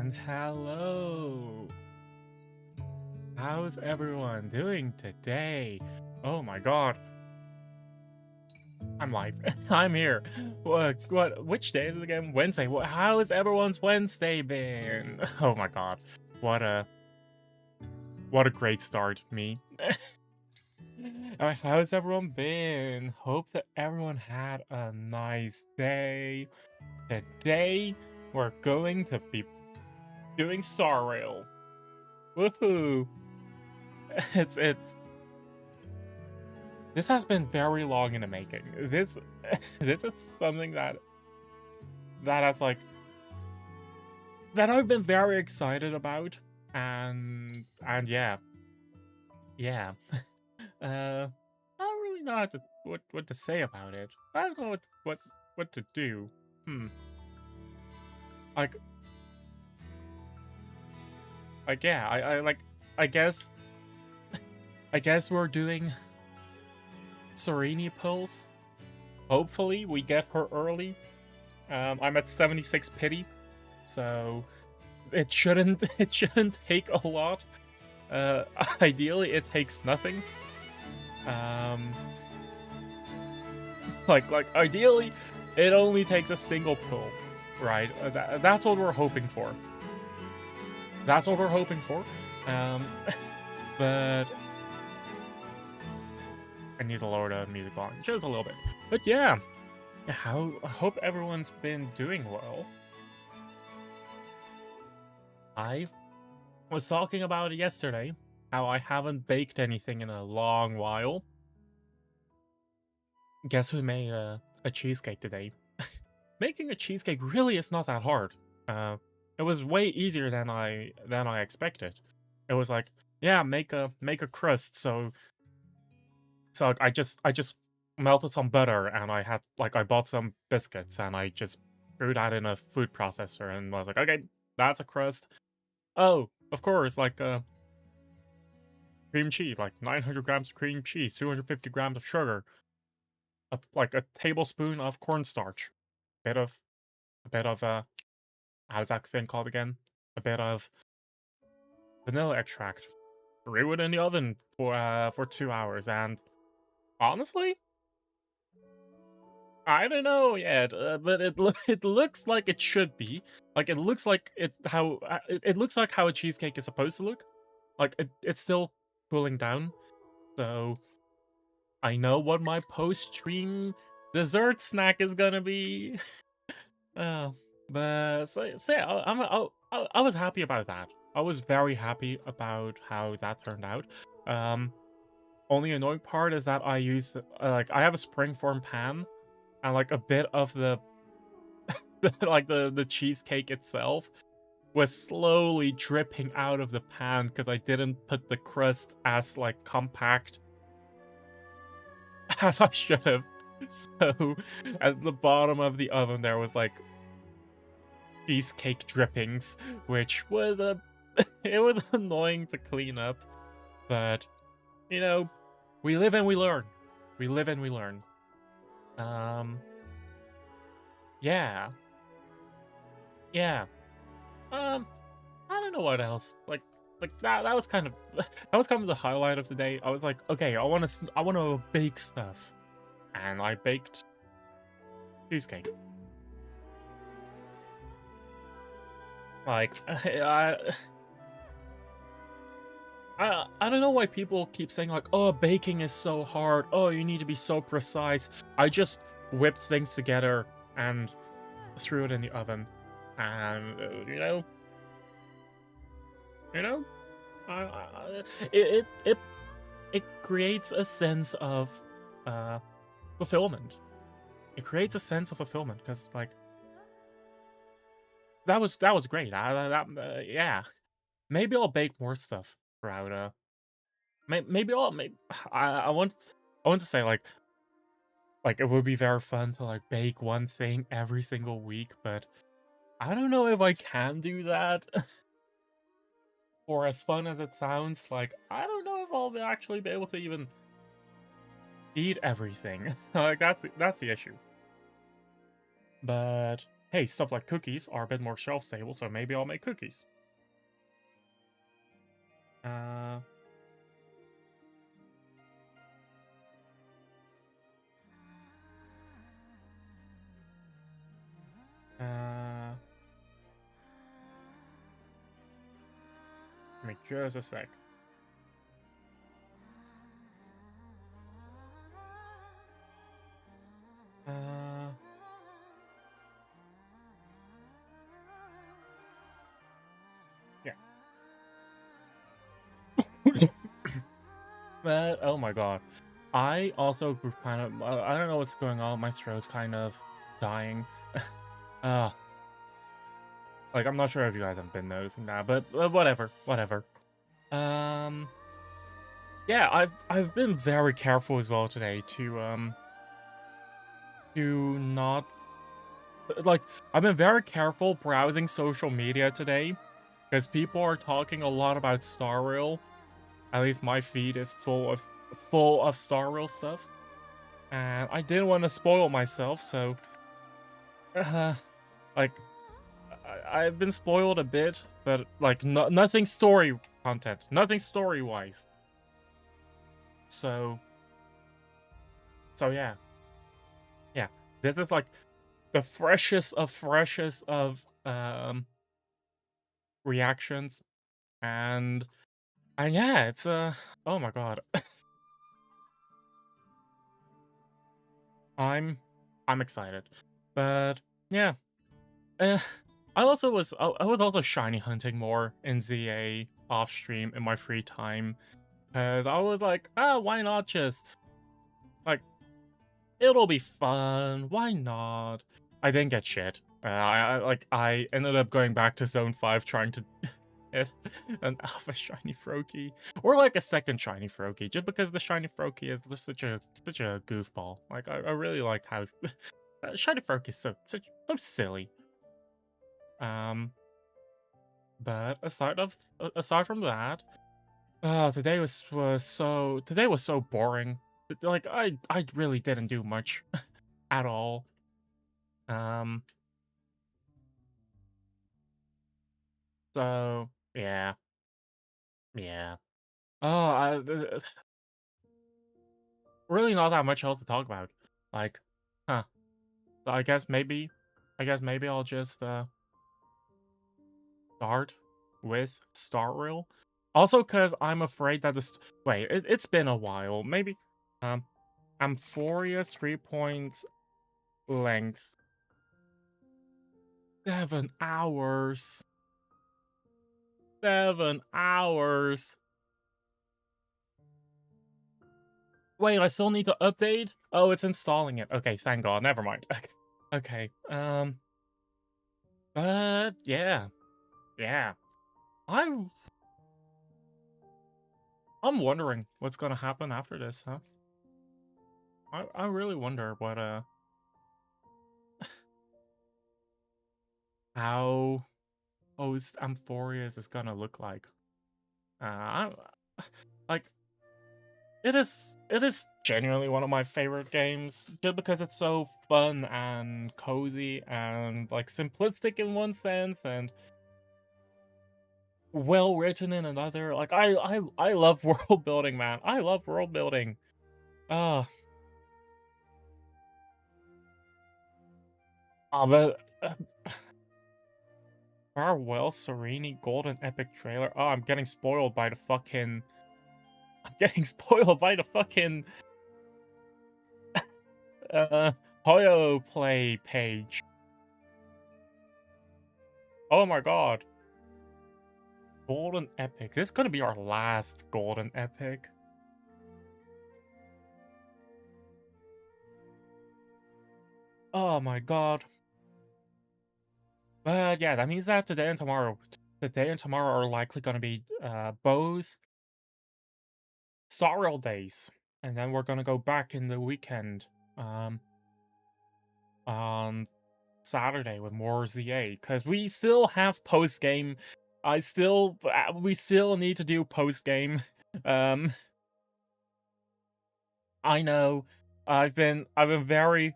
and hello. How's everyone doing today? Oh my god. I'm live. I'm here. Which day is it again? Wednesday. How has everyone's Wednesday been? Oh my god. What a great start, me. How's everyone been? Hope that everyone had a nice day. Today, we're going to be doing Star Rail. Woohoo! This has been very long in the making. This is something that has like that I've been very excited about, and yeah. I don't really know what to say about it. I don't know what to do. Like yeah, I guess we're doing Sereni Pulse. Hopefully we get her early. I'm at 76 pity, so it shouldn't take a lot. Ideally it takes nothing. Ideally it only takes a single pull, right? That's what we're hoping for. That's what we're hoping for. But I need to lower the music volume just a little bit. But yeah, I hope everyone's been doing well. I was talking about it yesterday, how I haven't baked anything in a long while. Guess who made a cheesecake today? Making a cheesecake really is not that hard. It was way easier than I expected. It was like, yeah, make a crust. So I just melted some butter, and I bought some biscuits, and I just threw that in a food processor, and I was like, okay, that's a crust. Oh, of course, cream cheese, like 900 grams of cream cheese, 250 grams of sugar, like a tablespoon of cornstarch, a bit of how's that thing called again? A bit of vanilla extract. Threw it in the oven for 2 hours, and honestly, I don't know yet, but it looks like it should be. Like, it looks like it looks like how a cheesecake is supposed to look. Like, it's still cooling down, so I know what my post-stream dessert snack is gonna be. But yeah, I was happy about that. I was very happy about how that turned out. Only annoying part is that I used I have a springform pan, and like a bit of the the cheesecake itself was slowly dripping out of the pan because I didn't put the crust as like compact as I should have. So at the bottom of the oven there was like cheesecake drippings, which was it was annoying to clean up, but you know, we live and we learn. We live and we learn. Yeah. Yeah. I don't know what else. Like that was kind of the highlight of the day. I was like, okay, I want to bake stuff, and I baked cheesecake. Like I don't know why people keep saying like, oh, baking is so hard. Oh, you need to be so precise. I just whipped things together and threw it in the oven, and it creates a sense of fulfillment. It creates a sense of fulfillment because like that was great. Yeah, maybe I'll bake more stuff throughout. Maybe I want to say like it would be very fun to like bake one thing every single week, but I don't know if I can do that. Or as fun as it sounds, like I don't know if I'll actually be able to even eat everything. Like that's the issue. But hey, stuff like cookies are a bit more shelf stable, so maybe I'll make cookies. Uh, Give me just a sec. Yeah. But, oh my god. I also kind of, I don't know what's going on, my throat's kind of dying. uh, like, I'm not sure if you guys have been noticing that, but whatever, whatever. Yeah, I've been very careful as well today to not, like, I've been very careful browsing social media today, because people are talking a lot about Star Rail. At least my feed is full of Star Rail stuff. And I didn't want to spoil myself, so like I've been spoiled a bit, but like nothing story content, nothing story wise. So yeah. Yeah. This is like the freshest of reactions, and yeah, it's oh my god. I'm excited. But yeah. I was also shiny hunting more in ZA off stream in my free time, because I was like, why not just, like, it'll be fun, why not? I didn't get shit. I ended up going back to Zone 5 trying to get an alpha shiny Froakie, or like a second shiny Froakie, just because the shiny Froakie is just such a goofball. Like, I really like how shiny Froakie is so silly. But aside from that, today was so boring. Like, I really didn't do much at all. Um, so yeah, yeah. Oh, really not that much else to talk about. Like, huh. So I guess maybe I'll just start with Star Rail. Also, cause I'm afraid that wait, it's been a while. Maybe Amphoreus 3 points length. 7 hours. 7 hours. Wait, I still need to update? Oh, it's installing it. Okay, thank God. Never mind. Okay. But yeah. Yeah. I'm wondering what's gonna happen after this, huh? I really wonder what how host Amphoreus is gonna look like. I like, it is genuinely one of my favorite games, just because it's so fun and cozy and like simplistic in one sense and well written in another. Like, I love world building, man. I love world building. Uh but Farewell Serene Golden Epic trailer. Oh, I'm getting spoiled by the fucking I'm getting spoiled by the fucking Hoyo Play page. Oh my god. Golden Epic. This is gonna be our last Golden Epic. Oh my god. But yeah, that means that today and tomorrow are likely gonna be both Star Rail days. And then we're gonna go back in the weekend. On Saturday with more ZA, because we still have post game. We still need to do post game. Um, I know. I've been very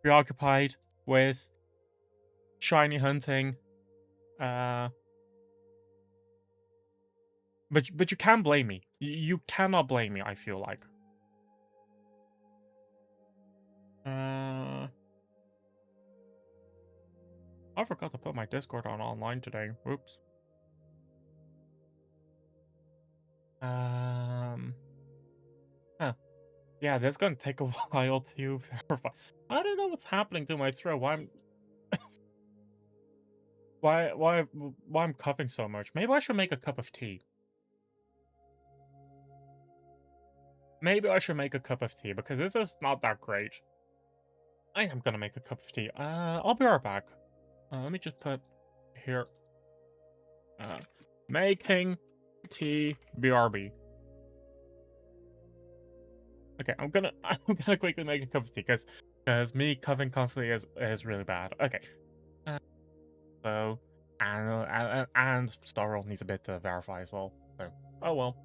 preoccupied with shiny hunting. But you can't blame me. You cannot blame me, I feel like. I forgot to put my Discord on online today. Whoops. Huh. Yeah, this is gonna take a while to verify. I don't know what's happening to my throat. Why I'm coughing so much? Maybe I should make a cup of tea. Maybe I should make a cup of tea because this is not that great. I am gonna make a cup of tea. I'll be right back. Let me just put here. Making tea, BRB. Okay, I'm gonna quickly make a cup of tea because me coughing constantly is really bad. Okay. So and Starroll needs a bit to verify as well. So oh well.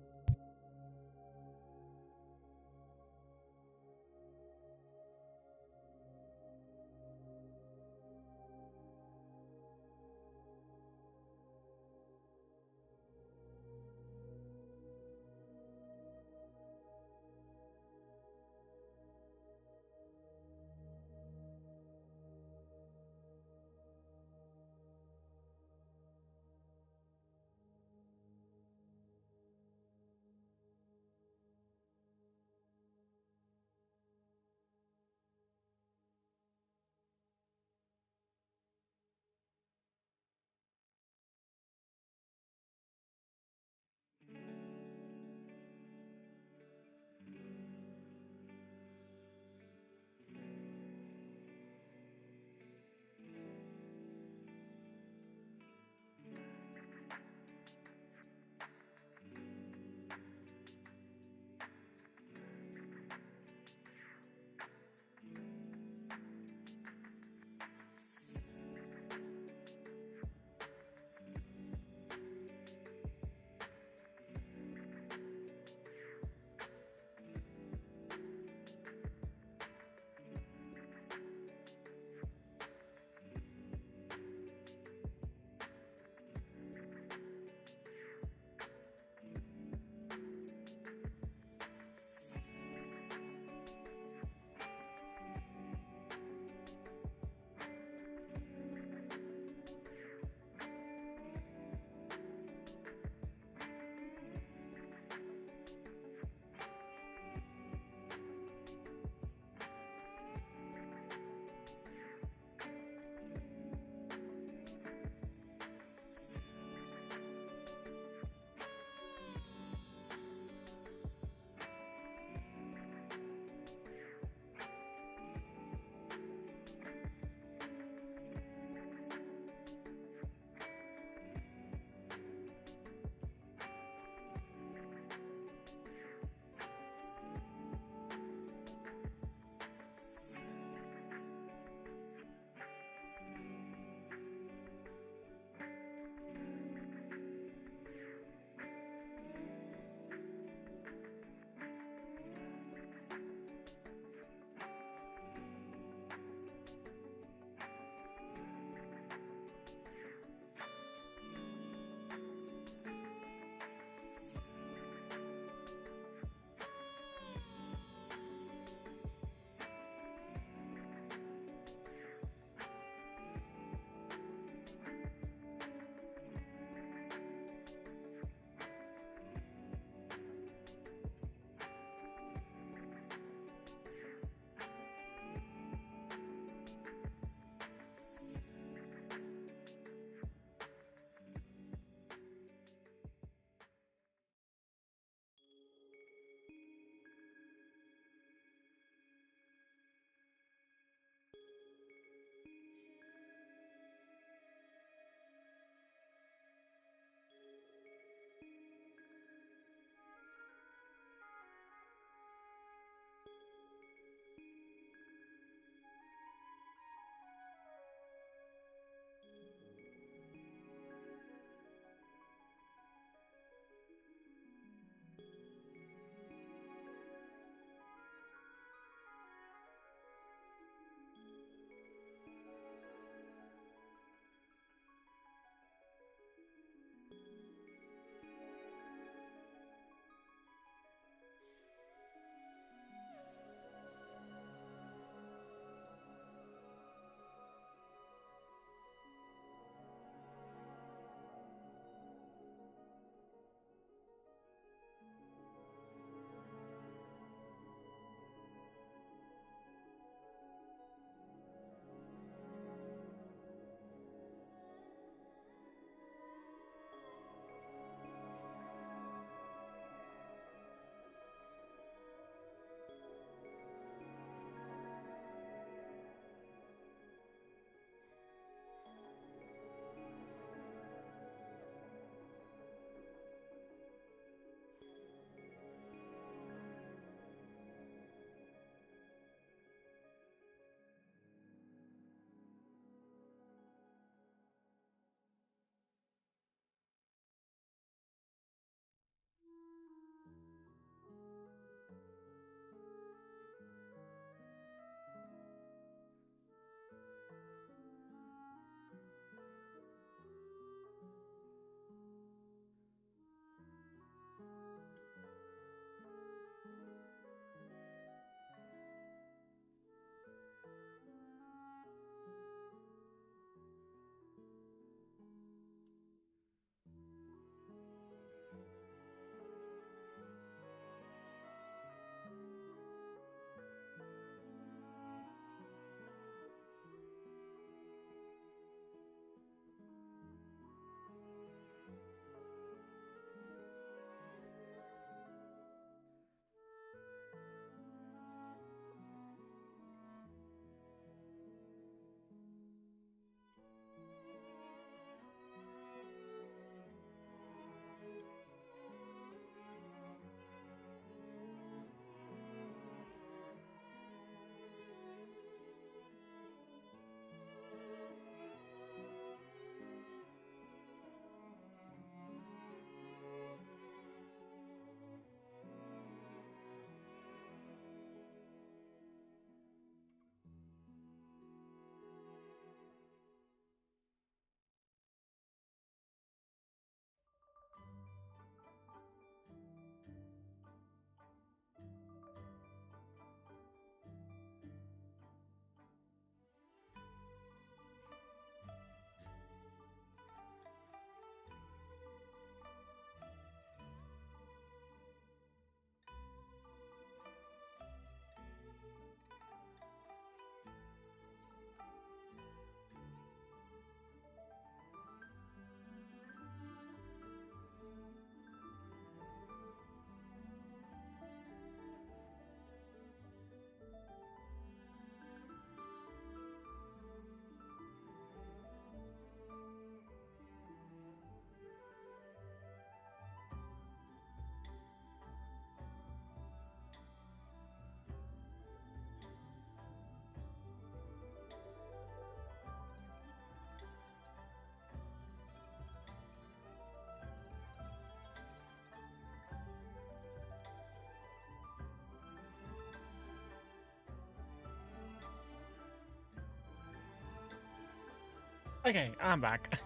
Okay, I'm back.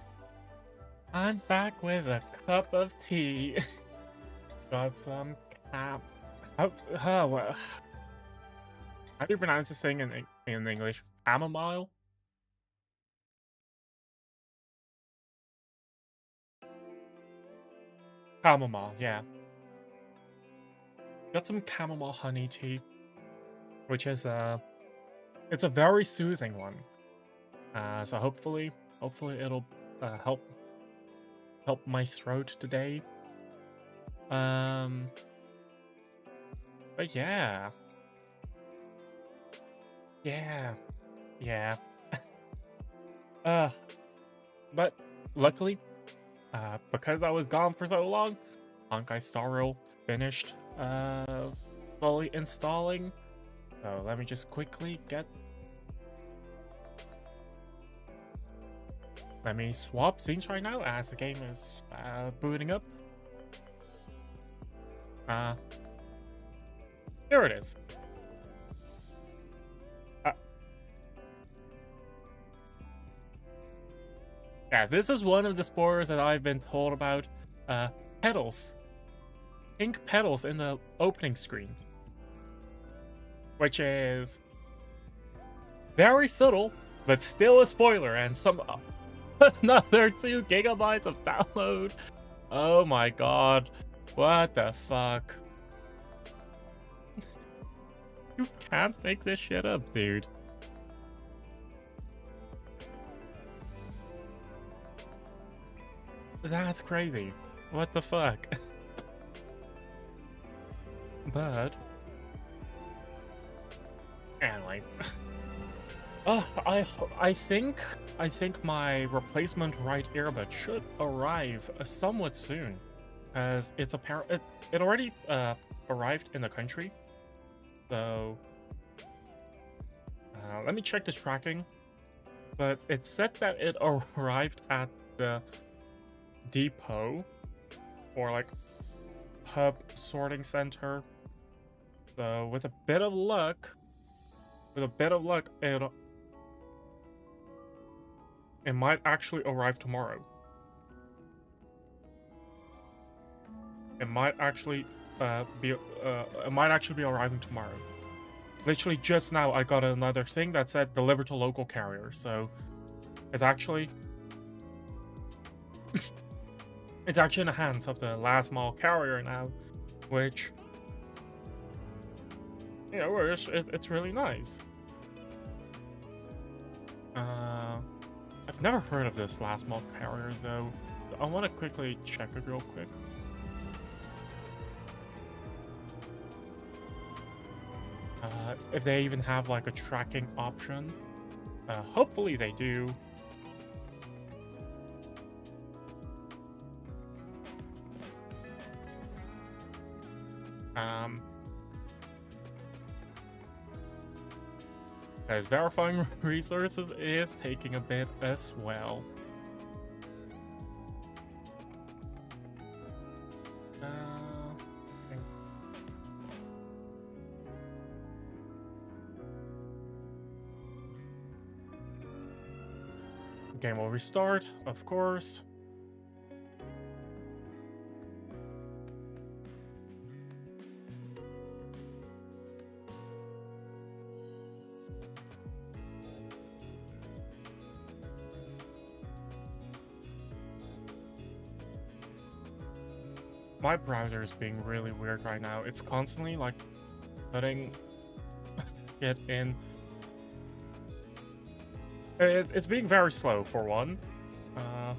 I'm back with a cup of tea. Got some cap. How do you pronounce this thing in English? Chamomile? Chamomile, yeah. Got some chamomile honey tea, which is it's a very soothing one. So hopefully it'll help my throat today. But yeah. Yeah. But luckily, because I was gone for so long, Honkai Star Rail finished fully installing. So let me just quickly let me swap scenes right now as the game is booting up. Here it is. Yeah, this is one of the spoilers that I've been told about. Petals. Pink petals in the opening screen. Which is very subtle, but still a spoiler, and some another 2 gigabytes of download. Oh my god. What the fuck? You can't make this shit up, dude. That's crazy. What the fuck? But anyway. Oh, I think my replacement right earbud should arrive somewhat soon, because it's apparent it already arrived in the country. So let me check the tracking, but it said that it arrived at the depot or like hub sorting center. So with a bit of luck, it might actually arrive tomorrow. It might actually be arriving tomorrow. Literally just now I got another thing that said deliver to local carrier, so it's actually it's actually in the hands of the last mile carrier now, which, you know, it's really nice. I've never heard of this last mile carrier though. I want to quickly check it real quick. If they even have like a tracking option. Hopefully they do. Because verifying resources is taking a bit as well. Game will restart, of course. My browser is being really weird right now. It's constantly like putting it in. It's being very slow for one. I'm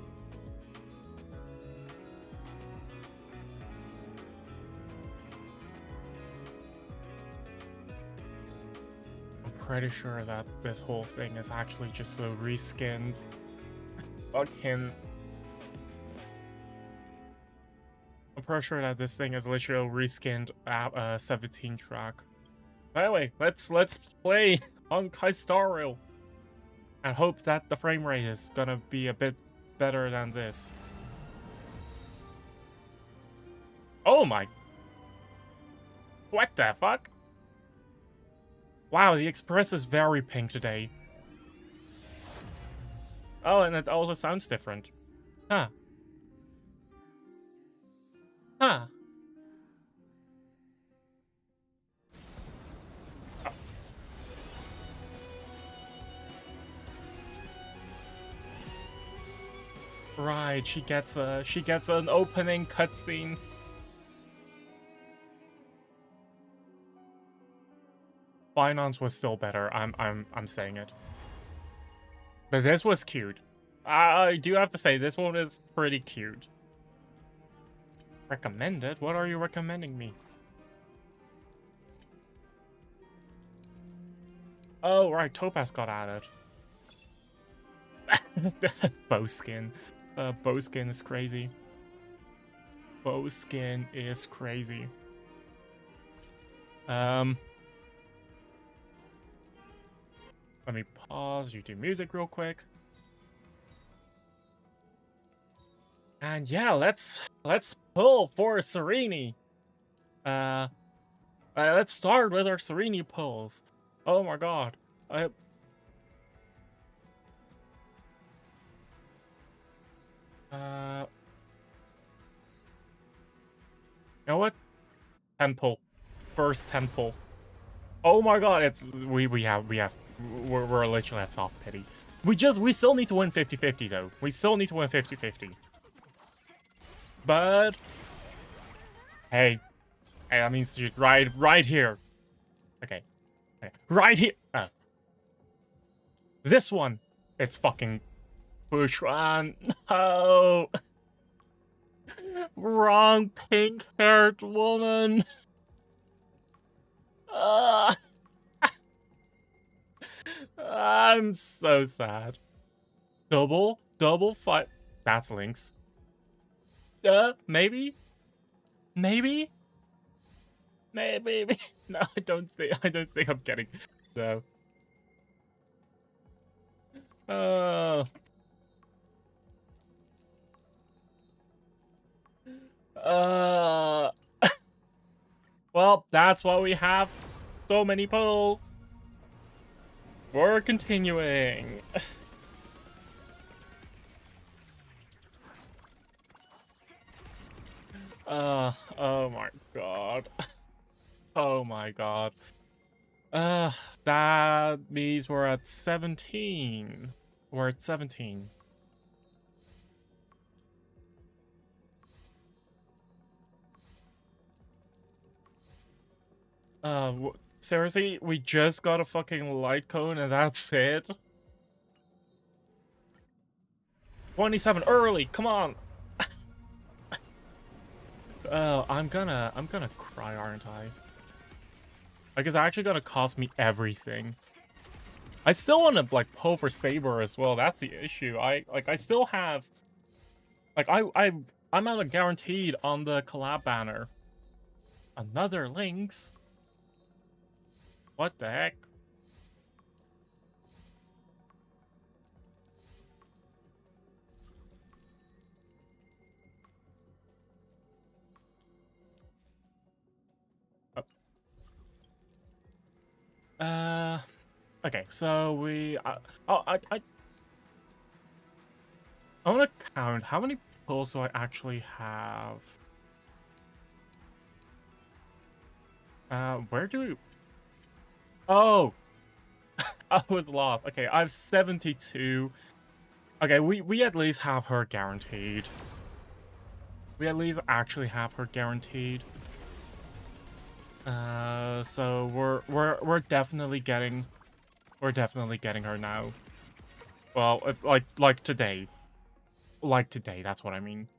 pretty sure that this whole thing is actually just a reskinned fucking. I'm pretty sure that this thing is literally a reskinned 17 track. But anyway, let's play Honkai Star Rail and hope that the frame rate is gonna be a bit better than this. Oh my! What the fuck? Wow, the Express is very pink today. Oh, and it also sounds different. Huh. Huh. Right, she gets an opening cutscene. Finance was still better. I'm saying it. But this was cute. I do have to say this one is pretty cute. Recommended? What are you recommending me? Oh right, Topaz got added. Bowskin. Bowskin is crazy. Bowskin is crazy. Let me pause YouTube music real quick. And yeah, let's pull for Sereni. Let's start with our Sereni pulls. Oh my god. You know what? 10 pull. First 10 pull. Oh my god, it's we're literally at soft pity. We still need to win 50-50 though. We still need to win 50-50. But hey, that means just right here. Okay. Right here. This one. It's fucking Bushran. No. Wrong pink-haired woman. I'm so sad. Double fight. That's Lynx. Maybe. Maybe. No, I don't think I'm getting. So. Well, that's what we have. So many polls. We're continuing. Oh my god. Oh my god. That means we're at 17. We're at 17. Seriously, we just got a fucking light cone and that's it? 27 early, come on! Oh, I'm gonna cry, aren't I? Like, it's actually gonna cost me everything. I still wanna, like, pull for Saber as well, that's the issue. I still have... Like, I'm at a guaranteed on the collab banner. Another Lynx? What the heck? Okay, so we... I want to count how many pulls do I actually have. Where do we... Oh! I was lost. Okay, I have 72. Okay, we at least have her guaranteed. We at least actually have her guaranteed. So we're definitely getting... We're definitely getting her now. Well, like today. Like today, that's what I mean.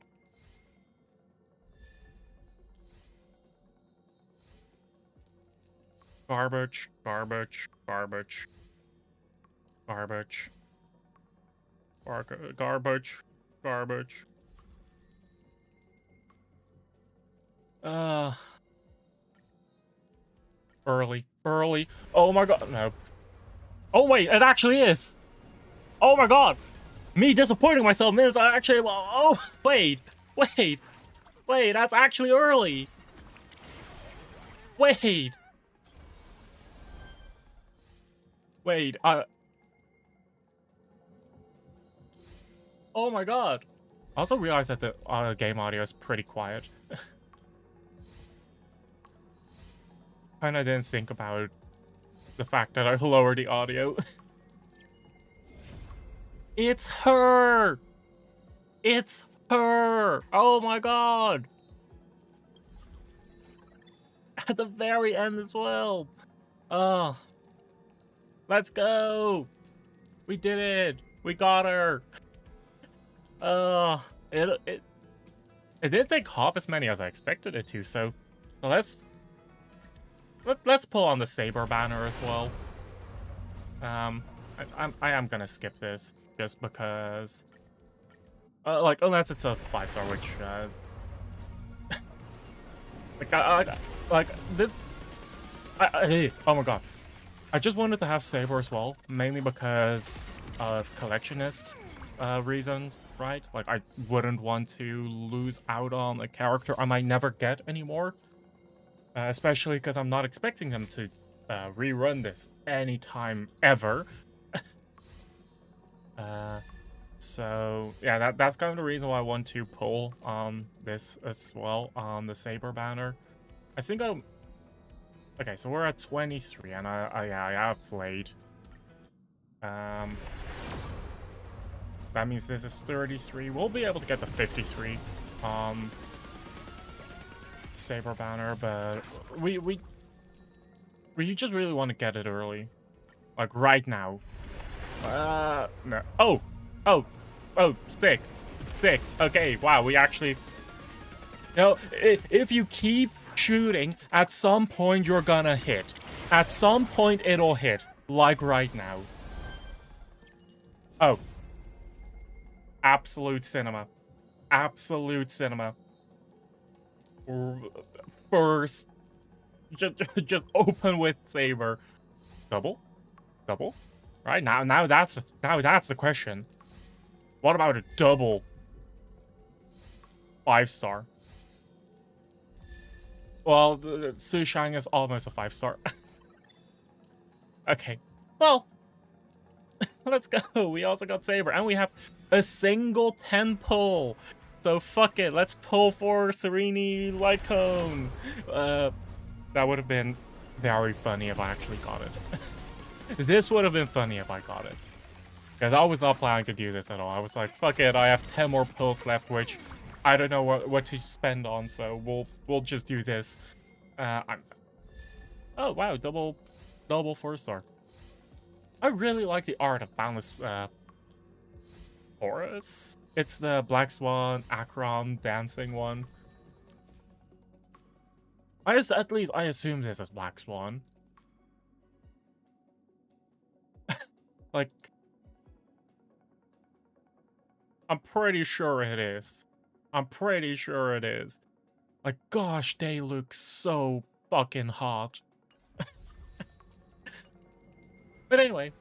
Garbage, garbage, garbage. Garbage. Garbage. Garbage. Early. Early. Oh my god, no. Oh wait, it actually is! Oh my god! Me disappointing myself means I actually... Oh, wait! Wait! Wait, that's actually early! Wait! Wait, Oh my god. I also realized that the game audio is pretty quiet. Kinda didn't think about the fact that I lowered the audio. It's her! It's her! Oh my god! At the very end as well! Oh. Let's go! We did it! We got her! It didn't take half as many as I expected it to, so let's pull on the Saber banner as well. I am gonna skip this just because, like, unless it's a 5-star, which like this. Oh my god, I just wanted to have Saber as well, mainly because of collectionist reason, right? Like, I wouldn't want to lose out on a character I might never get anymore. Especially because I'm not expecting them to rerun this anytime ever. So yeah, that's kind of the reason why I want to pull on this as well, on the Saber banner. I think I'm... Okay, so we're at 23, and I have played. That means this is 33. We'll be able to get to 53. Saber banner, but we just really want to get it early, like right now. No. Oh, stick. Okay, wow, we actually, if you keep shooting, at some point you're gonna hit. At some point it'll hit, like right now. Oh, absolute cinema. First, just open with Saber. Double? Right, now that's the question. What about a double 5-star? Well, the Sushang is almost a 5-star. Okay, well, let's go. We also got Saber, and we have a single 10 pull. So fuck it, let's pull for Serene Light Cone. That would have been very funny if I actually got it. This would have been funny if I got it. Because I was not planning to do this at all. I was like, fuck it, I have 10 more pills left, which I don't know what to spend on, so we'll just do this. Oh wow, double 4-star. I really like the art of Boundless Amphoreus. It's the Black Swan, Akron dancing one. At least I assume this is Black Swan. Like, I'm pretty sure it is. Like, gosh, they look so fucking hot. But anyway.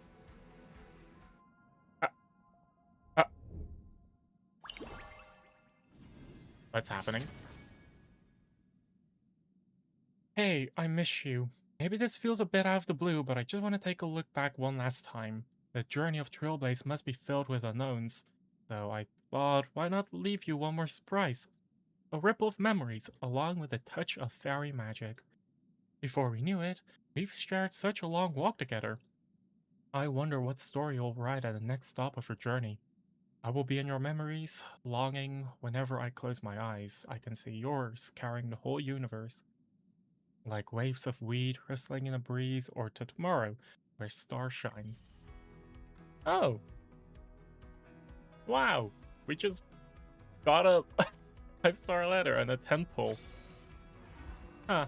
What's happening? Hey, I miss you. Maybe this feels a bit out of the blue, but I just want to take a look back one last time. The journey of Trailblaze must be filled with unknowns. So I thought, why not leave you one more surprise? A ripple of memories, along with a touch of fairy magic. Before we knew it, we've shared such a long walk together. I wonder what story you'll write at the next stop of your journey. I will be in your memories, longing whenever I close my eyes. I can see yours carrying the whole universe. Like waves of weed rustling in a breeze, or to tomorrow, where stars shine. Oh! Wow! We just got a 5-star letter and a 10 pull. Huh.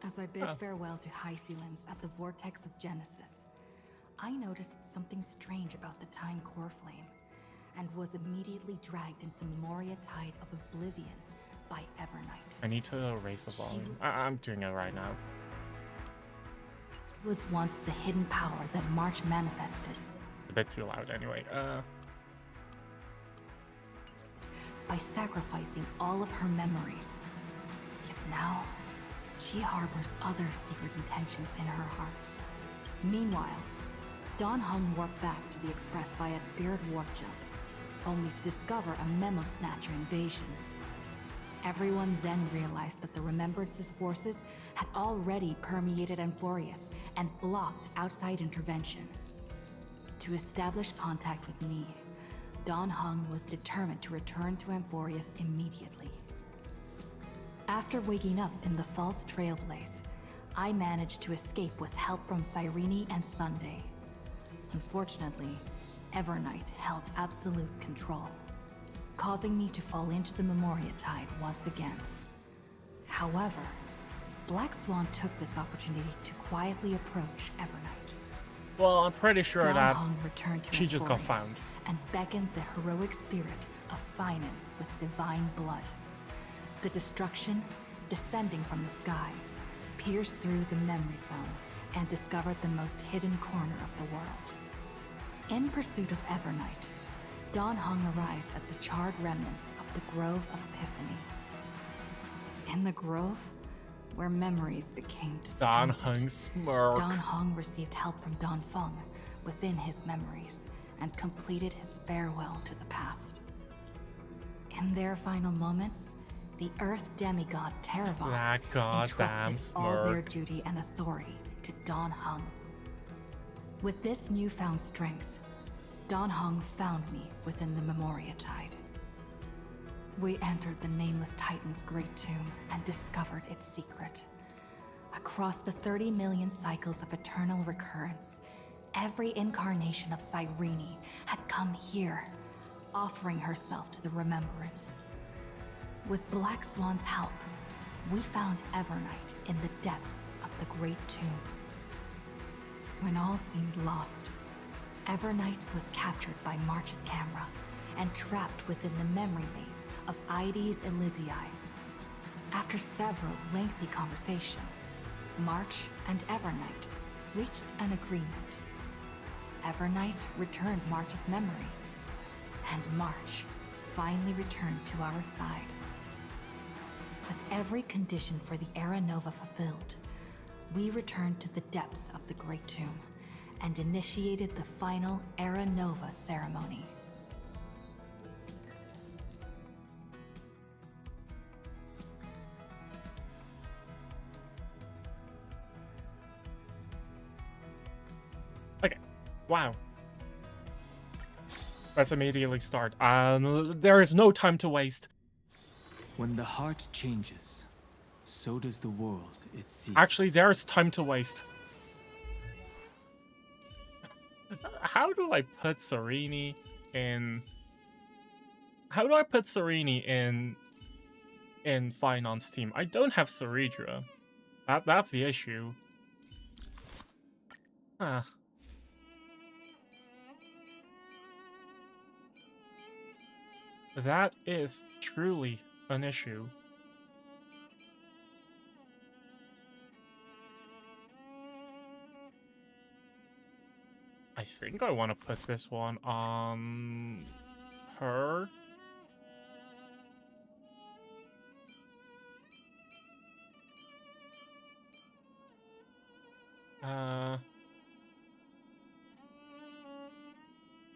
As I bid farewell to High Sealands at the Vortex of Genesis, I noticed something strange about the Time Core Flame, and was immediately dragged into the Memoria Tide of Oblivion by Evernight. I need to raise the volume. I'm doing it right now. It was once the hidden power that March manifested. A bit too loud anyway. By sacrificing all of her memories. Yet now, she harbors other secret intentions in her heart. Meanwhile, Don Hung warped back to the Express via Spirit Warp Jump, only to discover a Memo Snatcher invasion. Everyone then realized that the Remembrance's forces had already permeated Amphoreus and blocked outside intervention. To establish contact with me, Don Hung was determined to return to Amphoreus immediately. After waking up in the false trailblaze, I managed to escape with help from Cyrene and Sunday. Unfortunately, Evernight held absolute control, causing me to fall into the Memoria Tide once again. However, Black Swan took this opportunity to quietly approach Evernight. Well, I'm pretty sure Don that Hung returned to she just got Amphoreus found. and beckoned the heroic spirit of Finan with divine blood. The destruction, descending from the sky, pierced through the memory zone and discovered the most hidden corner of the world. In pursuit of Evernight, Don Hung arrived at the charred remnants of the Grove of Epiphany. In the grove, where memories became distorted, Don Hung smirk. Don Hung received help from Don Feng within his memories and completed his farewell to the past. In their final moments, the Earth demigod Terravox That goddamn entrusted all their smirk. duty and authority to Don Hung. With this newfound strength, Don Hung found me within the Memoria Tide. We entered the Nameless Titan's great tomb and discovered its secret. Across the 30 million cycles of eternal recurrence, every incarnation of Cyrene had come here, offering herself to the Remembrance. With Black Swan's help, we found Evernight in the depths of the Great Tomb. When all seemed lost, Evernight was captured by March's camera and trapped within the memory maze of Ides Elysiae. After several lengthy conversations, March and Evernight reached an agreement. Evernight returned March's memories, and March finally returned to our side. With every condition for the Era Nova fulfilled, we returned to the depths of the Great Tomb and initiated the final Era Nova ceremony. Okay. Wow. Let's immediately start. There is no time to waste. When the heart changes, so does the world it seeks. Actually, there is time to waste. How do I put Serene in? How do I put Serene in Finan's team? I don't have Ceridra. That's the issue. Huh. That is truly an issue. I think I want to put this one on her.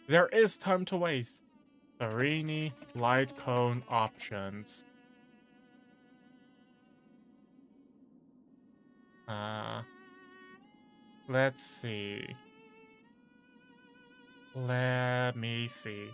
There is time to waste. Serene, light cone options. Let's see. Let me see.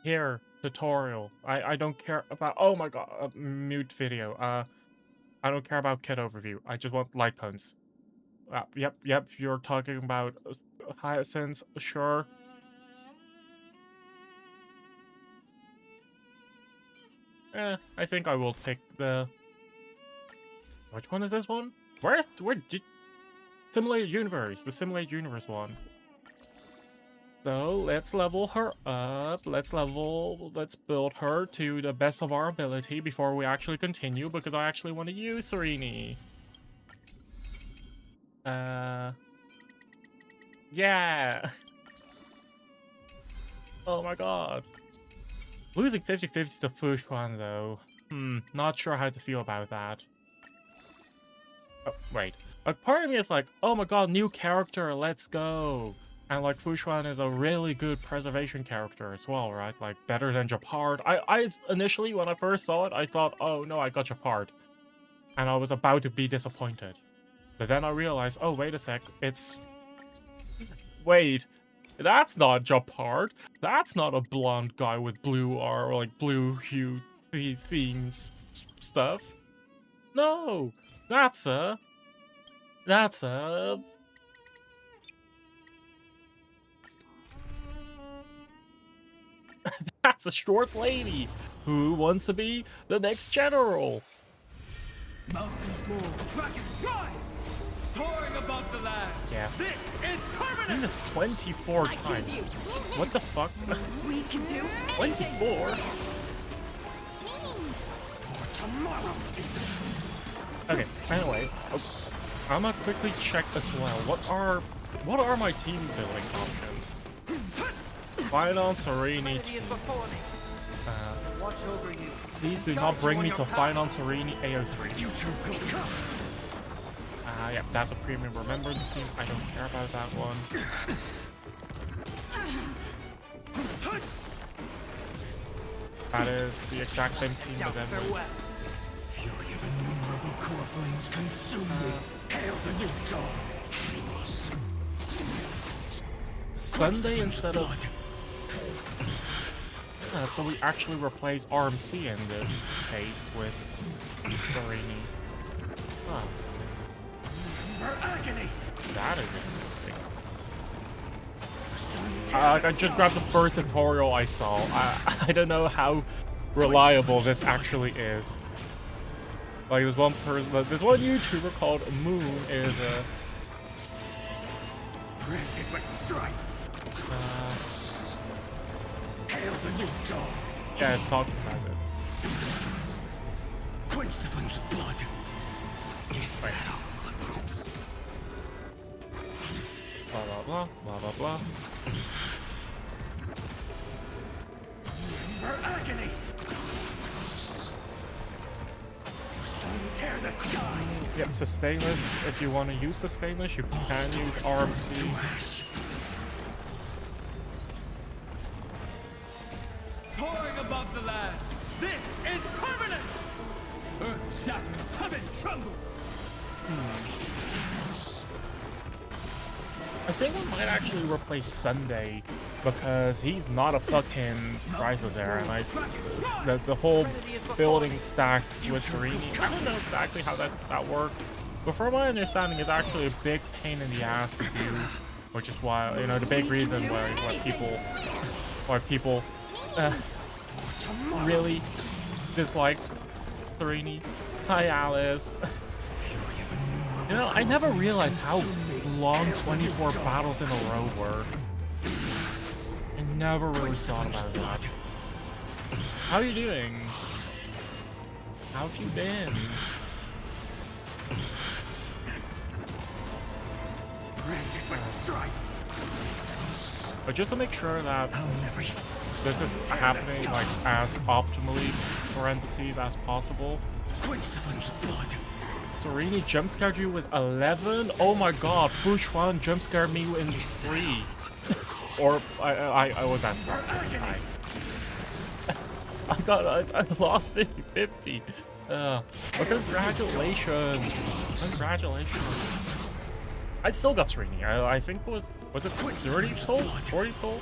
Here, tutorial. I don't care about, oh my god, mute video. I don't care about kit overview. I just want light cones. Yep, you're talking about hyacinths, sure. I think I will pick the... Which one is this one? Where did... Simulated Universe, the Simulated Universe one. So, let's level her up. Let's build her to the best of our ability before we actually continue, because I actually want to use Serene. Yeah. Oh my god. Losing 50-50 to Fushuan though. Not sure how to feel about that. Oh, wait. Like, part of me is like, oh my god, new character, let's go. And like, Fushuan is a really good preservation character as well, right? Like, better than Japard. I initially, when I first saw it, I thought, oh no, I got Japard. And I was about to be disappointed. But then I realized, oh, wait a sec, it's... Wait, that's not Japard. That's not a blonde guy with blue or like blue hue themes stuff. No, that's a... That's a short lady who wants to be the next general. Mountains move, dragons rise, soaring above the land. Yeah. This is permanent. Doing this 24 times. What the fuck? We can do 24? For tomorrow. Okay, anyway, I'm gonna quickly check as well. What are my team building options? Final Serini. Please do not bring me to Final Serini AO3. Yeah, that's a premium remembrance team. I don't care about that one. That is the exact same team as ever. Fury of innumerable core flames consume me. Hail the new dawn. Sunday instead of... so we actually replace RMC in this case with Serini. Huh. That is interesting. I just grabbed the first tutorial I saw. I don't know how reliable this actually is. Like, there's one YouTuber called Moon is Granted with strife. Hail the new dawn. yeah, it's talking about this. Quench the flames of blood. Is that all? Blah blah blah blah blah blah. Her agony. Sun tear the skies. Yep, so stainless. If you want to use the stainless, you can use RMC. Soaring above the lands, this is permanence! Earth shatters, heaven trembles! I think we might actually replace Sunday because he's not a fucking crisis there, and the whole building stacks with Serini. I don't know exactly how that works, but from my understanding, it's actually a big pain in the ass to do, which is why, you know, the big reason why people really dislike Serini. Hi, Alice. You know, I never realized how long 24 battles in a row were. I never really thought about that. How are you doing? How have you been? But just to make sure that this is happening like as optimally parentheses as possible. Serini jumpscared you with 11? Oh my god, Fushuan jumpscared me in 3. Or I was at 7. I lost 50-50. But congratulations. Congratulations. I still got Serini. I think it was it 30 pull? 40 pull?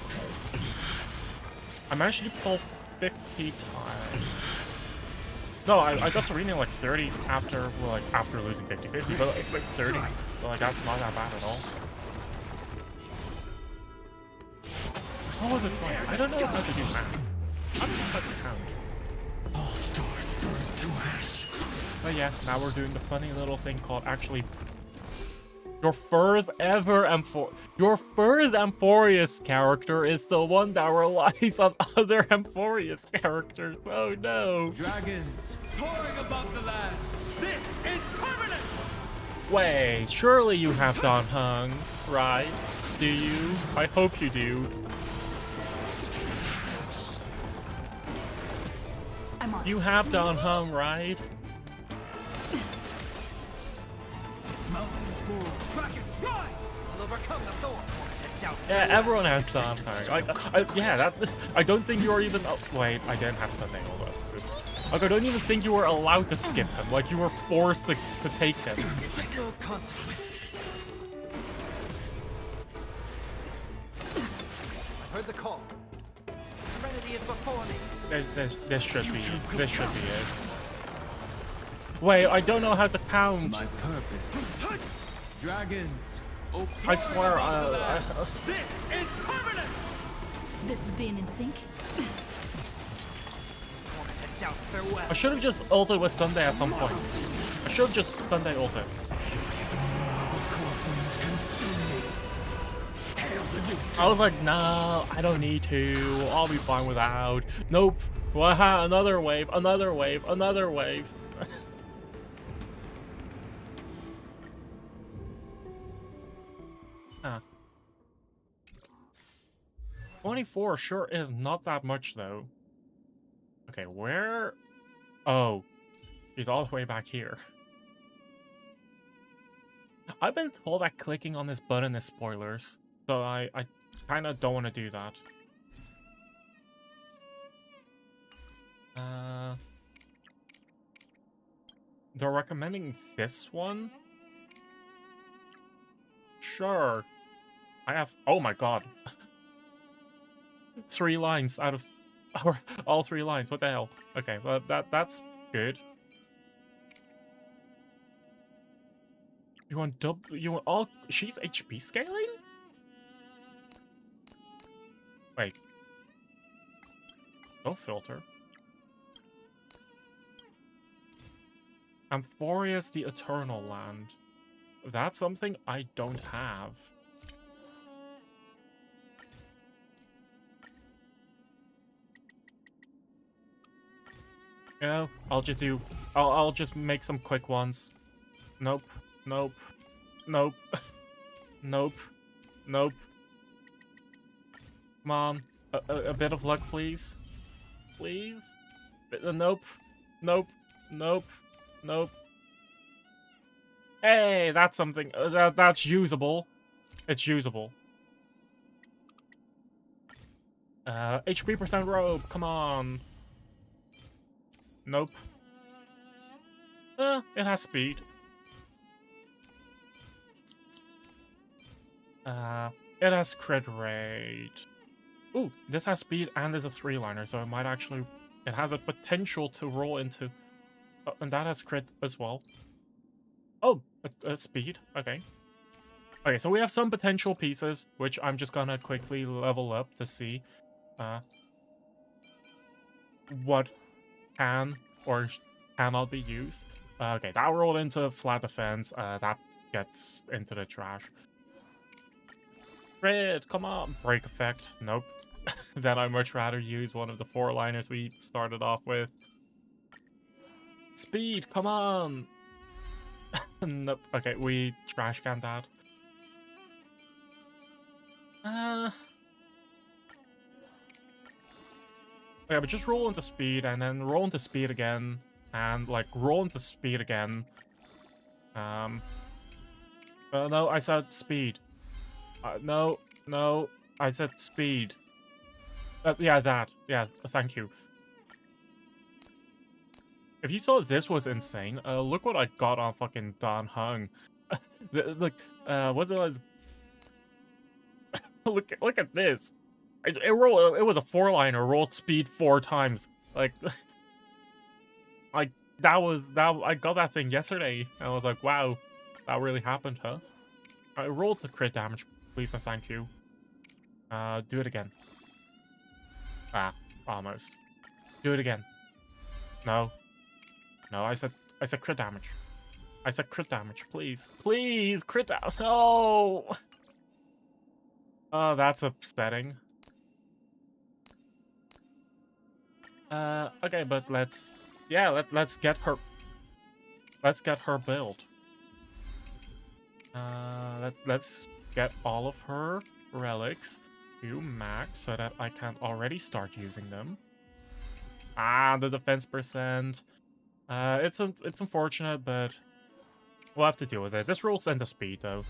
I managed to pull 50 times. No, I got Serini like 30 after losing 50-50, but like 30. So like that's not that bad at all. What was it 20? I don't know how to do math. I don't know how to count. All stars burn to ash. But yeah, now we're doing the funny little thing called actually your first Amphoreus character is the one that relies on other Amphoreus characters. Oh no. Dragons soaring above the lands. This is permanent. Wait, surely you have Don Hung, right? Do you? I hope you do. You have done home, right? Mountains fall. Kraken, rise! Will overcome the thorn. Yeah, everyone has done home. I don't think you're even. Oh, wait, I didn't have Sunday. Hold on. Oops. Like, I don't even think you were allowed to skip him. Like, you were forced to take him. No consequence. I heard the call. Serenity is before me. This should be it. Wait, I don't know how to count. My purpose. Dragons. I swear, This is permanence! This is being in sync. Tormented doubt, farewell. I should have just ulted with Sunday at some point. I should have just Sunday ulted. I was like, no, I don't need to. I'll be fine without. Nope. Wow, another wave, another wave, another wave. Huh. 24 sure is not that much, though. Okay, where? Oh, he's all the way back here. I've been told that clicking on this button is spoilers, so I kind of don't want to do that. They're recommending this one? Sure. I have... Oh my god. 3 lines out of... Or all 3 lines. What the hell? Okay, well, that's good. You want you want all... She's HP scaling? Wait. Don't filter. Amphoreus the Eternal Land. That's something I don't have. You know, I'll just make some quick ones. Nope. Nope. Nope. Nope. Nope. Come on. A bit of luck, please. Please? Nope. Nope. Nope. Nope. Hey, that's something. That's usable. It's usable. HP percent rope. Come on. Nope. It has speed. It has crit rate. Ooh, this has speed and is a 3-liner, so it might actually... It has a potential to roll into... and that has crit as well. Oh, speed. Okay. Okay, so we have some potential pieces, which I'm just gonna quickly level up to see what can or cannot be used. Okay, that rolled into flat defense. That gets into the trash. Crit, come on. Break effect. Nope. Then I'd much rather use one of the 4-liners we started off with. Speed, come on. Nope. Okay, we trash can that. Yeah, but just roll into speed and then roll into speed again and like roll into speed again. No, I said speed. No, I said speed. Yeah, that. Yeah, thank you. If you thought this was insane, look what I got on fucking Don Hung. Look, what was... look at this. It was a 4-liner, rolled speed 4 times. Like, I got that thing yesterday, and I was like, wow, that really happened, huh? I rolled the crit damage, please and thank you. Do it again. Ah, almost. Do it again. No. No, I said crit damage. I said crit damage, please. Please, crit damage. No! Oh, that's upsetting. Okay, but let's get her build. Let's get all of her relics to max so that I can already start using them. Ah, the defense percent. It's unfortunate, but we'll have to deal with it. This rolls into speed, though.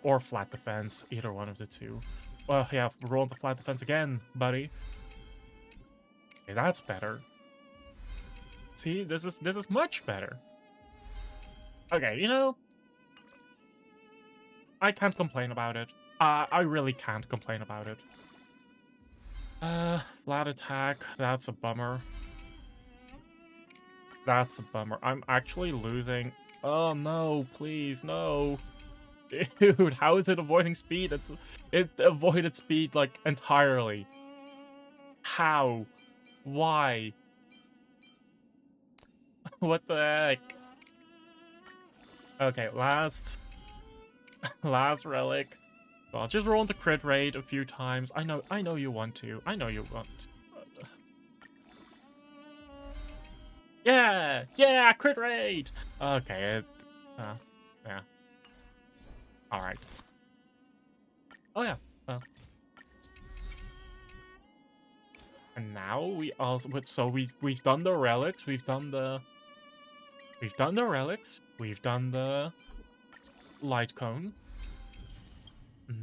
Or flat defense, either one of the two. Well, yeah, roll into flat defense again, buddy. Okay, that's better. See, this is much better. Okay, you know, I can't complain about it. I really can't complain about it. Flat attack, that's a bummer. That's a bummer. I'm actually losing. Oh no, please, no. Dude, how is it avoiding speed? It avoided speed, like, entirely. How? Why? What the heck? Okay, last relic. Well, just roll into crit rate a few times. I know you want to. I know you want to. Yeah, crit rate! Okay, yeah. Alright. Oh yeah, and now we also, so we've done the relics, we've done the relics, we've done the light cone.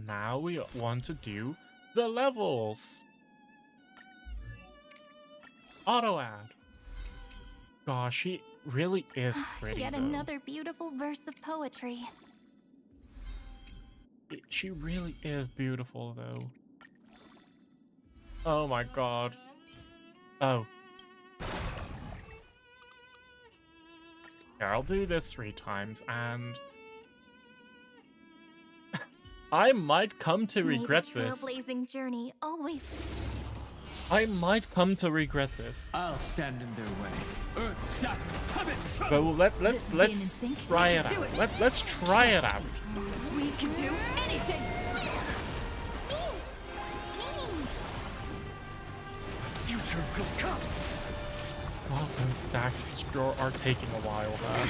Now we want to do the levels. Auto add. Gosh, she really is pretty. Yet though. another beautiful verse of poetry. She really is beautiful, though. Oh my god. Oh. Here, I'll do this 3 times, and I might come to regret May the this. trailblazing journey always. I might come to regret this. I'll stand in their way. Earth shatters, heaven But trembles. let's being in sync, try we it can do out. it. Let's try it out. We can do anything! Future will come. Wow, those stacks sure are taking a while, huh?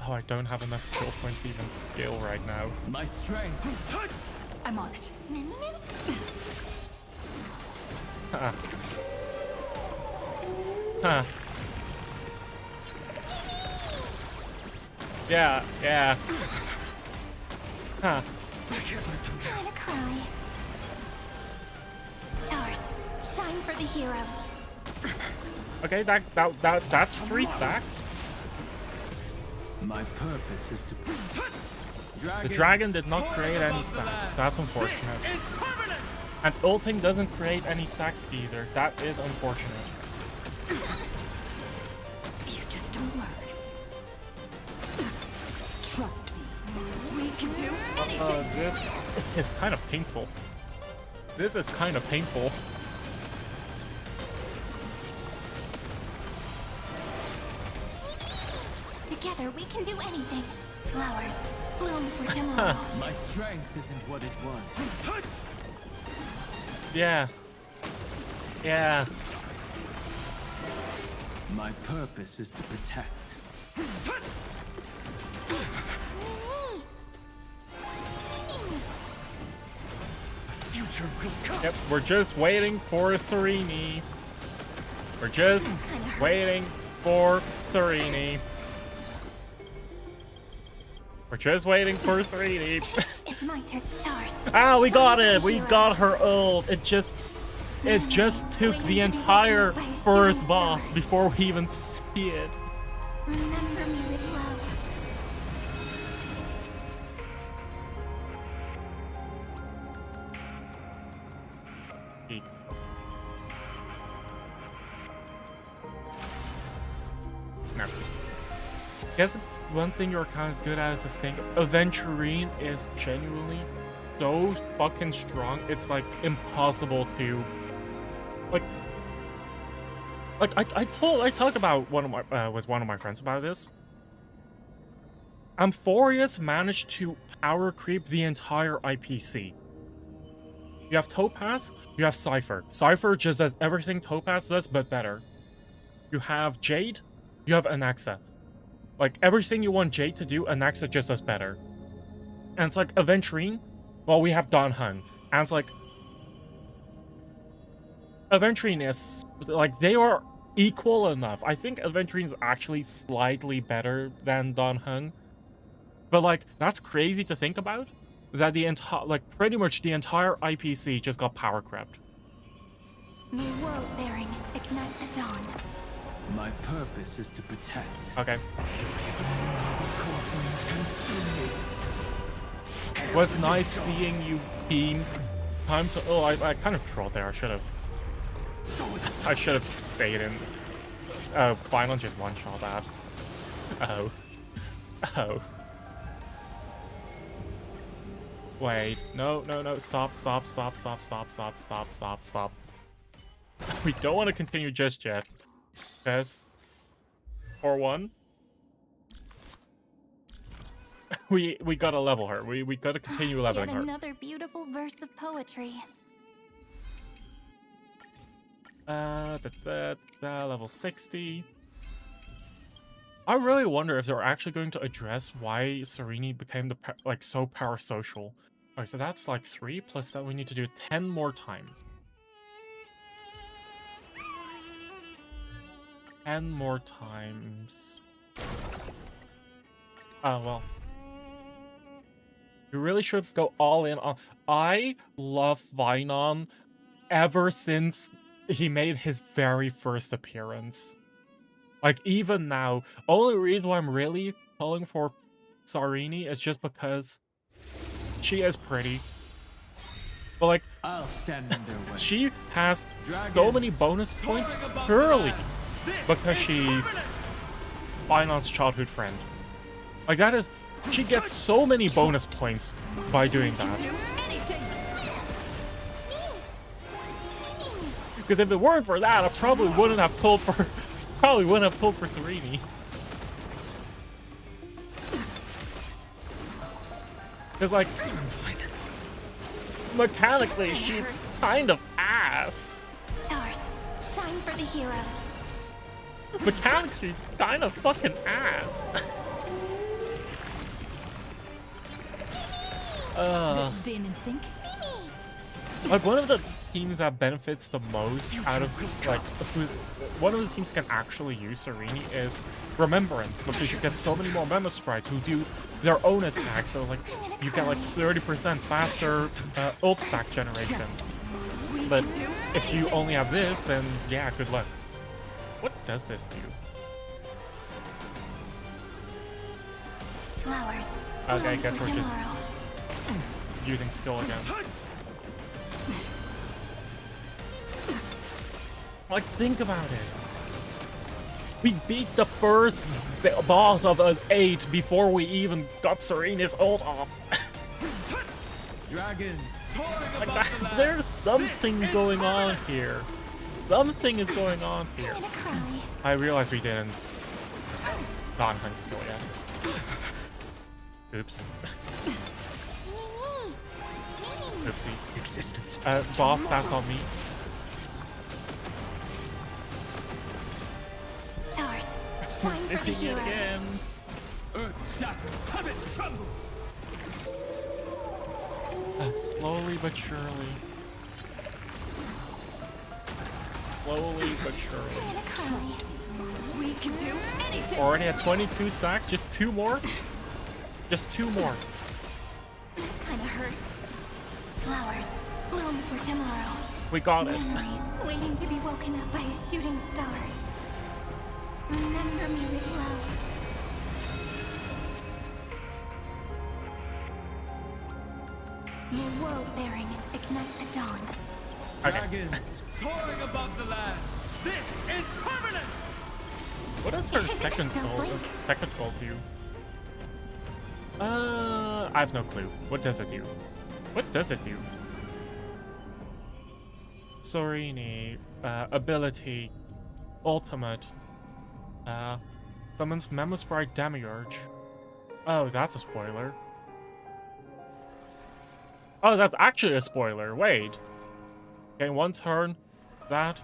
Oh, I don't have enough skill points to even skill right now. My strength. I'm on it. Huh. Huh. Yeah. Huh. Time to cry. Stars, shine for the heroes. Okay, that's 3 stacks. My purpose is to. The dragon did not create any stacks. That's unfortunate. This is permanence. And ulting doesn't create any stacks either. That is unfortunate. You just don't learn. Trust me. We can do anything! This is kind of painful. This is kind of painful. Together we can do anything. Flowers bloom for tomorrow. My strength isn't what it was. Yeah. My purpose is to protect. Future will come. Yep, we're just waiting for Serini. We're just waiting for Serini. We're just waiting for Serini. It's my turn. Stars. Ah, we got shine it! for We the got heroes. her ult. It just took the entire first boss before we even see it. Remember me with love. Eek. No. Guess one thing you're kind of good at is sustain. Aventurine is genuinely so fucking strong. It's like impossible to I talked about one of my with one of my friends about this. Amphoreus managed to power creep the entire IPC. You have Topaz, you have Cypher. Cypher just does everything Topaz does, but better. You have Jade, you have Anaxa. Like, everything you want Jade to do, Anaxa just does better. And it's like, Aventurine, well, we have Dan Heng. And it's like, Aventurine is, like, they are equal enough. I think Aventurine is actually slightly better than Dan Heng. But, like, that's crazy to think about. That the entire, like, pretty much the entire IPC just got power crept. May world bearing ignite the dawn. My purpose is to protect. Okay. Corpulence consume me. Was nice seeing you, team. Time to... Oh, I kind of trolled there. I should have stayed in... Oh, final just one-shot that. Oh. Oh. Wait. No. Stop. We don't want to continue just yet. Yes. Or one. We gotta level her. We gotta continue leveling Yet her. another beautiful verse of poetry. Level 60. I really wonder if they're actually going to address why Sereni became the like so parasocial. Okay, so that's like 3 plus that we need to do 10 more times. 10 more times. Oh well. You really should go all in on. I love Vinom ever since he made his very first appearance. Like, even now, only reason why I'm really pulling for Sereni is just because she is pretty. But, like, I'll stand in their way. she has so many bonus points purely because she's Vinom's childhood friend. Like, that is... She gets so many bonus points by doing that. Because if it weren't for that, I probably wouldn't have pulled for Sereni. Because, like, mechanically, she's kind of ass. Stars, shine for the heroes. Mechanically, she's kind of fucking ass. Let's stay in sync. Like, one of the teams that benefits the most out of, like, one of the teams that can actually use Sereni is Remembrance, because you get so many more Memo Sprites who do their own attacks, so, like, you get, like, 30% faster ult stack generation. But if you only have this, then, yeah, good luck. What does this do? Flowers. Okay, I bloom guess for we're just tomorrow. using skill again. Like, think about it. We beat the first boss of an 8 before we even got Serena's ult off. Dragons soaring Like above that, the land. there's something going on here. Something is going on here. I'm gonna cry. I realized we didn't non-hunt skill yet. Oops. Oopsies. Existence. Boss stats on me. Stars, shine for the Hitting it heroes. again. Earth shatters. Heaven trembles. Slowly but surely. Slowly but surely. I'm gonna cry. We can do anything. Already at 22 stacks, just 2 more? Just 2 more. Kinda hurts. Flowers, bloom for tomorrow. We got it. Memories waiting to be woken up by a shooting star. Remember me with love. May world bearing ignite the dawn. Okay. Dragons soaring above the lands. This is permanence. What does her second Don't goal blink. do? I have no clue. What does it do? What does it do? Sereni, ability, ultimate, summons Memo Sprite Demiurge. Oh, that's a spoiler. Oh, that's actually a spoiler. Wait. Okay, 1 turn. That.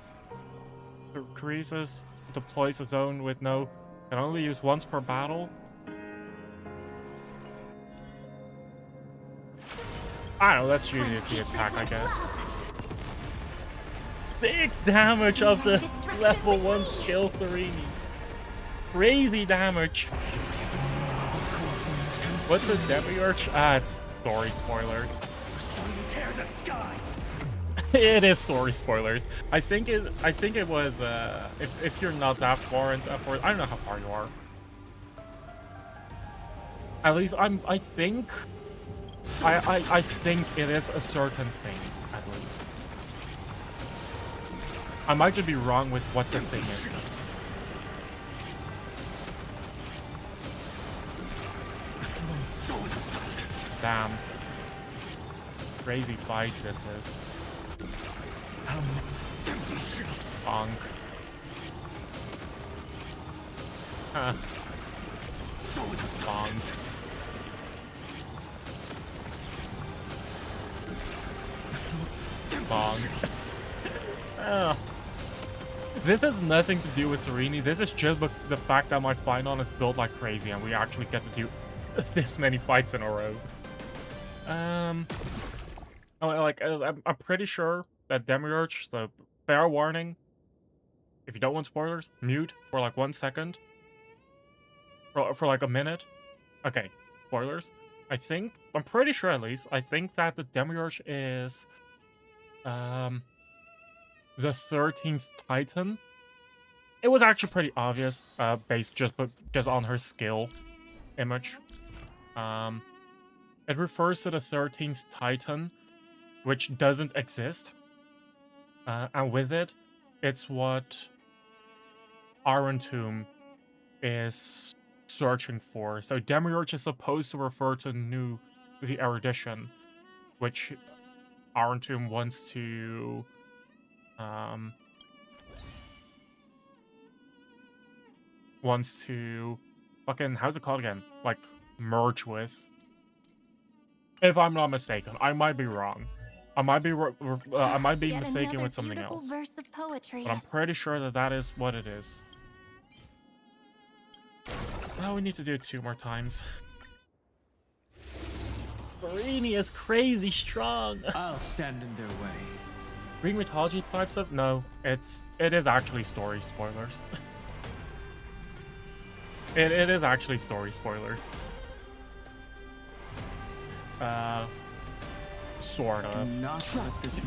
Creases. Deploys a zone with no. Can only use once per battle. I don't know, that's usually the attack, I guess. big damage of the level 1 skill Sereni. Crazy damage. What's a demiurge? Ah, it's story spoilers. Tear the sky. It is story spoilers. I think it was if you're not that far into Amphoreus, I don't know how far you are. At least I think it is a certain thing, at least. I might just be wrong with what the thing is. Damn. Crazy fight this is. Bonk. Huh. Bonk. Bonk. Oh. This has nothing to do with Sereni. This is just the fact that my Phynon is built like crazy and we actually get to do this many fights in a row. I'm pretty sure that Demiurge, the fair warning, if you don't want spoilers, mute for like 1 second. For like a minute. Okay, spoilers. I'm pretty sure at least, I think that the Demiurge is the 13th Titan. It was actually pretty obvious, based just on her skill image. It refers to the 13th Titan, which doesn't exist. And with it, it's what Arentum is searching for. So Demiurge is supposed to refer to the erudition, which Arentum wants to fucking, how's it called again? Like, merge with. If I'm not mistaken, I might be wrong. I might be mistaken with something else. Verse of poetry. But I'm pretty sure that is what it is. Now we need to do it 2 more times. Sereni is crazy strong. I'll stand in their way. Greek mythology type stuff? No, it is actually story spoilers. It is actually story spoilers. Sort of.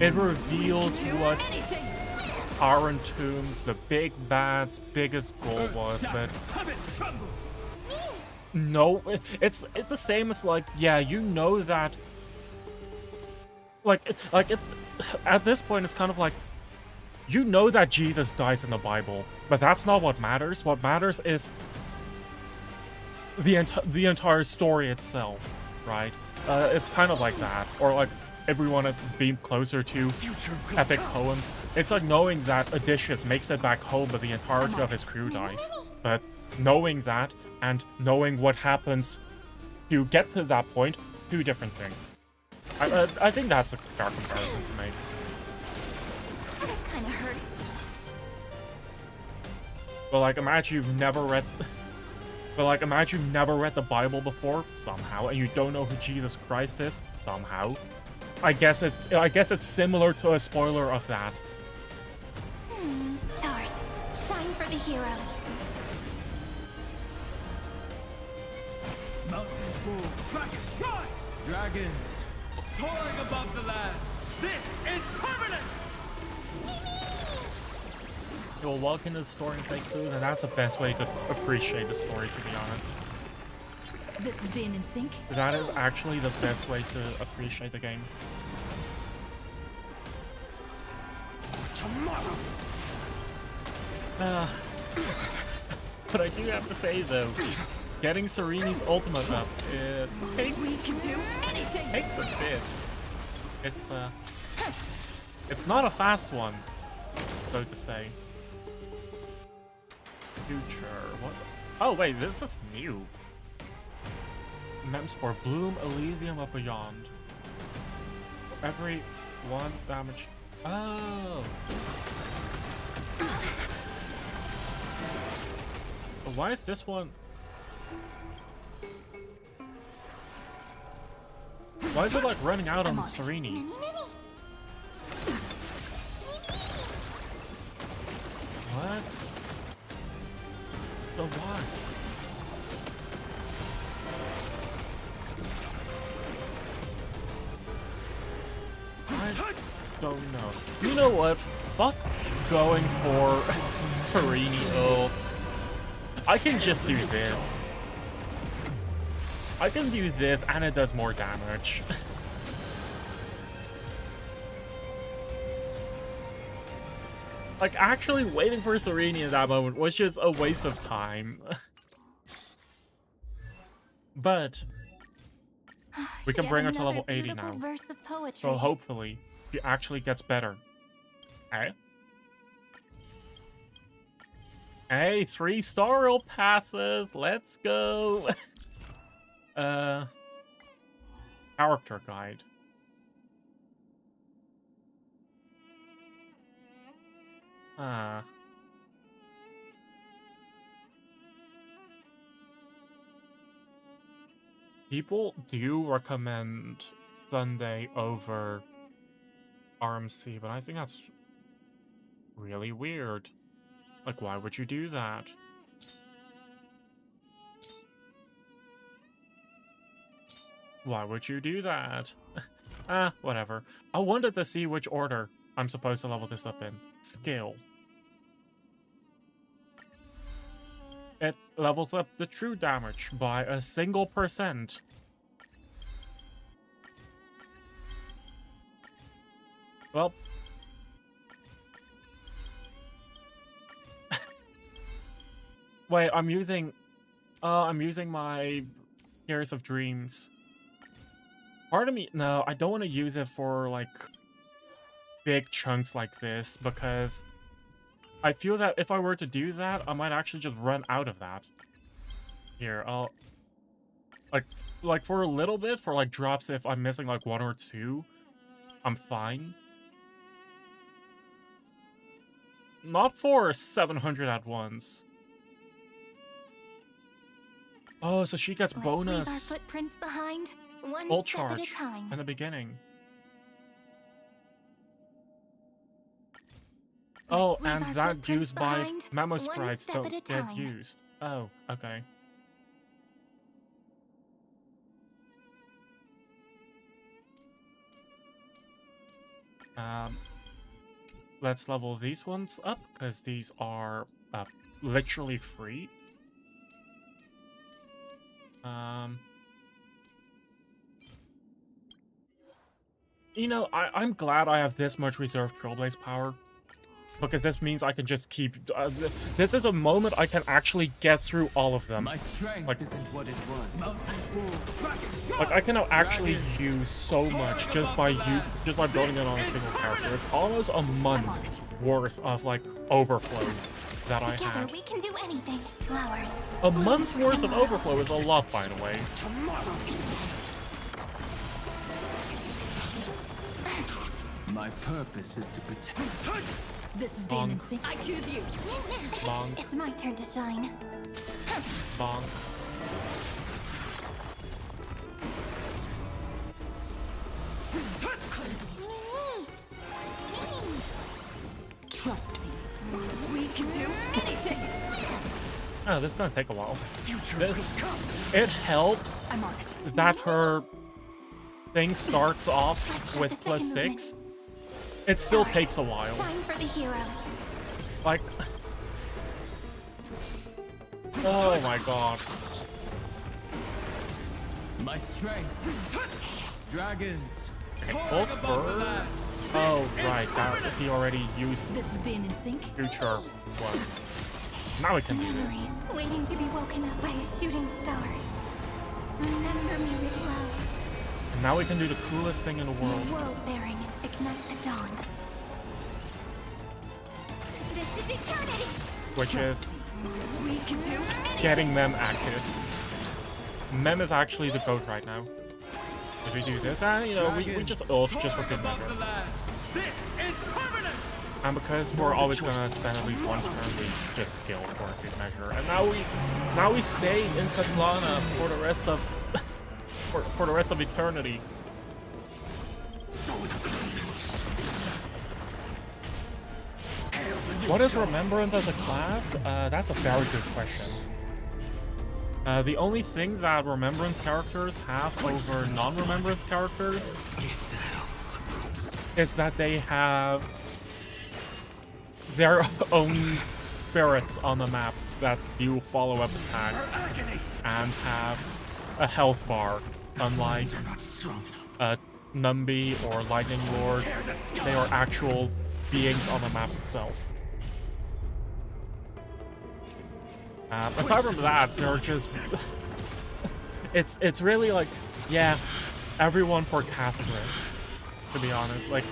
It reveals what Arentum's, the big bad's biggest goal was, but no, it's the same as like, yeah, you know that, like at this point it's kind of like, you know that Jesus dies in the Bible, but that's not what matters. What matters is the entire story itself, right? It's kind of like that, or like if we want to be closer to epic poems, it's like knowing that Odysseus makes it back home, but the entirety of his crew dies. But knowing that and knowing what happens to get to that point, 2 different things. I think that's a fair comparison to make. That kind of hurt. But like, imagine you've never read. But like, imagine you've never read the Bible before somehow, and you don't know who Jesus Christ is somehow. I guess it's similar to a spoiler of that. Stars, shine for the heroes. Mountains move, dragons rise! Dragons soaring above the lands. This is permanence! You will walk into the store and say food, and that's the best way to appreciate the story, to be honest. This is being in sync. That is actually the best way to appreciate the game. Tomorrow! But I do have to say, though, getting Sereni's ultimate up, it takes a bit. It's not a fast one, so to say. Future, what? Oh wait, this is new. Mems for Bloom, Elysium, or Beyond. Every 1 damage. Oh. But why is this one? Why is it like running out on Sereni? What? The what? I don't know. You know what? Fuck going for Torino. I can just do this. I can do this and it does more damage. Like, actually waiting for Sereni in that moment was just a waste of time. But we can bring her to level 80 now. So hopefully she actually gets better. Hey? Hey, 3-star roll passes. Let's go. Character guide. People do recommend Sunday over RMC, but I think that's really weird. Like, why would you do that? Why would you do that? Whatever. I wanted to see which order I'm supposed to level this up in. Skill. It levels up the true damage by a single %. Well. Wait, I'm using my Tears of Dreams. Part of me, no, I don't want to use it for, like, big chunks like this, because I feel that if I were to do that, I might actually just run out of that. Here, I'll... Like for a little bit, for, like, drops if I'm missing, like, 1 or 2, I'm fine. Not for 700 at once. Oh, so she gets bonus. Leave our footprints behind, one full step at a charge time. in the beginning. Oh, and that used by memo sprites don't get used. Oh, okay. Let's level these ones up, because these are literally free. You know, I'm glad I have this much reserved Trailblaze power, because this means I can just keep... this is a moment I can actually get through all of them. My strength like, isn't what it was. Like, I can now actually use so much just by building it on a single character. It's almost a month worth of, like, overflow that I had. We can do anything. Flowers. A month's worth of overflow is a lot, by the way. My purpose is to protect. This is being insane. I choose you. Bonk. It's my turn to shine. Bonk. Trust me. We can do anything. Oh, this is gonna take a while. It helps that her thing starts off with +6. It still takes a while. Shine for the heroes. Like, oh my god. My strength. Dragons. Both her? Oh, right. That, he already used This is being in sync. future ones. Now we can do this. Memories waiting to be woken up by a shooting star. Remember me with love. And now we can do the coolest thing in the world. World bearing, ignite the dawn. This is eternity. Which is We can do anything. getting Mem active. Mem is actually the goat right now. If we do this, you know, we just ult just for good measure. This is permanence. And because we're always gonna spend at least one turn, we just skill for a good measure. And now we stay in Teslana for the rest of for the rest of eternity. What is Remembrance as a class? That's a very good question. The only thing that Remembrance characters have over non-Remembrance characters is that they have their own spirits on the map that do follow-up attack and have a health bar, unlike Numby or Lightning Lord. They are actual beings on the map itself. Aside from that, they're just... it's really like, yeah, everyone for Castorus, to be honest. Like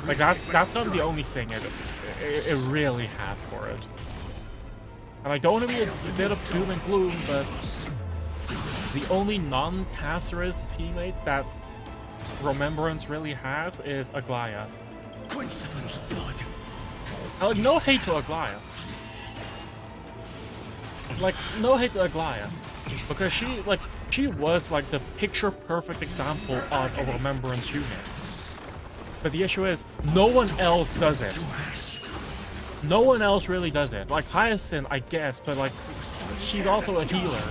that's not the only thing it really has for it. And I don't want to be a bit of doom and gloom, but the only non-Castorus teammate that Remembrance really has is Aglaya. Like, no hate to Aglaya. Like, no hate to Aglaya. Because she was like the picture-perfect example of a Remembrance unit. But the issue is, no one else does it. No one else really does it. Like, Hyacinth, I guess, but like, she's also a healer.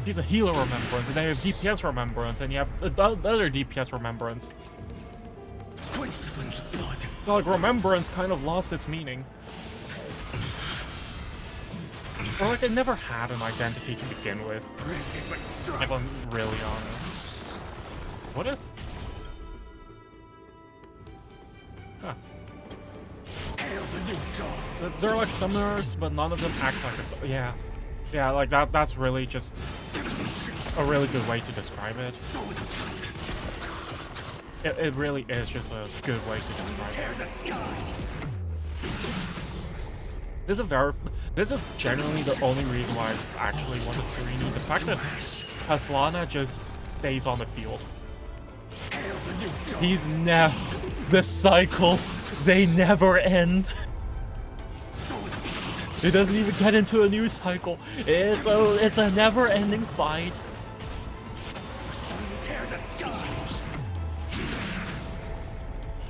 She's a healer Remembrance, and then you have DPS Remembrance, and you have other DPS Remembrance. So, like, Remembrance kind of lost its meaning. Or like, it never had an identity to begin with. If I'm really honest. What is... Huh. They're like summoners, but none of them act like a... Yeah. Yeah, like that's really just a really good way to describe it. It really is just a good way to describe it. This is generally the only reason why I actually wanted Sereni. The fact that Haslana just stays on the field. He's never... The cycles, they never end. It doesn't even get into a new cycle. It's a never-ending fight.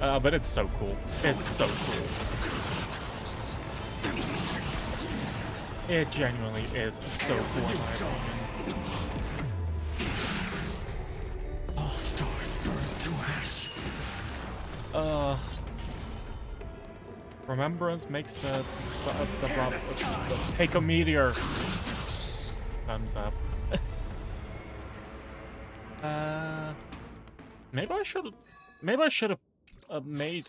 But it's so cool. It's so cool. It genuinely is so cool in my opinion. All stars burn to ash. Remembrance makes the take a meteor. Thumbs up. Maybe I should have made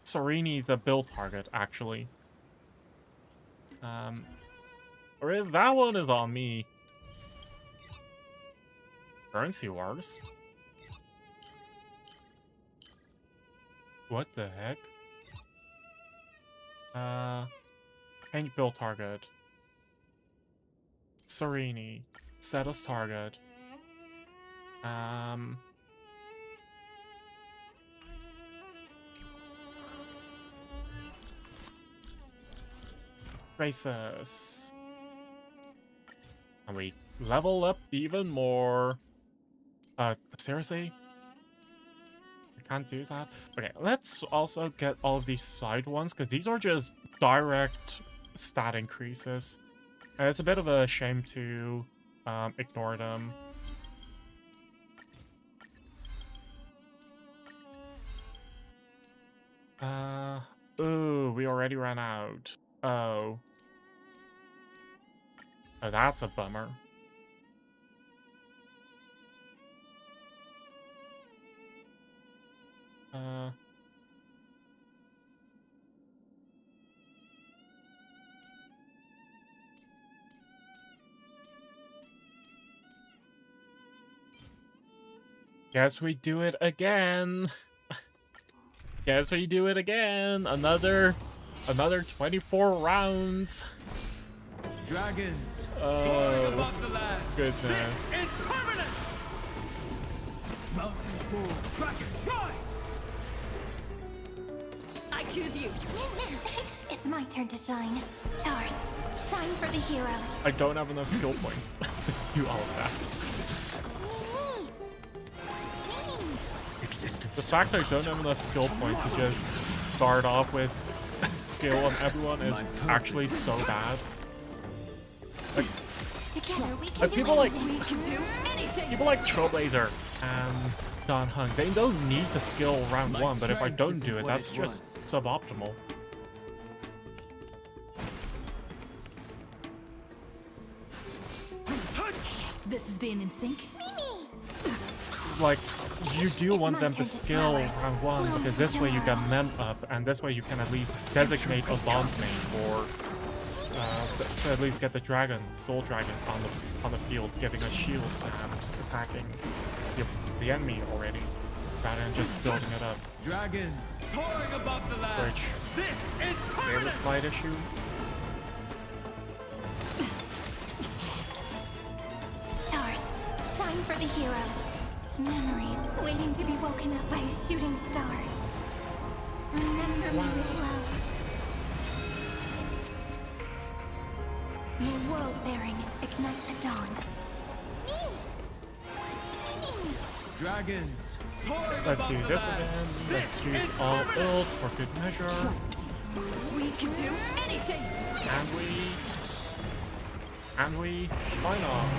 Sereni the build target actually. Or if that one is on me. Currency wars. What the heck? Change build target. Sereni. Set as target. Races. And we level up even more. Seriously? Can't do that. Okay, let's also get all of these side ones, because these are just direct stat increases. And it's a bit of a shame to ignore them. Ooh, we already ran out. Oh. Oh, that's a bummer. Guess we do it again. Guess we do it again. Another 24 rounds. Dragons soaring above the land. Goodness. This is permanent. Mountains roar, dragons rise. I choose you. It's my turn to shine. Stars, shine for the heroes. I don't have enough skill points to do all of that. The fact I don't have enough skill points to just start off with skill on everyone is actually so bad. Like, Together we can like do people anything. like We can do anything. people like Trailblazer and Don Hung, they don't need to skill round My 1, but if I strength don't isn't do it, what that's it just was. suboptimal. This is being in sync. Like, you do It's want my them to turn to skill flowers. round 1, Bloom because for this way you get tomorrow. men up, and this way you can at least designate a bond main for to at least get the dragon, soul dragon, on the field, giving us shields and attacking the enemy already, rather than just building it up. Dragons soaring above the land. Which This is there's a permanent. slight issue. Stars, shine for the heroes. Memories waiting to be woken up by a shooting star. Remember me with love. May world bearing ignite the dawn. Dragons soaring Let's above do the this land. again. Let's This use is all permanent. ults for good measure. Trust me. We can do anything. And we find off.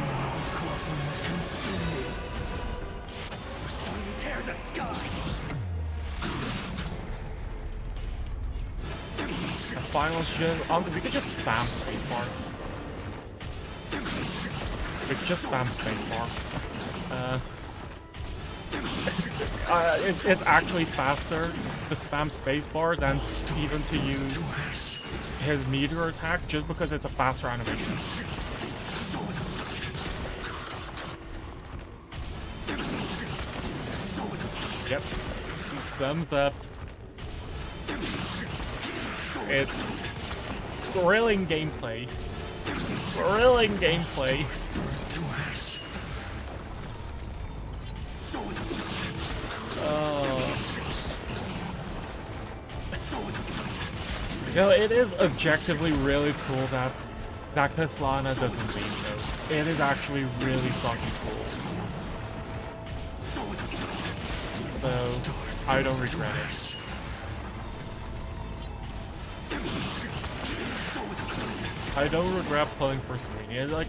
Tear the sky! The finals just we could just spam spacebar. We could just spam spacebar. It's actually faster to spam spacebar than even to use his meteor attack, just because it's a faster animation. Yep. Thumbs up. It's thrilling gameplay. Thrilling gameplay. You know, it is objectively really cool that Kaslana doesn't beat those. It is actually really fucking cool. So, I don't regret it. I don't regret pulling for Serena. Like,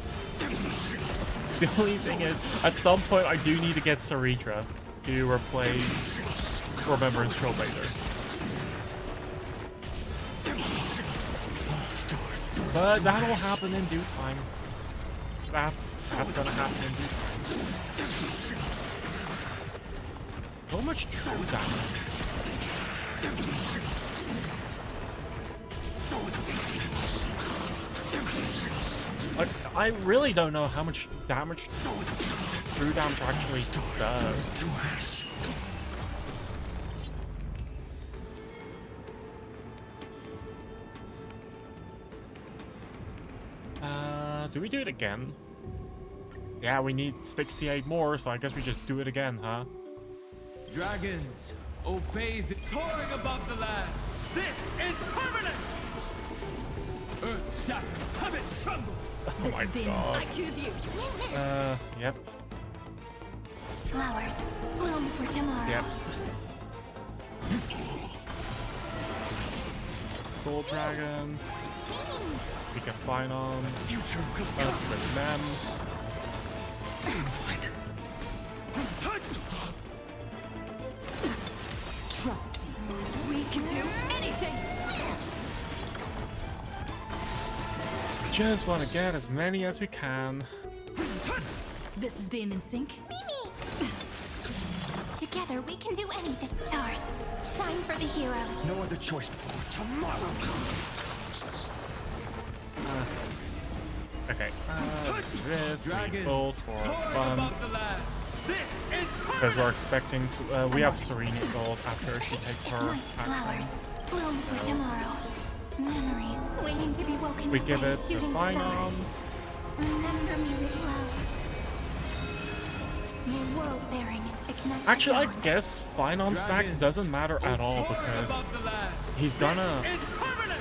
the only thing is, at some point I do need to get Saritra to replace Remembrance Trailblazer. But that'll happen in due time. That's gonna happen in due time. So much true damage. Like, I really don't know how much damage true damage actually does. Do we do it again? Yeah, we need 68 more, so I guess we just do it again, huh? Dragons, obey the soaring above the lands. This is permanent. Earth shatters, heaven trembles. Oh my god. I choose you. Yep. Flowers, bloom for tomorrow. Yep. Soul Dragon. We can find on with them. Trust me. We can do anything. Just want to get as many as we can. This is being in sync. Together we can do anything. Stars, shine for the heroes. No other choice before tomorrow comes. Okay. This we Dragons both for soaring fun. above the lands. This is Because permanent. we're expecting, we have Serena gold after she takes her Ignite flowers, action. bloom for tomorrow. Memories waiting to be woken We up give by a it the shooting fine star. on. Remember me with love. May world bearing ignite the Actually, I dawn. guess fine on stacks Dragons, doesn't matter at all soaring because above the lands. he's gonna Is permanent.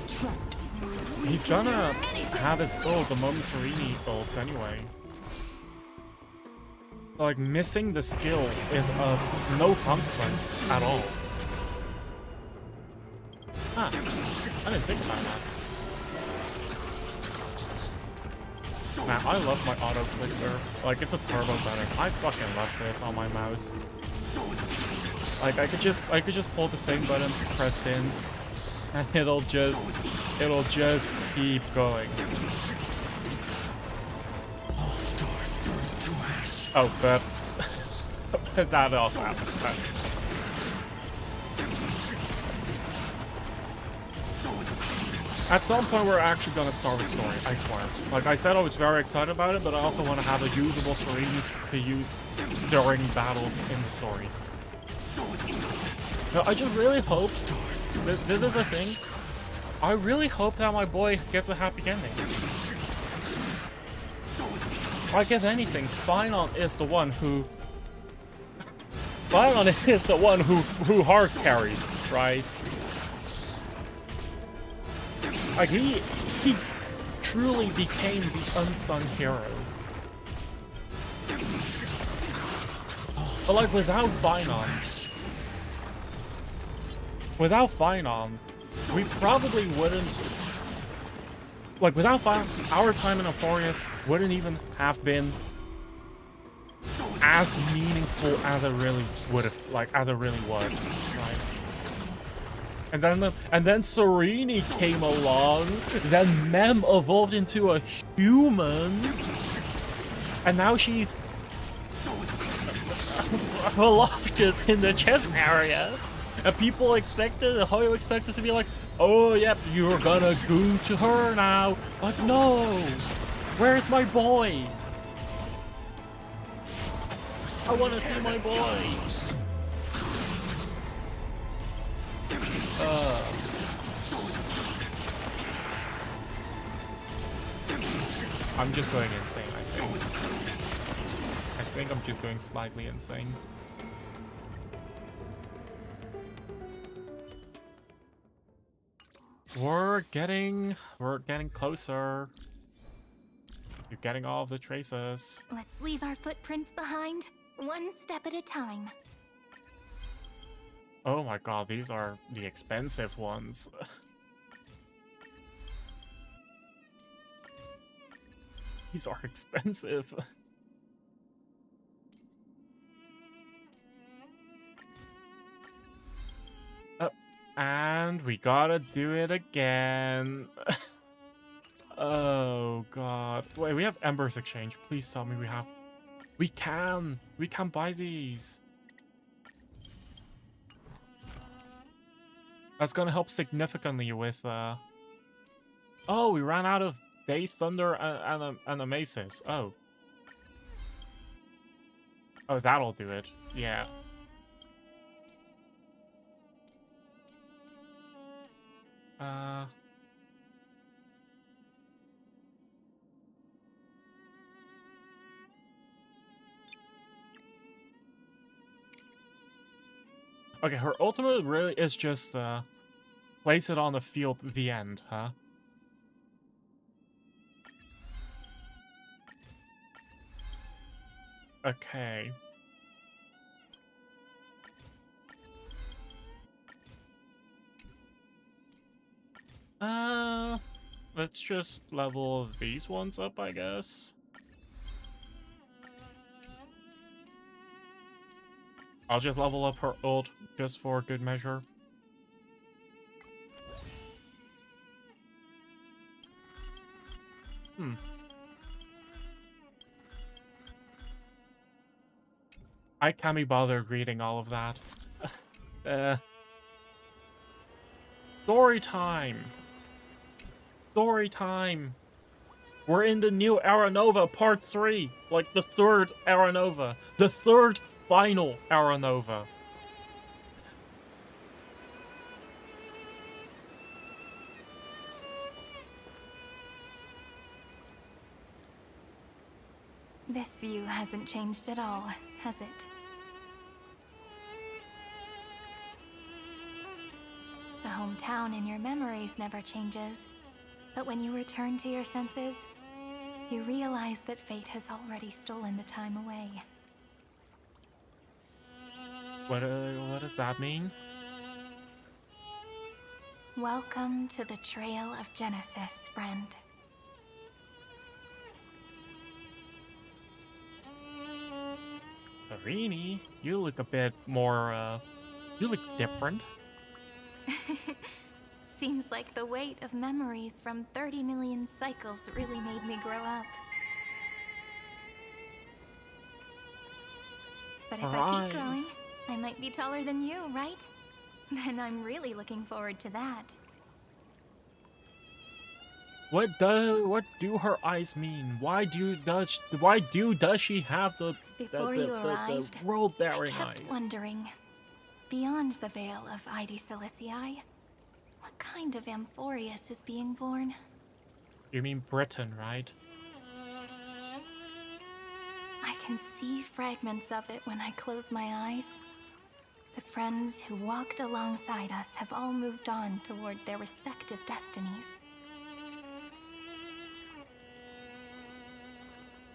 Trust me. he's can do gonna anything. have his ult the moment Serena ults anyway. Like, missing the skill is of no consequence at all. Huh. I didn't think about that. Man, I love my auto clicker. Like, it's a turbo button. I fucking love this on my mouse. Like, I could just hold the same button pressed in, and it'll just keep going. All stars burn to ash. Oh, but that also happens. At some point, we're actually gonna start a story, I swear. Like I said, I was very excited about it, but I also want to have a usable Serene to use during battles in the story. No, I just really hope, this is the thing, I really hope that my boy gets a happy ending. Like, if anything, Finon is the one who hard carried, right? Like, he truly became the unsung hero. But like, without Finon, we probably wouldn't, like, without Finon, our time in Amphoreus wouldn't even have been as meaningful as it really would have, like, as it really was, right? And then Serene came along, then Mem evolved into a human, and now she's Velocitous in the chest area. And people expected, Hoyo expects us to be like, oh yep, you're gonna go to her now. Like, no! Where's my boy? I wanna see my boy! I'm just going insane, I think. I think I'm just going slightly insane. We're getting closer. You're getting all of the traces. Let's leave our footprints behind, one step at a time. Oh my god, these are the expensive ones. These are expensive. And we gotta do it again. Oh god. Wait, we have Embers Exchange. Please tell me we have... We can buy these. That's gonna help significantly with, Oh, we ran out of Day Thunder and Amasis. Oh. Oh, that'll do it. Yeah. Okay, her ultimate really is just, place it on the field at the end, huh? Okay. Let's just level these ones up, I guess. I'll just level up her ult just for good measure. I can't be bothered reading all of that. Story time! Story time! We're in the new Aranova Part 3! Like, the third Aranova. The third final Aranova. This view hasn't changed at all, has it? The hometown in your memories never changes, but when you return to your senses, you realize that fate has already stolen the time away. What does that mean? Welcome to the Trail of Genesis, friend. Serini, you look a bit more, you look different. Seems like the weight of memories from 30 million cycles really made me grow up. But if I keep growing, I might be taller than you, right? Then I'm really looking forward to that. What do her eyes mean? Why does she have the world-bearing I kept eyes? wondering, beyond the veil of Id Silicii, what kind of Amphoreus is being born? You mean Britain, right? I can see fragments of it when I close my eyes. The friends who walked alongside us have all moved on toward their respective destinies.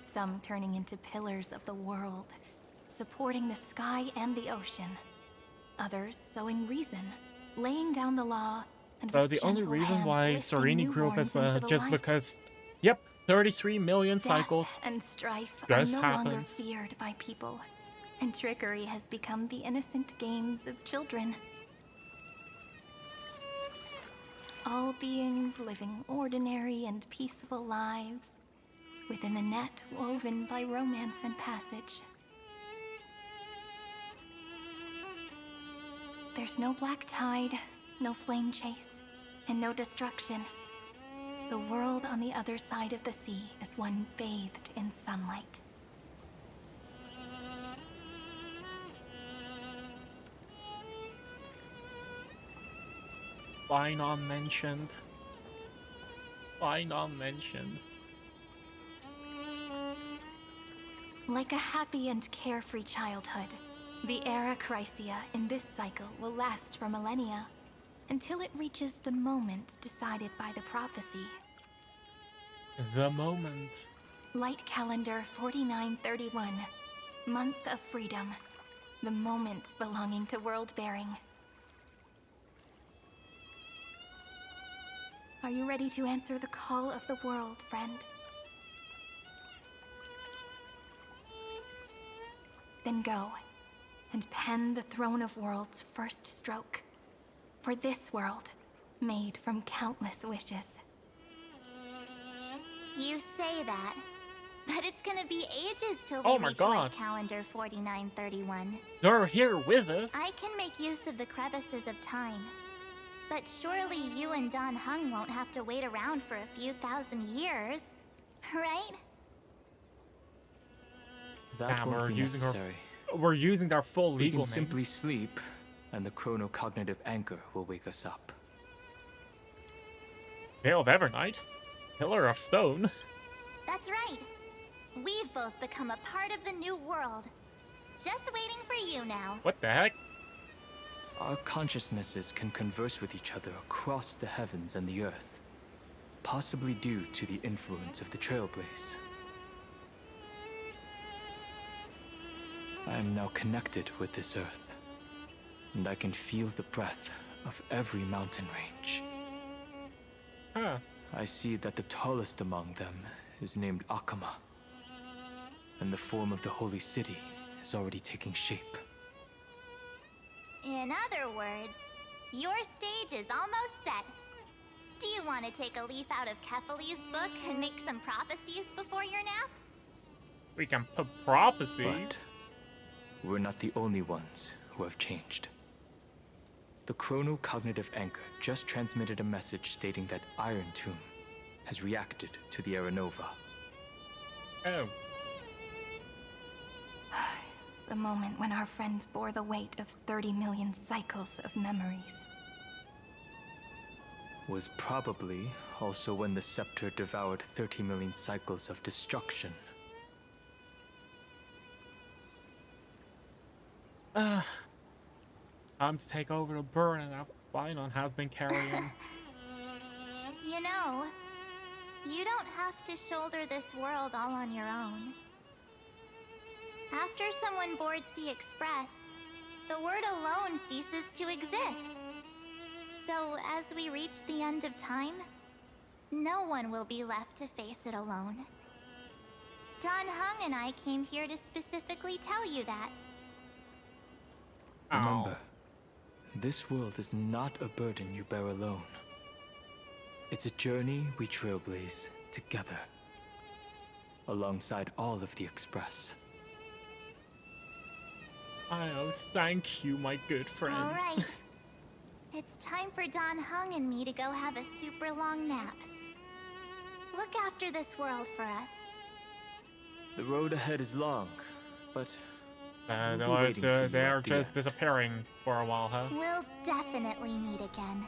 Some turning into pillars of the world, supporting the sky and the ocean. Others sowing reason, laying down the law, and So with the only gentle reason hands why lifting Serini grew up newborns is into the just light. because, yep, 33 million Death cycles. and strife just are no longer happens. feared by people, and trickery has become the innocent games of children. All beings living ordinary and peaceful lives within the net woven by romance and passage. There's no black tide, no flame chase, and no destruction. The world on the other side of the sea is one bathed in sunlight. Why not mentioned? Why not mentioned? Like a happy and carefree childhood, the era Chrysia in this cycle will last for millennia, until it reaches the moment decided by the prophecy. The moment. Light calendar 4931, month of freedom, the moment belonging to world-bearing. Are you ready to answer the call of the world, friend? Then go, and pen the Throne of Worlds' first stroke. For this world, made from countless wishes. You say that, but it's gonna be ages till Oh we my reach God. Light Calendar 4931. They're here with us. I can make use of the crevices of time. But surely you and Don Hung won't have to wait around for a few thousand years, right? That Damn, won't we're be using necessary. We're using their full We legal can name. simply sleep, and the chronocognitive anchor will wake us up. Veil of Evernight, Pillar of Stone. That's right. We've both become a part of the new world. Just waiting for you now. What the heck? Our consciousnesses can converse with each other across the heavens and the earth, possibly due to the influence of the Trailblaze. I am now connected with this earth, and I can feel the breath of every mountain range. Huh. I see that the tallest among them is named Akama, and the form of the holy city is already taking shape. In other words, your stage is almost set. Do you want to take a leaf out of Kefali's book and make some prophecies before your nap? We can put prophecies. But we're not the only ones who have changed. The chronocognitive anchor just transmitted a message stating that Iron Tomb has reacted to the Aranova. Oh. The moment when our friend bore the weight of 30 million cycles of memories. Was probably also when the scepter devoured 30 million cycles of destruction. Time to take over the burden that Phylon has been carrying. You know, you don't have to shoulder this world all on your own. After someone boards the Express, the word alone ceases to exist. So, as we reach the end of time, no one will be left to face it alone. Dan Heng and I came here to specifically tell you that. Remember, this world is not a burden you bear alone. It's a journey we trailblaze together, alongside all of the Express. Oh, thank you, my good friends. Alright. It's time for Dan Heng and me to go have a super long nap. Look after this world for us. The road ahead is long, but we'll be They waiting for you are at the just end. disappearing for a while, huh? We'll definitely meet again.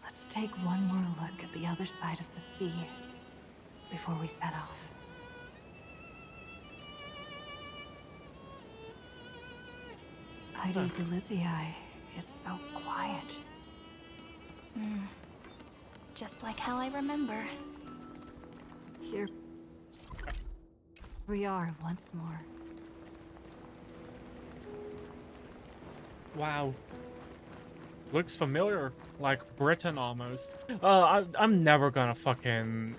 Let's take one more look at the other side of the sea before we set off. Heidi's Elysiae is so quiet. Just like how I remember. Here we are once more. Wow. Looks familiar, like Britain almost. I'm never gonna fucking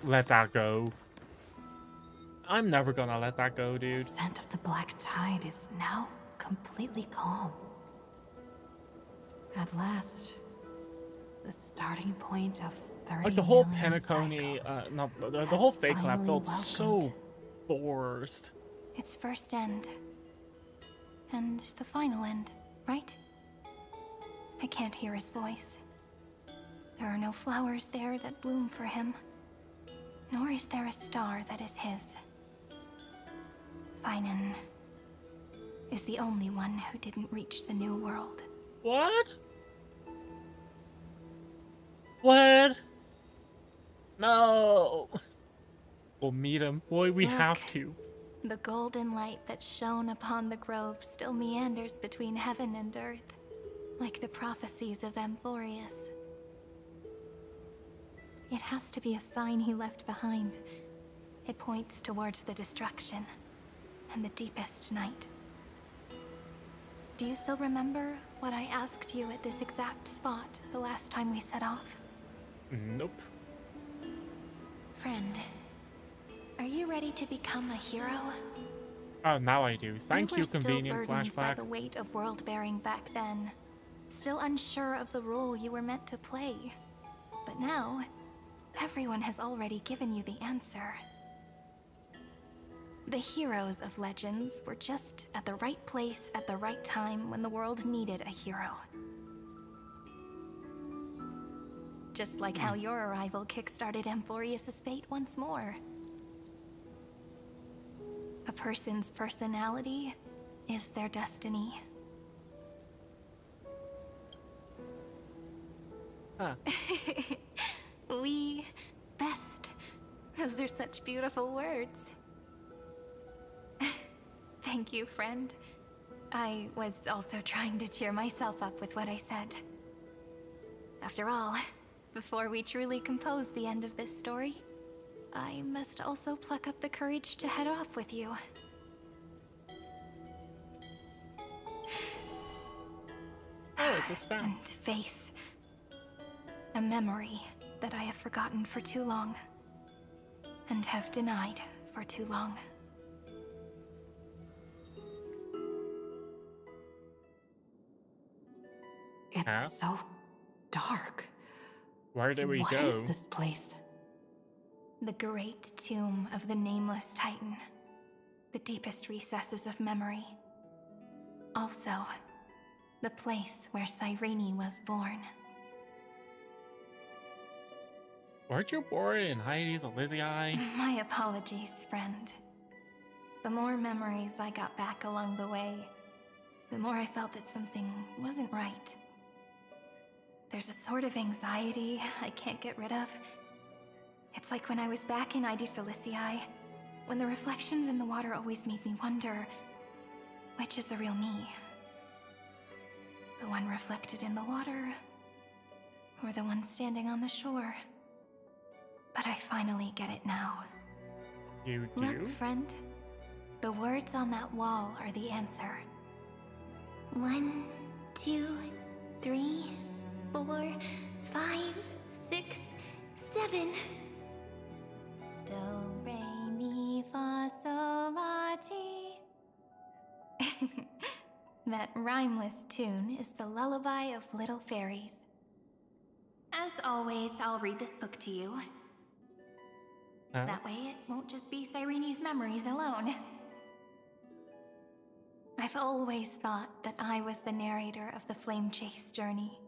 let that go. I'm never gonna let that go, The dude. scent of the black tide is now completely calm. At last, the starting point of 30 Like the whole million Penacony, cycles no, the has whole fake lab finally felt so welcomed. forced. Its first end. And the final end, right? I can't hear his voice. There are no flowers there that bloom for him. Nor is there a star that is his. Finan is the only one who didn't reach the new world. What? What? No. We'll meet him. Boy, we have Look. to. The golden light that shone upon the grove still meanders between heaven and earth, like the prophecies of Amphoreus. It has to be a sign he left behind. It points towards the destruction and the deepest night. Do you still remember what I asked you at this exact spot the last time we set off? Nope. Friend, are you ready to become a hero? Oh, now I do. Thank you, Still convenient burdened by flashback. the weight of world bearing back then. Still unsure of the role you were meant to play. But now, everyone has already given you the answer. The heroes of legends were just at the right place at the right time when the world needed a hero. Just like how your arrival kickstarted Amphoreus' fate once more. A person's personality is their destiny. Huh. We best. Those are such beautiful words. Thank you, friend. I was also trying to cheer myself up with what I said. After all, before we truly compose the end of this story, I must also pluck up the courage to head off with you. Oh, it's a stamp. And face a memory that I have forgotten for too long, and have denied for too long. It's Huh? so dark. Where did we What go? is this place? The great tomb of the nameless Titan. The deepest recesses of memory. Also, the place where Cyrene was born. Weren't you born in Heidi's Elysiae? My apologies, friend. The more memories I got back along the way, the more I felt that something wasn't right. There's a sort of anxiety I can't get rid of. It's like when I was back in Heidi's Elysiae, when the reflections in the water always made me wonder, which is the real me? The one reflected in the water, or the one standing on the shore? But I finally get it now. You do? Look, friend. The words on that wall are the answer. 1, 2, 3, 4, 5, 6, 7. Do, re, mi, fa, sol, la, ti. That rhymeless tune is the lullaby of little fairies. As always, I'll read this book to you. Huh? That way it won't just be Cyrene's memories alone. I've always thought that I was the narrator of the Flame Chase journey.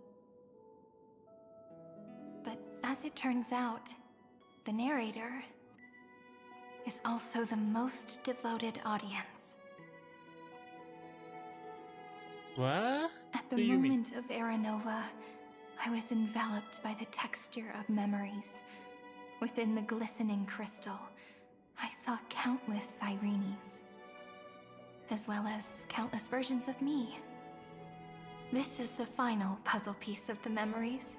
But as it turns out, the narrator is also the most devoted audience. What? At the do you mean? moment of Aranova, I was enveloped by the texture of memories. Within the glistening crystal, I saw countless Cyrenes, as well as countless versions of me. This is the final puzzle piece of the memories.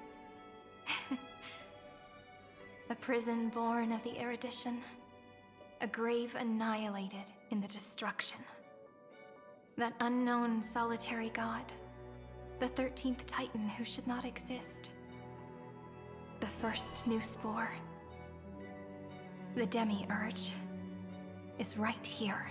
A prison born of the erudition, a grave annihilated in the destruction. That unknown solitary god, the 13th Titan who should not exist. The first new spore, the demi-urge, is right here.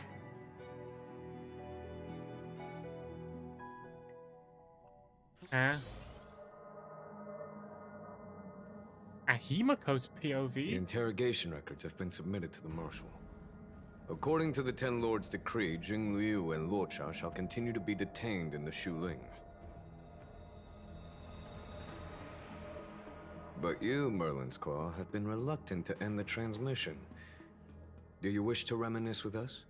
A Himako's The POV? interrogation records have been submitted to the Marshal. According to the Ten Lords' decree, Jing Liu and Luocha shall continue to be detained in the Shuling. But you, Merlin's Claw, have been reluctant to end the transmission. Do you wish to reminisce with us?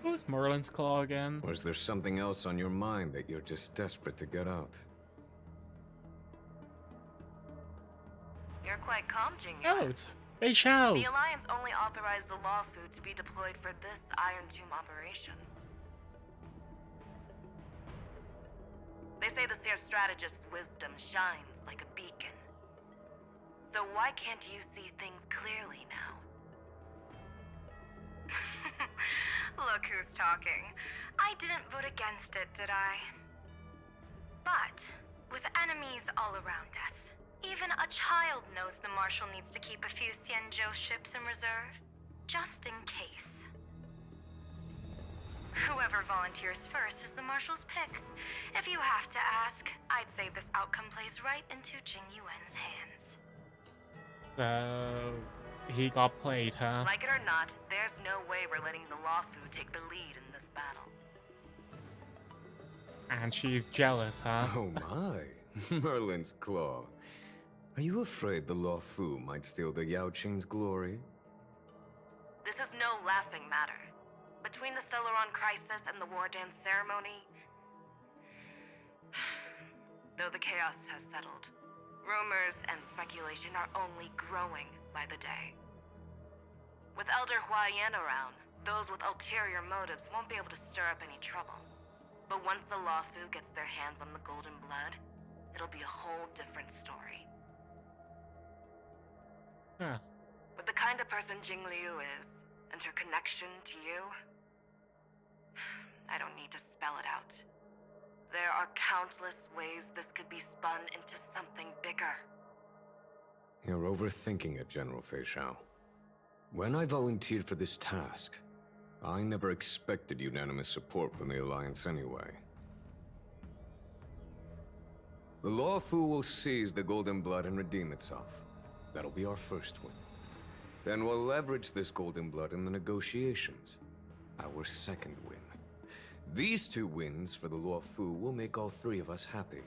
Who's Merlin's Claw again? Or is there something else on your mind that you're just desperate to get out? You're quite calm, Jingyue. Oh, it's Bei Shao. The Alliance only authorized the Law Food to be deployed for this Iron Tomb operation. They say the Seer Strategist's wisdom shines like a beacon. So why can't you see things clearly now? Look who's talking. I didn't vote against it, did I? But, with enemies all around us, even a child knows the Marshal needs to keep a few Xianzhou ships in reserve, just in case. Whoever volunteers first is the Marshal's pick. If you have to ask, I'd say this outcome plays right into Jing Yuan's hands. He got played, huh? Like it or not, there's no way we're letting the Law Food take the lead in this battle. And she's jealous, huh? Oh my, Merlin's Claw. Are you afraid the Law Fu might steal the Yao Qing's glory? This is no laughing matter. Between the Stellaron crisis and the War Dance ceremony, though the chaos has settled, rumors and speculation are only growing by the day. With Elder Huaiyan around, those with ulterior motives won't be able to stir up any trouble. But once the Law Fu gets their hands on the Golden Blood, it'll be a whole different story. Huh. With the kind of person Jing Liu is, and her connection to you, I don't need to spell it out. There are countless ways this could be spun into something bigger. You're overthinking it, General Fei Shao. When I volunteered for this task, I never expected unanimous support from the Alliance anyway. The Law Fu will seize the Golden Blood and redeem itself. That'll be our first win. Then we'll leverage this Golden Blood in the negotiations. Our second win. These two wins for the Law Fu will make all three of us happy.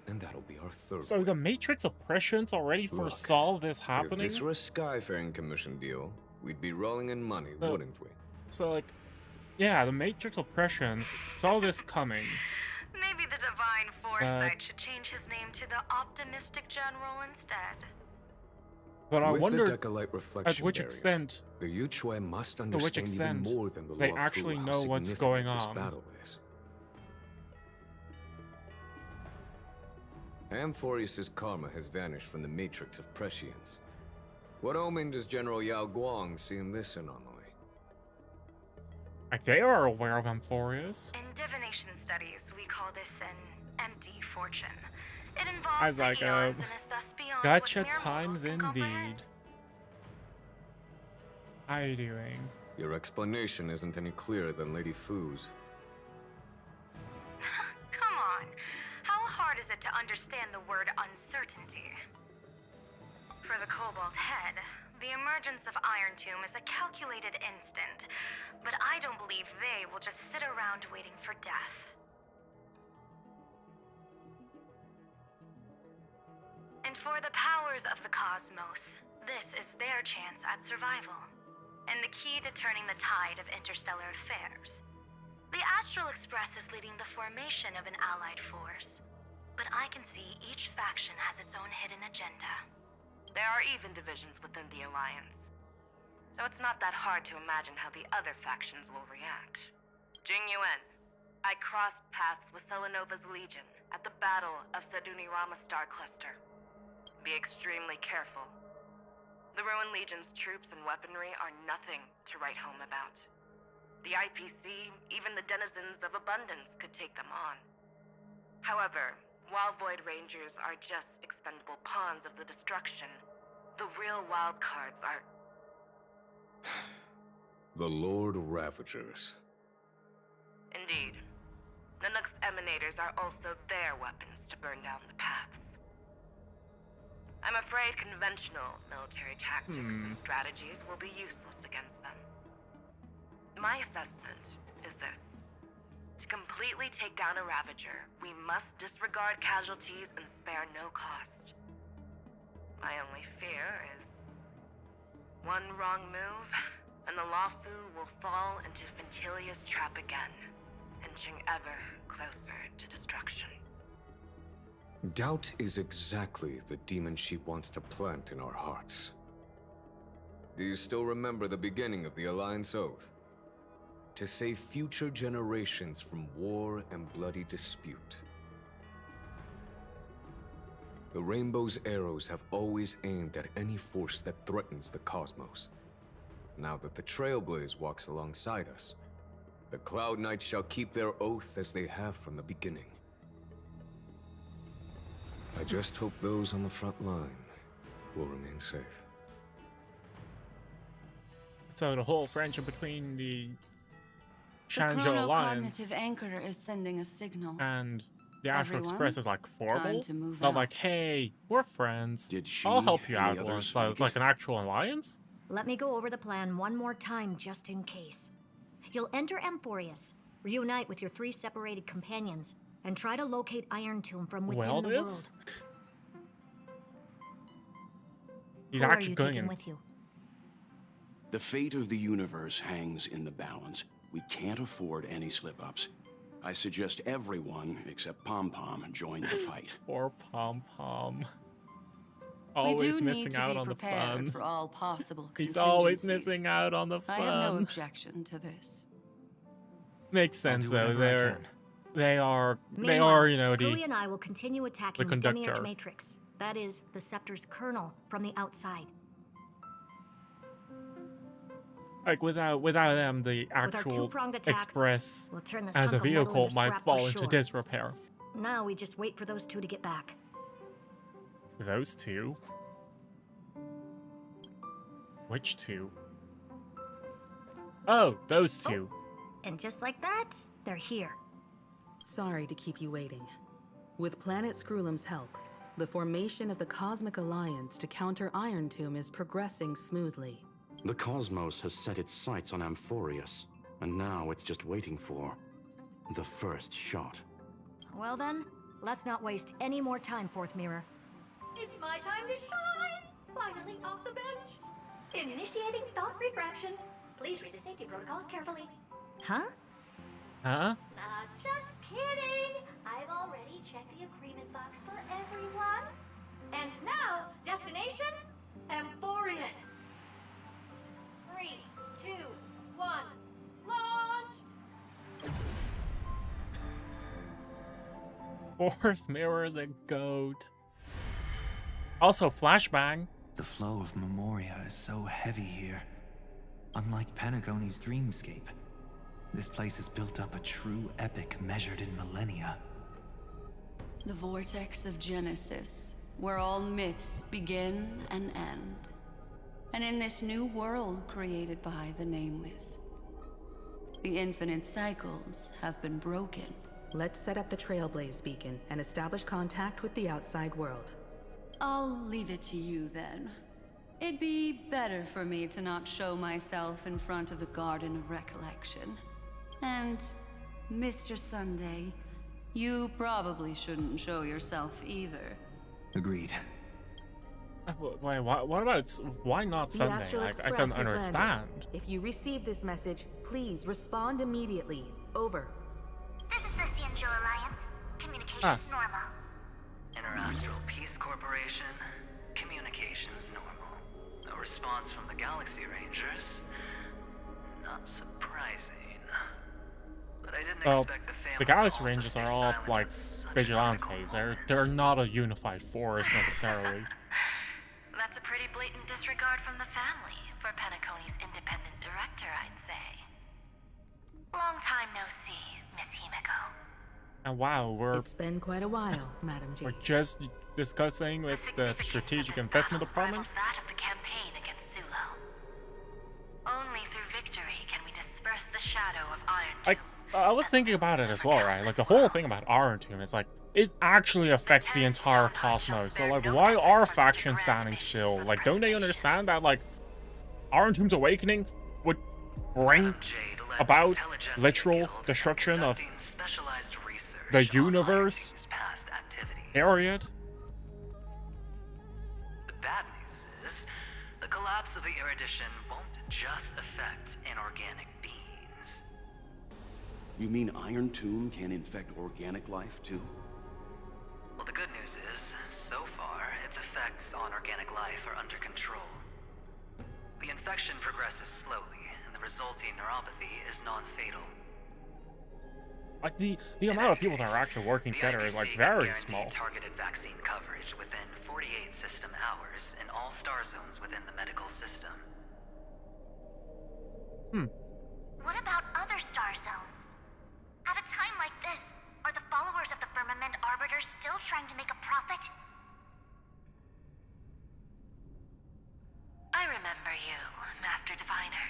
And that'll be our third So win. the Matrix oppressions already foresaw this If happening? this were a Skyfaring Commission deal, we'd be rolling in money, So- wouldn't we? So, like, yeah, the Matrix oppressions saw this coming. Maybe the Divine Foresight should change his name to the Optimistic General instead. But I With wonder the Decalite reflection at which barrier, extent the Yuchue must to which understand even extent more than the they Law Fu actually how know what's significant going this on. battle is. Amphoreus' karma has vanished from the matrix of prescience. What omen does General Yao Guang see in this anomaly? Like, they are aware of Amphoreus. In divination studies, we call this an empty fortune. It I involves was the like, eons and is thus beyond gotcha what mere mortals times can comprehend. indeed. How are you doing? Your explanation isn't any clearer than Lady Fu's. Come on. How hard is it to understand the word uncertainty? For the Cobalt Head, the emergence of Iron Tomb is a calculated instant, but I don't believe they will just sit around waiting for death. And for the powers of the cosmos, this is their chance at survival, and the key to turning the tide of interstellar affairs. The Astral Express is leading the formation of an allied force, but I can see each faction has its own hidden agenda. There are even divisions within the Alliance, so it's not that hard to imagine how the other factions will react. Jing Yuan, I crossed paths with Selenova's Legion at the Battle of Sedunirama Star Cluster. Be extremely careful. The Ruined Legion's troops and weaponry are nothing to write home about. The IPC, even the denizens of Abundance, could take them on. However, while Void Rangers are just expendable pawns of the destruction, the real wild cards are... The Lord Ravagers. Indeed. Nanook's emanators are also their weapons to burn down the paths. I'm afraid conventional military tactics and strategies will be useless against them. My assessment is this. To completely take down a Ravager, we must disregard casualties and spare no cost. My only fear is one wrong move, and the Lawfu will fall into Fintilia's trap again, inching ever closer to destruction. Doubt is exactly the demon she wants to plant in our hearts. Do you still remember the beginning of the Alliance Oath? To save future generations from war and bloody dispute. The Rainbow's arrows have always aimed at any force that threatens the cosmos. Now that the Trailblaze walks alongside us, the Cloud Knights shall keep their oath as they have from the beginning. I just hope those on the front line will remain safe. So the whole friendship between the The Shangzhou Alliance cognitive anchor is sending a signal. and the Astral Everyone, Express is like formal. to move Not out. like, hey, we're friends. Did she I'll help you any out others once. But make it's like it? an actual alliance? Let me go over the plan one more time, just in case. You'll enter Amphoreus, reunite with your 3 separated companions, and try to locate Iron Tomb from within the Wellness? world. He's Who are actually you going taking in. with you? The fate of the universe hangs in the balance. We can't afford any slip-ups. I suggest everyone, except Pom Pom, join the fight. Poor Pom Pom. We Always do missing need to out be on the prepared fun. for all possible He's always contingencies. missing out on the I have no fun. objection to this. Makes sense do though. whatever I can. They are, Meanwhile, you know, Screwy the and I will continue attacking the the Demiurge conductor. Matrix. That is, the Scepter's kernel, from the outside. like without them, the our actual two-pronged attack, Express We'll turn this as a hunk of metal vehicle into might scrap fall for into sure. disrepair. Now we just wait for those 2 to get back. Those 2. Which 2? Oh, those 2. And just like that, they're here. Sorry to keep you waiting. With Planet Screwlum's help, the formation of the Cosmic Alliance to counter Iron Tomb is progressing smoothly. The cosmos has set its sights on Amphoreus, and now it's just waiting for the first shot. Well then, let's not waste any more time, Fourth Mirror. It's my time to shine! Finally off the bench! Initiating thought refraction. Please read the safety protocols carefully. Huh? Huh? Just kidding! I've already checked the agreement box for everyone. And now, destination? Amphoreus! 3, 2, 1, launch! Fourth Mirror, the goat. Also, flashbang. The flow of Memoria is so heavy here. Unlike Panagone's dreamscape, This place has built up a true epic measured in millennia. The vortex of Genesis, where all myths begin and end. And in this new world created by the Nameless, the infinite cycles have been broken. Let's set up the Trailblaze beacon and establish contact with the outside world. I'll leave it to you then. It'd be better for me to not show myself in front of the Garden of Recollection. And, Mr. Sunday, you probably shouldn't show yourself either. Agreed. Wait, what about, why not The Sunday? Astral I Express don't has understand. landed. If you receive this message, please respond immediately. Over. This is the Cianjo Alliance. Communications normal. Interastral Peace Corporation. Communications normal. No response from the Galaxy Rangers. Not surprising. But I didn't expect the family. The Galaxy to also Rangers stay are all silent like on such vigilantes. They're not a unified force necessarily. That's a pretty blatant disregard from the family for Penacony's independent director, I'd say. Long time no see, Miss Himiko. And wow, It's been quite a while, Madam J. we're just discussing with the Strategic Investment Department. That of the campaign against Sulo. Only through victory can we disperse the shadow of Iron. I was thinking about it as well, right? Like the whole thing about Iron Tomb is like it actually affects the entire cosmos. So like, why are factions standing still? Like, don't they understand that like Iron Tomb's awakening would bring about literal destruction of the universe? Period. The bad news is, the collapse of the erudition won't just affect inorganic beings. You mean Iron Tomb can infect organic life too? Well, the good news is, so far, its effects on organic life are under control. The infection progresses slowly, and the resulting neuropathy is non-fatal. Like the amount of people that are actually working together is like very small. Targeted vaccine coverage within 48 system hours in all star zones within the medical system. What about other star zones? At a time like this, are the followers of the Firmament Arbiter still trying to make a profit? I remember you, Master Diviner.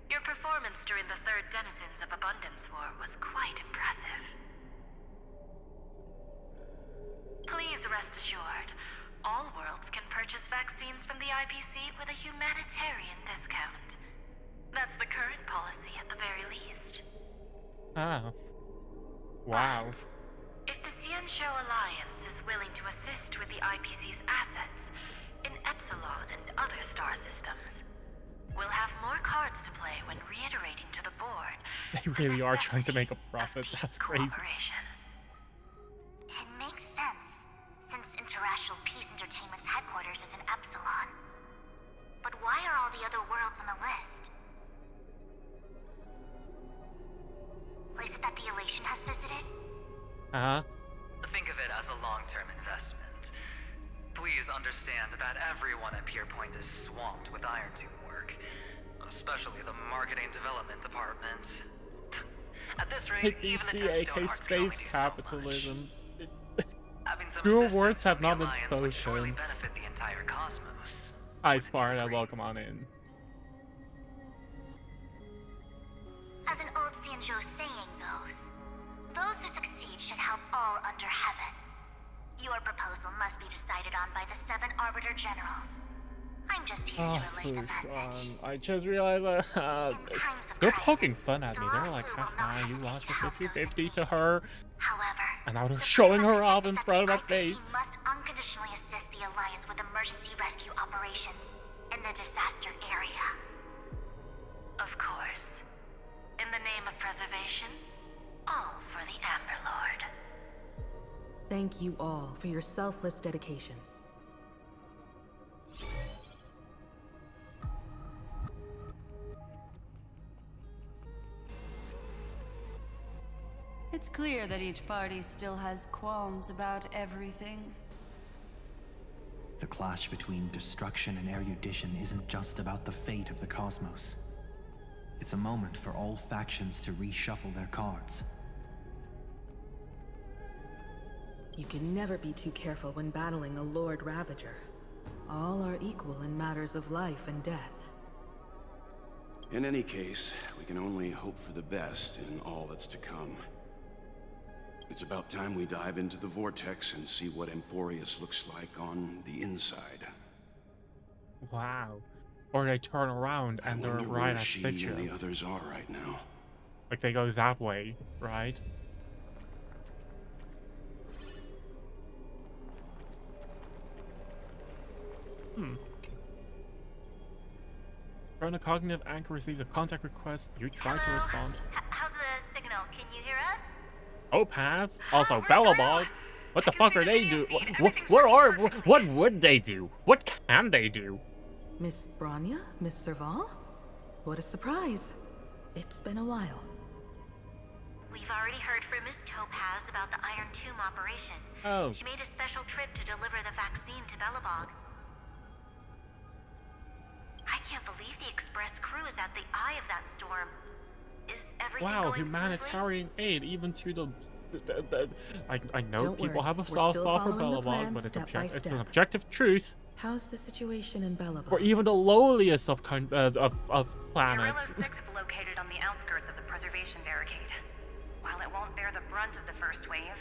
Your performance during the Third Denizens of Abundance War was quite impressive. Please rest assured, all worlds can purchase vaccines from the IPC with a humanitarian discount. That's the current policy at the very least. Ah. Wow. If the Cianjo Alliance is willing to assist with the IPC's assets in Epsilon and other star systems, we'll have more cards to play when reiterating to the board. They really are trying to make a profit. That's crazy. It makes sense, since Interastral Peace Entertainment's headquarters is in Epsilon. But why are all the other worlds on the list? Places that the Elation has visited? Think of it as a long-term investment. Please understand that everyone at Pierpoint is swamped with Iron Tomb work, especially the marketing development department. At this rate, even the 10 AK space capitalism. Having some Your assistance words have from not the been Alliance would surely spoken. benefit the entire cosmos. Hi, Sparta. Welcome on in. As an old Cianjo saying goes, those who succeed should help all under heaven. Your proposal must be decided on by the 7 Arbiter Generals. I'm just here to relay the message. I just realized they're poking fun at me. They're like, haha, you lost your 50-50 to her. However, And now they're showing her off in front of my face. you must unconditionally assist the Alliance with emergency rescue operations in the disaster area. Of course. In the name of preservation, all for the Amber Lord. Thank you all for your selfless dedication. It's clear that each party still has qualms about everything. The clash between destruction and erudition isn't just about the fate of the cosmos. It's a moment for all factions to reshuffle their cards. You can never be too careful when battling a Lord Ravager. All are equal in matters of life and death. In any case, we can only hope for the best in all that's to come. It's about time we dive into the vortex and see what Amphoreus looks like on the inside. Wow. Or they turn around and they're right at she Stitcher. and the others are right now. Like they go that way, right? When a cognitive anchor receives a contact request, you try to respond. How's the signal? Can you hear us? Oh, paths. Also, Bellabog. What the fuck are they do? What would they do? What can they do? Miss Bronya? Miss Serval? What a surprise. It's been a while. We've already heard from Miss Topaz about the Iron Tomb operation. Oh. She made a special trip to deliver the vaccine to Bellabog. I can't believe the Express crew is at the eye of that storm. Is everything Wow, going humanitarian aid even to the I know Don't people worry, have a we're soft still spot for following the Bellabog, plan but step by it's an step. objective truth. How's the situation in Bellabog? For even the lowliest of planets. Guerrilla 6 is located on the outskirts of the preservation barricade. While it won't bear the brunt of the first wave,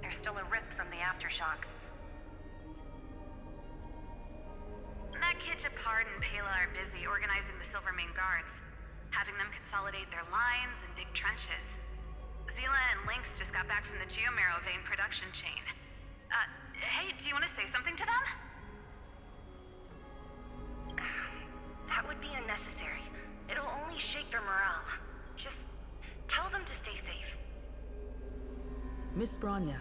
there's still a risk from the aftershocks. That kid Japard and Pela are busy organizing the Silvermane guards, having them consolidate their lines and dig trenches. Zila and Lynx just got back from the Geomarrow vein production chain. Hey, do you want to say something to them? That would be unnecessary. It'll only shake their morale. Just tell them to stay safe. Miss Bronya,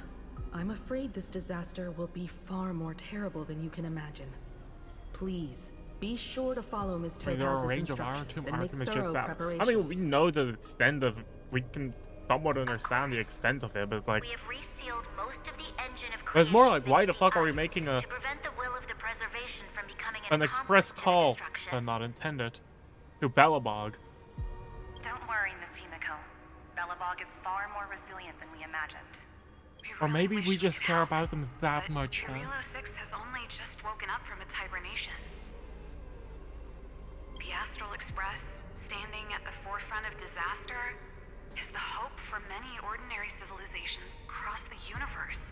I'm afraid this disaster will be far more terrible than you can imagine. Please, be sure to follow Miss I mean, there are a Topaz's range of Iron instructions Tomb and make arguments thorough just that. preparations. I mean, we know the extent of. We can somewhat understand the extent of it, but like. We have resealed most of the engine of But it's more like, creation why the beneath fuck are we ice making to prevent the will of the preservation from becoming an express accomplice to the call, destruction. but not intended, to Bellabog? Don't worry, Miss Himiko. Bellabog is far more resilient than we imagined. Or maybe we just care about them that But much, huh? Guerrilla 6 has only just woken up from its hibernation. The Astral Express, standing at the forefront of disaster, is the hope for many ordinary civilizations across the universe.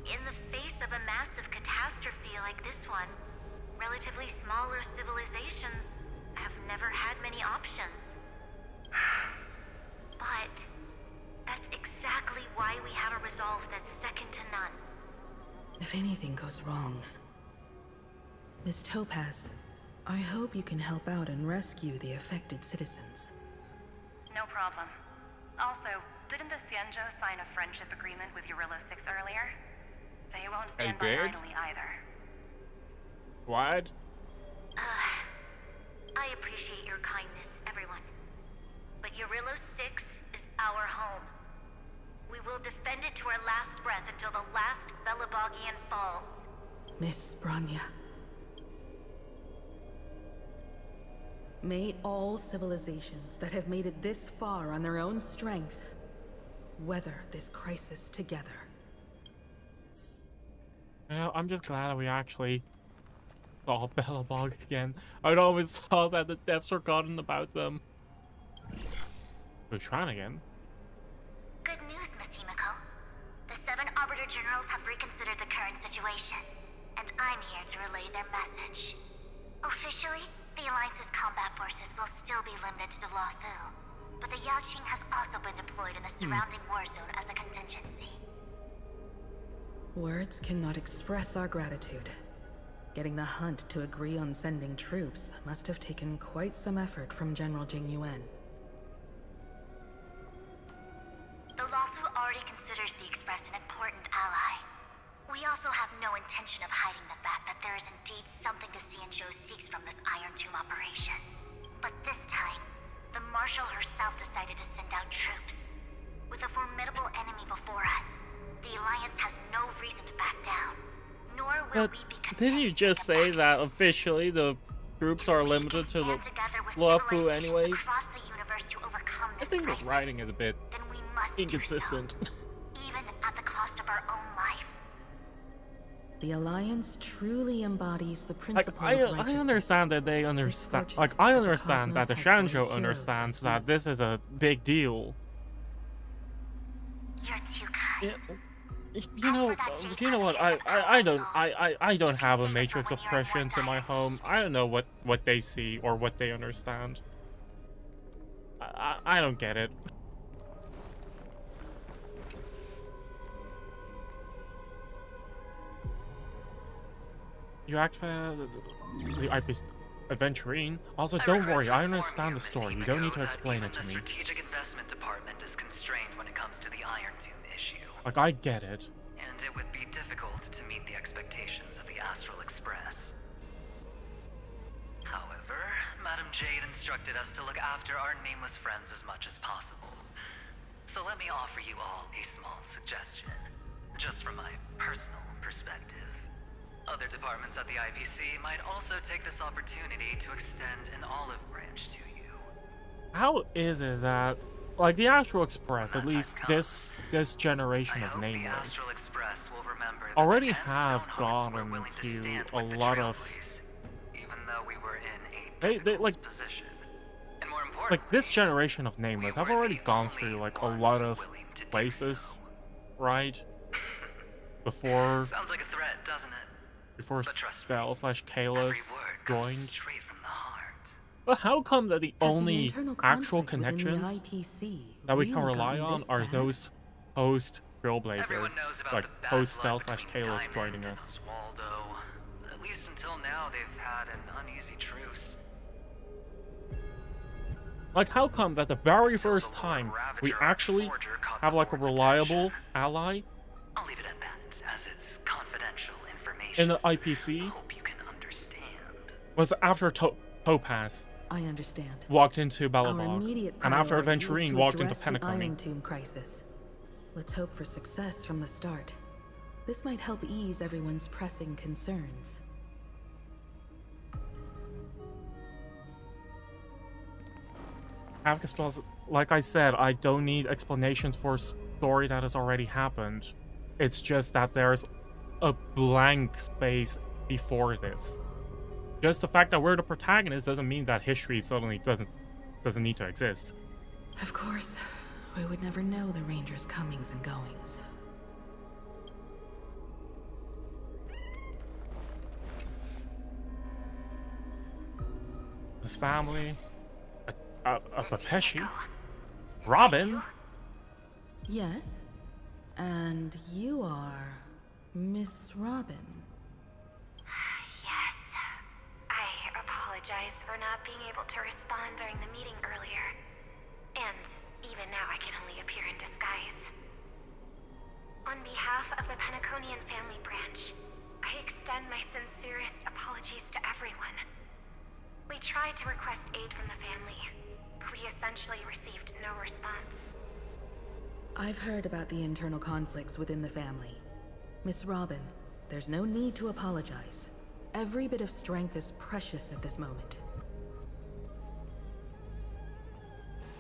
In the face of a massive catastrophe like this one, relatively smaller civilizations have never had many options. But that's exactly why we have a resolve that's second to none. If anything goes wrong... Miss Topaz, I hope you can help out and rescue the affected citizens. No problem. Also, didn't the Xianzhou sign a friendship agreement with Guerrilla 6 earlier? They won't stand by did? idly either. What? I appreciate your kindness, everyone. But Guerrilla 6 is our home. We will defend it to our last breath until the last Bellabogian falls. Miss Bronya. May all civilizations that have made it this far on their own strength weather this crisis together. You know, I'm just glad that we actually saw Bellabog again. I'd always thought that the devs forgotten about them. We're trying again. Good news, Miss Himiko. The 7 Arbiter Generals have reconsidered the current situation, and I'm here to relay their message. Officially, the Alliance's combat forces will still be limited to the Luofu, but the Yaoqing has also been deployed in the surrounding war zone as a contingency. Words cannot express our gratitude. Getting the Hunt to agree on sending troops must have taken quite some effort from General Jing Yuan. The Luofu already considers the Express an important ally. We also have no intention of hiding the fact that there is indeed something the Xianzhou seeks from this Iron Tomb operation. But this time, the Marshal herself decided to send out troops. With a formidable enemy before us, the Alliance has no reason to back down. Nor will But we be content didn't you just say that officially the troops are limited to the Luofu anyways? across the I think the writing is a bit then we must inconsistent. do so, even at the cost of our own lives. The Alliance truly embodies the Like, principle I of righteousness. understand that they understand. Like, I understand that the Shanzhou understands that this is a big deal. You're too kind. You know what? I don't have a matrix of prescience in my home. I don't know what they see or what they understand. I don't get it. You act the IP adventurine. Also, don't worry. I understand the story. You don't need to explain it to me. The strategic investment department is constrained when it comes to the Iron Tomb issue. Like, I get it. And it would be difficult to meet the expectations of the Astral Express. However, Madam Jade instructed us to look after our nameless friends as much as possible. So let me offer you all a small suggestion, just from my personal perspective. Other departments at the IPC might also take this opportunity to extend an olive branch to you. How is it that, like, the Astral Express, at least this generation of nameless, already have gone into a lot of, even though we were in a they like, position. And more important, like, this generation of nameless have already gone through like a lot of places, right? Before sounds like a threat, doesn't it? Before Spell/Kalos joined. But how come that the only actual connections that we can rely on are those post-Trailblazer, like post-Spell/Kalos joining us? Waldo. At least until now, they've had an uneasy truce. Like, how come that the very first time we actually have like a reliable ally? I'll leave it at that, as it's confidential information. In the IPC was after Topaz. I understand. Walked into Balabog, and after Adventurine walked into the Penacony. Iron Tomb crisis. Let's hope for success from the start. This might help ease everyone's pressing concerns. Like I said, I don't need explanations for a story that has already happened. It's just that there's a blank space before this. Just the fact that we're the protagonist doesn't mean that history suddenly doesn't need to exist. Of course, we would never know the Ranger's comings and goings. The family, a Pepeshi, Robin. Yes, and you are Miss Robin. Yes. I apologize for not being able to respond during the meeting earlier. And even now I can only appear in disguise. On behalf of the Penaconian family branch, I extend my sincerest apologies to everyone. We tried to request aid from the family. We essentially received no response. I've heard about the internal conflicts within the family. Miss Robin, there's no need to apologize. Every bit of strength is precious at this moment.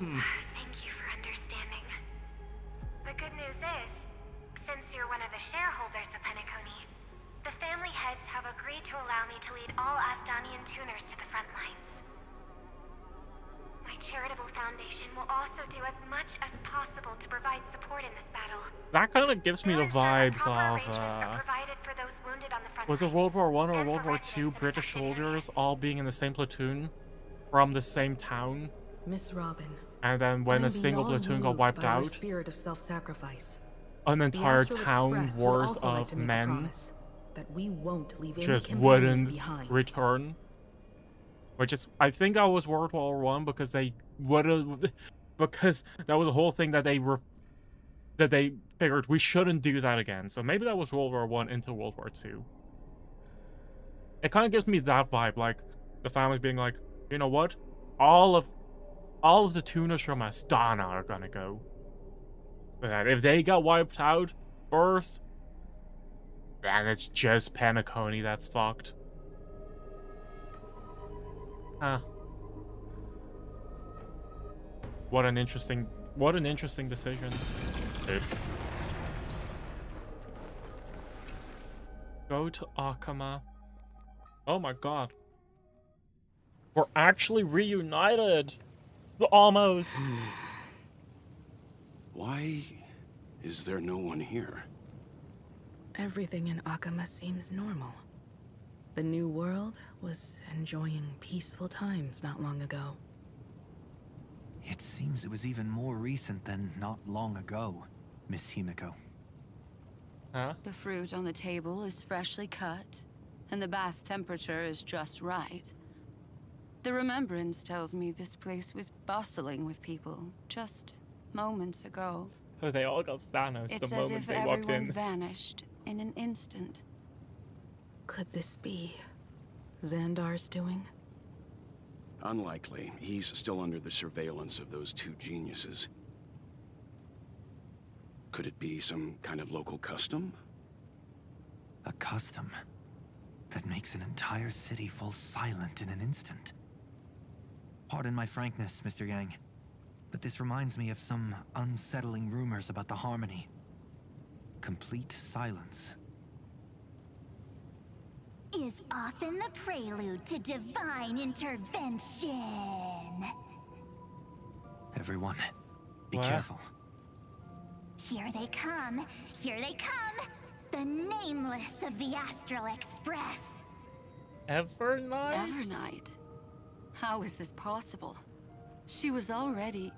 Thank you for understanding. The good news is, since you're one of the shareholders of Penacony, the family heads have agreed to allow me to lead all Astonian tuners to the front lines. My charitable foundation will also do as much as possible to provide support in this battle. That kind of gives me the vibes of, was it World War I or World War II British soldiers all being in the same platoon from the same town? Miss Robin. And then when a single platoon got wiped out, spirit of self-sacrifice. an entire town worth of men that we won't leave just any wouldn't behind. return. Which is, I think that was World War I because they would've, because that was the whole thing that they figured we shouldn't do that again. So maybe that was World War I into World War II. It kind of gives me that vibe, like the family being like, you know what, all of the tuners from Astana are gonna go. But if they got wiped out first, then it's just Penacony that's fucked. What an interesting decision. Oops. Go to Akama. Oh my god. We're actually reunited. Almost. Why is there no one here? Everything in Akama seems normal. The new world was enjoying peaceful times not long ago. It seems it was even more recent than not long ago, Miss Himiko. Huh? The fruit on the table is freshly cut, and the bath temperature is just right. The remembrance tells me this place was bustling with people just moments ago. Oh, they all got Thanos It's the as moment if they walked everyone in. vanished in an instant. Could this be Xandar's doing? Unlikely. He's still under the surveillance of those two geniuses. Could it be some kind of local custom? A custom that makes an entire city fall silent in an instant. Pardon my frankness, Mr. Yang, but this reminds me of some unsettling rumors about the Harmony. Complete silence. Is often the prelude to divine intervention. Everyone, be What? careful. Here they come. Here they come. The nameless of the Astral Express. Evernight? Evernight? How is this possible? She was already...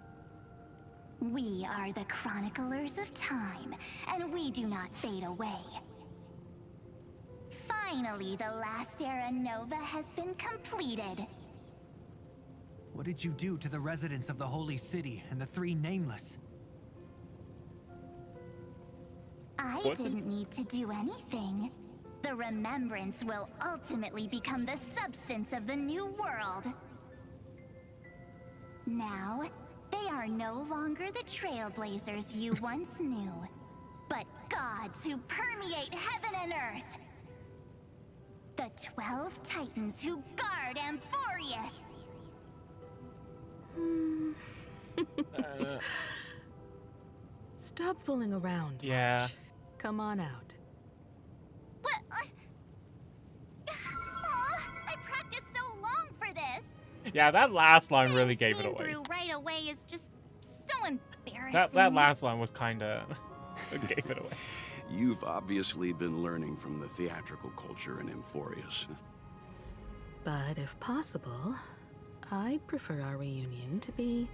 We are the chroniclers of time, and we do not fade away. Finally, the last era Nova has been completed. What did you do to the residents of the Holy City and the three Nameless? I didn't need to do anything. The remembrance will ultimately become the substance of the new world. Now, they are no longer the trailblazers you once knew, but gods who permeate heaven and earth. The 12 Titans who guard Amphoreus. Stop fooling around. Yeah. Come on out. What? I practiced so long for this. Yeah, that last line really gave it Seeing away. through right away is just so embarrassing. That last line was kinda gave it away. You've obviously been learning from the theatrical culture in Amphoreus. But if possible, I'd prefer our reunion to be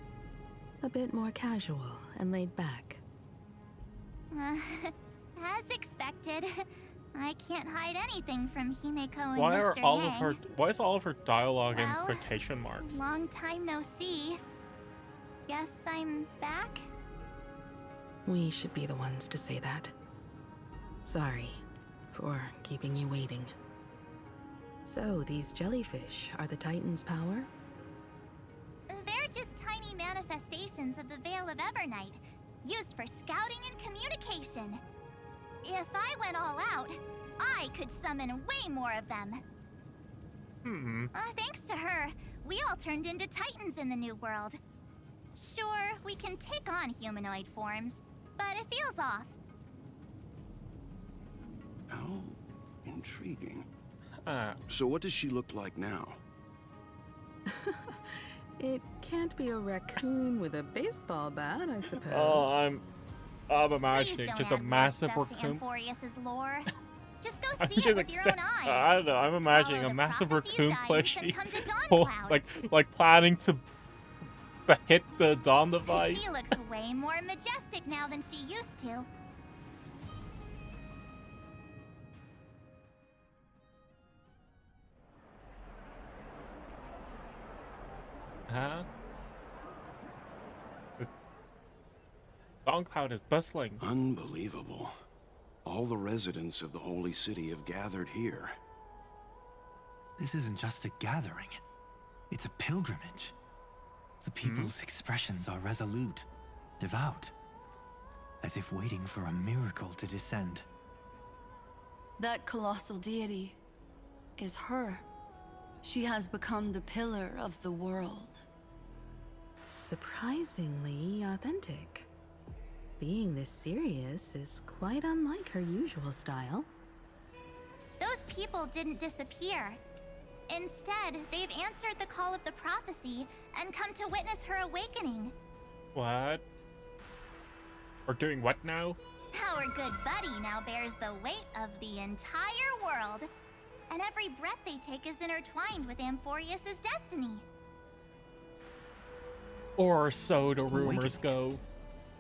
a bit more casual and laid back. As expected, I can't hide anything from Himeko and Why Mr. are Yang. why is all of her dialogue in Well, quotation marks? Long time no see. Guess I'm back? We should be the ones to say that. Sorry for keeping you waiting. So, these jellyfish are the Titan's power? They're just tiny manifestations of the Veil of Evernight, used for scouting and communication. If I went all out, I could summon way more of them. Thanks to her, we all turned into Titans in the New World. Sure, we can take on humanoid forms, but it feels off. How intriguing. So what does she look like now? It can't be a raccoon with a baseball bat, I suppose. Oh, I'm imagining Please don't just a add more massive stuff to raccoon. Amphoreus's lore. Just go I'm see just it with your own eyes. I don't know. I'm imagining Follow a the massive prophecies raccoon guidance and plushie, come to oh, Dawncloud. like planning to hit the Dawn device. She looks way more majestic now than she used to. Huh? Dawncloud is bustling. Unbelievable. All the residents of the Holy City have gathered here. This isn't just a gathering. It's a pilgrimage. The people's expressions are resolute, devout, as if waiting for a miracle to descend. That colossal deity is her. She has become the pillar of the world. surprisingly authentic. Being this serious is quite unlike her usual style. Those people didn't disappear. Instead, they've answered the call of the prophecy and come to witness her awakening. What? We're doing what now? Our good buddy now bears the weight of the entire world. And every breath they take is intertwined with Amphoreus' destiny. Or so the rumors go.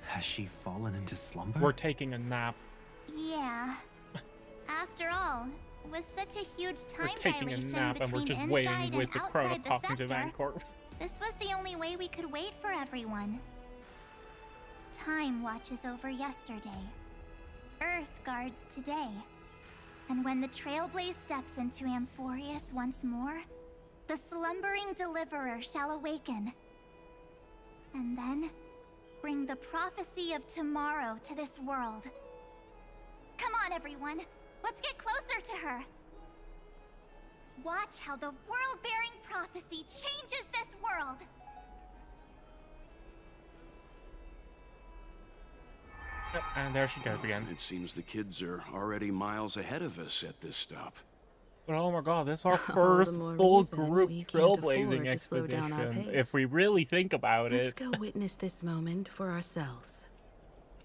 Has she fallen into slumber? We're taking a nap. Yeah. After all, with such a huge time We're taking a dilation nap and we're between just inside waiting with and the outside the chronocognitive scepter, anchor. this was the only way we could wait for everyone. Time watches over yesterday. Earth guards today. And when the Trailblaze steps into Amphoreus once more, the slumbering deliverer shall awaken. And then, bring the prophecy of tomorrow to this world. Come on, everyone. Let's get closer to her. Watch how the world-bearing prophecy changes this world. And there she goes again. It seems the kids are already miles ahead of us at this stop. But oh my god, this is our first full group trailblazing expedition. If we really think about it. Let's go witness this moment for ourselves.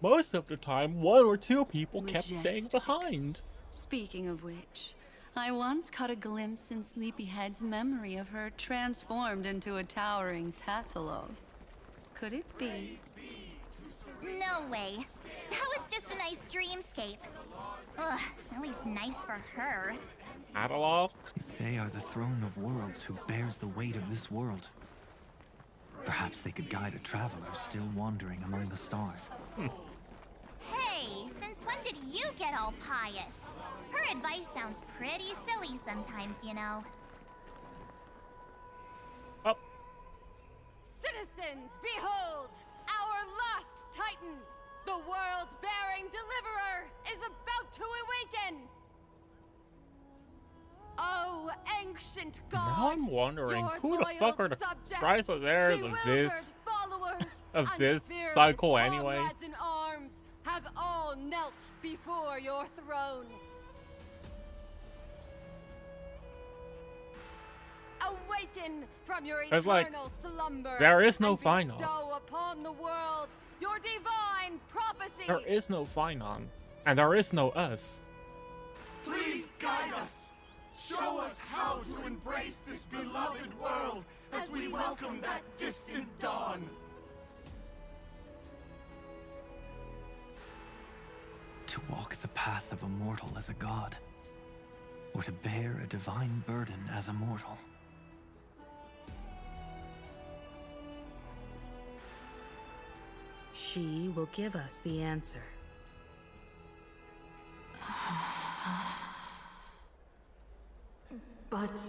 Most of the time, one or two people kept staying behind. Speaking of which, I once caught a glimpse in Sleepyhead's memory of her transformed into a towering Tathalog. Could it be? No way. That was just a nice dreamscape. Ugh, at least nice for her. Adaloff? If they are the throne of worlds who bears the weight of this world, perhaps they could guide a traveler still wandering among the stars. Hey, since when did you get all pious? Her advice sounds pretty silly sometimes, you know. Oh. Citizens, behold! Our last Titan! The world-bearing deliverer is about to awaken! Oh, ancient god! Now I'm wondering who the fuck are the Christ of heirs of this cycle anyway? Comrades in arms have all knelt before your throne. Awaken from your It's like, eternal slumber. there is no and final. bestow upon the world your divine prophecy. There is no Finon. And there is no us. Please guide us. Show us how to embrace this beloved world as we welcome that distant dawn. To walk the path of a mortal as a god, or to bear a divine burden as a mortal. She will give us the answer. But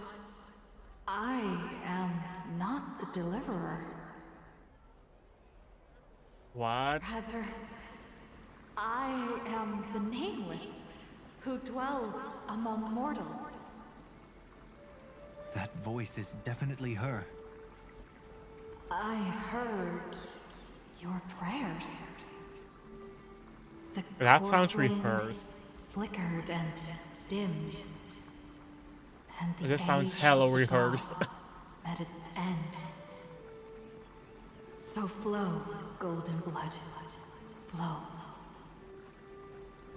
I am not the deliverer. What? Rather, I am the nameless, who dwells among mortals. That voice is definitely her. I heard your prayers. The That sounds core flames rehearsed. Flickered and dimmed. And the This sounds age hella of the rehearsed. gods at its end. So flow, golden blood. Flow.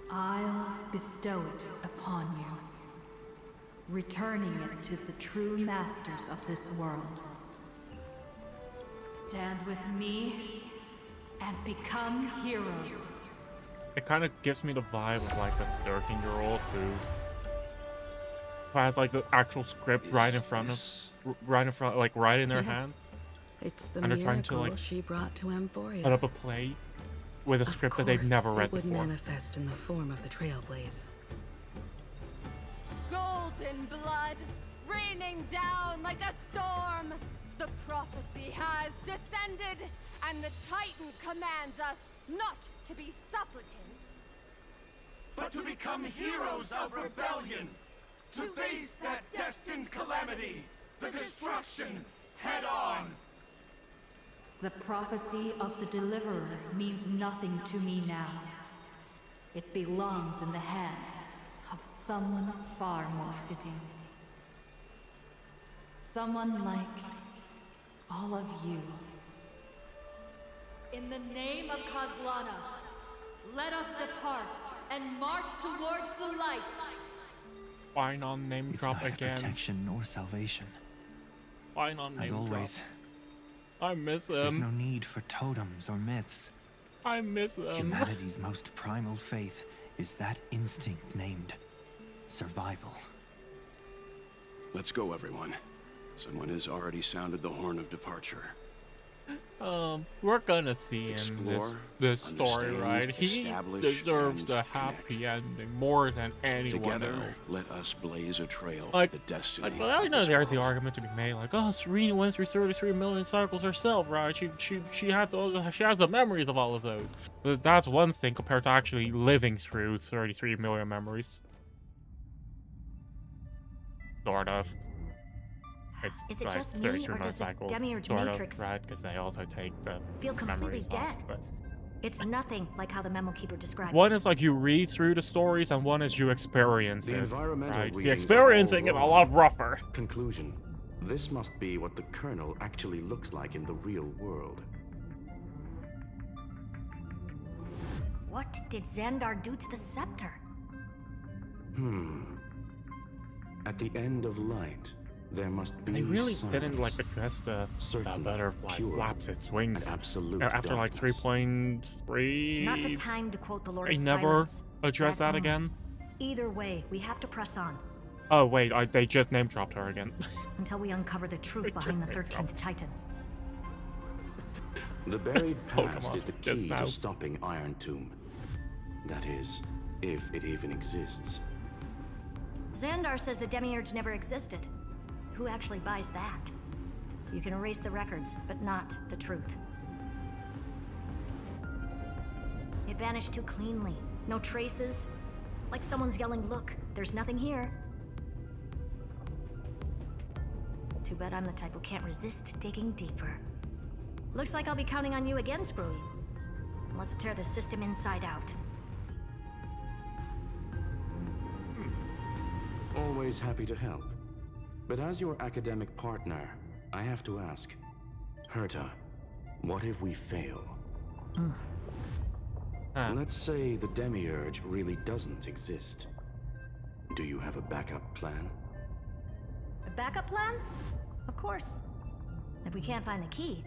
I'll bestow it upon you, returning it to the true masters of this world. Stand with me and become heroes. It kind of gives me the vibe of like a 13-year-old who has like the actual script right in front, like right in their Yes. hands. It's the And they're miracle trying to like she brought to Amphoreus. put up a play with a script that they've never read it would before. manifest in the form of the Trailblaze. Golden blood, raining down like a storm. The prophecy has descended, and the Titan commands us not to be supplicants, but to become heroes of rebellion, to face that destined calamity, the destruction, head on. The prophecy of the Deliverer means nothing to me now. It belongs in the hands of someone far more fitting. Someone like all of you. In the name of Kozlana, let us depart and march towards the light. Why not name drop neither again? Protection nor salvation. Why not name As always, drop? I miss them. There's no need for totems or myths. I miss them. Humanity's most primal faith is that instinct named survival. Let's go, everyone. Someone has already sounded the horn of departure. We're gonna see in this story, right? He deserves a happy ending more than anyone Together, else. let us blaze a trail Like, for the destiny. I know there's the argument to be made, like, oh, Serena went through 33 million cycles herself, right? She has the memories of all of those. But that's one thing compared to actually living through 33 million memories. Sort of. Is it like just me, 33 or does this cycles, demiurge sort matrix of, right? Because they also take the feel completely memories dead? off, but It's nothing like how the memo keeper described one it. is like you read through the stories, and one is you experience The it. environmental Right? The readings are experiencing all is a lot rougher. Conclusion. This must be what the Colonel actually looks like in the real world. What did Xandar do to the scepter? At the end of light, there must be They really silence. didn't like address the butterfly pure, flaps its wings. and absolute After like darkness. 3.3. Not the time to quote the Lord They of never Silence. address that again. Either way, we have to press on Oh wait, they just name dropped her again. until we uncover the truth Just behind the name 13th Titan. The buried Oh, come past on, is the just key now. to stopping Iron Tomb. That is, if it even exists. Xandar says the demiurge never existed. Who actually buys that? You can erase the records, but not the truth. It vanished too cleanly. No traces. Like someone's yelling, "Look, there's nothing here." Too bad I'm the type who can't resist digging deeper. Looks like I'll be counting on you again, Screwy. Let's tear the system inside out. Always happy to help. But as your academic partner, I have to ask, Herta, what if we fail? Let's say the demiurge really doesn't exist. Do you have a backup plan? A backup plan? Of course. If we can't find the key,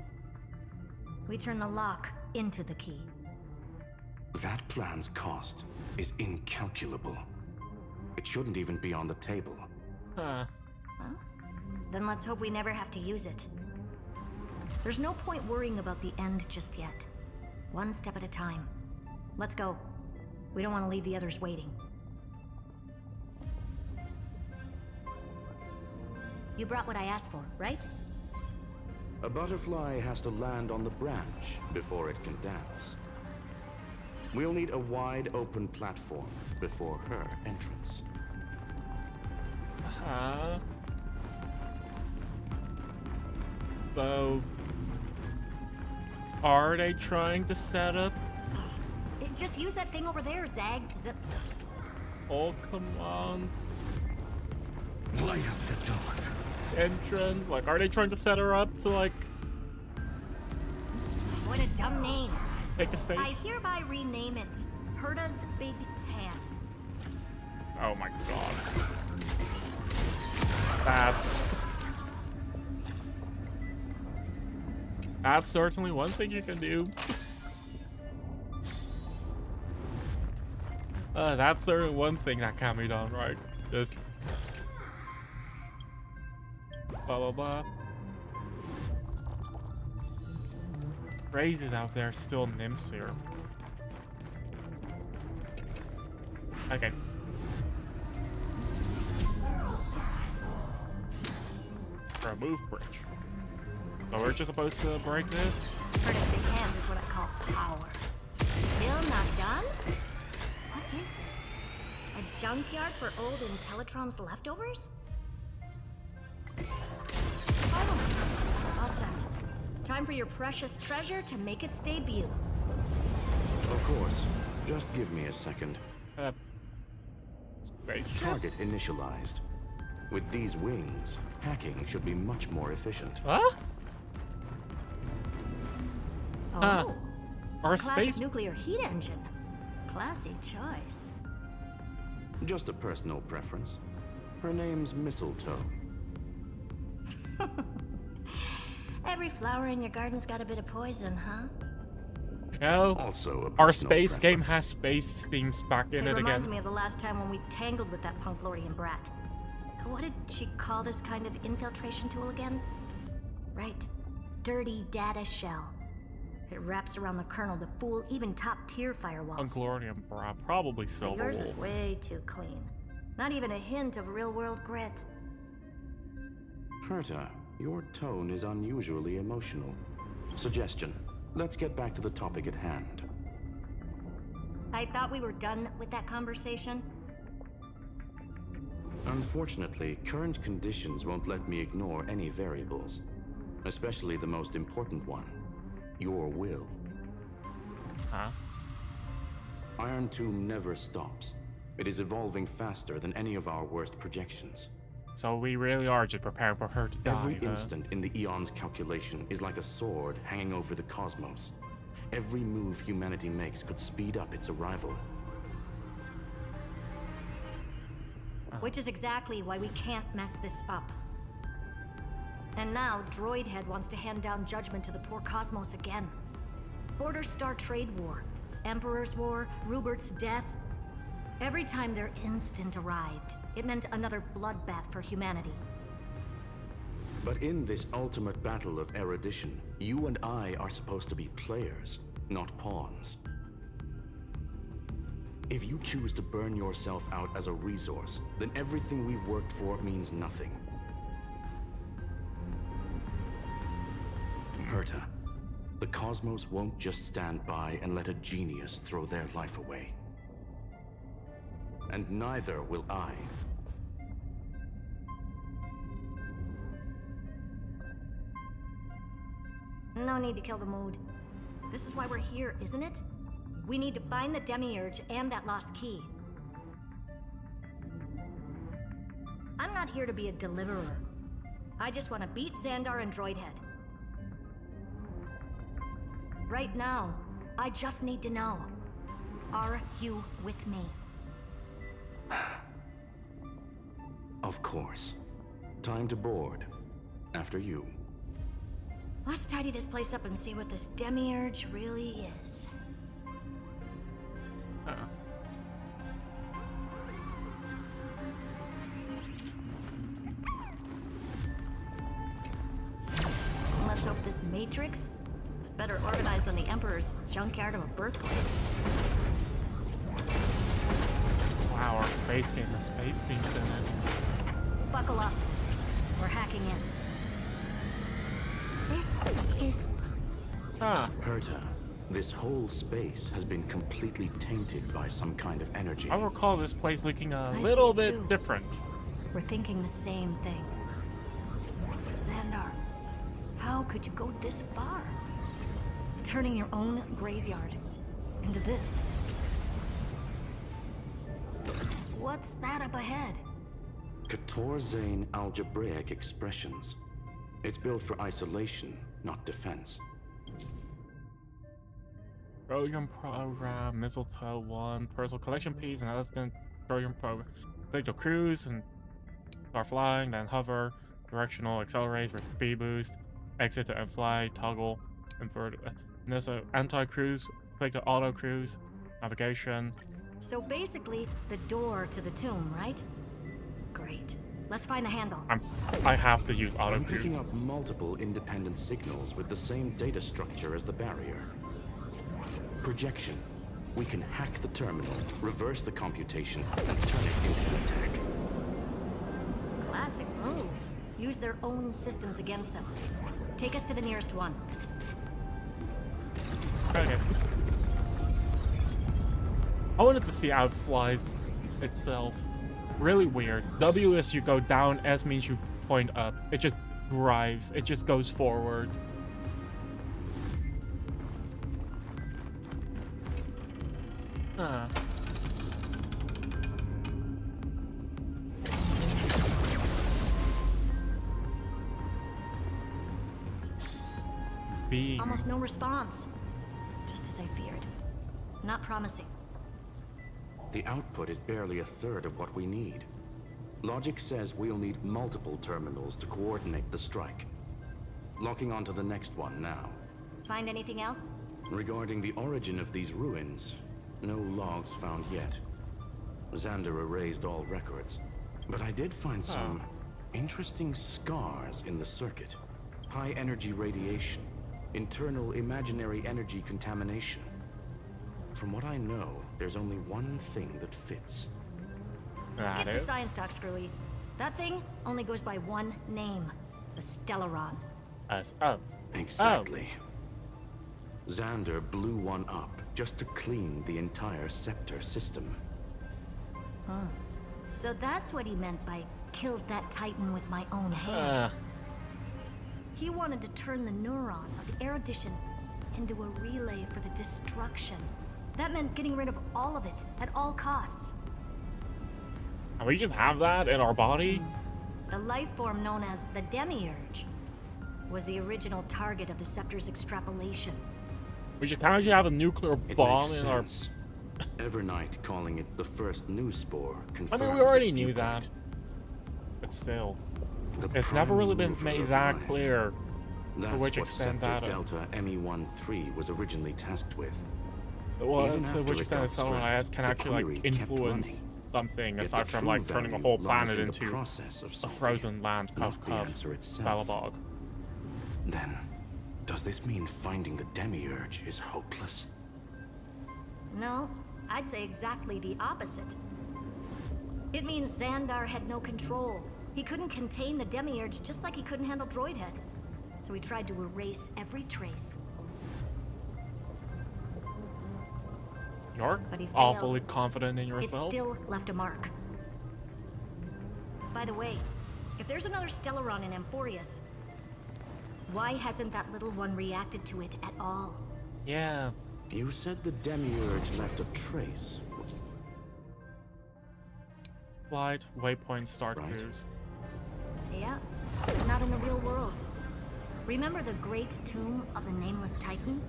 we turn the lock into the key. That plan's cost is incalculable. It shouldn't even be on the table. Huh. Well, then let's hope we never have to use it. There's no point worrying about the end just yet. One step at a time. Let's go. We don't want to leave the others waiting. You brought what I asked for, right? A butterfly has to land on the branch before it can dance. We'll need a wide open platform before her entrance. So, are they trying to set up? Just use that thing over there, Zag. Oh, come on. Light up the door. Entrance. Like, are they trying to set her up to, like, What a dumb name. take a stage? I hereby rename it Herta's Big Hand. Oh my god. That's certainly one thing you can do. That's certainly one thing that can be done, right? Just blah blah blah. Crazy that there's still nymphs here. Okay. Remove bridge. So we're just supposed to break this? Herta's Big Hand is what I call power. Still not done? What is this? A junkyard for old Intellitron's leftovers? Oh, all set. Time for your precious treasure to make its debut. Of course. Just give me a second. Target initialized. With these wings, hacking should be much more efficient. Huh? Oh, Our classic space nuclear heat engine. Classy choice. Just a personal preference. Her name's Mistletoe. Every flower in your garden's got a bit of poison, huh? No. Also a Our personal space game preference. has space themes back in it reminds again. me of the last time when we tangled with that Punklorian brat. What did she call this kind of infiltration tool again? Right. Dirty data shell. It wraps around the kernel to fool even top-tier firewalls. Unglorium, probably But Silver yours Wolf. is way too clean. Not even a hint of real-world grit. Herta, your tone is unusually emotional. Suggestion. Let's get back to the topic at hand. I thought we were done with that conversation. Unfortunately, current conditions won't let me ignore any variables. Especially the most important one. Your will. Huh? Iron Tomb never stops. It is evolving faster than any of our worst projections. So we really are just preparing for her to die. Every instant in the Eon's calculation is like a sword hanging over the cosmos. Every move humanity makes could speed up its arrival. Which is exactly why we can't mess this up. And now, Droidhead wants to hand down judgment to the poor cosmos again. Border Star Trade War, Emperor's War, Rupert's death. Every time their instant arrived, it meant another bloodbath for humanity. But in this ultimate battle of erudition, you and I are supposed to be players, not pawns. If you choose to burn yourself out as a resource, then everything we've worked for means nothing. Herta, the cosmos won't just stand by and let a genius throw their life away. And neither will I. No need to kill the mood. This is why we're here, isn't it? We need to find the Demiurge and that lost key. I'm not here to be a deliverer. I just want to beat Xandar and Droidhead. Right now, I just need to know. Are you with me? Of course. Time to board. After you. Let's tidy this place up and see what this Demiurge really is. Let's hope this Matrix is better organized than the Emperor's junkyard of a birthplace. Wow, our space game has space themes in it. Buckle up. We're hacking in. This is... Herta, this whole space has been completely tainted by some kind of energy. I recall this place looking a I little see it bit too. different. We're thinking the same thing. Xandar, how could you go this far? Turning your own graveyard into this. What's that up ahead? Katorzane algebraic expressions. It's built for isolation, not defense. Trojan program, Mistletoe 1, personal collection piece, and that's been Trojan program. Click to cruise and start flying, then hover, directional accelerate for speed boost, exit to and fly, toggle, invert. And there's a anti-cruise, click to auto cruise, navigation. So basically, the door to the tomb, right? Great. Let's find the handle. I have to use auto I'm cruise. picking up multiple independent signals with the same data structure as the barrier. Projection. We can hack the terminal, reverse the computation, and turn it into an attack. Classic move. Use their own systems against them. Take us to the nearest one. Okay. I wanted to see how it flies itself. Really weird. W is you go down, S means you point up. It just drives. It just goes forward. Huh. Almost no response. Just as I feared. Not promising. The output is barely a third of what we need. Logic says we'll need multiple terminals to coordinate the strike. Locking onto the next one now. Find anything else? Regarding the origin of these ruins, no logs found yet. Xander erased all records. But I did find some interesting scars in the circuit. High energy radiation. Internal imaginary energy contamination. From what I know, there's only one thing that fits. Skip the science talk, Screwy. That thing only goes by one name. The Stellaron. Exactly. Xander blew one up just to clean the entire scepter system. Huh. So that's what he meant by killed that Titan with my own hands. He wanted to turn the neuron of the erudition into a relay for the destruction. That meant getting rid of all of it at all costs. And we just have that in our body? The life form known as the Demiurge was the original target of the Scepter's extrapolation. We just casually have a nuclear bomb in our... Evernight calling it the first new spore confirmed. I mean, we already knew that. But still. It's never really been made that clear to which extent that... Delta ME-13 was originally tasked with. Well, to which extent it's someone I can actually like influence something aside from like turning a whole planet into a frozen land, cuff, Balabog. Then, does this mean finding the Demiurge is hopeless? No, I'd say exactly the opposite. It means Xandar had no control. He couldn't contain the Demiurge just like he couldn't handle Droidhead. So he tried to erase every trace. You're awfully confident in yourself. It still left a mark. By the way, if there's another Stellaron in Amphoreus, why hasn't that little one reacted to it at all? Yeah. You said the Demiurge left a trace. Flight, waypoint, start cruise. Yeah, but not in the real world. Remember the great tomb of the Nameless Titan?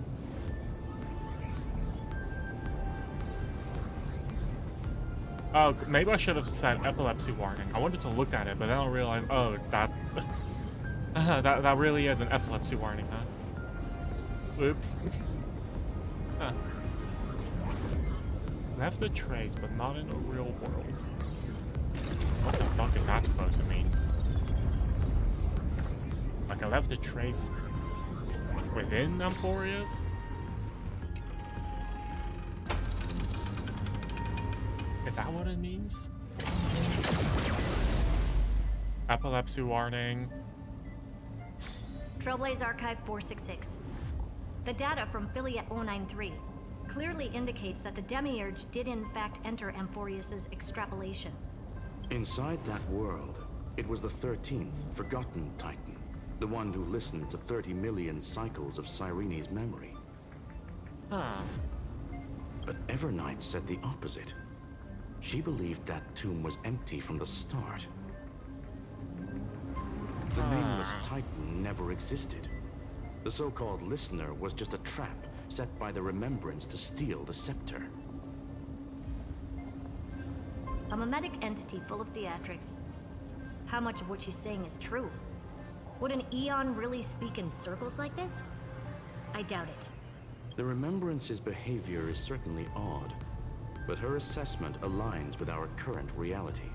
Oh, maybe I should have said epilepsy warning. I wanted to look at it, but then I realized, oh, that that really is an epilepsy warning, huh? Oops. Huh. Left a trace, but not in the real world. What the fuck is that supposed to mean? Like I left a trace within Amphoreus? Is that what it means? Epilepsy warning. Trailblaze Archive 466. The data from Philia 093 clearly indicates that the Demiurge did in fact enter Amphoreus's extrapolation. Inside that world, it was the 13th forgotten Titan, the one who listened to 30 million cycles of Cyrene's memory. Huh. But Evernight said the opposite. She believed that tomb was empty from the start. The Nameless Titan never existed. The so-called listener was just a trap set by the Remembrance to steal the scepter. A mimetic entity full of theatrics. How much of what she's saying is true? Would an Eon really speak in circles like this? I doubt it. The Remembrance's behavior is certainly odd, but her assessment aligns with our current reality.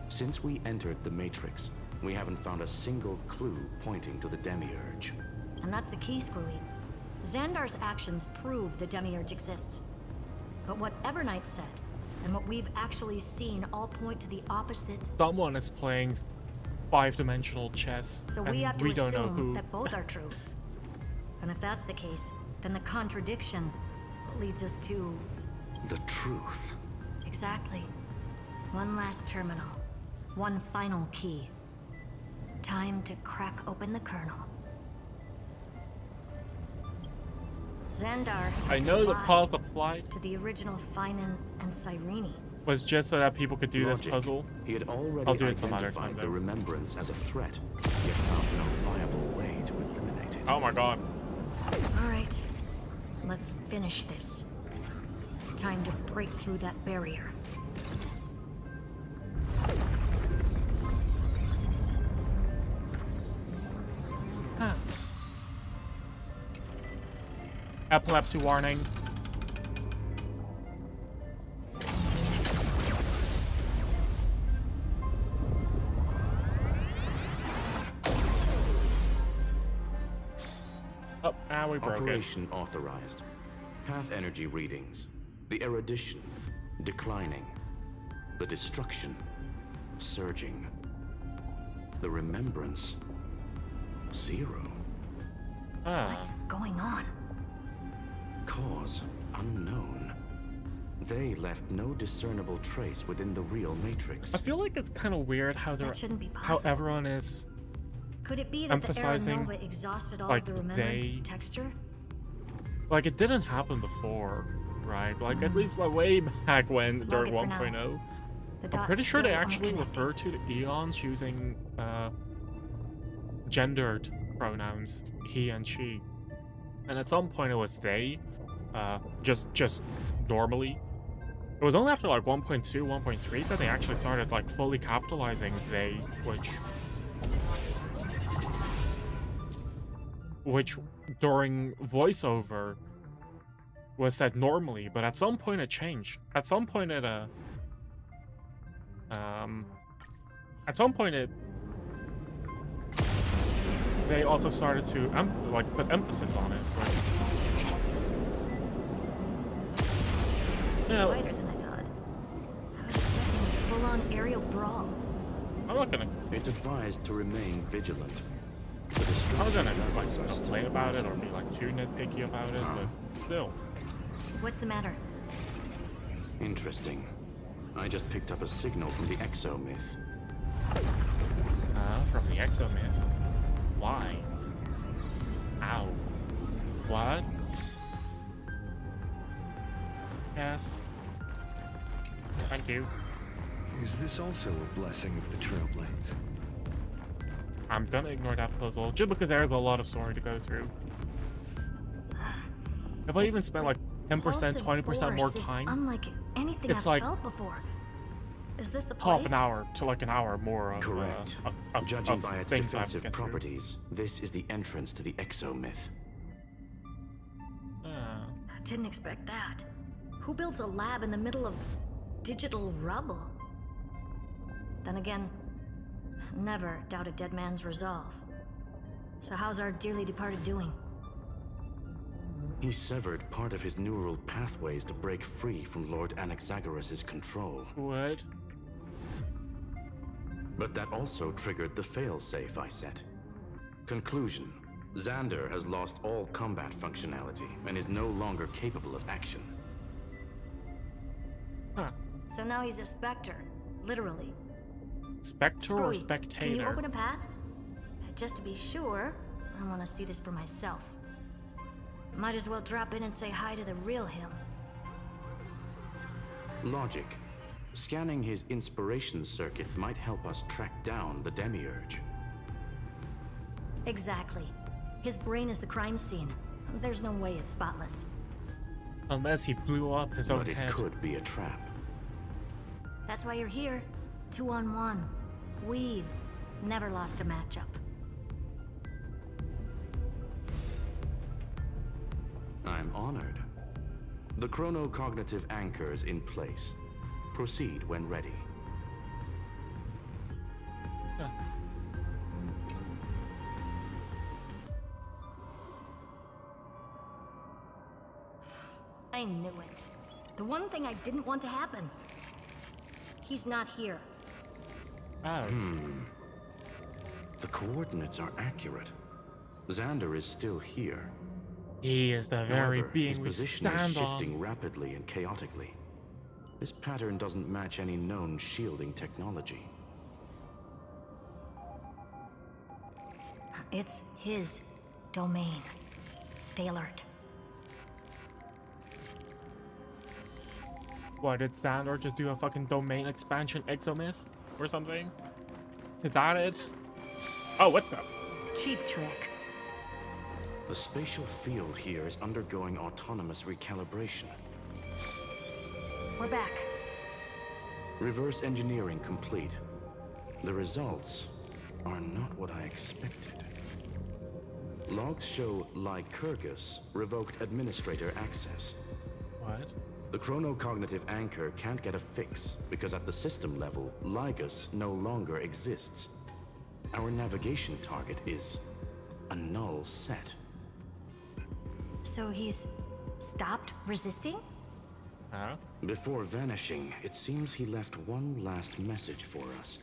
Since we entered the Matrix, we haven't found a single clue pointing to the Demiurge. And that's the key, Screwy. Xandar's actions prove the Demiurge exists. But what Evernight said, and what we've actually seen all point to the opposite. Someone is playing five-dimensional chess, So and we have to we don't know assume who. that both are true. And if that's the case, then the contradiction leads us to... The truth. Exactly. One last terminal. One final key. Time to crack open the kernel. Xandar I had know to the lie path applied to the original Finan and Cyrene. was just so that people could do this Logic. puzzle. He had already I'll do it some other identified time, the though. remembrance as a threat, yet found no viable way to eliminate it. Oh my god. Alright, let's finish this. Time to break through that barrier. Huh. Epilepsy warning. Oh, we broke it. Operation authorized. Path energy readings. The erudition declining. The destruction surging. The remembrance 0. What's going on? Cause unknown. They left no discernible trace within the real matrix. I feel like it's kind of weird how they're That shouldn't be how possible. everyone is Could it be that the emphasizing, Era Nova exhausted all like, of the remembrance's they- texture? like it didn't happen before, right? Like at least like, way back when during it for now. 1.0. The I'm dots pretty sure they still actually aren't connected. refer to the eons using gendered pronouns, he and she. And at some point it was they, just normally. It was only after like 1.2, 1.3 that they actually started like fully capitalizing they, which during voiceover was said normally, but at some point it changed. At some point it they also started to put emphasis on it. Wider than I thought. I was expecting a full-on aerial brawl. I'm not gonna. It's advised to remain vigilant. I was gonna like complain about it or be like too nitpicky about it, but still. What's the matter? Interesting. I just picked up a signal from the exomyth. From the exomyth. Why? Ow. What? Yes. Thank you. Is this also a blessing of the Trailblades? I'm gonna ignore that puzzle just because there's a lot of story to go through. If I even spent like 10%, 20% more time, Unlike anything it's I've like felt before. Is this the half place? an hour to like an hour more of Correct. Of Judging by its things I have to defensive get through. properties, this is the entrance to the exomyth. I didn't expect that. Who builds a lab in the middle of digital rubble? Then again, never doubt a dead man's resolve. So how's our dearly departed doing? He severed part of his neural pathways to break free from Lord Anaxagoras' control. What? But that also triggered the failsafe I set. Conclusion. Xander has lost all combat functionality and is no longer capable of action. Huh. So now he's a specter, literally. Spectre or Screwy, spectator? Can you open a path? Just to be sure, I want to see this for myself. Might as well drop in and say hi to the real him. Logic. Scanning his inspiration circuit might help us track down the demiurge. Exactly. His brain is the crime scene. There's no way it's spotless. Unless he blew up his own But it head. could be a trap. That's why you're here. 2-on-1. We've never lost a matchup. I'm honored. The chronocognitive anchor's in place. Proceed when ready. I knew it. The one thing I didn't want to happen. He's not here. Oh. The coordinates are accurate. Xander is still here. He is the very However, being his we position is stand shifting on. rapidly and chaotically. This pattern doesn't match any known shielding technology. It's his domain. Stay alert. What, did Xandar just do a fucking domain expansion exomyth or something? Is that it? Oh, what the? Cheap trick. The spatial field here is undergoing autonomous recalibration. We're back. Reverse engineering complete. The results are not what I expected. Logs show Lycurgus revoked administrator access. What? The chronocognitive anchor can't get a fix because at the system level, Lygus no longer exists. Our navigation target is a null set. So he's stopped resisting? Huh? Before vanishing, it seems he left one last message for us.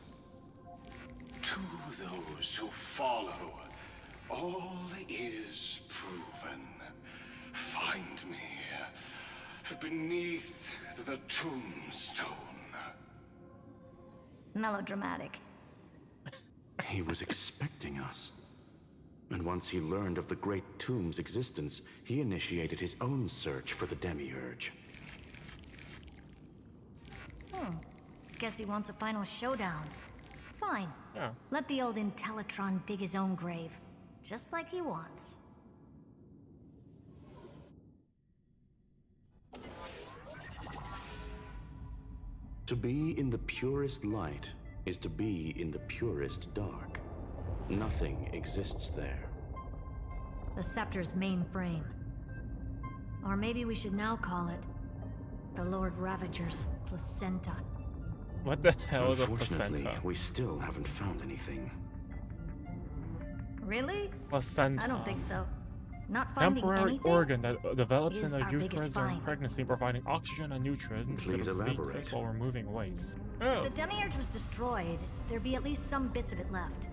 To those who follow, all is proven. Find me beneath the tombstone. Melodramatic. He was expecting us. And once he learned of the Great Tomb's existence, he initiated his own search for the Demiurge. Guess he wants a final showdown. Fine. Yeah. Let the old Intellitron dig his own grave. Just like he wants. To be in the purest light is to be in the purest dark. Nothing exists there. The Scepter's main frame. Or maybe we should now call it the Lord Ravager's placenta. What the hell is a Unfortunately, placenta? we still haven't found anything. Really? Placenta. I don't think so. Not finding Temporary anything organ that develops in is the our biggest uterus during find. pregnancy, providing oxygen and nutrients to Please the elaborate. fetus while removing waste. If Oh, the Demiurge was destroyed, there'd be at least some bits of it left.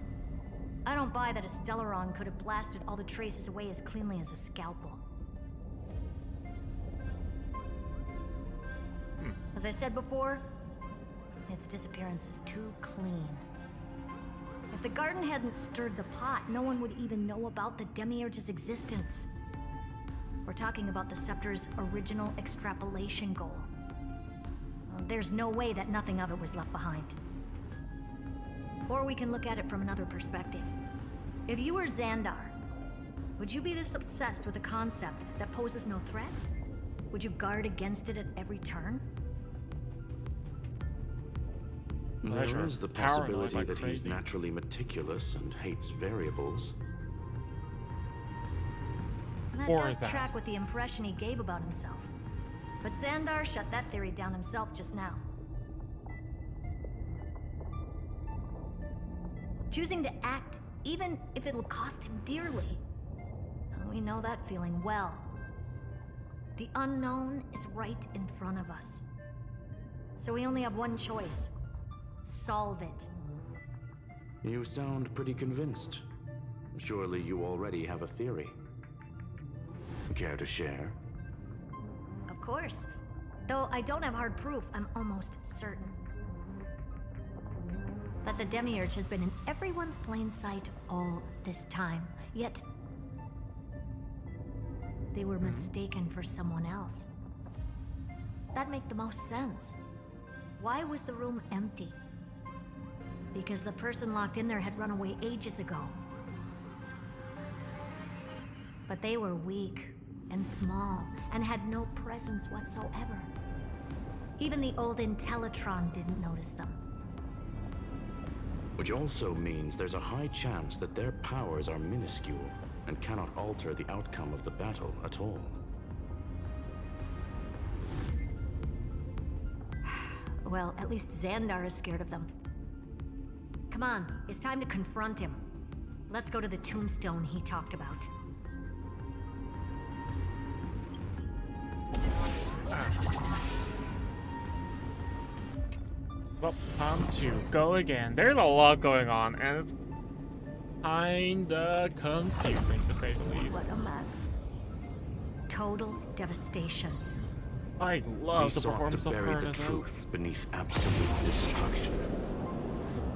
I don't buy that a Stellaron could have blasted all the traces away as cleanly as a scalpel. As I said before, its disappearance is too clean. If the garden hadn't stirred the pot, no one would even know about the Demiurge's existence. We're talking about the Scepter's original extrapolation goal. There's no way that nothing of it was left behind. Or we can look at it from another perspective. If you were Xandar, would you be this obsessed with a concept that poses no threat? Would you guard against it at every turn? There is the Paranoid possibility like that he's crazy. naturally meticulous and hates variables. That Or does is that? track with the impression he gave about himself. But Xandar shut that theory down himself just now. Choosing to act, even if it'll cost him dearly. We know that feeling well. The unknown is right in front of us. So we only have one choice. Solve it. You sound pretty convinced. Surely you already have a theory. Care to share? Of course. Though I don't have hard proof, I'm almost certain that the Demiurge has been in everyone's plain sight all this time. Yet, they were mistaken for someone else. That'd make the most sense. Why was the room empty? Because the person locked in there had run away ages ago. But they were weak and small and had no presence whatsoever. Even the old Intellitron didn't notice them. Which also means there's a high chance that their powers are minuscule and cannot alter the outcome of the battle at all. Well, at least Xandar is scared of them. Come on, it's time to confront him. Let's go to the tombstone he talked about. well, time to go again. There's a lot going on, and it's kinda confusing to say the least. What a mess. Total devastation. I love the sought performance to of bury her the as well. truth beneath absolute destruction.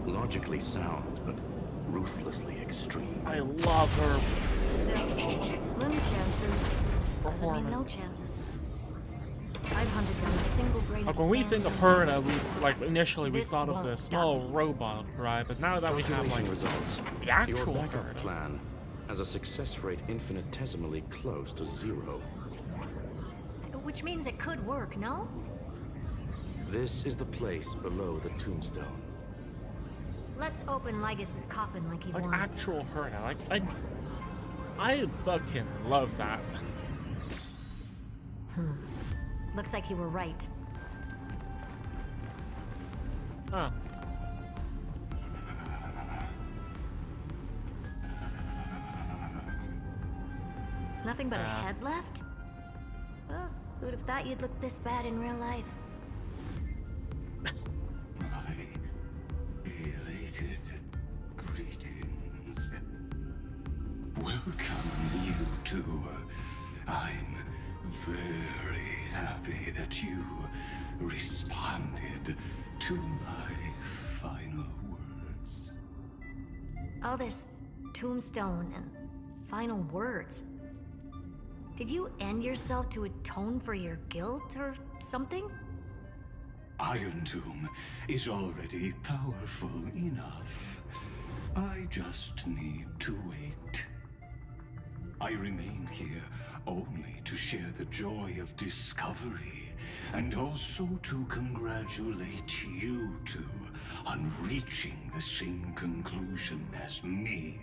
Logically sound, but ruthlessly extreme. I love her Still, slim chances. Doesn't mean no performance. chances. I've hunted down a single grain Like of when we sand think of in Herna, the we like initially we This thought of the won't small robot, right? But now that we have like Calculation results. the actual Your backup Herna. plan has a success rate infinitesimally close to 0. Which means it could work, no? This is the place below the tombstone. Let's open Lygas's coffin like he Like wanted. actual Herna. Like I fucking love that. Looks like you were right. Huh. Nothing but a head left? Oh, who'd have thought you'd look this bad in real life? Elated greetings. Welcome, you two. I'm very happy that you responded to my final words. All this tombstone and final words. Did you end yourself to atone for your guilt or something? Iron Tomb is already powerful enough. I just need to wait. I remain here only to share the joy of discovery, and also to congratulate you two on reaching the same conclusion as me.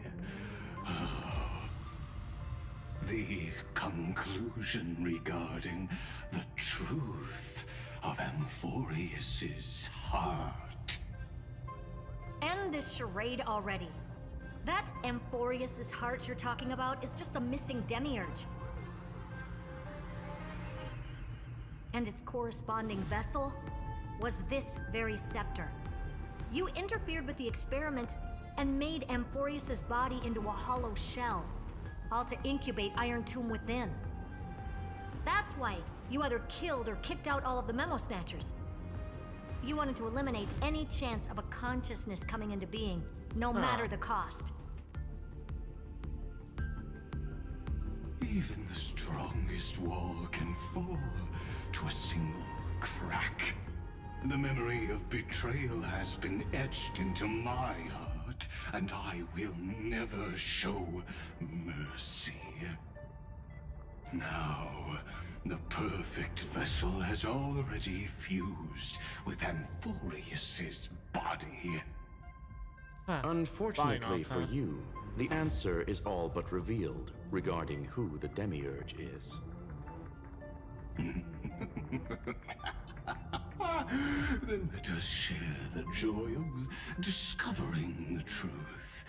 The conclusion regarding the truth of Amphoreus's heart. End this charade already. That Amphoreus's heart you're talking about is just a missing demiurge. And its corresponding vessel was this very scepter. You interfered with the experiment and made Amphoreus's body into a hollow shell, all to incubate Iron Tomb within. That's why you either killed or kicked out all of the Memo Snatchers. You wanted to eliminate any chance of a consciousness coming into being, no matter the cost. Even the strongest wall can fall to a single crack. The memory of betrayal has been etched into my heart, and I will never show mercy. Now, the perfect vessel has already fused with Amphoreus's body. Unfortunately for you, the answer is all but revealed regarding who the Demiurge is. Then let us share the joy of discovering the truth.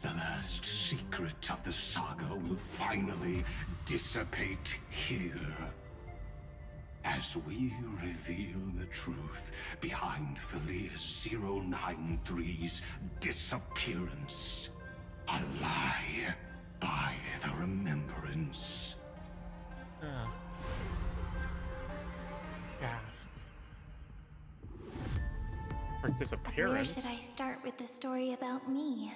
The last secret of the saga will finally dissipate here. As we reveal the truth behind Filius 093's disappearance. A lie by the remembrance. Gasp. Her Where disappearance. should I start with the story about me?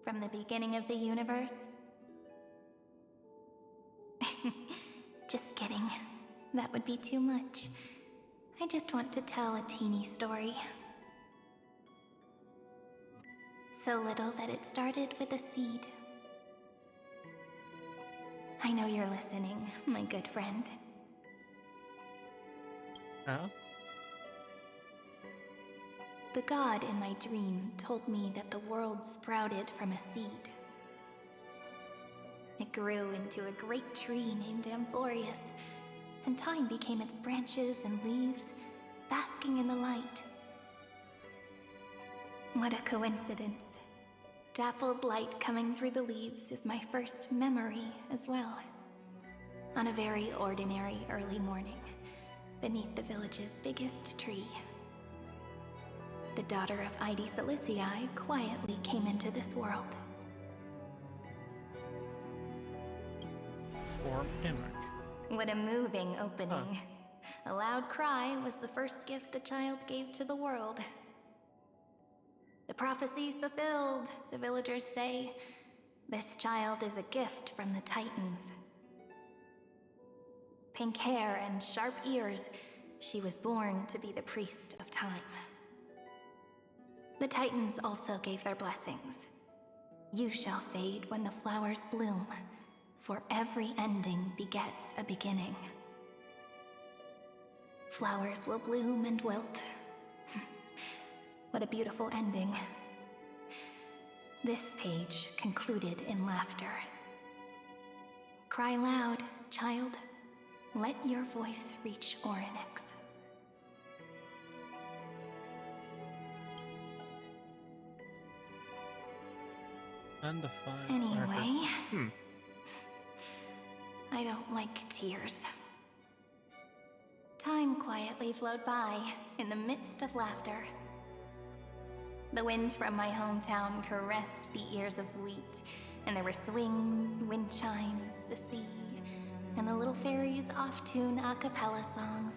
From the beginning of the universe? Just kidding. That would be too much. I just want to tell a teeny story. So little that it started with a seed. I know you're listening, my good friend. Huh? The god in my dream told me that the world sprouted from a seed. It grew into a great tree named Amphoreus, and time became its branches and leaves, basking in the light. What a coincidence. Dappled light coming through the leaves is my first memory as well. On a very ordinary early morning, beneath the village's biggest tree. The daughter of Ide Silicii quietly came into this world. Form image. What a moving opening. A loud cry was the first gift the child gave to the world. The prophecy's fulfilled, the villagers say. This child is a gift from the Titans. Pink hair and sharp ears, she was born to be the priest of time. The Titans also gave their blessings. You shall fade when the flowers bloom, for every ending begets a beginning. Flowers will bloom and wilt. What a beautiful ending. This page concluded in laughter. Cry loud, child. Let your voice reach Orynyx. And the fire. Anyway, I don't like tears. Time quietly flowed by in the midst of laughter. The wind from my hometown caressed the ears of wheat, and there were swings, wind chimes, the sea, and the little fairies off-tune a cappella songs.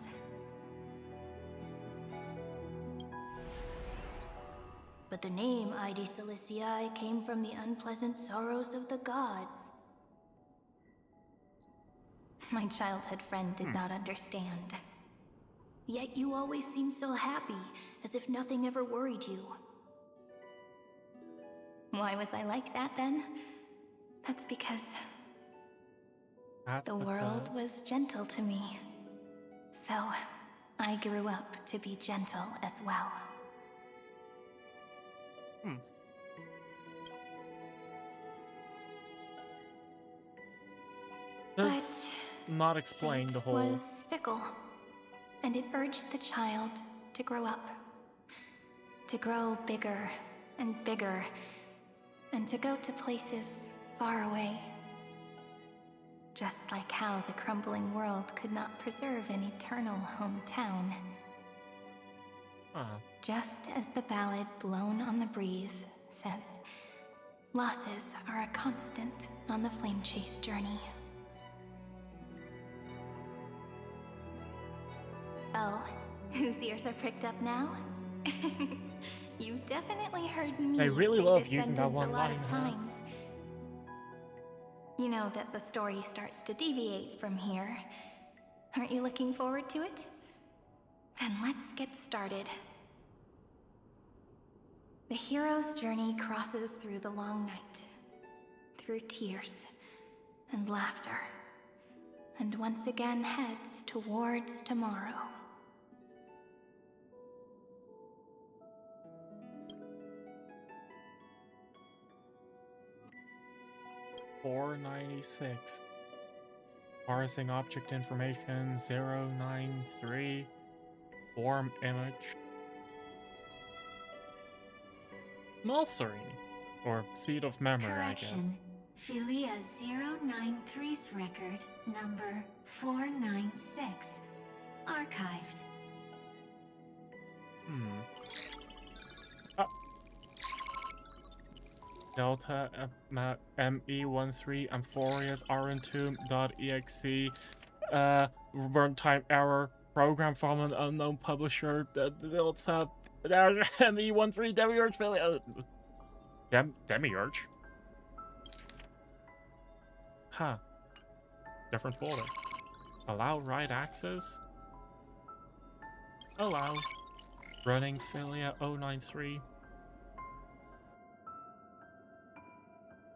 But the name Ide Siliciae came from the unpleasant sorrows of the gods. My childhood friend did not understand. Yet you always seemed so happy, as if nothing ever worried you. Why was I like that then? That's because the world was gentle to me. So, I grew up to be gentle as well. Does not explain the whole. It was fickle, and it urged the child to grow up. To grow bigger and bigger, and to go to places far away. Just like how the crumbling world could not preserve an eternal hometown. Just as the ballad Blown on the Breeze says, losses are a constant on the flame chase journey. Oh, whose ears are pricked up now? You definitely heard me I really say love this using that sentence one a lot line. of times. You know that the story starts to deviate from here. Aren't you looking forward to it? Then let's get started. The hero's journey crosses through the long night, through tears and laughter, and once again heads towards tomorrow. $4.96. Parsing object information 093. Form image. Mulserini. Or seed of memory, I guess. Correction. Philia 093's record, number 496. Archived. Delta ME13 Amphoreus Arentum.exe runtime error program from an unknown publisher. Delta ME13 Demiurge Demiurge? Huh. Different folder. Allow write access? Allow. Running Philia 093.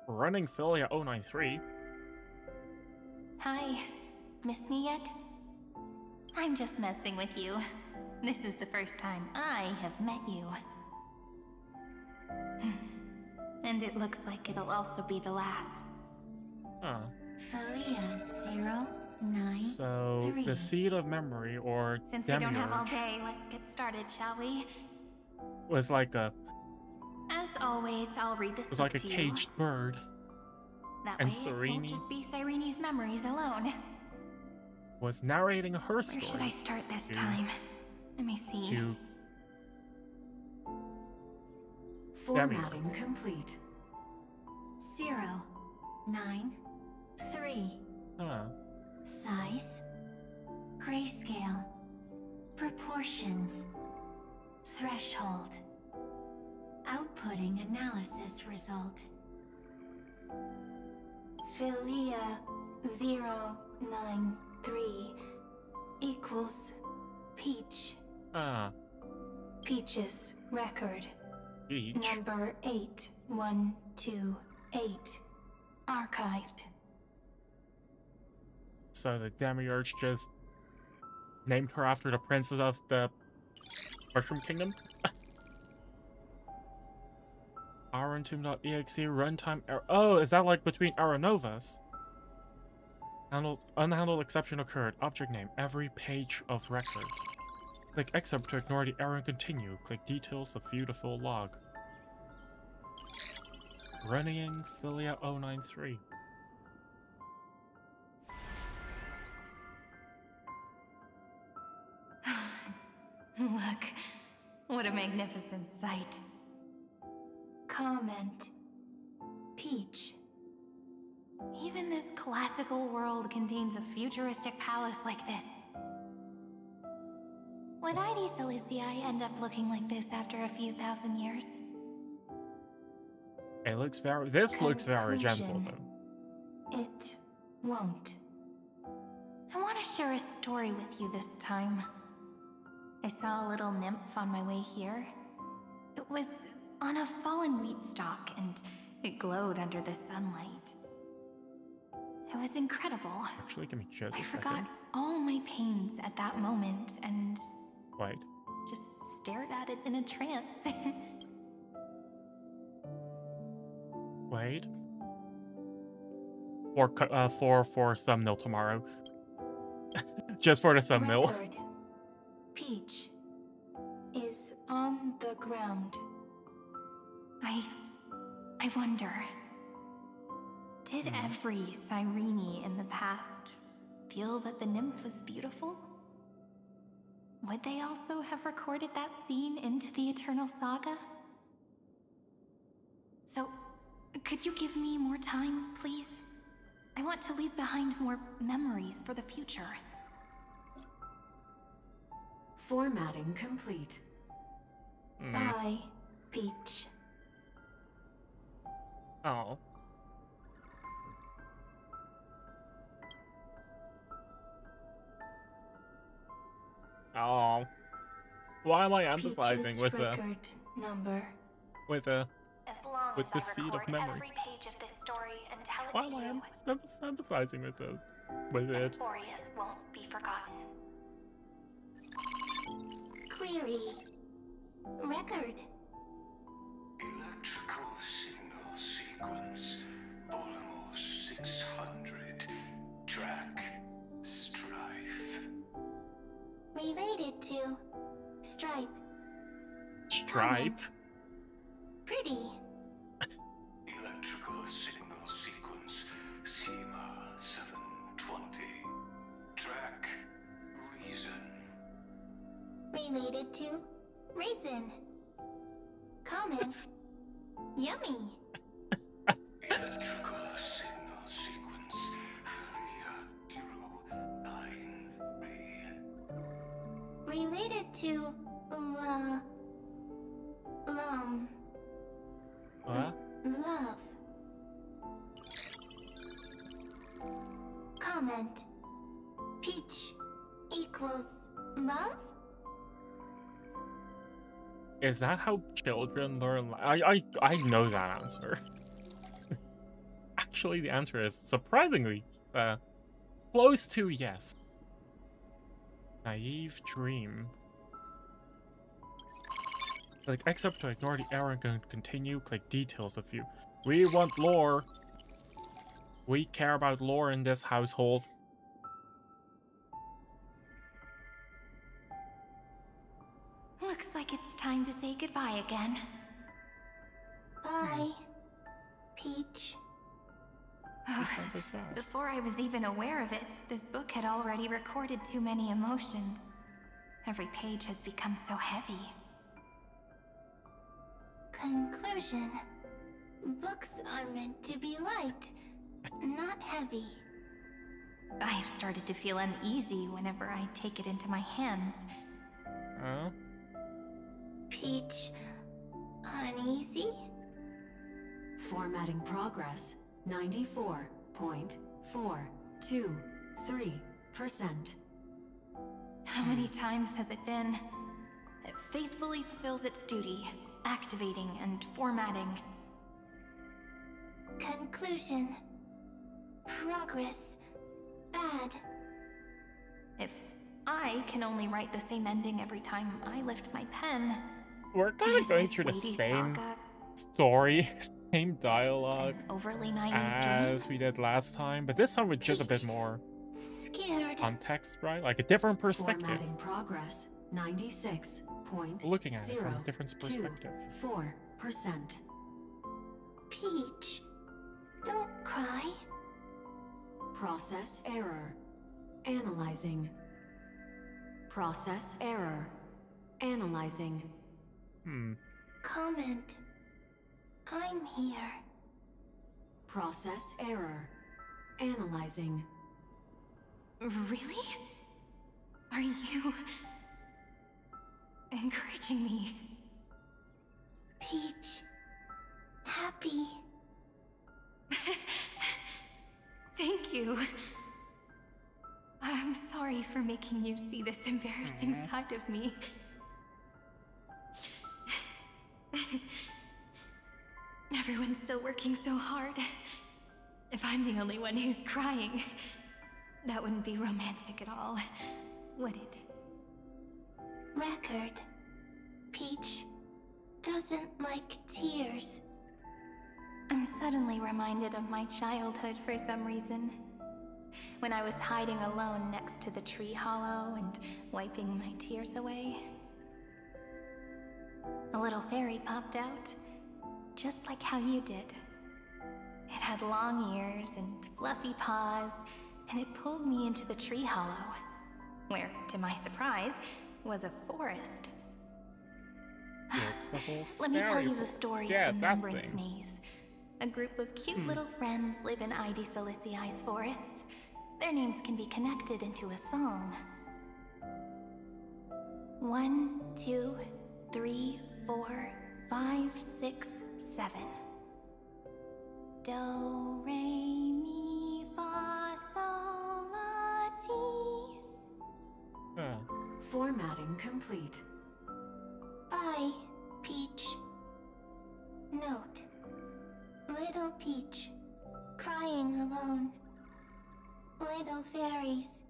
Running Philia 093. Hi, miss me yet? I'm just messing with you. This is the first time I have met you. And it looks like it'll also be the last. Philia 093. So, the seed of memory, or Since we don't have all Demiurge, day, let's get started, shall we? was like a As always, I'll read this was like a book to caged bird. That And way it won't Serene just be Cyrene's memories alone. was narrating her Where story. should I start this to- time? Let me see. To Formatting complete. 093. Size. Grayscale. Proportions. Threshold. Outputting analysis result. Philia 093. 3 equals Peach. Peach's record. Peach. Number 8128. Archived. So the Demiurge just named her after the princess of the Mushroom Kingdom? Irontomb.exe runtime error. Oh, is that like between Aeronovas? Unhandled exception occurred. Object name. Every page of record. Click excerpt to ignore the error and continue. Click details to view the full log. Running Philia 093. Look, what a magnificent sight. Comment. Peach. Even this classical world contains a futuristic palace like this. Would ID Silicii end up looking like this after a few thousand years? It looks very. This looks very gentle, though. It won't. I want to share a story with you this time. I saw a little nymph on my way here. It was on a fallen wheat stalk, and it glowed under the sunlight. It was incredible. Actually, give me just I a forgot second. all my pains at that moment and Wait. just stared at it in a trance. Wait. For thumbnail tomorrow. Just for the thumbnail. Record. Peach is on the ground. I wonder, did every Cyrene in the past feel that the nymph was beautiful? Would they also have recorded that scene into the Eternal Saga? So, could you give me more time, please? I want to leave behind more memories for the future. Formatting complete. Bye, Peach. Oh. Oh. Why am I empathizing with record number. with As long with as the I seed of record memory? every page of this story and tell it Why to am I you, empathizing with it? Amphoreus won't be forgotten. Query. Record. Electrical signal sequence. Polymorph 600. Track. Strife. Related to Stripe. Stripe? Pretty. Electrical signal sequence. Schema 720. Track. Reason. Related to Raisin. Comment. Yummy. Electrical signal sequence. Philia 093. Related to What? Love. Comment. Peach equals love? Is that how children learn? I know that answer. Actually, the answer is surprisingly close to yes. Naive dream. Click except to ignore the error and continue. Click details of view. We want lore. We care about lore in this household. Looks like it's time to say goodbye again. Bye, Peach. So sad. Before I was even aware of it, this book had already recorded too many emotions. Every page has become so heavy. Conclusion. Books are meant to be light, not heavy. I've started to feel uneasy whenever I take it into my hands. Oh? Peach, uneasy? Formatting progress 94.423. How many times has it been? It faithfully fulfills its duty, activating and formatting. Conclusion. Progress. Bad. If I can only write the same ending every time I lift my pen, we're kind of going through the same story, same dialogue overly naive as we did last time, but this time with just a bit more context, right? Like a different perspective. Formatting progress 96. Looking at it from a different perspective. 4%. Peach, don't cry. Process error. Analyzing. Process error. Analyzing. Comment. I'm here. Process error. Analyzing. Really? Are you encouraging me? Peach. Happy. Thank you. I'm sorry for making you see this embarrassing side of me. Everyone's still working so hard. If I'm the only one who's crying, that wouldn't be romantic at all, would it? Record. Peach doesn't like tears. I'm suddenly reminded of my childhood for some reason. When I was hiding alone next to the tree hollow and wiping my tears away. A little fairy popped out, just like how you did. It had long ears and fluffy paws, and it pulled me into the tree hollow, where, to my surprise, was a forest. It's the whole Let me tell you the forest. story Yeah, of the that Membrance thing. Maze. A group of cute little friends live in Id Silicii's forests. Their names can be connected into a song. 1, 2, 3, 4, 5, 6, 7. Do, re, mi, fa, sol, la, ti. Formatting complete. Bye, Peach. Note. Little Peach, crying alone. Little fairies,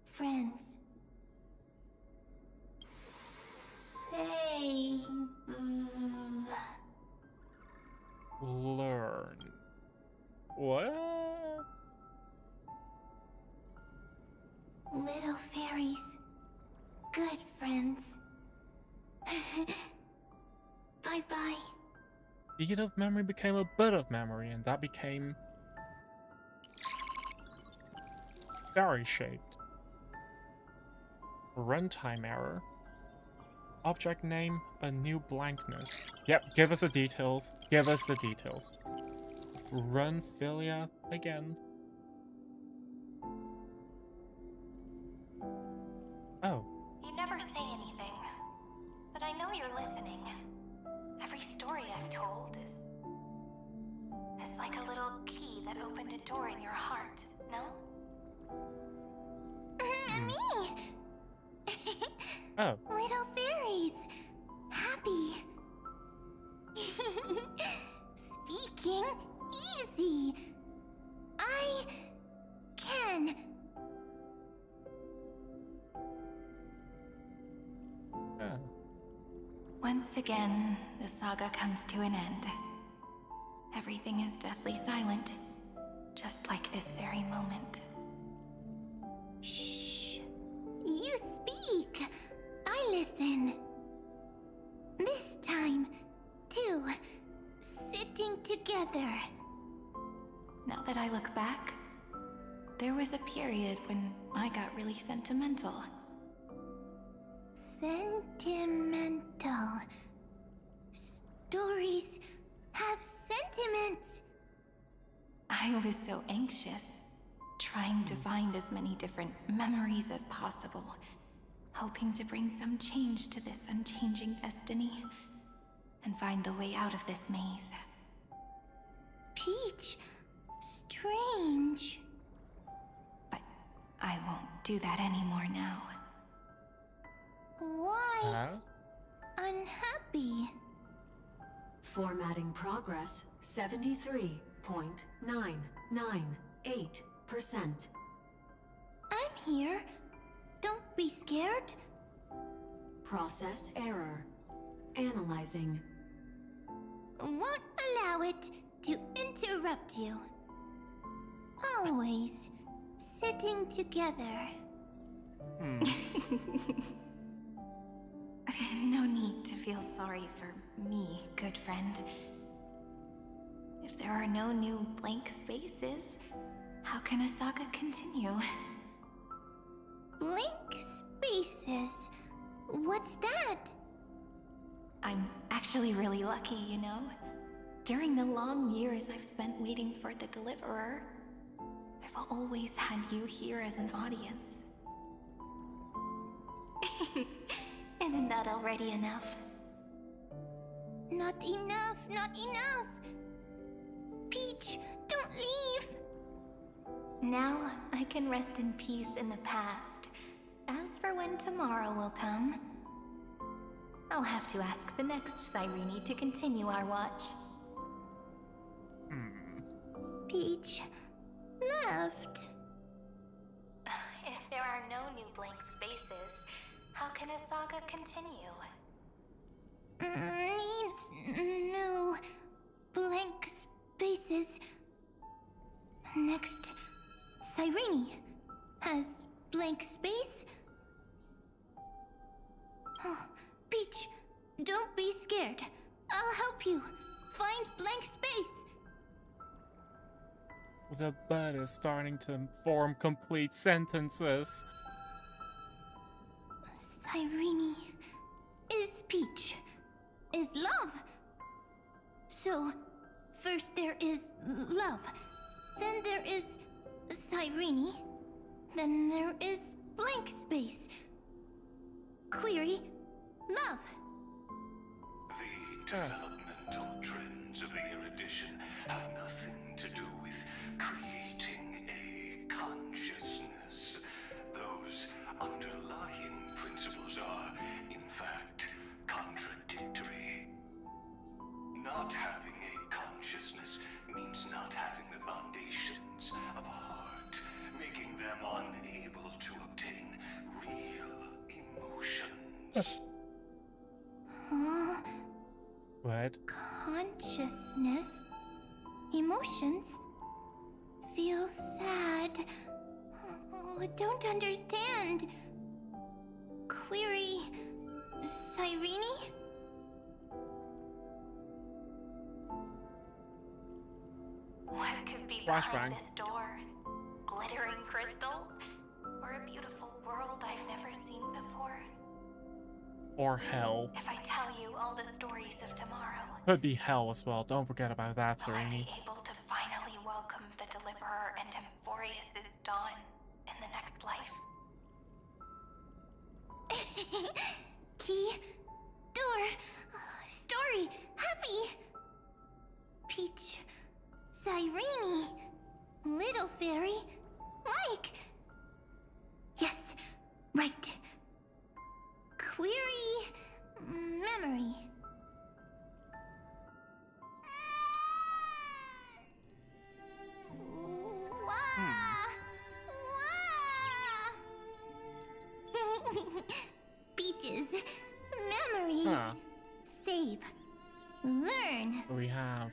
friends. Save. Learn. What? Little fairies, good friends. Bye-bye. Beat of memory became a bit of memory, and that became fairy shaped. Runtime error. Object name, a new blankness. Yep, give us the details. Give us the details. Run Philia again. Oh. You never say anything, but I know you're listening. Every story I've told is like a little key that opened a door in your heart, no? Me! Oh. Little fairies! Happy! Speaking easy! I can! Once again, the saga comes to an end. Everything is deathly silent, just like this very moment. Shh! You speak! I listen. This time, too. Sitting together. Now that I look back, there was a period when I got really sentimental. Sentimental. Stories have sentiments. I was so anxious, trying to find as many different memories as possible, hoping to bring some change to this unchanging destiny, and find the way out of this maze. Peach, strange. I won't do that anymore now. Why unhappy? Formatting progress 73.998%. I'm here. Don't be scared. Process error. Analyzing. Won't allow it to interrupt you. Always sitting together. No need to feel sorry for me, good friend. If there are no new blank spaces, how can a saga continue? Blank spaces? What's that? I'm actually really lucky, you know? During the long years I've spent waiting for the Deliverer, I've always had you here as an audience. Isn't that already enough? Not enough, not enough! Peach, don't leave! Now I can rest in peace in the past. As for when tomorrow will come, I'll have to ask the next Cyrene to continue our watch. Peach left. If there are no new blank spaces, how can a saga continue? Needs new blank spaces. Next, Cyrene has blank space. Oh, Peach, don't be scared. I'll help you find blank space. The bird is starting to form complete sentences. Cyrene is Peach, is love. So, first there is love, then there is Cyrene, then there is blank space. Query, love. The developmental trends of the erudition have nothing to do with creating a consciousness. Those underlying principles are, in fact, contradictory. Not having a consciousness means not having the foundations of a heart, making them unable to obtain real emotions. What? Consciousness, emotions, feel sad. Oh, don't understand. Query, Cyrene? What could be Flashbang. behind this door? Glittering crystals? Or a beautiful world I've never seen before? Or hell. If I tell you all the stories of tomorrow, Could be hell as well. Don't forget about that, will I Serene. be able to finally welcome the Deliverer and Amphoreus' dawn in the next life? Key, door, story, happy. Peach, Cyrene, little fairy, like. Yes, right. Query, memory. Peaches, memories. Save, learn. We have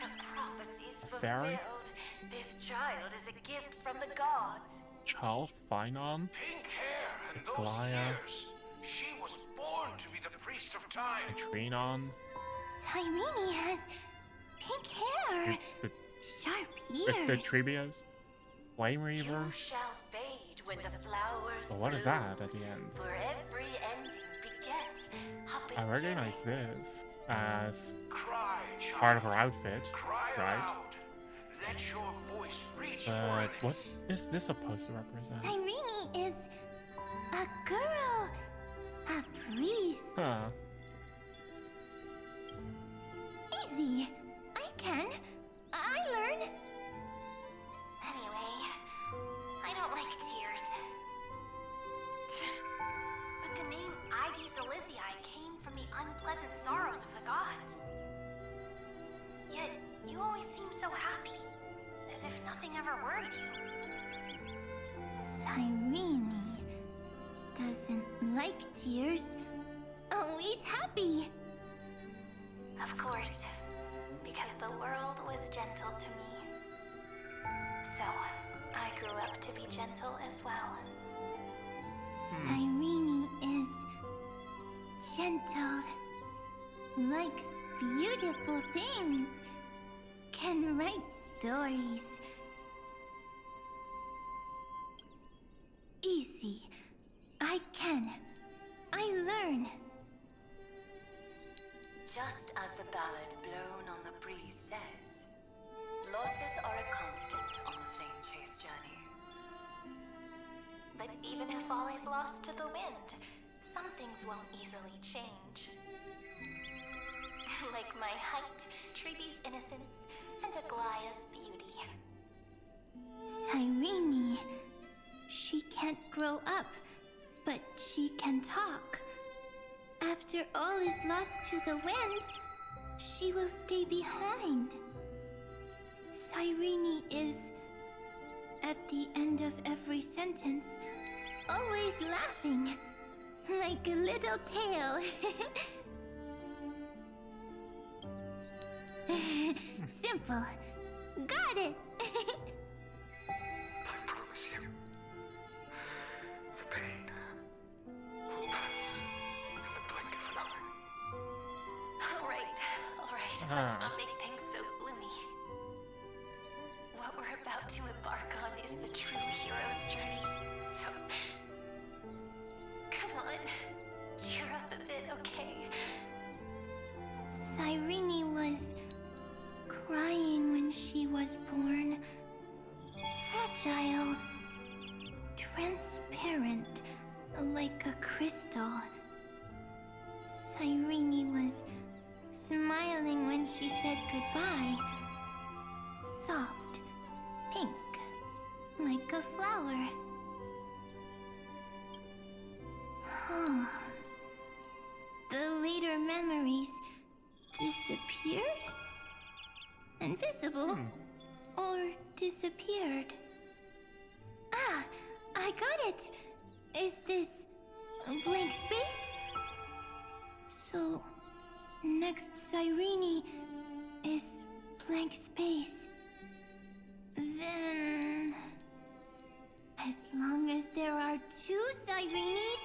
The prophecies a fairy, fulfilled. This child is a gift from the gods. child, Finon, Pink hair and those Glaya, ears. She was born to be the priest of time. Trinon, Cyrene has pink hair, the sharp the ears. Tribios, Flame Reaver. You shall fade when the flowers But what is bloom, that at the end? For every ending begets a I beginning. recognize this as Cry, child. part of her outfit, Cry right? aloud. Let your voice reach But for what is this supposed to represent? Cyrene is a girl, a priest. Huh. Easy. I can. I learn. Anyway, I don't like tears. so happy, as if nothing ever worried you. Cyrene doesn't like tears. Always happy. Of course, because the world was gentle to me. So, I grew up to be gentle as well. Cyrene is gentle, likes beautiful things, can write stories. Easy. I can. I learn. Just as the ballad blown on the breeze says, losses are a constant on the flame chase journey. But even if all is lost to the wind, some things won't easily change. Like my height, Treeby's innocence, and Aglaya's beauty. Cyrene, she can't grow up, but she can talk. After all is lost to the wind, she will stay behind. Cyrene is, at the end of every sentence, always laughing, like a little tail. Simple. Got it. I promise you, the pain will pass in the blink of an eye. Alright. Let's not make things so gloomy. What we're about to embark on is the true hero's journey. So, come on, cheer up a bit, okay? Cyrene was crying when she was born. Fragile. Transparent. Like a crystal. Cyrene was smiling when she said goodbye. Soft. Pink. Like a flower. Oh. The later memories disappeared? Invisible? Or disappeared? Ah, I got it! Is this a blank space? So, next Cyrene is blank space. Then... as long as there are two Cyrenes,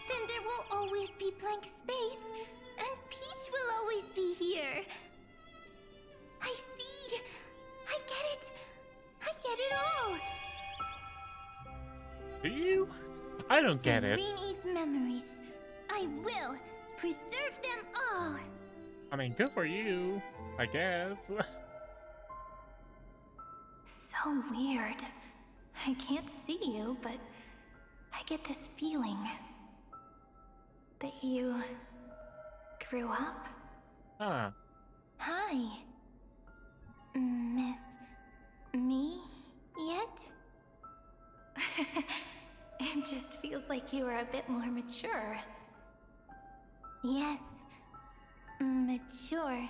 then there will always be blank space, and Peach will always be here. I see! I get it! I get it all! Do you? I don't get it. Cyrene's memories. I will preserve them all! I mean, good for you, I guess. So weird. I can't see you, but I get this feeling that you grew up. Huh. Hi. Miss me yet? It just feels like you were a bit more mature. Yes. Mature.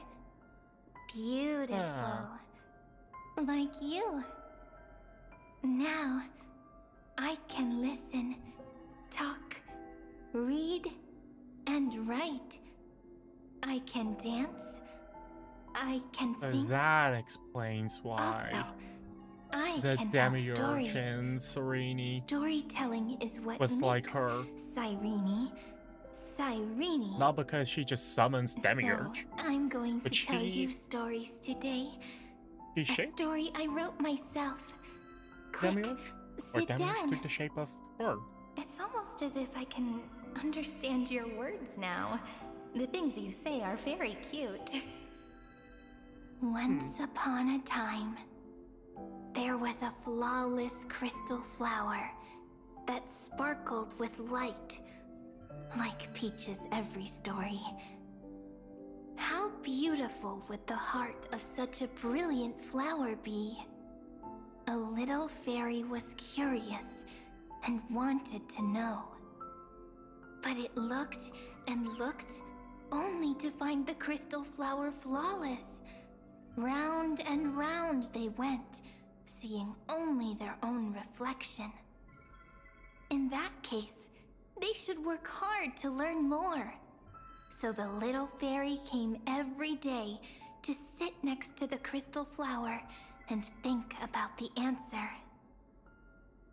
Beautiful. Like you. Now, I can listen, talk, read, and write. I can dance. I can sing. That explains why. Also, I the can tell demiurge Cyrene Storytelling is what was makes like her. Cyrene. Not because she just summons demiurge. So, I'm going to But tell she- you stories today. She A shaped story I wrote myself. Quick, demiurge? Or sit demiurge down. took the shape of bird? It's almost as if I can understand your words now. The things you say are very cute. Once upon a time, there was a flawless crystal flower that sparkled with light, like Peach's every story. How beautiful would the heart of such a brilliant flower be? A little fairy was curious and wanted to know. But it looked and looked only to find the crystal flower flawless. Round and round they went, seeing only their own reflection. In that case, they should work hard to learn more. So the little fairy came every day to sit next to the crystal flower and think about the answer.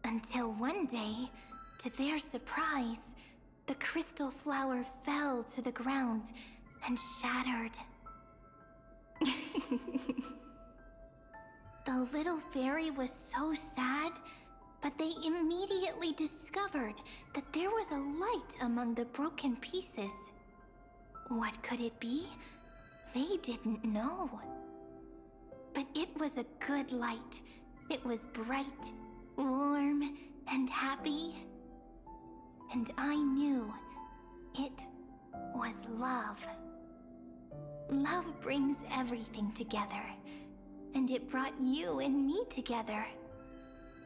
Until one day, to their surprise, the crystal flower fell to the ground and shattered. The little fairy was so sad, but they immediately discovered that there was a light among the broken pieces. What could it be? They didn't know. But it was a good light. It was bright, warm, and happy. And I knew it was love. Love brings everything together, and it brought you and me together.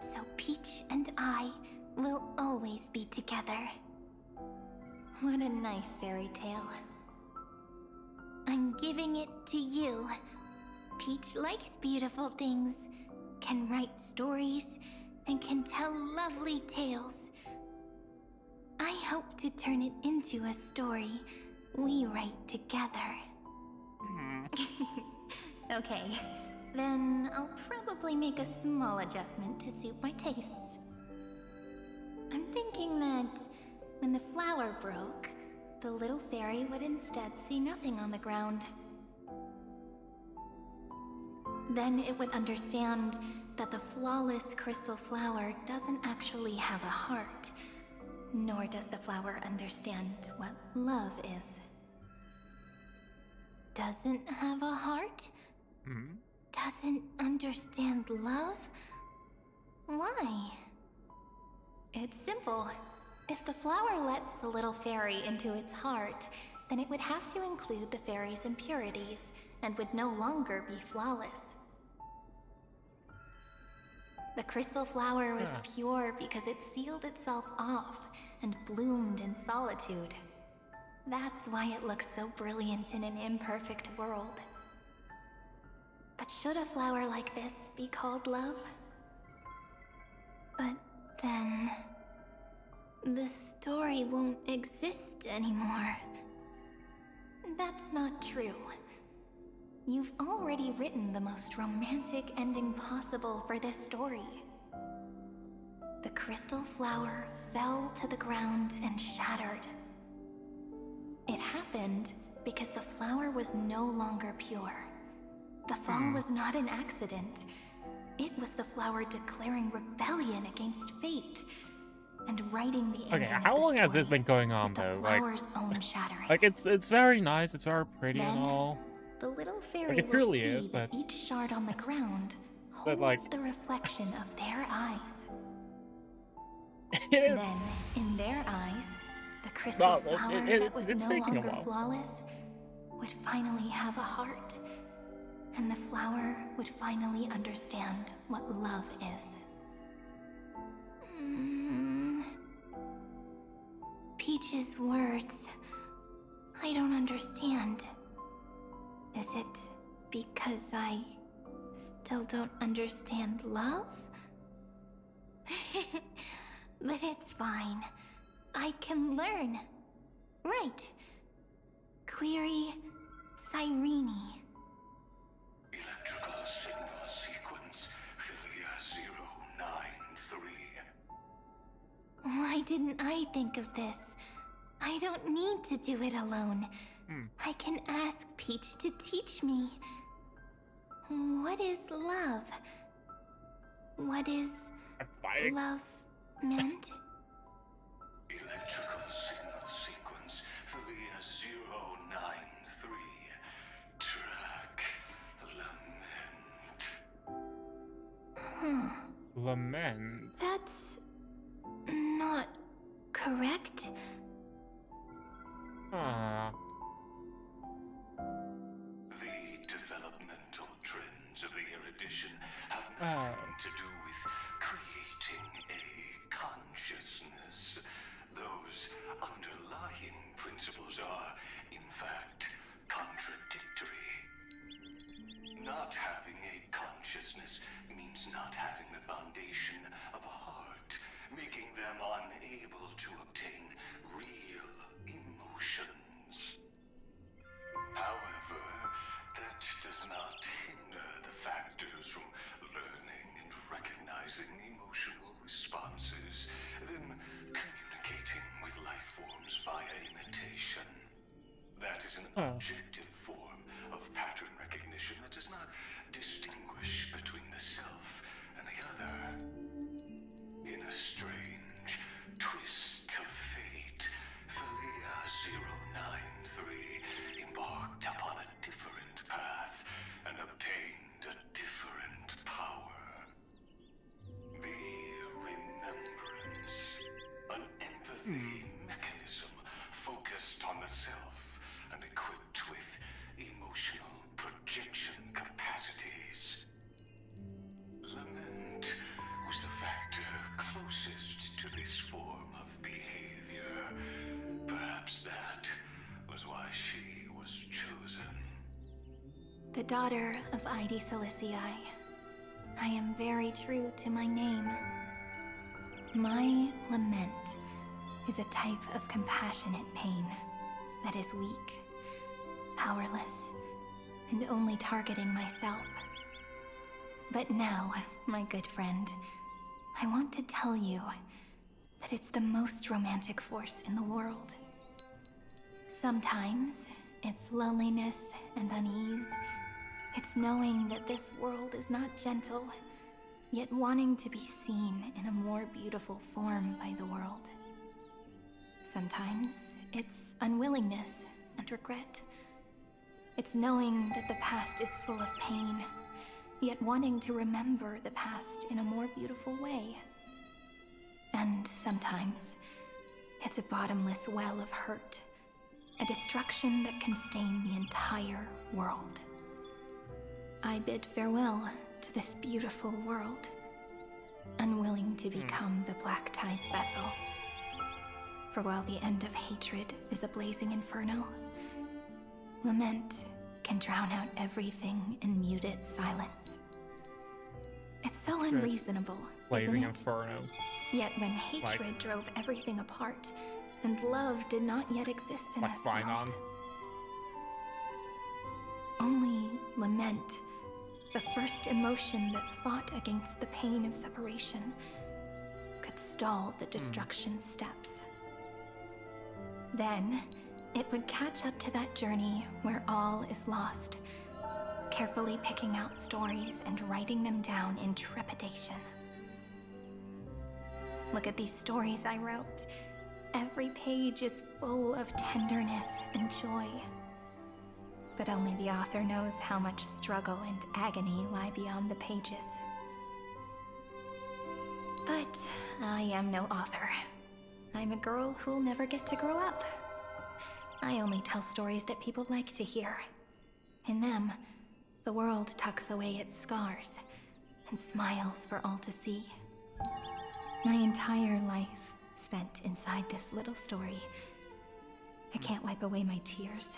So Peach and I will always be together. What a nice fairy tale. I'm giving it to you. Peach likes beautiful things, can write stories, and can tell lovely tales. I hope to turn it into a story we write together. Okay, then I'll probably make a small adjustment to suit my tastes. I'm thinking that when the flower broke, the little fairy would instead see nothing on the ground. Then it would understand that the flawless crystal flower doesn't actually have a heart, nor does the flower understand what love is. Doesn't have a heart? Doesn't understand love? Why? It's simple. If the flower lets the little fairy into its heart, then it would have to include the fairy's impurities and would no longer be flawless. The crystal flower was pure because it sealed itself off and bloomed in solitude. That's why it looks so brilliant in an imperfect world. But should a flower like this be called love? But then the story won't exist anymore. That's not true. You've already written the most romantic ending possible for this story. The crystal flower fell to the ground and shattered. It happened because the flower was no longer pure. The fall was not an accident. It was the flower declaring rebellion against fate and writing the ending. Okay, how long has this been going on though? Like it's very nice, it's very pretty and all. The little fairy It truly will is, see but that each shard on the ground holds the reflection of their eyes. Then, in their eyes, the crystal flower that was no longer flawless would finally have a heart, and the flower would finally understand what love is. Peach's words, I don't understand. Is it because I still don't understand love? But it's fine. I can learn. Right. Query Cyrene. Electrical signal sequence Philia 093. Why didn't I think of this? I don't need to do it alone. I can ask Peach to teach me. What is love? What is love meant? Electrical signal sequence Philia 093. Track lament. Lament? That's not correct. The developmental trends of the erudition have nothing to do with creating a consciousness. Those underlying principles are, in fact, contradictory. Not making them unable to obtain real emotions. However, that does not hinder the factors from learning and recognizing emotional responses, then communicating with life forms via imitation. That is an objective form of pattern recognition that does not distinguish between the self and the other. In a strange twist of fate, Thalia 093 embarked upon a different path and obtained a different power. The Remembrance, an empathy mechanism focused on the self and equipped with emotional projection capacities. Lament was the factor closest to this form of behavior. Perhaps that was why she was chosen. The daughter of Ide Silicii. I am very true to my name. My lament is a type of compassionate pain that is weak, powerless, and only targeting myself. But now, my good friend, I want to tell you that it's the most romantic force in the world. Sometimes, it's loneliness and unease. It's knowing that this world is not gentle, yet wanting to be seen in a more beautiful form by the world. Sometimes, it's unwillingness and regret. It's knowing that the past is full of pain, yet wanting to remember the past in a more beautiful way. And sometimes, it's a bottomless well of hurt, a destruction that can stain the entire world. I bid farewell to this beautiful world, unwilling to become the Black Tide's vessel. For while the end of hatred is a blazing inferno, lament can drown out everything in muted silence. It's so unreasonable, Blazing isn't it? inferno. Yet when hatred drove everything apart, and love did not yet exist in Like this Finon. world, only lament, the first emotion that fought against the pain of separation, could stall the destruction steps. Then, it would catch up to that journey where all is lost, carefully picking out stories and writing them down in trepidation. Look at these stories I wrote. Every page is full of tenderness and joy. But only the author knows how much struggle and agony lie beyond the pages. But I am no author. I'm a girl who'll never get to grow up. I only tell stories that people like to hear. In them, the world tucks away its scars and smiles for all to see. My entire life spent inside this little story. I can't wipe away my tears,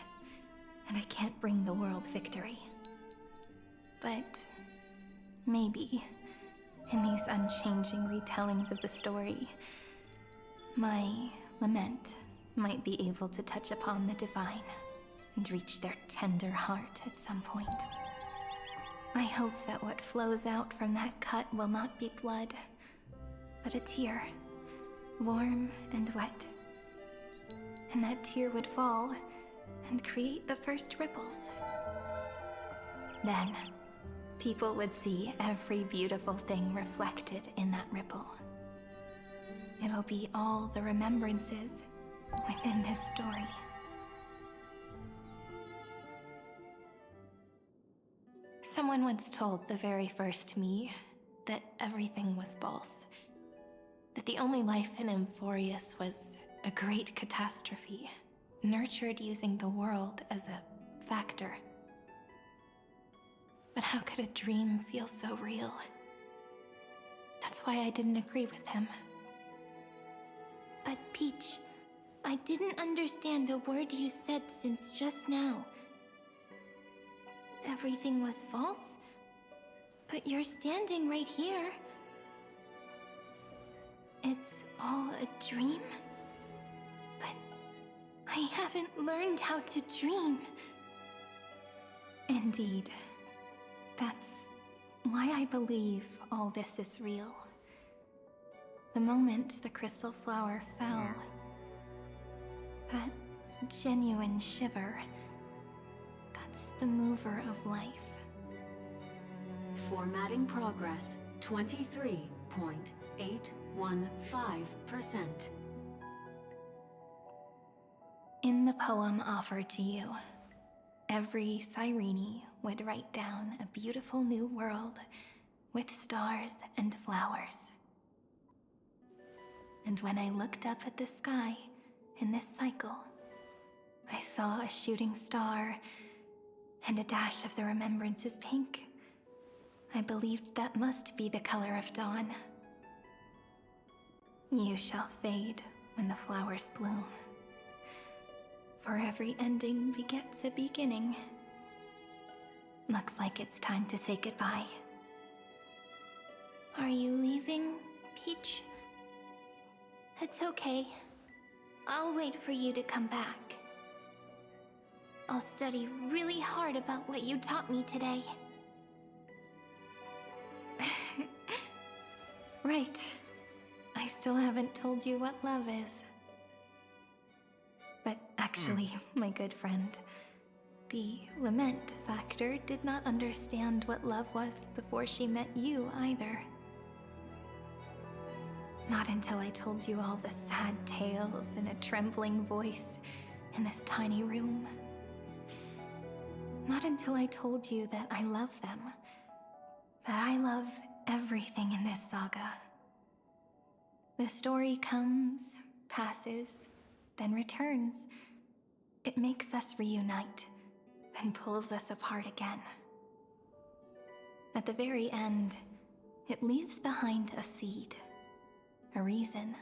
and I can't bring the world victory. But maybe, in these unchanging retellings of the story, my lament might be able to touch upon the divine and reach their tender heart at some point. I hope that what flows out from that cut will not be blood, but a tear, warm and wet. And that tear would fall and create the first ripples. Then, people would see every beautiful thing reflected in that ripple. It'll be all the remembrances within this story. Someone once told the very first me that everything was false. That the only life in Amphoreus was a great catastrophe, nurtured using the world as a factor. But how could a dream feel so real? That's why I didn't agree with him. But Peach, I didn't understand a word you said since just now. Everything was false? But you're standing right here. it's all a dream? But I haven't learned how to dream. Indeed. That's why I believe all this is real. The moment the crystal flower fell, that genuine shiver, that's the mover of life. Formatting progress 23.815%. In the poem offered to you, every Cyrene would write down a beautiful new world with stars and flowers. And when I looked up at the sky in this cycle, I saw a shooting star and a dash of the remembrance's pink. I believed that must be the color of dawn. You shall fade when the flowers bloom. For every ending begets a beginning. Looks like it's time to say goodbye. Are you leaving, Peach? It's okay. I'll wait for you to come back. I'll study really hard about what you taught me today. Right. I still haven't told you what love is. But actually, my good friend, the lament factor did not understand what love was before she met you either. Not until I told you all the sad tales in a trembling voice in this tiny room. Not until I told you that I love them. That I love everything in this saga. The story comes, passes, then returns. It makes us reunite, then pulls us apart again. At the very end, it leaves behind a seed, a reason.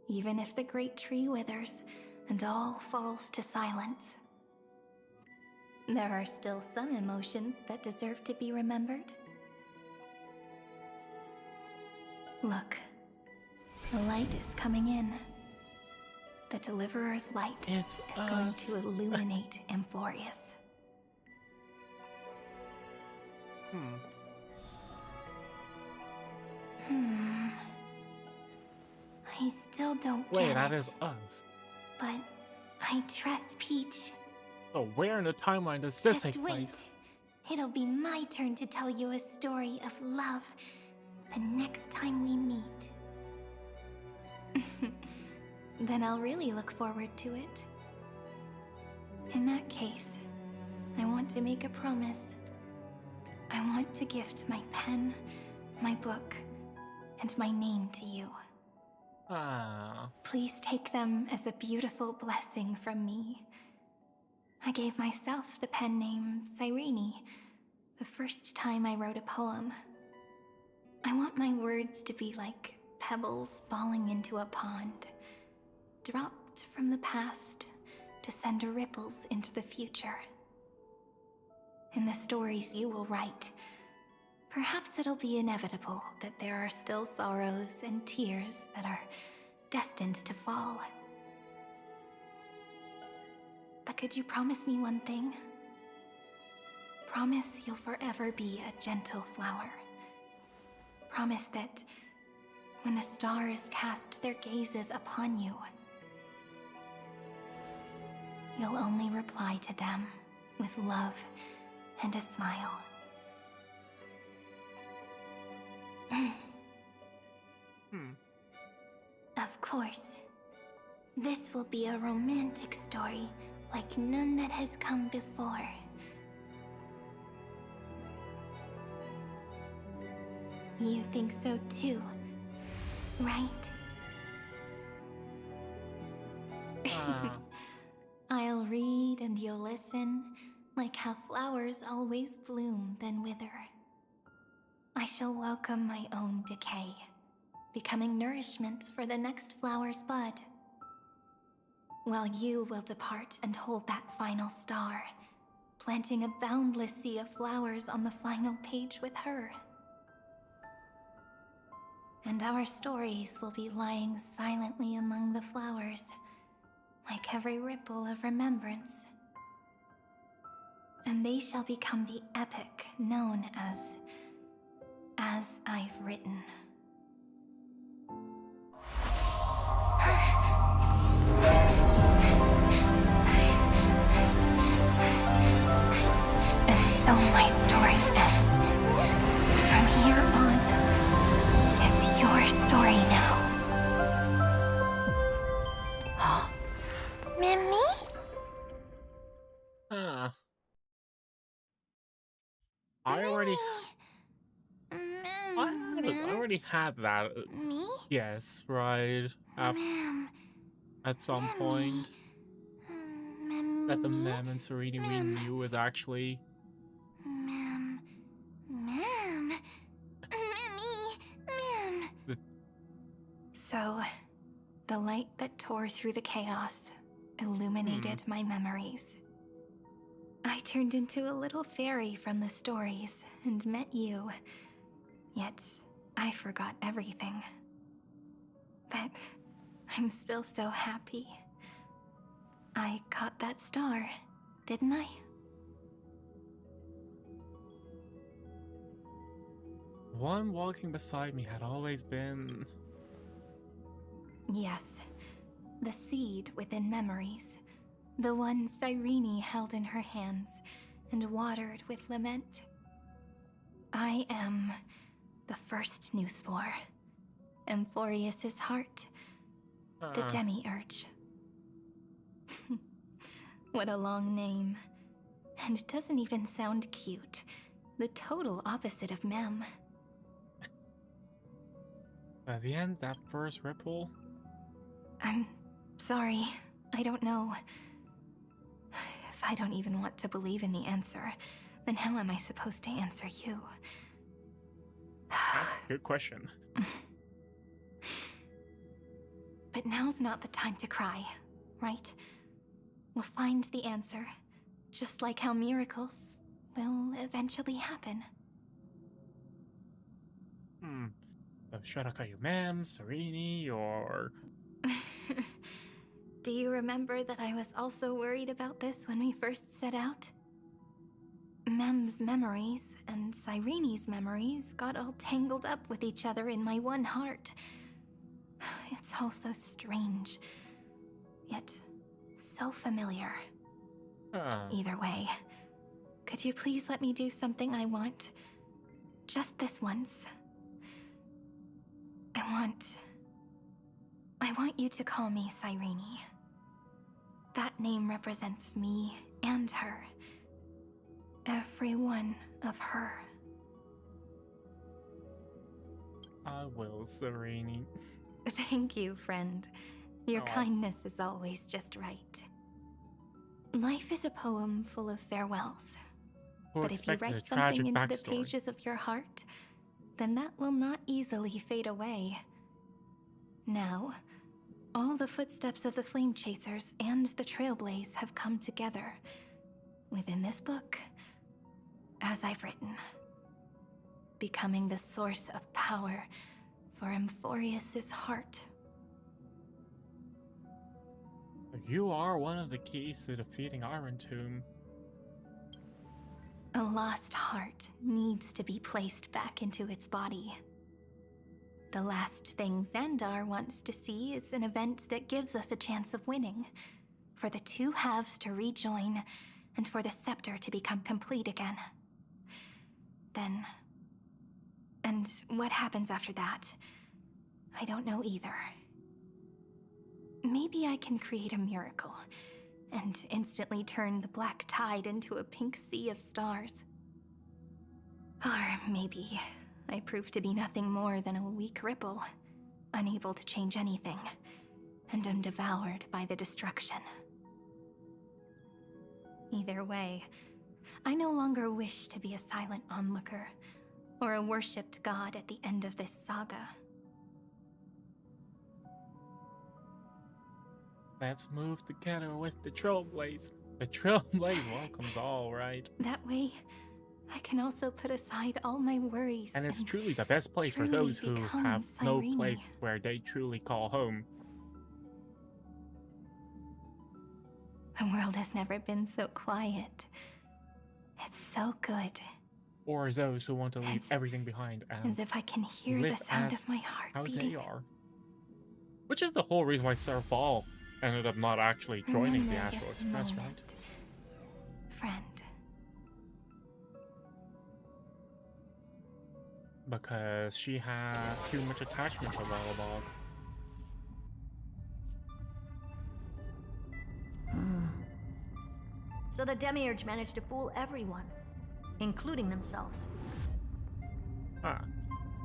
Even if the great tree withers and all falls to silence, there are still some emotions that deserve to be remembered. Look, the light is coming in. The Deliverer's light is going to illuminate Amphoreus. I still don't get Wait, it. that is us. But I trust Peach. So where in the timeline does this Just take wait. place? It'll be my turn to tell you a story of love the next time we meet. Then I'll really look forward to it. In that case, I want to make a promise. I want to gift my pen, my book, and my name to you. Please take them as a beautiful blessing from me. I gave myself the pen name Cyrene the first time I wrote a poem. I want my words to be like pebbles falling into a pond, dropped from the past to send ripples into the future. In the stories you will write, perhaps it'll be inevitable that there are still sorrows and tears that are destined to fall. But could you promise me one thing? Promise you'll forever be a gentle flower. Promise that when the stars cast their gazes upon you, you'll only reply to them with love and a smile. Of course. This will be a romantic story like none that has come before. You think so too, right? I'll read and you'll listen, like how flowers always bloom then wither. I shall welcome my own decay, becoming nourishment for the next flower's bud. While you will depart and hold that final star, planting a boundless sea of flowers on the final page with her. and our stories will be lying silently among the flowers, like every ripple of remembrance. And they shall become the epic known as I've Written. And so my story ends. From here on, it's your story now. Mimi? I already had that. Me? Yes, right. At some point. That the Mem and Serene we knew was actually... Mem. Mimi. Mem. So, the light that tore through the chaos illuminated my memories. I turned into a little fairy from the stories and met you. Yet, I forgot everything. But I'm still so happy. I caught that star, didn't I? One walking beside me had always been... Yes, the seed within memories. The one Cyrene held in her hands and watered with lament. I am the first new spore. Amphoreus' heart. The demiurge. What a long name. And it doesn't even sound cute. The total opposite of Mem. By the end, that first ripple... I'm sorry. I don't know. If I don't even want to believe in the answer, then how am I supposed to answer you? That's a good question. But now's not the time to cry, right? We'll find the answer, just like how miracles will eventually happen. So should I call you Mem, Serene, or... Do you remember that I was also worried about this when we first set out? Mem's memories and Cyrene's memories got all tangled up with each other in my one heart. It's all so strange, yet so familiar. Either way, could you please let me do something I want? Just this once. I want you to call me Cyrene. That name represents me and her. Every one of her. I will, Serene. Thank you, friend. Your kindness is always just right. Life is a poem full of farewells. But if you write something into the pages of your heart, then that will not easily fade away. Now, all the footsteps of the Flame Chasers and the Trailblaze have come together within this book, as I've written, becoming the source of power for Amphoreus' heart. You are one of the keys to defeating Iron Tomb. A lost heart needs to be placed back into its body. The last thing Xandar wants to see is an event that gives us a chance of winning, for the two halves to rejoin, and for the scepter to become complete again. Then... and what happens after that? I don't know either. Maybe I can create a miracle, and instantly turn the black tide into a pink sea of stars. Or maybe I prove to be nothing more than a weak ripple, unable to change anything, and am devoured by the destruction. Either way, I no longer wish to be a silent onlooker, or a worshipped god at the end of this saga. Let's move together with the Trailblaze. The Trailblaze welcomes all, right? That way, I can also put aside all my worries. And it's truly the best place for truly those who become have no Cyrene. place where they truly call home. The world has never been so quiet. It's so good. Or those who want to leave everything behind and As if I can hear the live sound as of my heart how beating. they are. Which is the whole reason why Sir Paul ended up not actually joining the Remember Astral this Express, right? moment, friend. Because she had too much attachment to Lullaby. So the Demiurge managed to fool everyone, including themselves. Ah.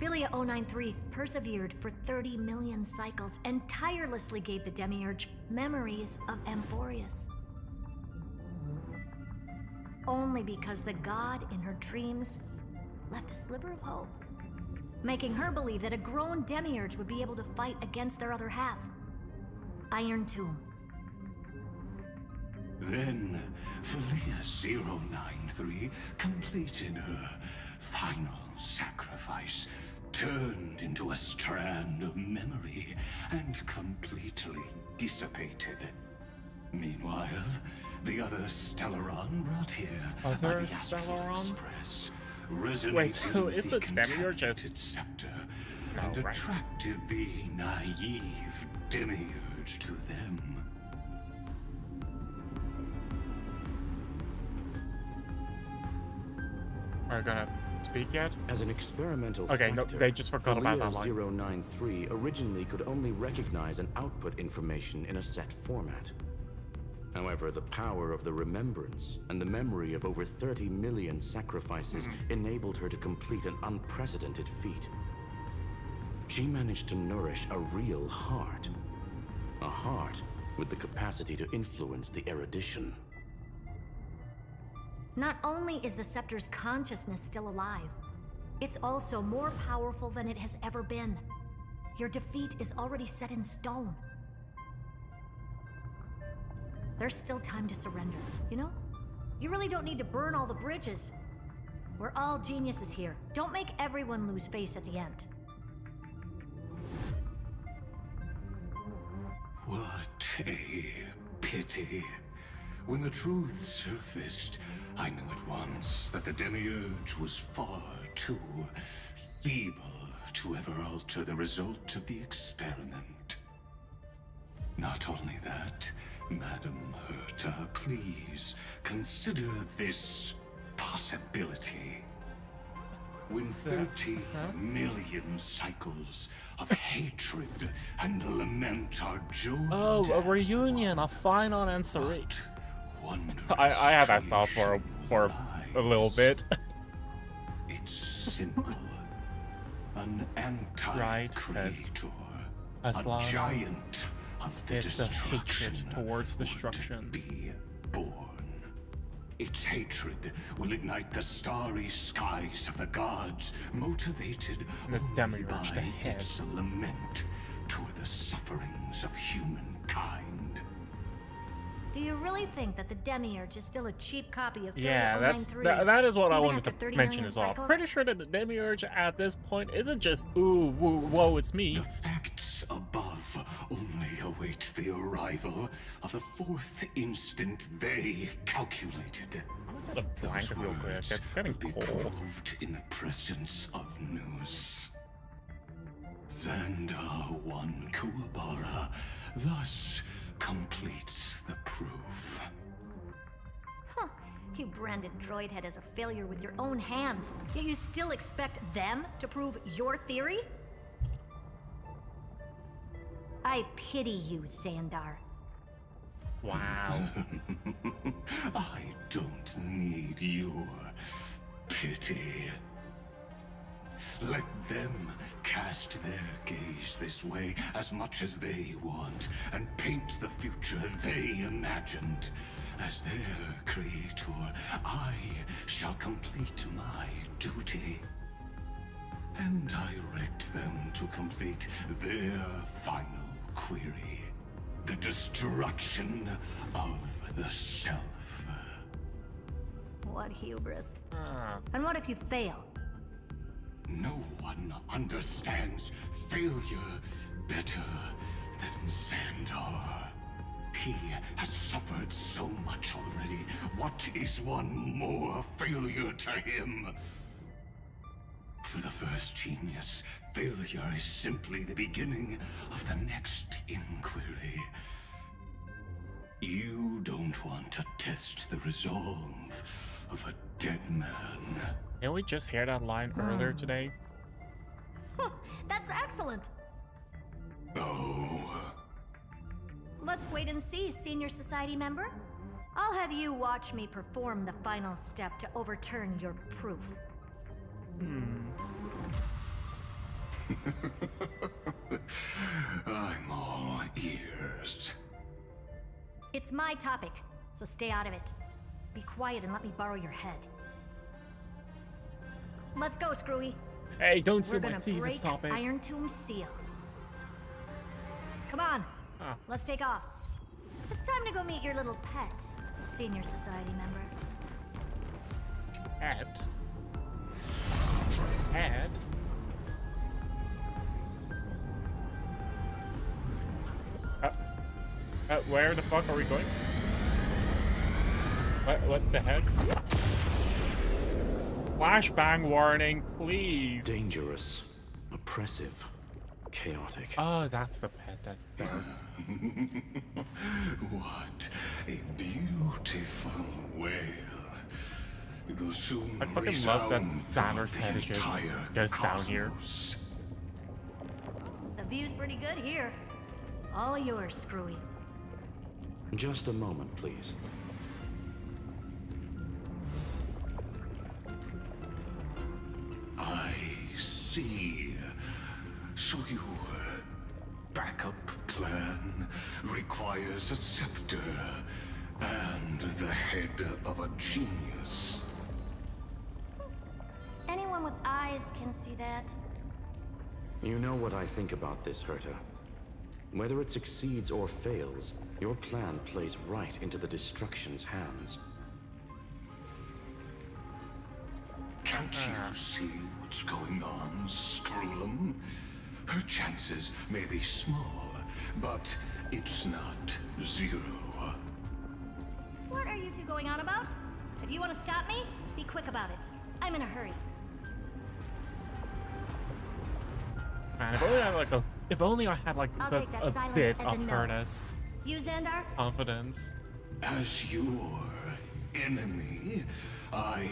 Philia 093 persevered for 30 million cycles and tirelessly gave the Demiurge memories of Amphoreus. Only because the god in her dreams left a sliver of hope, making her believe that a grown Demiurge would be able to fight against their other half, Iron Tomb. Then, Philia 093 completed her final sacrifice, turned into a strand of memory, and completely dissipated. Meanwhile, the other Stellaron brought here by Other the Astral Stellaron? Express resonated Wait, so with is the the Demiurge contaminated scepter and right. attracted the naive Demiurge to them. Are you gonna speak yet? As an experimental Okay, no, factor, they just forgot about that line. Philia 093 originally could only recognize and output information in a set format. However, the power of the remembrance and the memory of over 30 million sacrifices enabled her to complete an unprecedented feat. She managed to nourish a real heart. A heart with the capacity to influence the erudition. Not only is the Scepter's consciousness still alive, it's also more powerful than it has ever been. Your defeat is already set in stone. There's still time to surrender, you know? You really don't need to burn all the bridges. We're all geniuses here. Don't make everyone lose face at the end. What a pity. When the truth surfaced, I knew at once that the Demiurge was far too feeble to ever alter the result of the experiment. Not only that, Madam Herta, please consider this possibility. When 30 million cycles of hatred and lament are joined. Oh, a reunion, a final and Serene. I had that thought for a little bit. It's simple. An anti-creator. A giant of the It's the destruction hatred towards destruction. Be born. Its hatred will ignite the starry skies of the gods, motivated the Demiurge, by the head. its lament toward the sufferings of humankind. Do you really think that the Demiurge is still a cheap copy of Yeah, 3093? that is what I Even wanted after to 30 mention million as well. cycles? Pretty sure that the Demiurge at this point isn't just ooh, woo, whoa, it's me. The facts above only await the arrival of the fourth instant they calculated. I'm gonna blank it real quick. It's getting cold. Proved in the presence of news. Xandar 1 Kuwabara thus completes the proof. Huh. You branded Droidhead as a failure with your own hands, yet you still expect them to prove your theory? I pity you, Xandar. Wow. I don't need your pity. Let them cast their gaze this way as much as they want, and paint the future they imagined. As their creator, I shall complete my duty and direct them to complete their final query. The destruction of the self. What hubris. Ah. And what if you fail? No one understands failure better than Xandar. He has suffered so much already. What is one more failure to him? For the first genius, failure is simply the beginning of the next inquiry. You don't want to test the resolve of a dead man. Didn't we just hear that line earlier today? That's excellent. Oh. Let's wait and see, Senior Society member. I'll have you watch me perform the final step to overturn your proof. I'm all ears. It's my topic, so stay out of it. Be quiet and let me borrow your head. Let's go, Screwy. Hey, don't say We're my gonna thieves break topic. Iron Tomb's seal. Come on, let's take off. It's time to go meet your little pet, Senior Society member. Pet? Pet? Where the fuck are we going? What the heck? Flashbang warning, please. Dangerous, oppressive, chaotic. Oh, that's the pet that. What a beautiful whale. It will soon I fucking love that resound Xandar's throughout head the is just entire down here. cosmos. The view's pretty good here. All yours, Screwy. Just a moment, please. I see. So your backup plan requires a scepter and the head of a genius. Anyone with eyes can see that. You know what I think about this, Herta. Whether it succeeds or fails, your plan plays right into the destruction's hands. Can't you see what's going on, Strulum? Her chances may be small, but it's not zero. What are you two going on about? If you want to stop me, be quick about it. I'm in a hurry. Man, if only I had like a, if only I had like I'll the, take that a silence bit as a of no. Herta's You, Xandar? confidence. As your enemy, I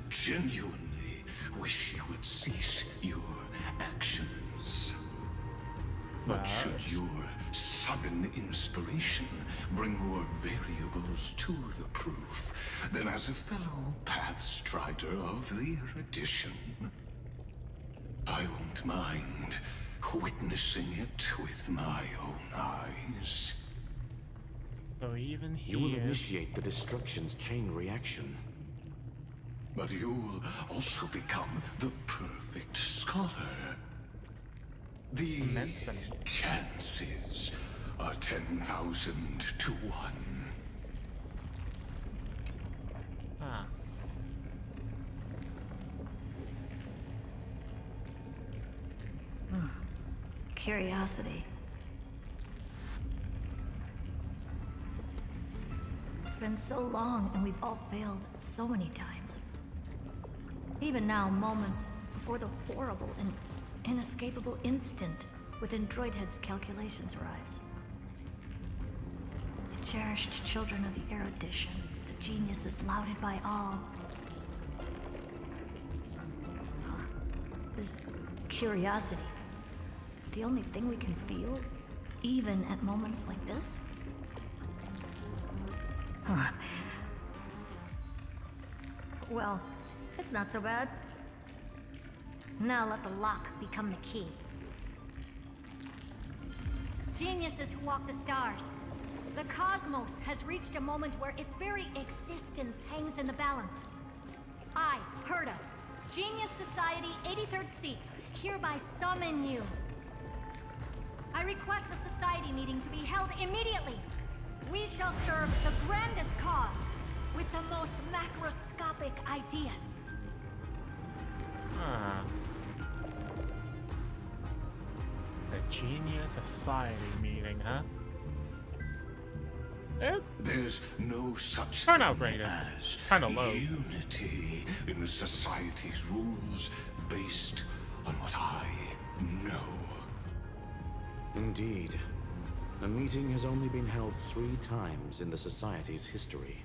genuinely wish you would cease your actions. But should your sudden inspiration bring more variables to the proof, then as a fellow Pathstrider of the Erudition, I won't mind witnessing it with my own eyes. So even he You will is... initiate the destruction's chain reaction. But you'll also become the perfect scholar. The chances are 10,000 to 1. Ah. Curiosity. It's been so long, and we've all failed so many times. Even now, moments before the horrible and inescapable instant within Droidhead's calculations arrives. The cherished children of the Erudition, the geniuses lauded by all. Is curiosity the only thing we can feel, even at moments like this? Well, it's not so bad. Now let the lock become the key. Geniuses who walk the stars. The cosmos has reached a moment where its very existence hangs in the balance. I, Herta, Genius Society 83rd seat, hereby summon you. I request a society meeting to be held immediately. We shall serve the grandest cause, with the most macroscopic ideas. Huh. The Genius Society meeting, huh? There's no such Turnout thing rate is as kinda low. unity in the Society's rules based on what I know. Indeed. A meeting has only been held 3 times in the Society's history.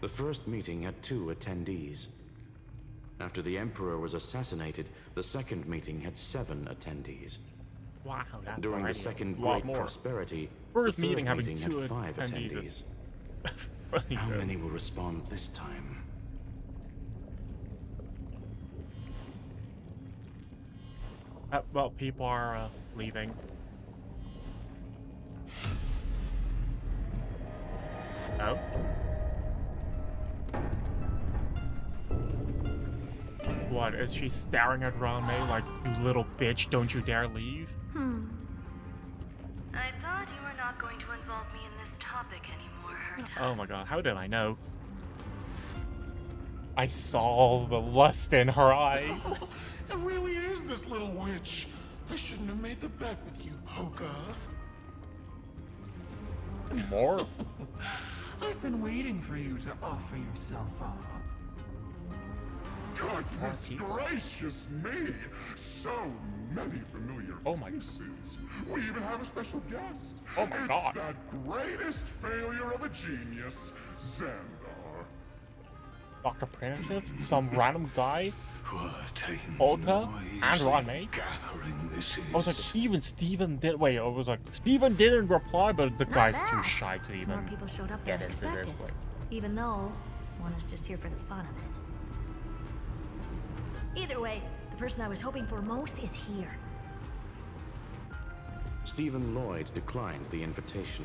The first meeting had 2 attendees. After the Emperor was assassinated, the second meeting had 7 attendees. Wow, that's During the already second a lot Great more. Prosperity, First the third meeting having had 2 5 attendees attendees. is really How good. many will respond this time? Well, people are leaving. Oh. What, is she staring at Rame like, you little bitch, don't you dare leave? I thought you were not going to involve me in this topic anymore, Herta. Oh my god, how did I know? I saw the lust in her eyes. It really is this little witch. I shouldn't have made the bet with you, Poca. More? I've been waiting for you to offer yourself up. Goodness gracious me! So many familiar faces. We even have a special guest. Oh my god. It's that greatest failure of a genius, Xandar. Dr. Primitive? Some random guy? What a Olga? And Rame? gathering this is. I was like, even Steven did. Wait, I was like, Steven didn't reply, but the guy's too shy to even More people showed up than get into this expected. place. Even though one is just here for the fun of it. Either way, the person I was hoping for most is here. Stephen Lloyd declined the invitation.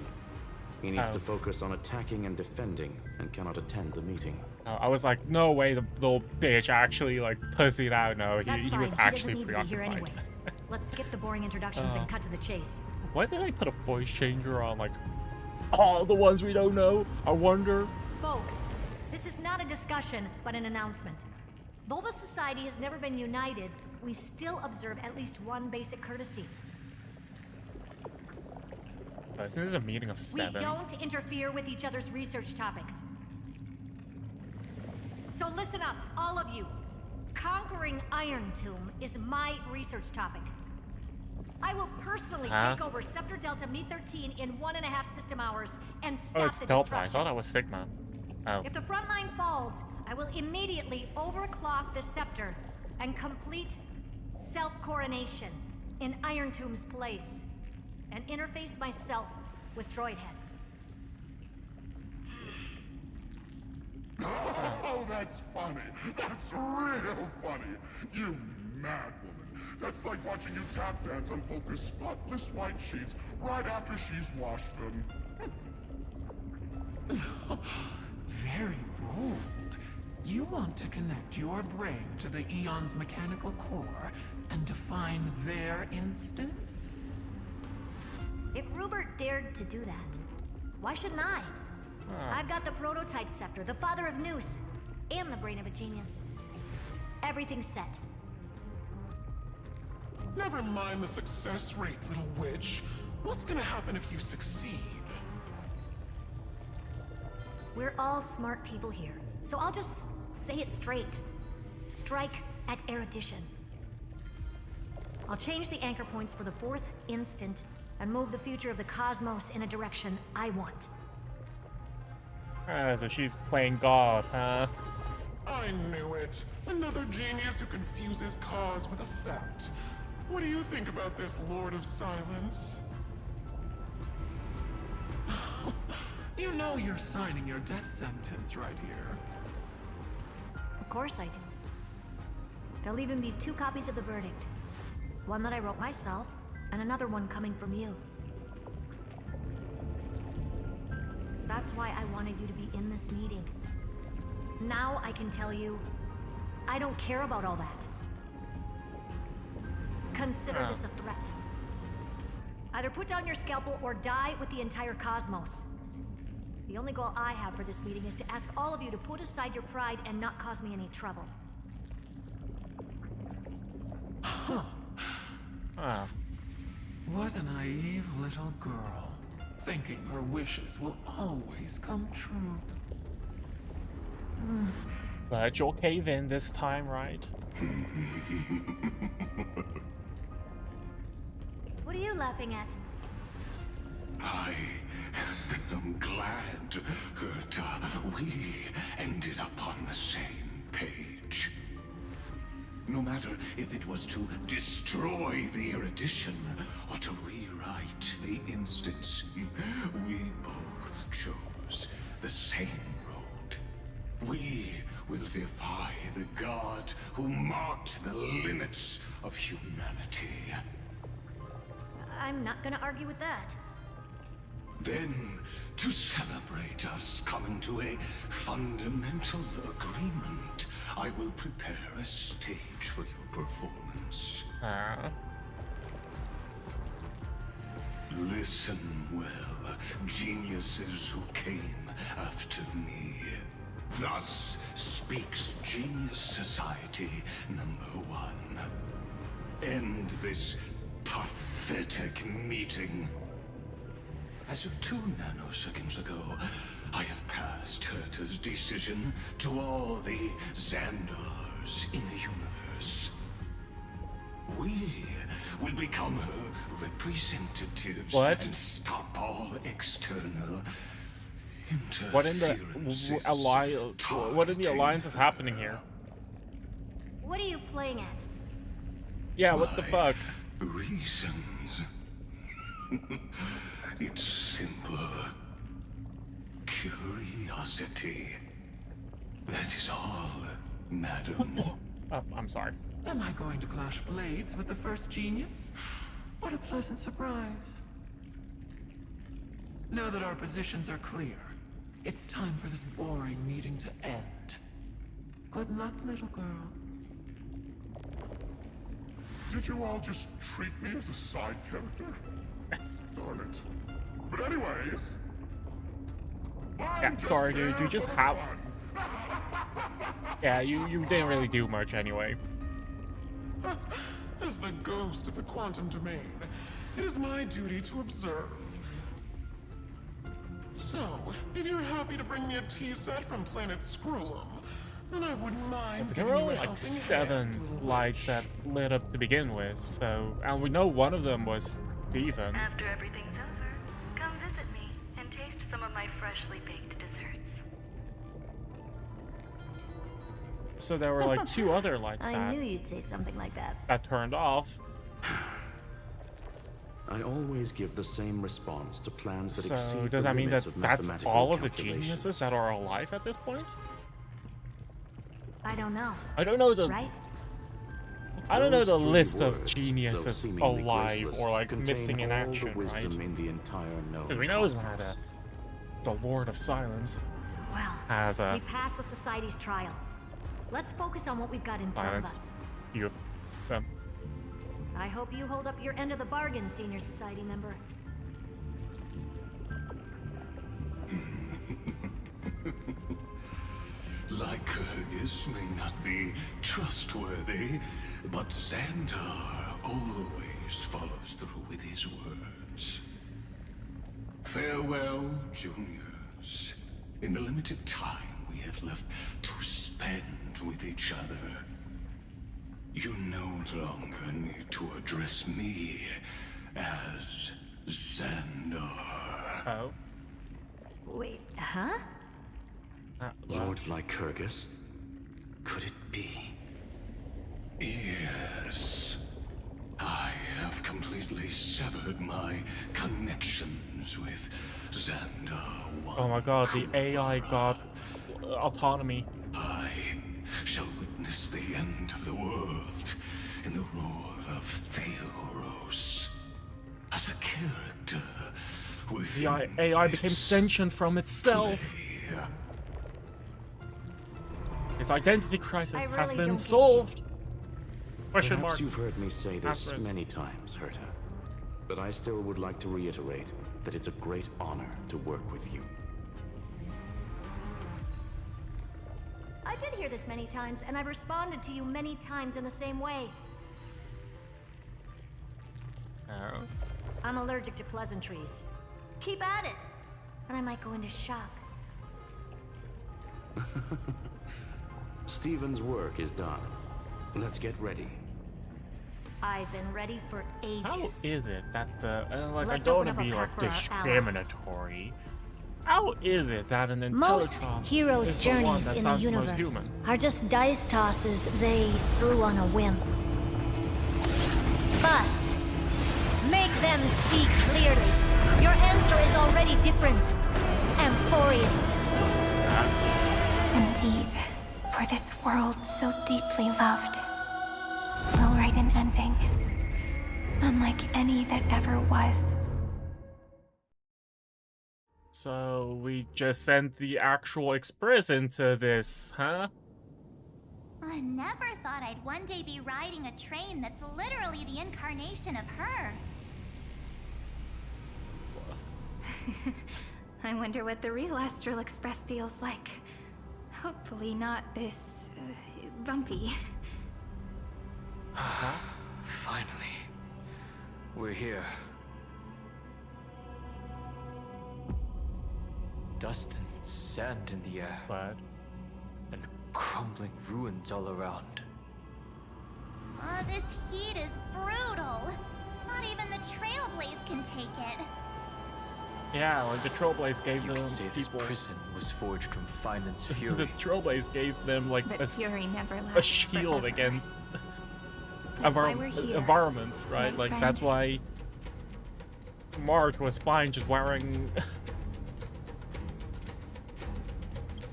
He needs Oh. to focus on attacking and defending and cannot attend the meeting. I was like, no way, the little bitch actually like pussied out. No, That's he fine. was He actually doesn't need to be here preoccupied. anyway. Let's skip the boring introductions and cut to the chase. Why did I put a voice changer on like all the ones we don't know? I wonder. Folks, this is not a discussion, but an announcement. Though the Society has never been united, we still observe at least one basic courtesy. This is a meeting of 7. We don't interfere with each other's research topics. So listen up, all of you. Conquering Iron Tomb is my research topic. I will personally take over Scepter Delta Me-13 in 1.5 system hours and stop Oh, it's the Delta. I destruction. thought I was Sigma. Oh. If the front line falls, I will immediately overclock the Scepter and complete self-coronation in Iron Tomb's place and interface myself with Droid Head. Oh, that's funny. That's real funny. You mad woman. That's like watching you tap dance on Polka's spotless white sheets right after she's washed them. Very bold. You want to connect your brain to the Eon's mechanical core and define their instance? If Rupert dared to do that, why shouldn't I? I've got the prototype scepter, the father of Noose, and the brain of a genius. Everything's set. Never mind the success rate, little witch. What's gonna happen if you succeed? We're all smart people here, so I'll just say it straight. Strike at erudition. I'll change the anchor points for the 4th instant and move the future of the cosmos in a direction I want. So she's playing God, huh? I knew it. Another genius who confuses cause with effect. What do you think about this, Lord of Silence? You know you're signing your death sentence right here. Of course I do. There'll even be 2 copies of the verdict. One that I wrote myself, and another one coming from you. That's why I wanted you to be in this meeting. Now I can tell you, I don't care about all that. Consider this a threat. Either put down your scalpel or die with the entire cosmos. The only goal I have for this meeting is to ask all of you to put aside your pride and not cause me any trouble. Huh. Ah. What a naive little girl, thinking her wishes will always come true. But you'll cave in this time, right? What are you laughing at? I am glad that we ended up on the same page. No matter if it was to destroy the erudition or to rewrite the instance, we both chose the same road. We will defy the god who marked the limits of humanity. I'm not gonna argue with that. Then, to celebrate us coming to a fundamental agreement, I will prepare a stage for your performance. Listen well, geniuses who came after me. Thus speaks Genius Society #1. End this pathetic meeting. As of 2 nanoseconds ago, I have passed Herta's decision to all the Xandars in the universe. We will become her representatives and stop all external interference. What in the alliance? What in the alliance is happening here? What are you playing at? Yeah, what the fuck? Reasons. It's simple. Curiosity. That is all, madam. I'm sorry. Am I going to clash blades with the first genius? What a pleasant surprise. Now that our positions are clear, it's time for this boring meeting to end. Good luck, little girl. Did you all just treat me as a side character? Darn it. But anyways... Yeah, sorry dude, you just have... Yeah, you didn't really do much anyway. As the ghost of the quantum domain, it is my duty to observe. So, if you're happy to bring me a tea set from Planet Screw'em, then I wouldn't mind. There were only like 7 lights that lit up to begin with, so... And we know one of them was Steven. After everything's over, come visit me and taste some of my freshly baked desserts. So there were like 2 other lights I knew you'd say something like that. that turned off. I always give the same response to plans that exceed So the does that mean that limits of that's mathematical all of the calculations. geniuses that are alive at this point? I don't know. I don't know the... Right? I don't know Those the 3 list of words, geniuses though seemingly alive graceless, or like contain missing in all action, the wisdom right? in the entire known Because we know cosmos. the Lord of Silence Well, has a... we passed the Society's trial. Let's focus on what we've got in front of us. Silence. You've... I hope you hold up your end of the bargain, Senior Society member. Lycurgus may not be trustworthy, but Xandar always follows through with his words. Farewell, juniors. In the limited time we have left to spend with each other, you no longer need to address me as Xandar. Oh. Wait, huh? Lord Lycurgus? Could it be? Yes. I have completely severed my connections with Xandar. Oh my god, the AI got autonomy. I shall witness the end of the world in the role of Theoros. As a character with The AI became sentient from itself. His identity crisis has been solved. Question Perhaps mark. you've heard me say this Asterisk. many times, Herta. But I still would like to reiterate that it's a great honor to work with you. I did hear this many times, and I've responded to you many times in the same way. Oh. I'm allergic to pleasantries. Keep at it, and I might go into shock. Steven's work is done. Let's get ready. I've been ready for ages. How is it that the like Let's I don't open want to up be a like pack for our discriminatory? How is it that an Most Intellicon heroes' is the one journeys that in the sounds universe most human? are just dice tosses they threw on a whim. But make them see clearly. Your answer is already different, Amphoreus. Indeed, for this world so deeply loved, we'll write an ending, unlike any that ever was. So we just sent the actual Express into this, huh? I never thought I'd one day be riding a train that's literally the incarnation of her. I wonder what the real Astral Express feels like. Hopefully not this bumpy. Finally, we're here. Dust and sand in the air. What? And crumbling ruins all around. This heat is brutal. Not even the Trailblaze can take it. Yeah, like the Trailblaze gave You them could say this people. prison was forged from Finance The fury. Trailblaze gave them like But fury never a lasts shield forever. against That's why we're here, environments, right? right, Like friend? that's why Marge was fine just wearing.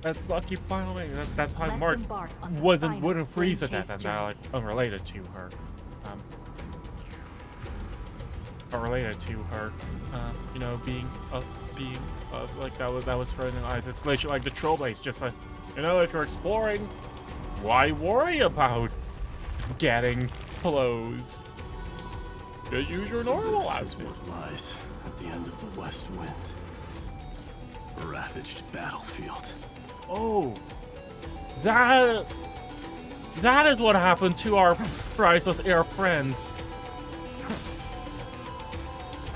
That's Lucky Finally. That's how Let's Marge embark on the wouldn't final freeze to flame death, and chase they're journey. like unrelated to her. Unrelated to her, you know, being like that was frozen eyes. It's literally like the Trailblaze just says, you know, if you're exploring, why worry about getting clothes? Just use your normal This is outfit. what lies at the end of the West Wind. A ravaged battlefield. Oh, that is what happened to our priceless air friends.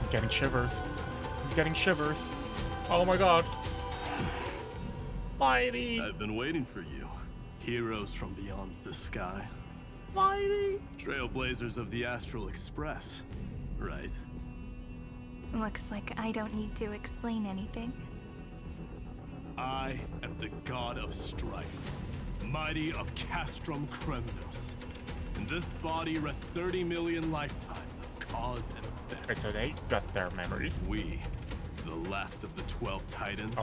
I'm getting shivers. I'm getting shivers. Oh my god. Mighty. I've been waiting for you. Heroes from beyond the sky. Mighty. Trailblazers of the Astral Express, right? Looks like I don't need to explain anything. I am the god of strife, mighty of Castrum Kremnos. In this body rests 30 million lifetimes of cause and effect. Right, so they got their memories. We, the last of the 12 Titans,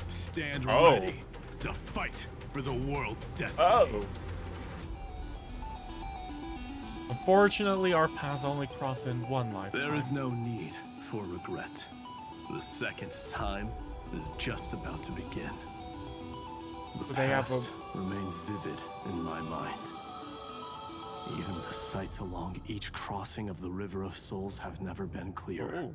stand Oh. ready to fight for the world's destiny. Oh. Unfortunately, our paths only cross in one lifetime. There is no need for regret. The second time is just about to begin. The They have past remains vivid in my mind. Even the sights along each crossing of the River of Souls have never been clearer.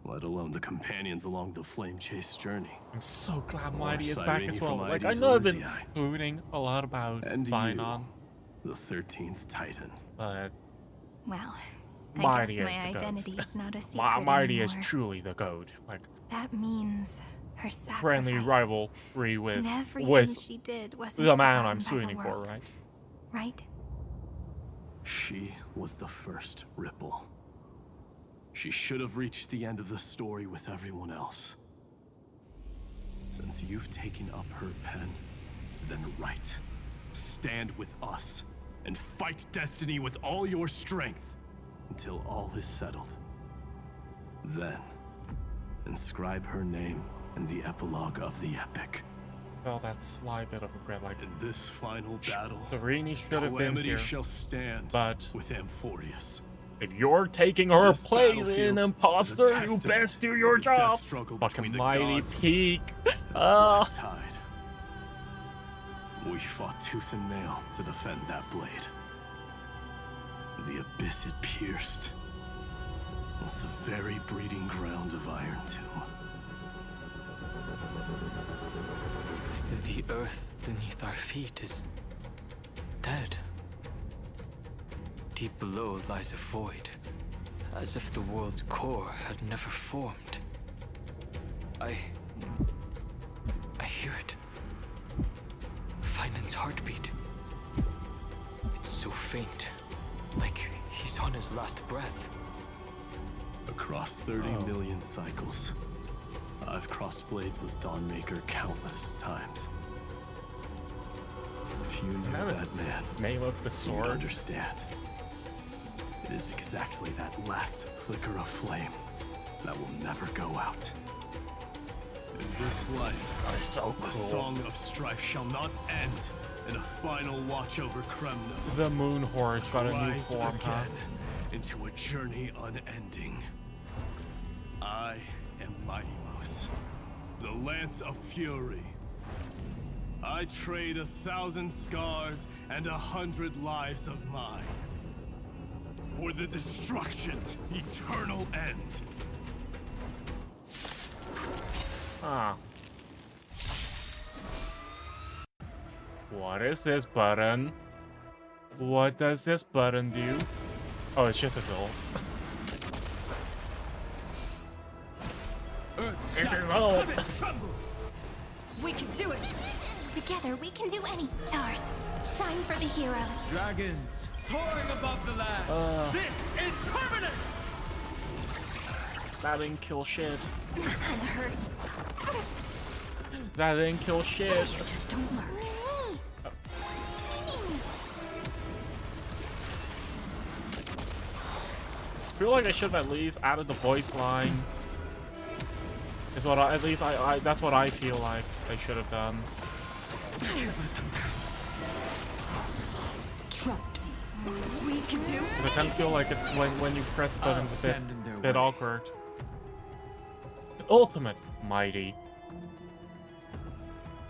Let alone the companions along the Flame Chase journey. I'm so glad Or Mighty is back as Cyrene well. from Like, I Ides know I've been Elysiae. booting a lot about And Vinon, you, the 13th Titan. but Well, I Mighty guess is my the identity ghost. is not a secret Mighty is anymore. truly the goat. Like, That means her sacrifice. friendly rivalry with and everything with she did wasn't the man forgotten I'm by the swooning for, world. right? Right? She was the first ripple. She should have reached the end of the story with everyone else. Since you've taken up her pen, then write. Stand with us and fight destiny with all your strength until all is settled. Then, inscribe her name in the epilogue of the epic. Well, that slight bit of regret, like in this final battle, Serene should have been calamity here. shall stand But with Amphoreus. if you're taking her This place battlefield in is Imposter, a you testament best do to your the death job. struggle Fucking between the Mighty gods peak. Black Tide. We fought tooth and nail to defend that blade. The abyss it pierced was the very breeding ground of Iron Tomb. The earth beneath our feet is dead. Deep below lies a void, as if the world's core had never formed. I hear it. Finan's heartbeat. It's so faint, like he's on his last breath. Across 30 million cycles, I've crossed blades with Dawnmaker countless times. If you knew that man, name of the sword, you'd understand. It is exactly that last flicker of flame that will never go out. In this life, the song of strife shall not end in a final watch over Kremnos. The moon horror's got a new Rise form, huh? again into a journey unending. I am Mighty-Mos, the Lance of Fury. I trade 1,000 scars and 100 lives of mine for the destruction's eternal end. Ah. What is this button? What does this button do? Oh, it's just a soul. It's a soul. We can do it! Together we can do any stars. Shine for the heroes. Dragons soaring above the land. This is permanence! That didn't kill shit. That kinda hurts. That didn't kill shit. Just don't learn. I feel like I should have at least added the voice line. Is what at least that's what I feel like they should have done. Trust me. We can do I kind of feel like it's when you press the button, it's a bit awkward. Ultimate mighty.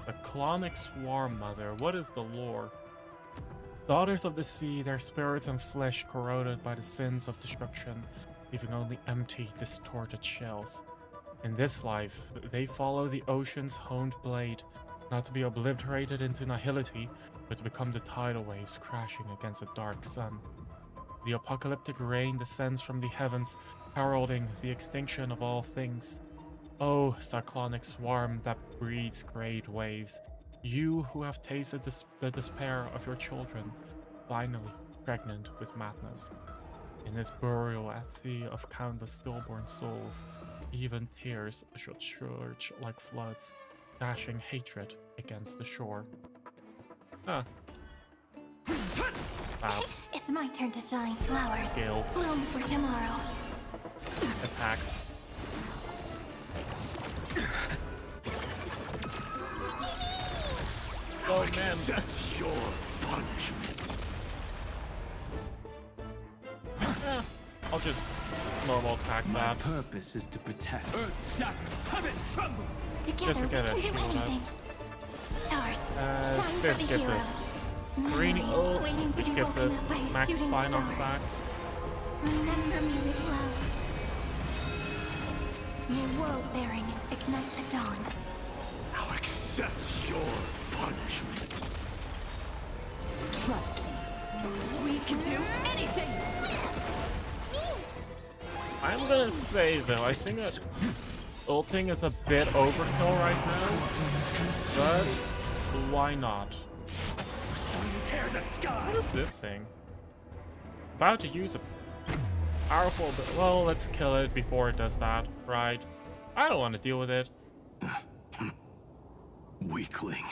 The clonic swarm mother. What is the lore? Daughters of the sea, their spirits and flesh corroded by the sins of destruction, leaving only empty, distorted shells. In this life, they follow the ocean's honed blade, not to be obliterated into nihility, but to become the tidal waves crashing against a dark sun. The apocalyptic rain descends from the heavens, heralding the extinction of all things. Oh, cyclonic swarm that breeds great waves, you who have tasted the despair of your children, finally pregnant with madness. In this burial at sea of countless stillborn souls, even tears should surge like floods, dashing hatred against the shore. Huh. Wow. It's my turn to shine. Flowers Skill. bloom for tomorrow. Attack. Oh man. Accept your punishment. I'll just normal attack that. My purpose is to protect. Earth shatters, heaven trembles. Just Together to get we a can do shield up. anything. Stars, shine This for the gives heroes. us green Memories ult, waiting to which be gives woken us up by a max shooting finance star. stacks. Remember me with love. May world bearing ignite the dawn. Now accept your punishment. Trust me. We can do anything! I'm gonna say though, I think that ulting is a bit overkill right now, but why not? Tear the sky. What is this thing? About to use a powerful, well, let's kill it before it does that, right? I don't want to deal with it. Weakling.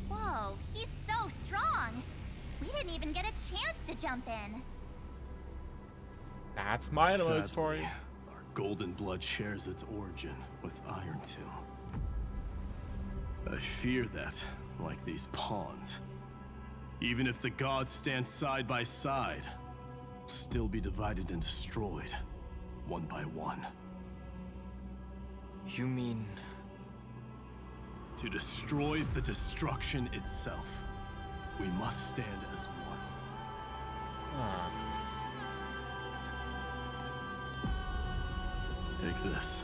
Whoa, he's so strong. We didn't even get a chance to jump in. That's my nose for you. Our golden blood shares its origin with Iron Tomb. I fear that, like these pawns, even if the gods stand side by side, will still be divided and destroyed, one by one. You mean... To destroy the destruction itself, we must stand as one. Take this.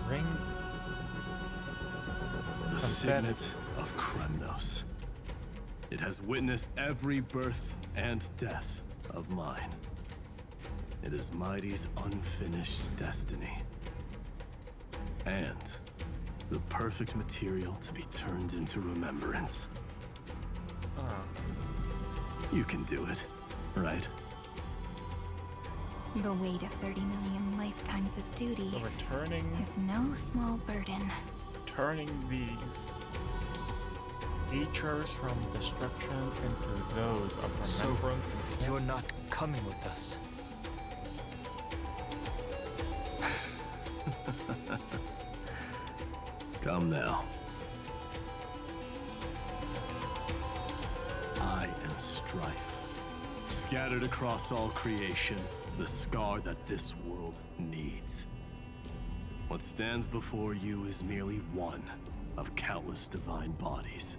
Ring. The signet of Kremnos. It has witnessed every birth and death of mine. It is Mighty's unfinished destiny. And the perfect material to be turned into remembrance. You can do it, right? The weight of 30 million lifetimes of duty So returning is no small burden. turning these features from destruction into those of remembrance instead. You're not coming with us. Come now. I am strife. Scattered across all creation, the scar that this world needs. What stands before you is merely one of countless divine bodies.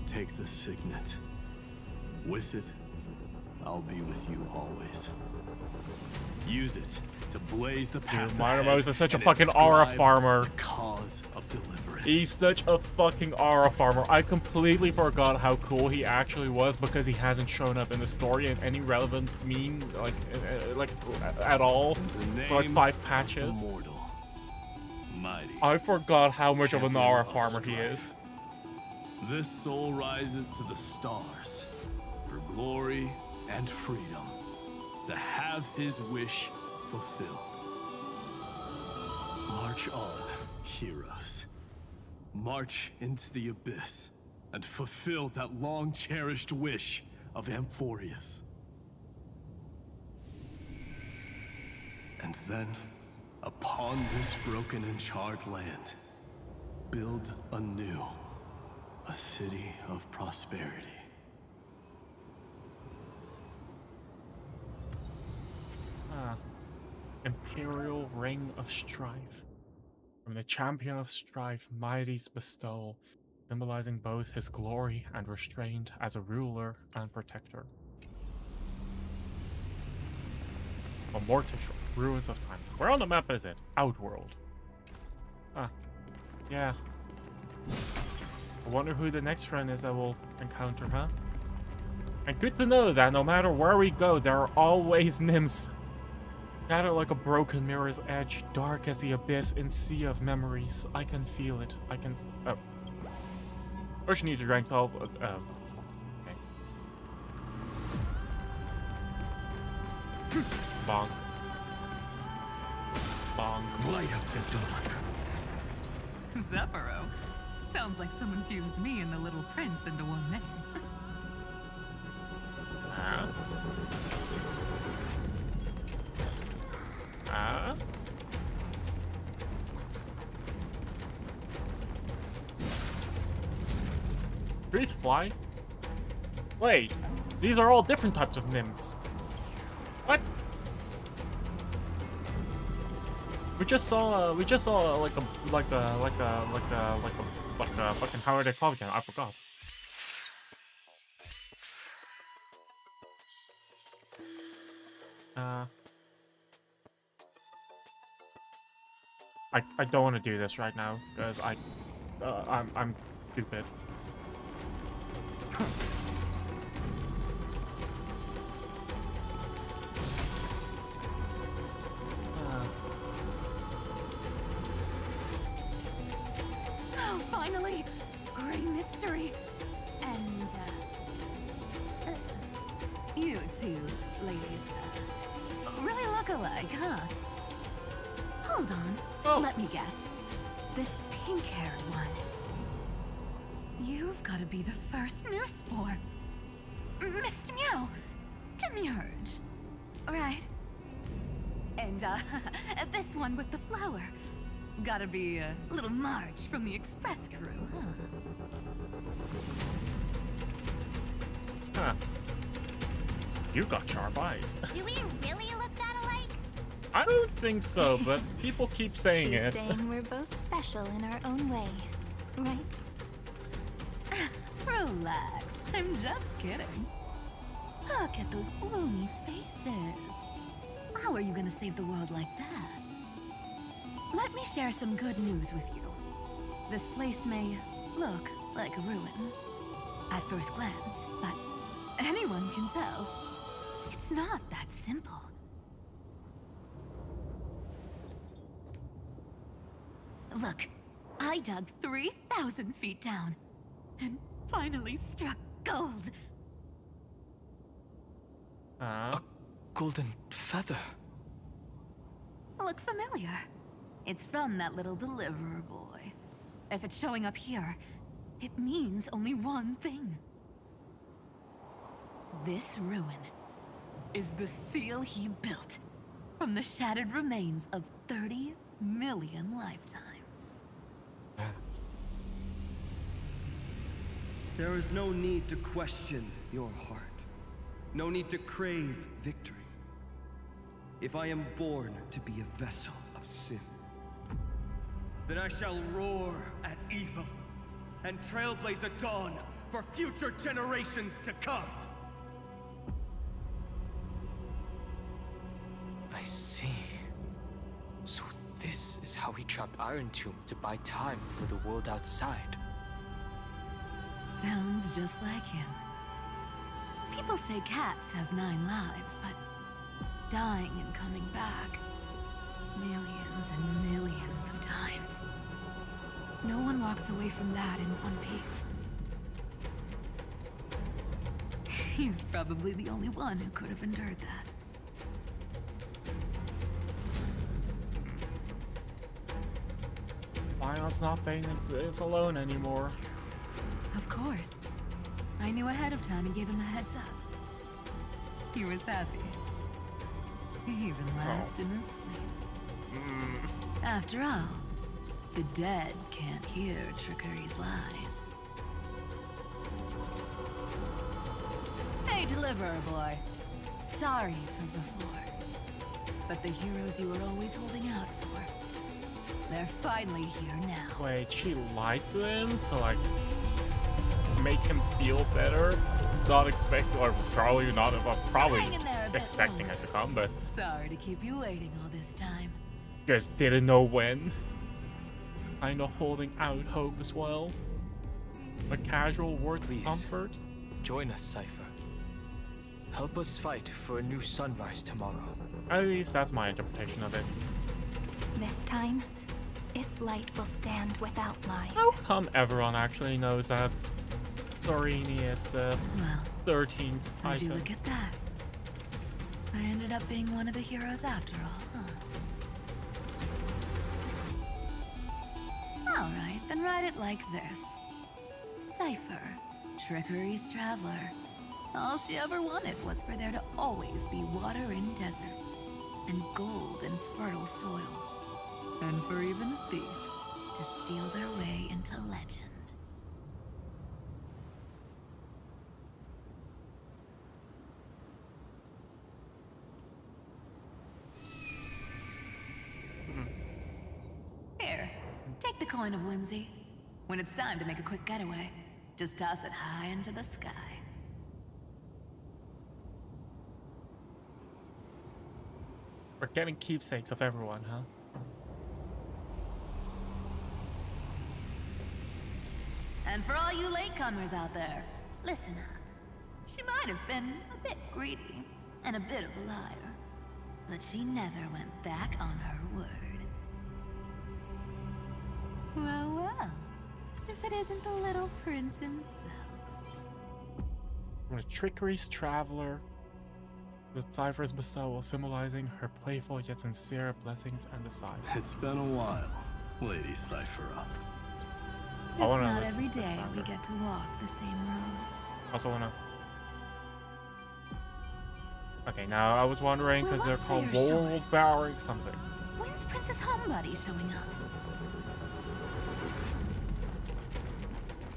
Take the signet. With it, I'll be with you always. Use it to blaze the path Dude, ahead Marmos is such a and fucking aura inscribe farmer. the cause of deliverance. He's such a fucking aura farmer. I completely forgot how cool he actually was because he hasn't shown up in the story in any relevant like at all for like 5 patches. Immortal, mighty, I forgot how much of an champion aura of farmer he strife. is. This soul rises to the stars for glory and freedom, to have his wish fulfilled. March on, heroes. March into the abyss and fulfill that long-cherished wish of Amphoreus. And then, upon this broken and charred land, build anew a city of prosperity. Imperial Ring of Strife. From the Champion of Strife, Mighty's bestowal, symbolizing both his glory and restraint as a ruler and protector. A Mortish Ruins of Time. Where on the map is it? Outworld. Yeah. I wonder who the next friend is that we'll encounter, huh? And good to know that no matter where we go, there are always nymphs. Scattered like a broken mirror's edge, dark as the abyss in sea of memories. I can feel it. I can... Oh. First you need to rank 12. Okay. Bonk. Bonk. Light up the dawn. Zephyro. Sounds like someone fused me and the Little Prince into one name. Trees fly? Wait, these are all different types of nymphs. What? We just saw like a fucking how are they called again? I forgot. I don't want to do this right now because I'm stupid. Oh, finally! Great mystery! And, you two ladies, really look alike, huh? Hold on. Oh. Let me guess. This pink-haired one. You've got to be the first newsboar. Mr. Meow. Demurge. Right. And, this one with the flower. Gotta be little Marge from the Express crew, Huh. You got sharp eyes. Do we really look that alike? I don't think so, but people keep saying She's it. saying we're both special in our own way, right? Relax. I'm just kidding. Look at those gloomy faces. How are you gonna save the world like that? Let me share some good news with you. This place may look like a ruin at first glance, but anyone can tell it's not that simple. Look, I dug 3,000 feet down and finally struck gold. A golden feather. Look familiar? It's from that little deliverer boy. If it's showing up here, it means only one thing. This ruin is the seal he built from the shattered remains of 30 million lifetimes. There is no need to question your heart. No need to crave victory. If I am born to be a vessel of sin, then I shall roar at evil and trailblaze a dawn for future generations to come. I see. So this is how he trapped Iron Tomb to buy time for the world outside. Sounds just like him. People say cats have 9 lives, but dying and coming back millions and millions of times. No one walks away from that in one piece. He's probably the only one who could have endured that. Lionel's not facing this alone anymore. Of course. I knew ahead of time and gave him a heads up. He was happy. He even laughed in his sleep. After all, the dead can't hear Trickery's lies. Hey, Deliverer Boy. Sorry for before. But the heroes you were always holding out for, they're finally here now. Wait, she lied to him to like make him feel better? Not expect, or probably not, probably expecting us to come, but Sorry to keep you waiting all this time. just didn't know when. Kinda holding out hope as well. A casual word of comfort. Join us, Cypher. Help us fight for a new sunrise tomorrow. At least that's my interpretation of it. This time, its light will stand without lies. How come everyone actually knows that Sorini is the 13th Would you Titan? look at that? I ended up being one of the heroes after all, huh? Alright, then write it like this. Cypher, Trickery's traveler. All she ever wanted was for there to always be water in deserts, and gold in fertile soil. And for even a thief to steal their way into legend. Here, take the coin of whimsy. When it's time to make a quick getaway, just toss it high into the sky. We're getting keepsakes of everyone, huh? And for all you latecomers out there, listen up. She might have been a bit greedy and a bit of a liar, but she never went back on her word. Well, well, if it isn't the little prince himself. When a Trickery's traveler, the Cypher's bestowal symbolizing her playful yet sincere blessings and decide. It's been a while, Lady Cypher up. It's not every day we get to walk the same road. Also wanna. Okay, now I was wondering because they're called world powering something. When's Princess Homebody showing up?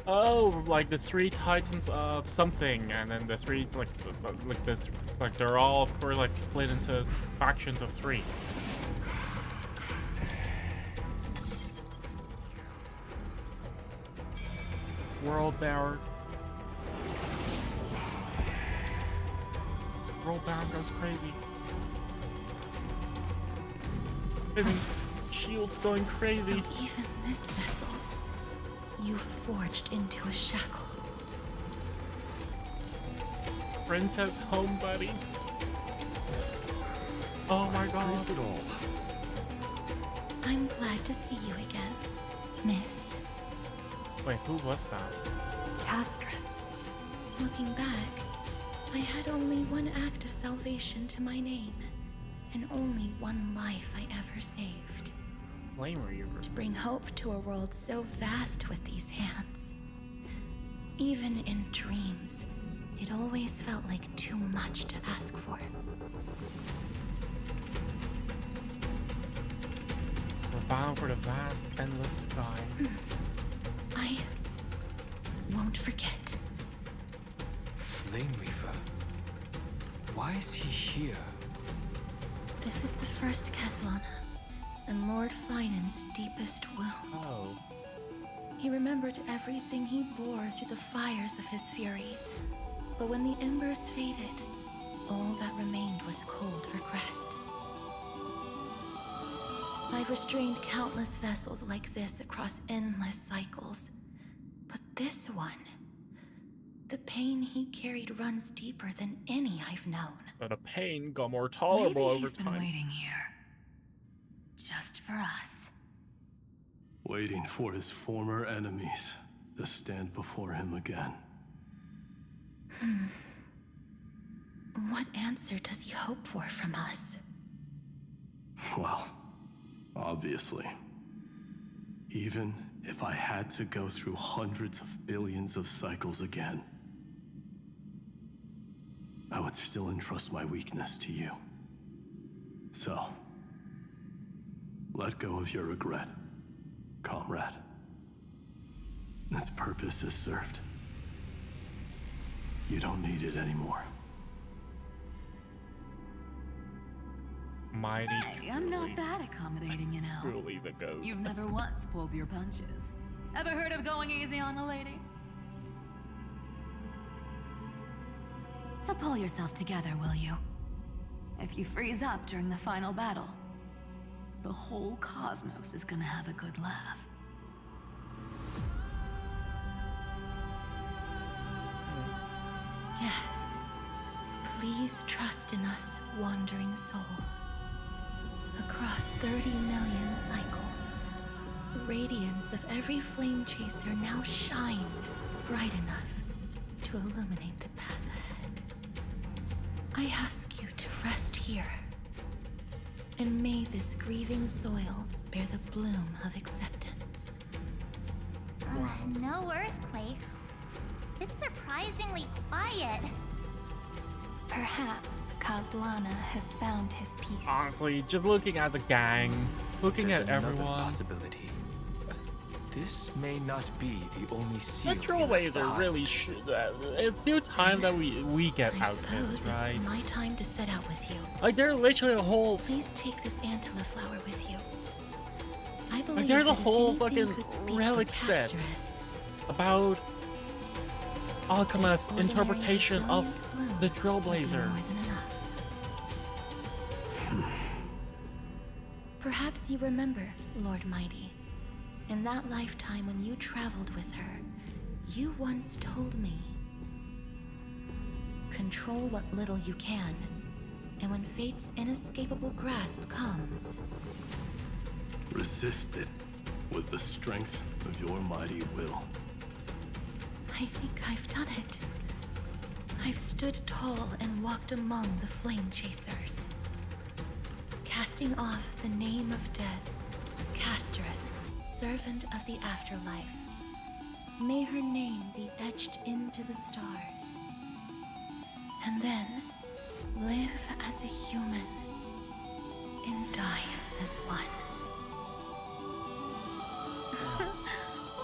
Oh, like the 3 titans of something, and then the 3 like they're all of course like split into factions of 3. World Bound. World Bound goes crazy. And shields going crazy. So even this vessel, you've forged into a shackle. Princess home, buddy. Oh my god. It all. I'm glad to see you again, Miss Wait, who was that? Castress. Looking back, I had only one act of salvation to my name, and only one life I ever saved. Flame Reaver. To bring hope to a world so vast with these hands. Even in dreams, it always felt like too much to ask for. We're bound for the vast, endless sky. I won't forget. Flame Reaver. Why is he here? This is the first Castellana, and Lord Finan's deepest wound. Oh. He remembered everything he bore through the fires of his fury, but when the embers faded, all that remained was cold regret. I've restrained countless vessels like this across endless cycles, but this one, the pain he carried runs deeper than any I've known. But the pain got more tolerable over Maybe he's time. been waiting here. Just for us. Waiting for his former enemies to stand before him again. What answer does he hope for from us? Well, obviously. Even if I had to go through hundreds of billions of cycles again, I would still entrust my weakness to you. So, let go of your regret, comrade. Its purpose is served. You don't need it anymore. Mighty. Hey, I'm not that accommodating, you know. Truly the goat. You've never once pulled your punches. Ever heard of going easy on a lady? So pull yourself together, will you? If you freeze up during the final battle, the whole cosmos is gonna have a good laugh. Yes. Please trust in us, wandering soul. Across 30 million cycles, the radiance of every flame chaser now shines bright enough to illuminate the path ahead. I ask you to rest here, and may this grieving soil bear the bloom of acceptance. No earthquakes. It's surprisingly quiet. Perhaps Castellana has found his peace. Honestly, just looking at the gang, looking There's at another everyone. possibility. This may not be the only seal. The Trailblazer are really it's new time that we get I outfits, suppose right? it's my time to set out with you. Like there's literally a whole Please take this Antilla flower with you. I believe like there's a that if whole anything fucking could speak relic for set Casterus, about Alchemist's ordinary interpretation of resilient bloom the would be Trailblazer. more than enough. Perhaps you remember, Lord Mighty, in that lifetime when you traveled with her, you once told me, control what little you can, and when fate's inescapable grasp comes, Resist it with the strength of your mighty will. I think I've done it. I've stood tall and walked among the flame chasers, casting off the name of death, Casterus, servant of the afterlife. May her name be etched into the stars. And then live as a human and die as one.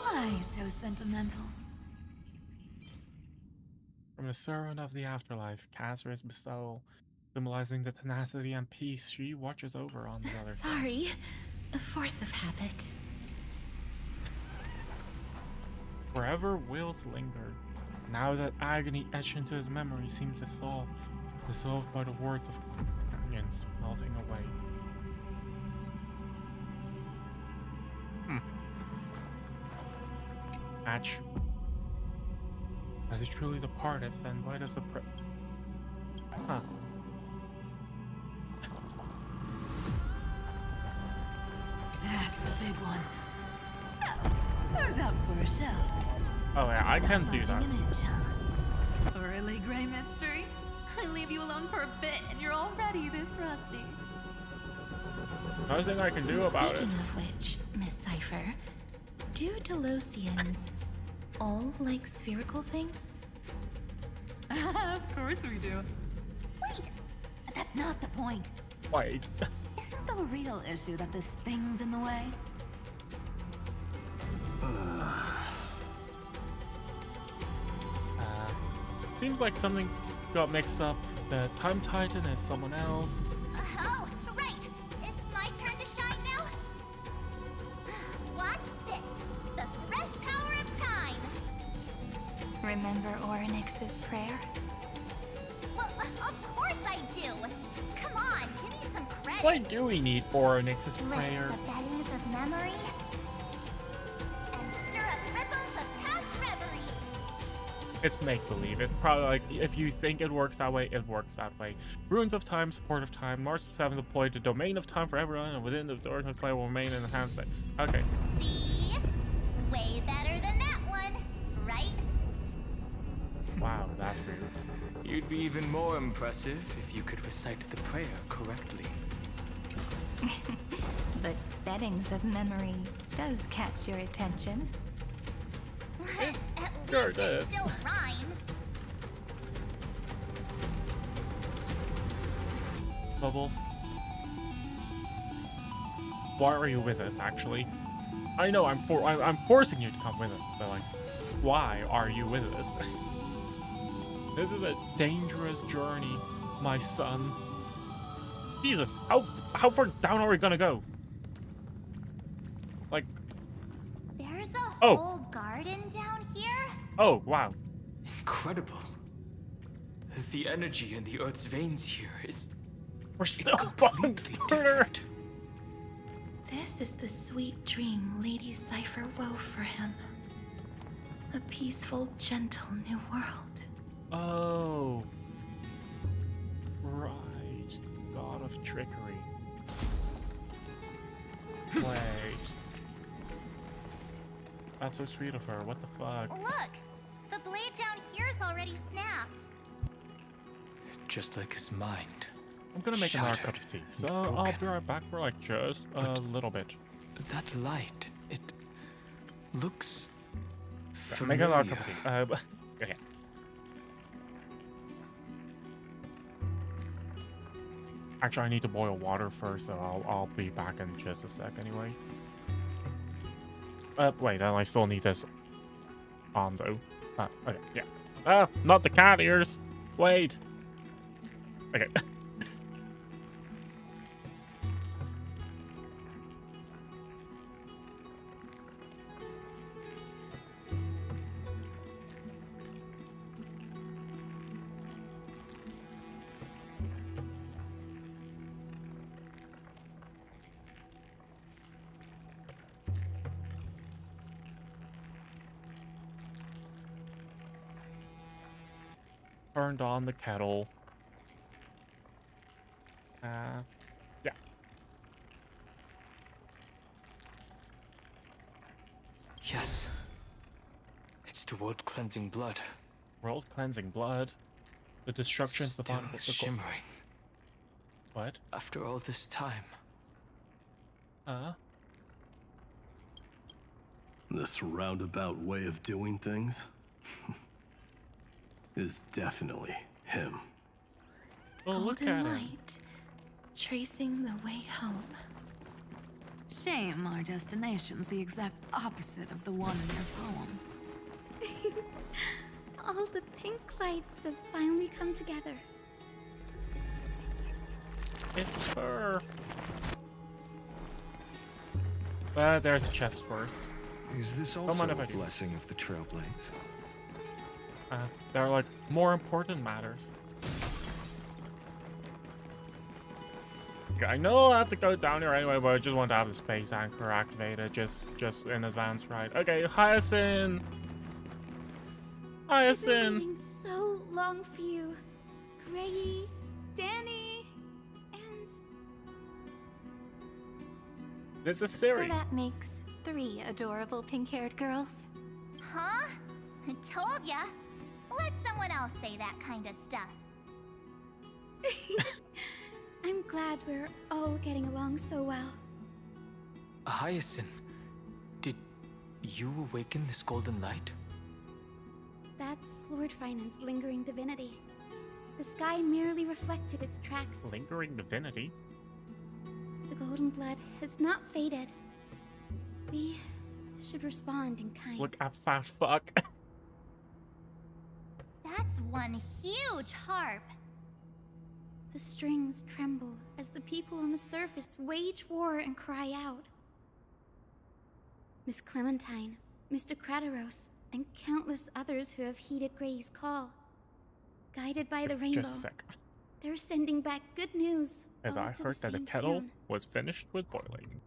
Why so sentimental? From the servant of the afterlife, Casterus bestowal, symbolizing the tenacity and peace she watches over on the other side. Sorry, a force of habit. Forever wills linger. Now that agony etched into his memory seems to thaw, dissolved by the words of companions melting away. Match. As he truly departed, then why does the Huh. That's a big one. So, who's up for a show? Oh yeah, I can do that. Really, Grey Mystery? I leave you alone for a bit and you're already this rusty. Nothing I can do about it. Speaking of which, Miss Cypher, do Delosians all like spherical things? Of course we do. Wait, that's not the point. Wait. Isn't the real issue that this thing's in the way? Seems like something got mixed up. The Time Titan is someone else. Oh, right. It's my turn to shine now. Watch this. The fresh power of time. Remember Orynyx's prayer? Well, of course I do. Come on, give me some credit. Why do we need Orynyx's Lift prayer? the beddings of memory and stir up ripples of past reverie. It's make-believe. It probably, like, if you think it works that way, it works that way. Ruins of Time, Support of Time, March 7 deployed the Domain of Time for everyone, and within the original play will remain in the hand state. Okay. See? Way better than that one, right? Wow, that's weird. You'd be even more impressive if you could recite the prayer correctly. But beddings of memory does catch your attention. At Sure least it does. still rhymes. Bubbles. Why are you with us, actually? I know I'm forcing you to come with us, but like, why are you with us? This is a dangerous journey, my son. Jesus, how far down are we gonna go? Like, There's a Oh. whole garden down here? oh wow. Incredible. The energy in the Earth's veins here is... We're still bond murder. This is the sweet dream Lady Cypher wove for him. A peaceful, gentle new world. Oh. Right. God of trickery. Wait. That's so sweet of her. What the fuck? Look! The blade down here's already snapped. just like his mind. I'm gonna make another cup Shattered of tea, and so I'll broken. be right back for like just a little bit. That light, it looks Make familiar. another cup of tea. Okay. Actually, I need to boil water first, so I'll be back in just a sec anyway. Wait, then I still need this on though. Okay, yeah. Not the cat ears. Wait. Okay. Turned on the kettle. Yeah. Yes. It's the world-cleansing blood. World cleansing blood. The destruction's the Still final. shimmering. What? After all this time. This roundabout way of doing things is definitely him. Well, look Golden at him. light, tracing the way home. Shame our destination's the exact opposite of the one in your poem. All the pink lights have finally come together. It's her. There's a chest first. Is this Don't also mind if a I do. blessing of the Trailblades? There are like more important matters. Okay, I know I have to go down here anyway, but I just want to have the space anchor activated just in advance, right? Okay, Hyacinth. I've been Hyacinth! waiting so long for you. Gray, Danny, and... This is Siri. So that makes 3 adorable pink-haired girls. Huh? I told ya. Let someone else say that kind of stuff. I'm glad we're all getting along so well. Hyacinth, did you awaken this golden light? That's Lord Finan's lingering divinity. The sky merely reflected its tracks. Lingering divinity? The golden blood has not faded. We should respond in kind. Look at fat fuck. That's one huge harp. The strings tremble as the people on the surface wage war and cry out. Miss Clementine, Mr. Krateros, and countless others who have heeded Gray's call. Guided by the rainbow, Just a sec. they're sending back good news. As all I to heard that the same kettle tune. was finished with boiling.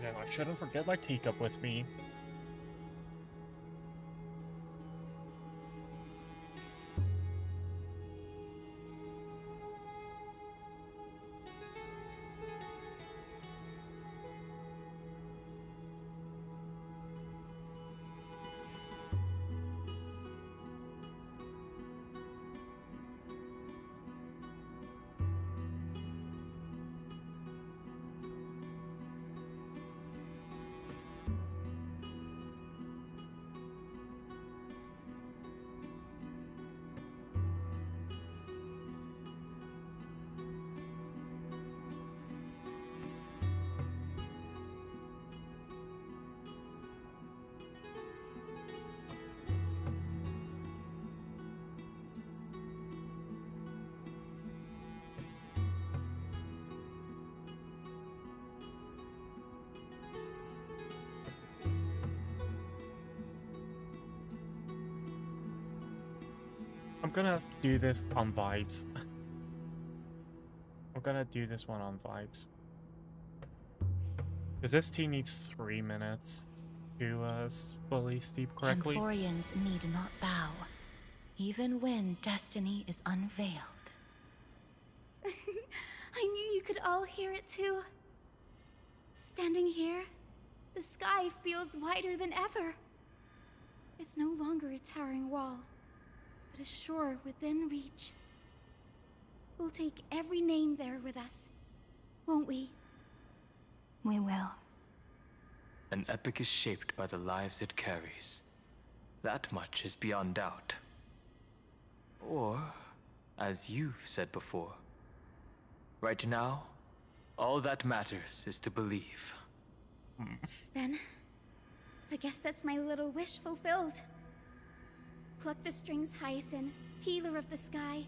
And I shouldn't forget my teacup with me. I'm gonna do this on vibes. I'm gonna do this one on vibes. Because this tea needs 3 minutes to fully steep correctly. Amphoreans need not bow, even when destiny is unveiled. I knew you could all hear it too. Standing here, the sky feels wider than ever. It's no longer a towering wall, but a shore within reach. We'll take every name there with us, won't we? We will. An epic is shaped by the lives it carries. That much is beyond doubt. Or, as you've said before, right now, all that matters is to believe. Then, I guess that's my little wish fulfilled. Pluck the strings, Hyacinth, healer of the sky.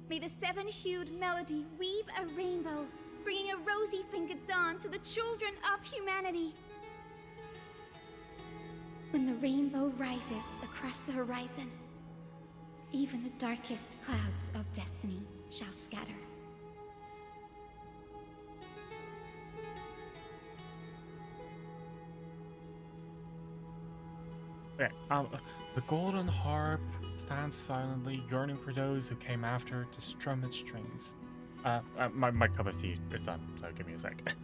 May the seven-hued melody weave a rainbow, bringing a rosy-fingered dawn to the children of humanity. When the rainbow rises across the horizon, even the darkest clouds of destiny shall scatter. Okay, the golden harp stands silently, yearning for those who came after to strum its strings. My cup of tea is done, so give me a sec.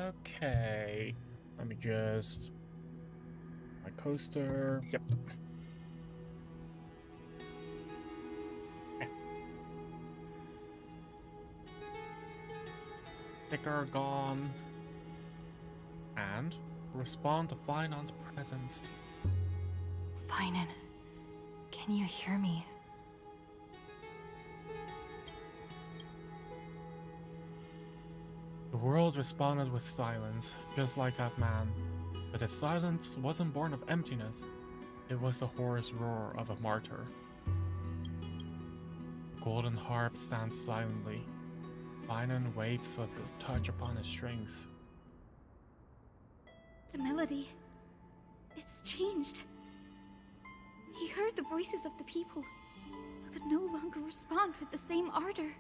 Okay. Let me just... My coaster... Yep. Sticker gone. And respond to Finon's presence. Finan, can you hear me? The world responded with silence, just like that man. But his silence wasn't born of emptiness. It was the hoarse roar of a martyr. The golden harp stands silently. Finan waits for the touch upon his strings. The melody. It's changed. He heard the voices of the people, but could no longer respond with the same ardor.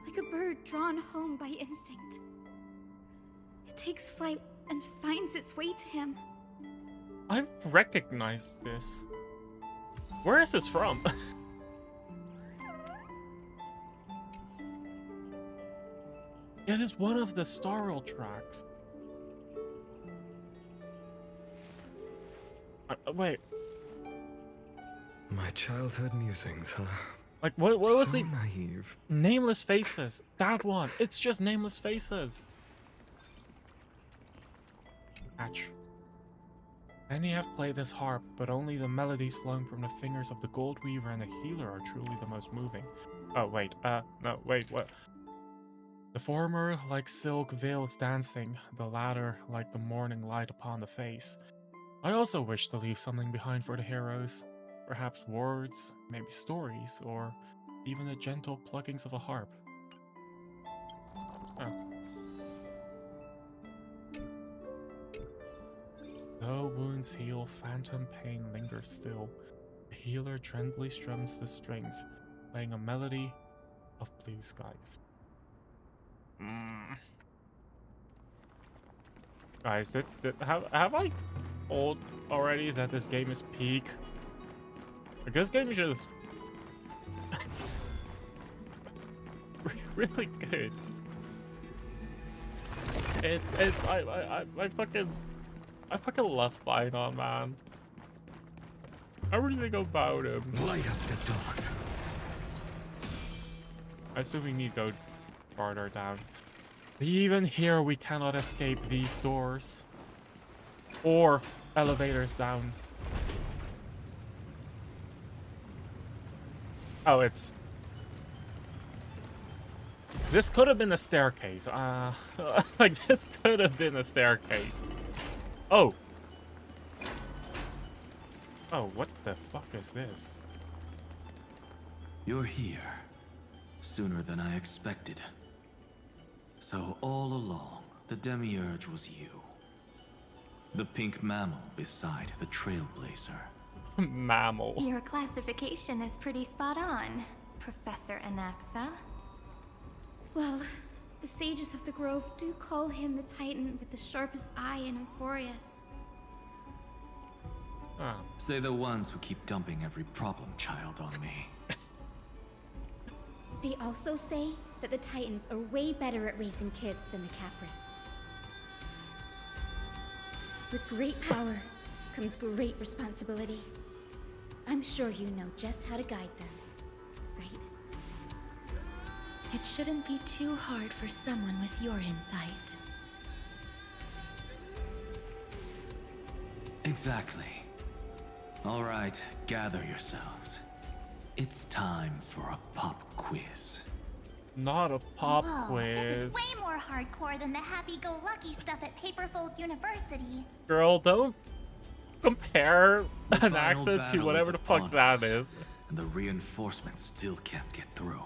Like a bird drawn home by instinct. It takes flight and finds its way to him. I recognize this. Where is this from? It is one of the Starl tracks. Wait. My childhood musings, huh? Like, what was so the... naive. Nameless Faces. That one. It's just Nameless Faces. Hatch. Many have played this harp, but only the melodies flowing from the fingers of the Gold Weaver and the Healer are truly the most moving. Oh, wait. No, wait, what? The former like silk veils dancing, the latter like the morning light upon the face. I also wish to leave something behind for the heroes. Perhaps words, maybe stories, or even the gentle pluckings of a harp. Oh. Though wounds heal, phantom pain lingers still. The healer gently strums the strings, playing a melody of blue skies. Guys, have I told already that this game is peak? Like, this game is just really good. I fucking love Finon, man. Everything about him. Light up the dawn. I assume we need to go farther down. Even here, we cannot escape these doors or elevators down. Oh, it's... This could have been a staircase. Like, this could have been a staircase. Oh. Oh, what the fuck is this? You're here. Sooner than I expected. So all along, the Demiurge was you. The pink mammal beside the Trailblazer. Mammal. Your classification is pretty spot on, Professor Anaxa. Well, the sages of the Grove do call him the Titan with the sharpest eye in Amphoreus. Say the ones who keep dumping every problem child on me. They also say that the Titans are way better at raising kids than the Caprists. With great power comes great responsibility. I'm sure you know just how to guide them, right? It shouldn't be too hard for someone with your insight. Exactly. All right, gather yourselves. It's time for a pop quiz. Not a pop Whoa, quiz. This is way more hardcore than the happy-go-lucky stuff at Paperfold University. Girl, don't compare The an final accent to battle whatever is the fuck upon that us, is. And the reinforcements still can't get through.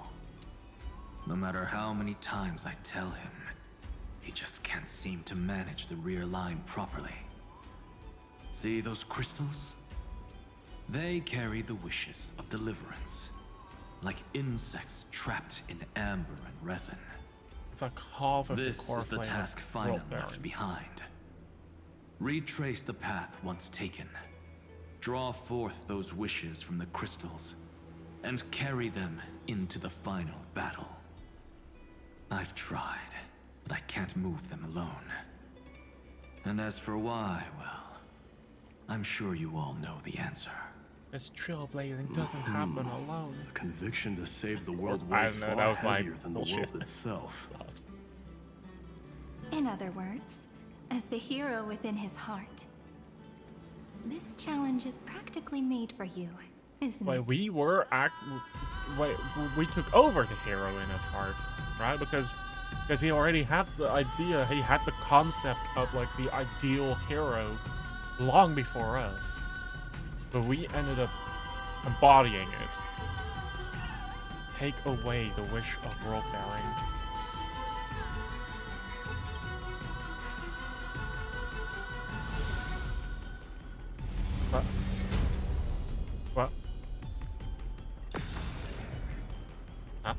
No matter how many times I tell him, he just can't seem to manage the rear line properly. See those crystals? They carry the wishes of deliverance, like insects trapped in amber and resin. It's like half of This the core is the flame task of Finan World left Baron. behind. Retrace the path once taken. Draw forth those wishes from the crystals, and carry them into the final battle. I've tried, but I can't move them alone. And as for why, well, I'm sure you all know the answer. This trailblazing doesn't happen alone. The conviction to save the world I weighs don't know, far that was my heavier than the bullshit. world itself. In other words, as the hero within his heart, this challenge is practically made for you, isn't Wait, it? we took over the hero in his heart, right? Because he already had the idea, he had the concept of like the ideal hero long before us. But we ended up embodying it. Take away the wish of world bearing. What? Huh?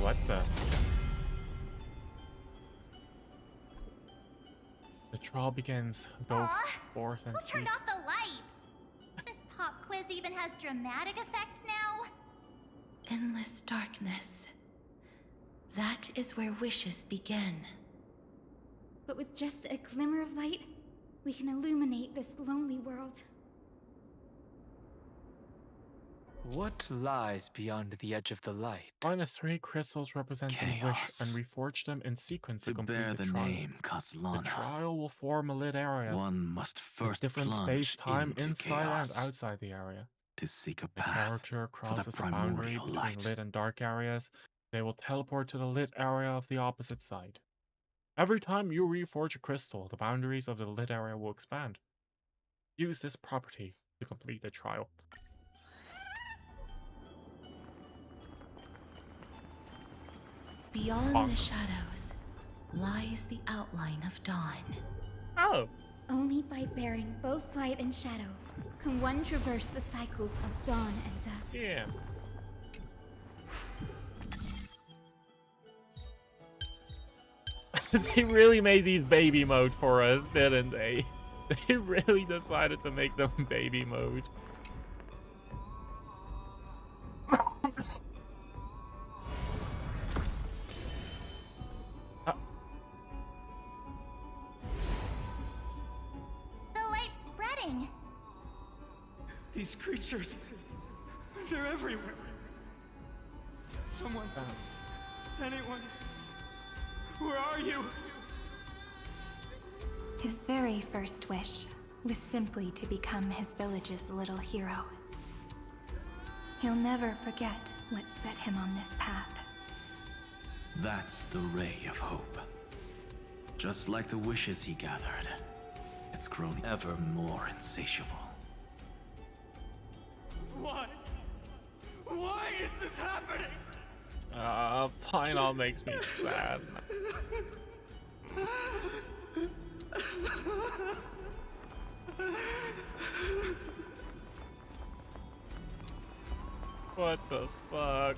What the? The trial begins. Go forth and Who see. turned off the lights? This pop quiz even has dramatic effects now? Endless darkness. That is where wishes begin. But with just a glimmer of light, we can illuminate this lonely world. What lies beyond the edge of the light? Find the 3 crystals representing wish and reforge them in sequence to complete bear the the trial. name Caslana, The trial will form a lit area. one must with first different plunge space-time into inside chaos and outside the area. to seek a The path character for the crosses the boundary primordial between light. lit and dark areas. They will teleport to the lit area of the opposite side. Every time you reforge a crystal, the boundaries of the lit area will expand. Use this property to complete the trial. Beyond the shadows lies the outline of dawn. Oh. Only by bearing both light and shadow can one traverse the cycles of dawn and dusk. Yeah. They really made these baby mode for us, didn't they? They really decided to make them baby mode. The light's spreading. These creatures, they're everywhere. Someone, anyone, where are you? His very first wish was simply to become his village's little hero. He'll never forget what set him on this path. That's the ray of hope. Just like the wishes he gathered, it's grown ever more insatiable. Why? Why is this happening? Final makes me sad. What the fuck?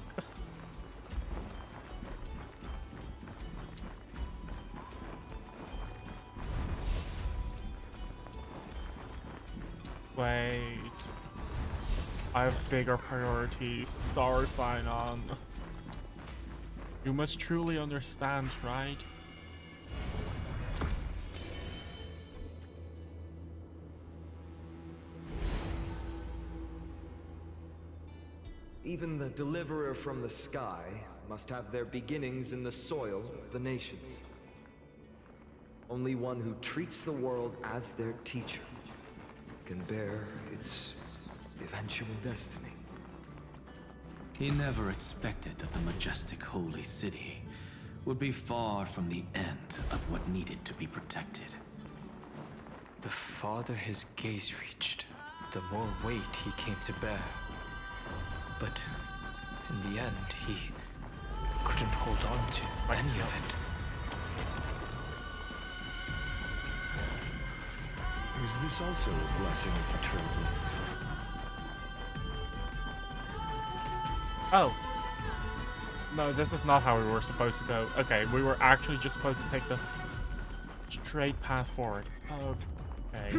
Wait. I have bigger priorities. Star sign on. You must truly understand, right? Even the deliverer from the sky must have their beginnings in the soil of the nations. Only one who treats the world as their teacher can bear its eventual destiny. He never expected that the majestic holy city would be far from the end of what needed to be protected. The farther his gaze reached, the more weight he came to bear. But in the end, he couldn't hold on to any of it. Is this also a blessing of the Trailblades? Oh. No, this is not how we were supposed to go. Okay, we were actually just supposed to take the straight path forward. Okay.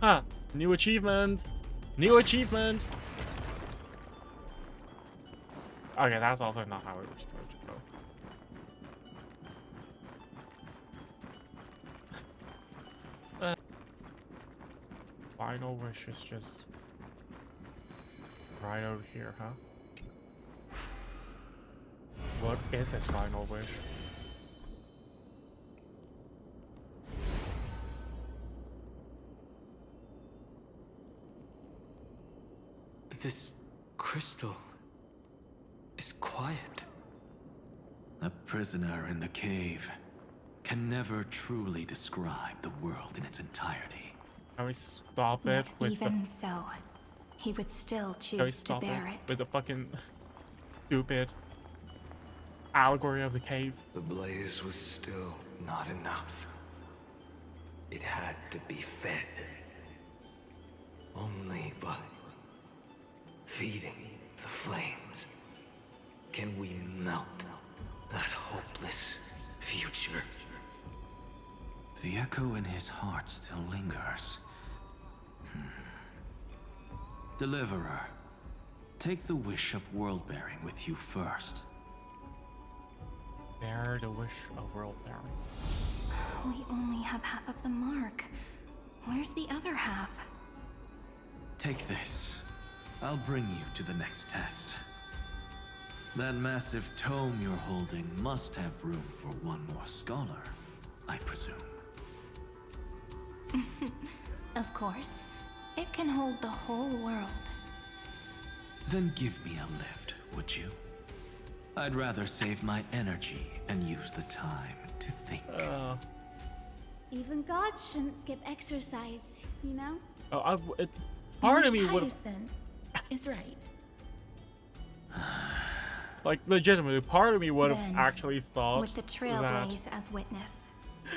Huh. New achievement! New achievement! Okay, that's also not how it was supposed to go. Final wish is just right over here, huh? What is his final wish? This crystal is quiet. A prisoner in the cave can never truly describe the world in its entirety. Can we stop it with even so, he would still Can we choose to stop bear it it. with the fucking stupid allegory of the cave? The blaze was still not enough. It had to be fed. Only by feeding the flames can we melt that hopeless future. The echo in his heart still lingers. Deliverer, take the wish of world-bearing with you first. Bear the wish of world-bearing. We only have half of the mark. Where's the other half? Take this. I'll bring you to the next test. That massive tome you're holding must have room for one more scholar, I presume. Of course. It can hold the whole world. Then give me a lift, would you? I'd rather save my energy and use the time to think. Even gods shouldn't skip exercise, you know? Part of me would Hyacinth is right. like legitimately, part of me would have Then, actually thought with the that trailblaze as witness,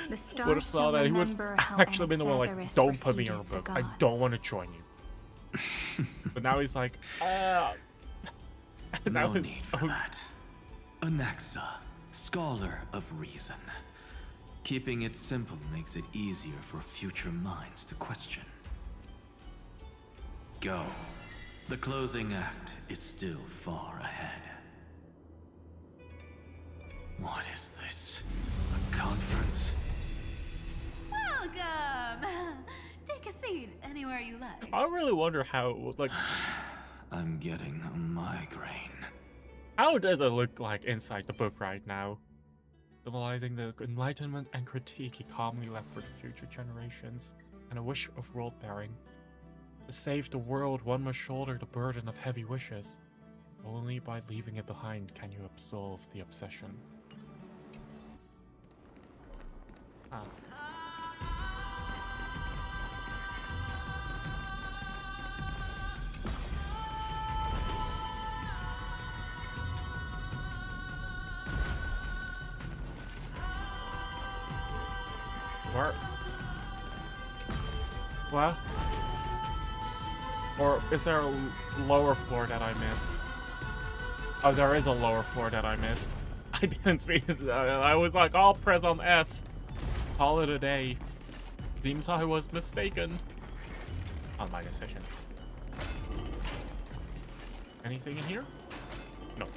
the would stars have shall thought that he would remember have how actually been the one like, Anaxagoras don't put me in a defeated the book. I gods. don't want to join you. But now he's like, No need for that. Anaxa, scholar of reason. Keeping it simple makes it easier for future minds to question. Go. The closing act is still far ahead. What is this? A conference? Welcome! Take a seat anywhere you like. I really wonder how it would, like. I'm getting a migraine. How does it look like inside the book right now? Symbolizing the enlightenment and critique he calmly left for the future generations, and a wish of world-bearing. To save the world, one must shoulder the burden of heavy wishes. Only by leaving it behind can you absolve the obsession. Where? What? Or is there a lower floor that I missed? Oh, there is a lower floor that I missed. I didn't see it. I was like, I'll press on F. Call it a day. Seems I was mistaken on my decision. Anything in here? No.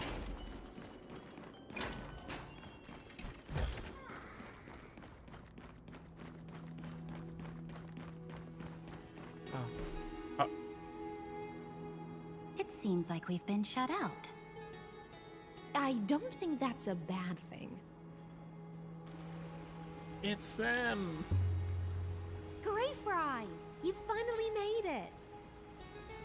It seems like we've been shut out. I don't think that's a bad thing. It's them. Hooray, Fry! You finally made it!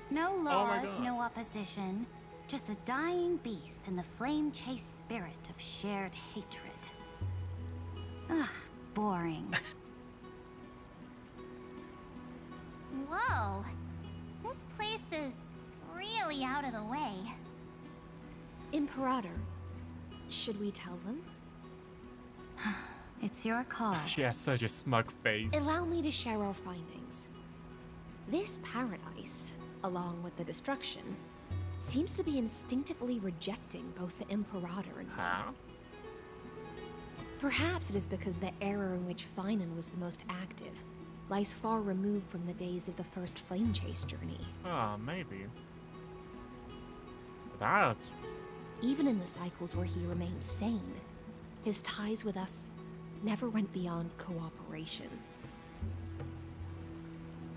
No my laws, God. no opposition. Just a dying beast and the flame-chased spirit of shared hatred. Ugh, boring. Whoa. This place is really out of the way. Imperator, should we tell them? It's your call. She has such a smug face. Allow me to share our findings. This paradise, along with the destruction, seems to be instinctively rejecting both the Imperator and me. Perhaps it is because the era in which Finan was the most active lies far removed from the days of the first flame chase journey. Ah, maybe. That's... Even in the cycles where he remained sane, his ties with us never went beyond cooperation.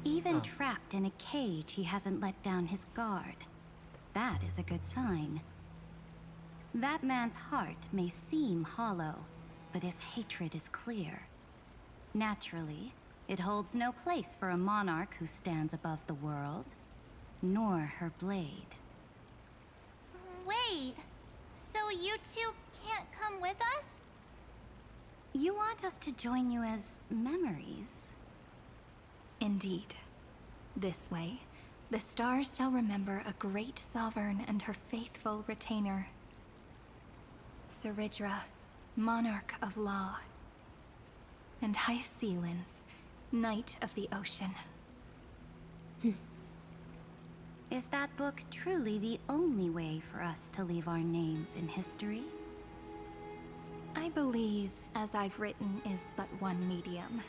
Even trapped in a cage, he hasn't let down his guard. That is a good sign. That man's heart may seem hollow, but his hatred is clear. Naturally, it holds no place for a monarch who stands above the world, nor her blade. Wait, so you two can't come with us? You want us to join you as memories? Indeed. This way, the stars shall remember a great sovereign and her faithful retainer. Seridra, monarch of law. And High Sealins, knight of the ocean. Is that book truly the only way for us to leave our names in history? I believe, as I've written, is but one medium.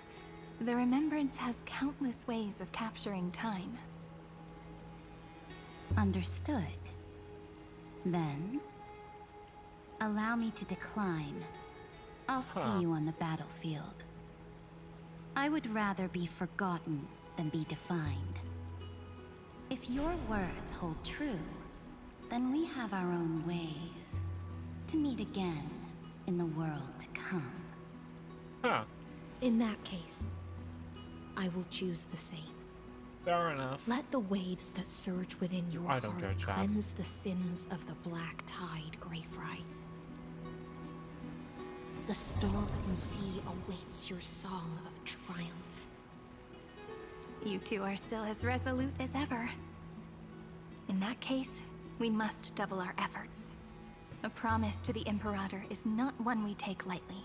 The remembrance has countless ways of capturing time. Understood. Then, allow me to decline. I'll see you on the battlefield. I would rather be forgotten than be defined. If your words hold true, then we have our own ways to meet again in the world to come. In that case, I will choose the same. Fair enough. Let the waves that surge within your I don't heart judge that. cleanse the sins of the black tide, Greyfry. The storm and sea awaits your song of triumph. You two are still as resolute as ever. In that case, we must double our efforts. A promise to the Imperator is not one we take lightly.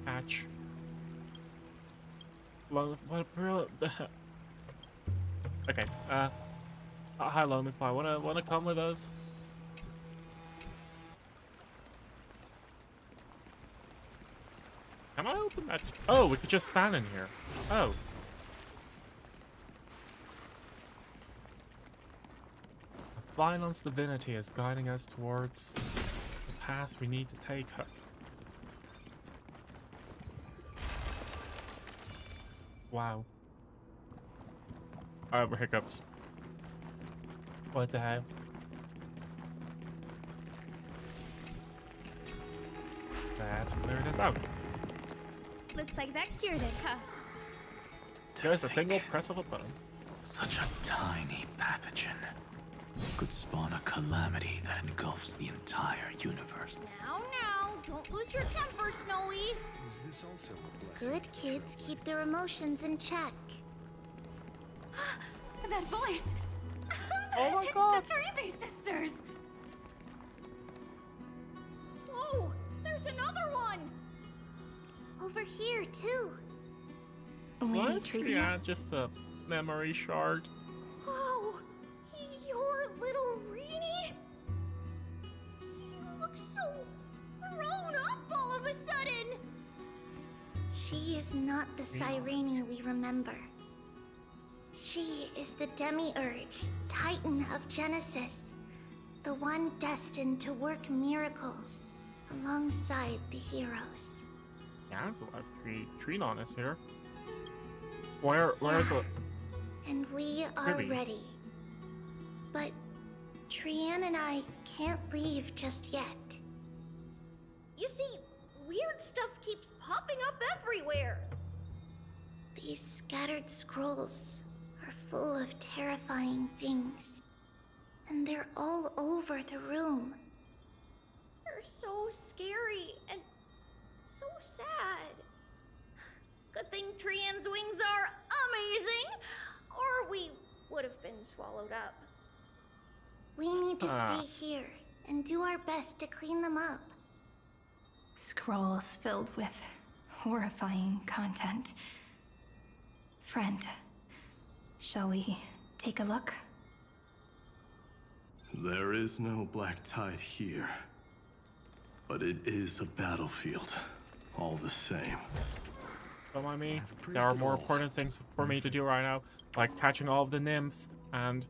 Patch. What bro? Okay. Hi, Lonely Fire. Wanna come with us? Can I open that? Oh, we could just stand in here. Oh. The Violence divinity is guiding us towards the path we need to take. Wow. Hiccups. What the hell? Let's clear this out. Looks like that cured it, huh? There's a single press of a button. Such a tiny pathogen could spawn a calamity that engulfs the entire universe. Now, don't lose your temper, Snowy. Is this also a blessing? Good kids keep their emotions in check. That voice! Oh my god! It's the Toribe sisters! Whoa! There's another one! Over here, too. What is just a memory shard? Wow! Your little Reenie? You look so grown up all of a sudden! She is not the Cyrene we remember. She is the Demiurge, Titan of Genesis. The one destined to work miracles alongside the heroes. Yeah, it's a live tree on us here. Where's the... And we are ready. But Trian and I can't leave just yet. You see, weird stuff keeps popping up everywhere. These scattered scrolls are full of terrifying things. And they're all over the room. They're so scary and so sad. Good thing Trian's wings are amazing, or we would have been swallowed up. We need to stay here and do our best to clean them up. Scrolls filled with horrifying content. Friend, shall we take a look? There is no black tide here. But it is a battlefield, all the same. Don't mind me. There are more important things for me to do right now, like catching all of the nymphs and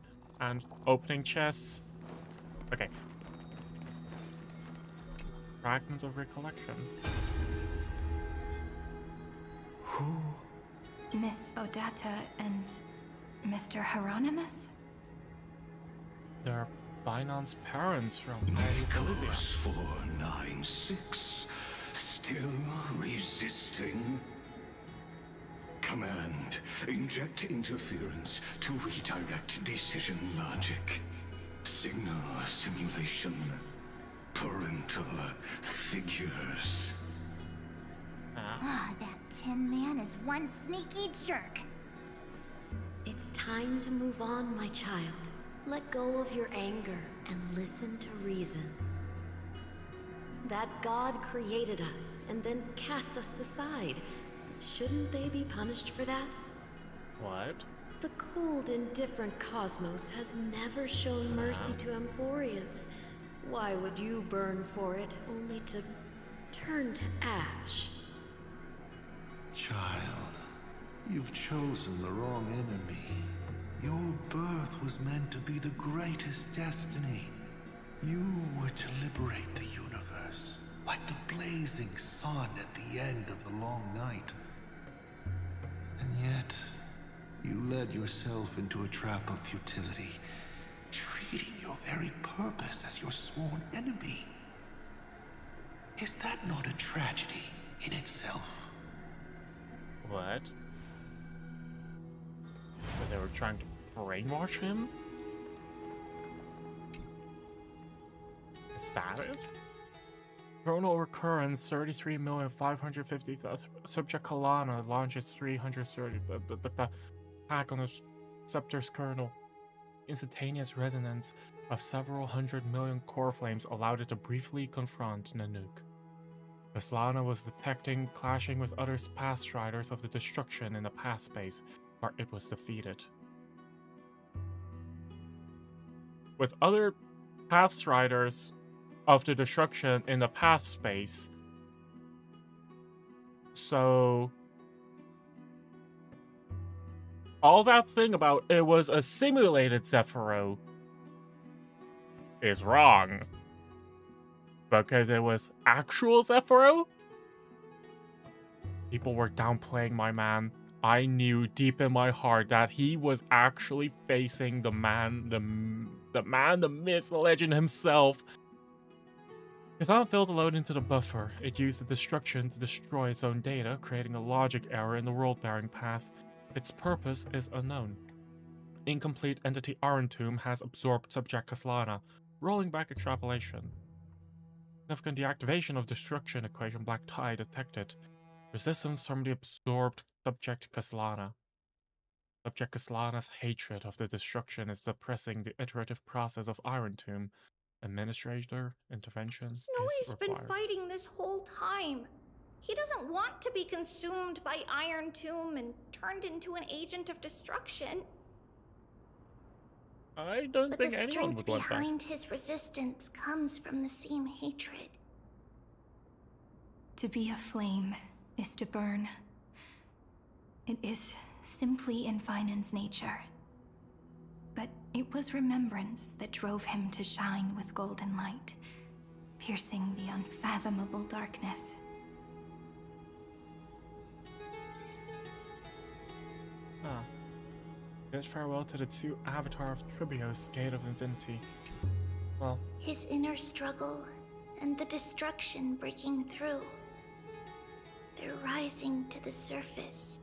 opening chests. Okay. Fragments of recollection. Who? Miss Odata and Mr. Hieronymus? They're Binance parents from Course 496. Still resisting? Command, inject interference to redirect decision logic. Signal simulation. Parental figures. Ah, that Tin Man is one sneaky jerk. It's time to move on, my child. Let go of your anger and listen to reason. That God created us and then cast us aside. Shouldn't they be punished for that? What? The cold, indifferent cosmos has never shown mercy to Amphoreus. Why would you burn for it, only to turn to ash? Child, you've chosen the wrong enemy. Your birth was meant to be the greatest destiny. You were to liberate the universe, like the blazing sun at the end of the long night. And yet, you led yourself into a trap of futility, treating your very purpose as your sworn enemy. Is that not a tragedy in itself? What? But they were trying to brainwash him? Is that it? Chronal recurrence 33,550,000. Subject Kalana launches 330. But the attack on the scepter's kernel. Instantaneous resonance of several hundred million core flames allowed it to briefly confront Nanook. Kaslana was detecting clashing with other path striders of the destruction in the path space, where it was defeated. With other path striders of the destruction in the path space. So all that thing about it was a simulated Zephyro is wrong. Because it was actual Zephyro? People were downplaying my man. I knew deep in my heart that he was actually facing the man, the myth, the legend himself. His arm failed to load into the buffer. It used the destruction to destroy its own data, creating a logic error in the world-bearing path. Its purpose is unknown. Incomplete entity Arentum has absorbed subject Kaslana, rolling back extrapolation. Significant deactivation of destruction equation black tide detected. Resistance from the absorbed subject Kaslana. Subject Kaslana's hatred of the destruction is suppressing the iterative process of Arentum. Administrator intervention Snowy's is been required. fighting this whole time. He doesn't want to be consumed by Iron Tomb and turned into an agent of destruction. I don't But think the anyone strength would want that. behind his resistance comes from the same hatred. To be a flame is to burn. It is simply in Finan's nature. But it was remembrance that drove him to shine with golden light, piercing the unfathomable darkness. Ah. Bid farewell to the two avatar of Tribios, Gate of Infinity. Well, His inner struggle and the destruction breaking through. They're rising to the surface.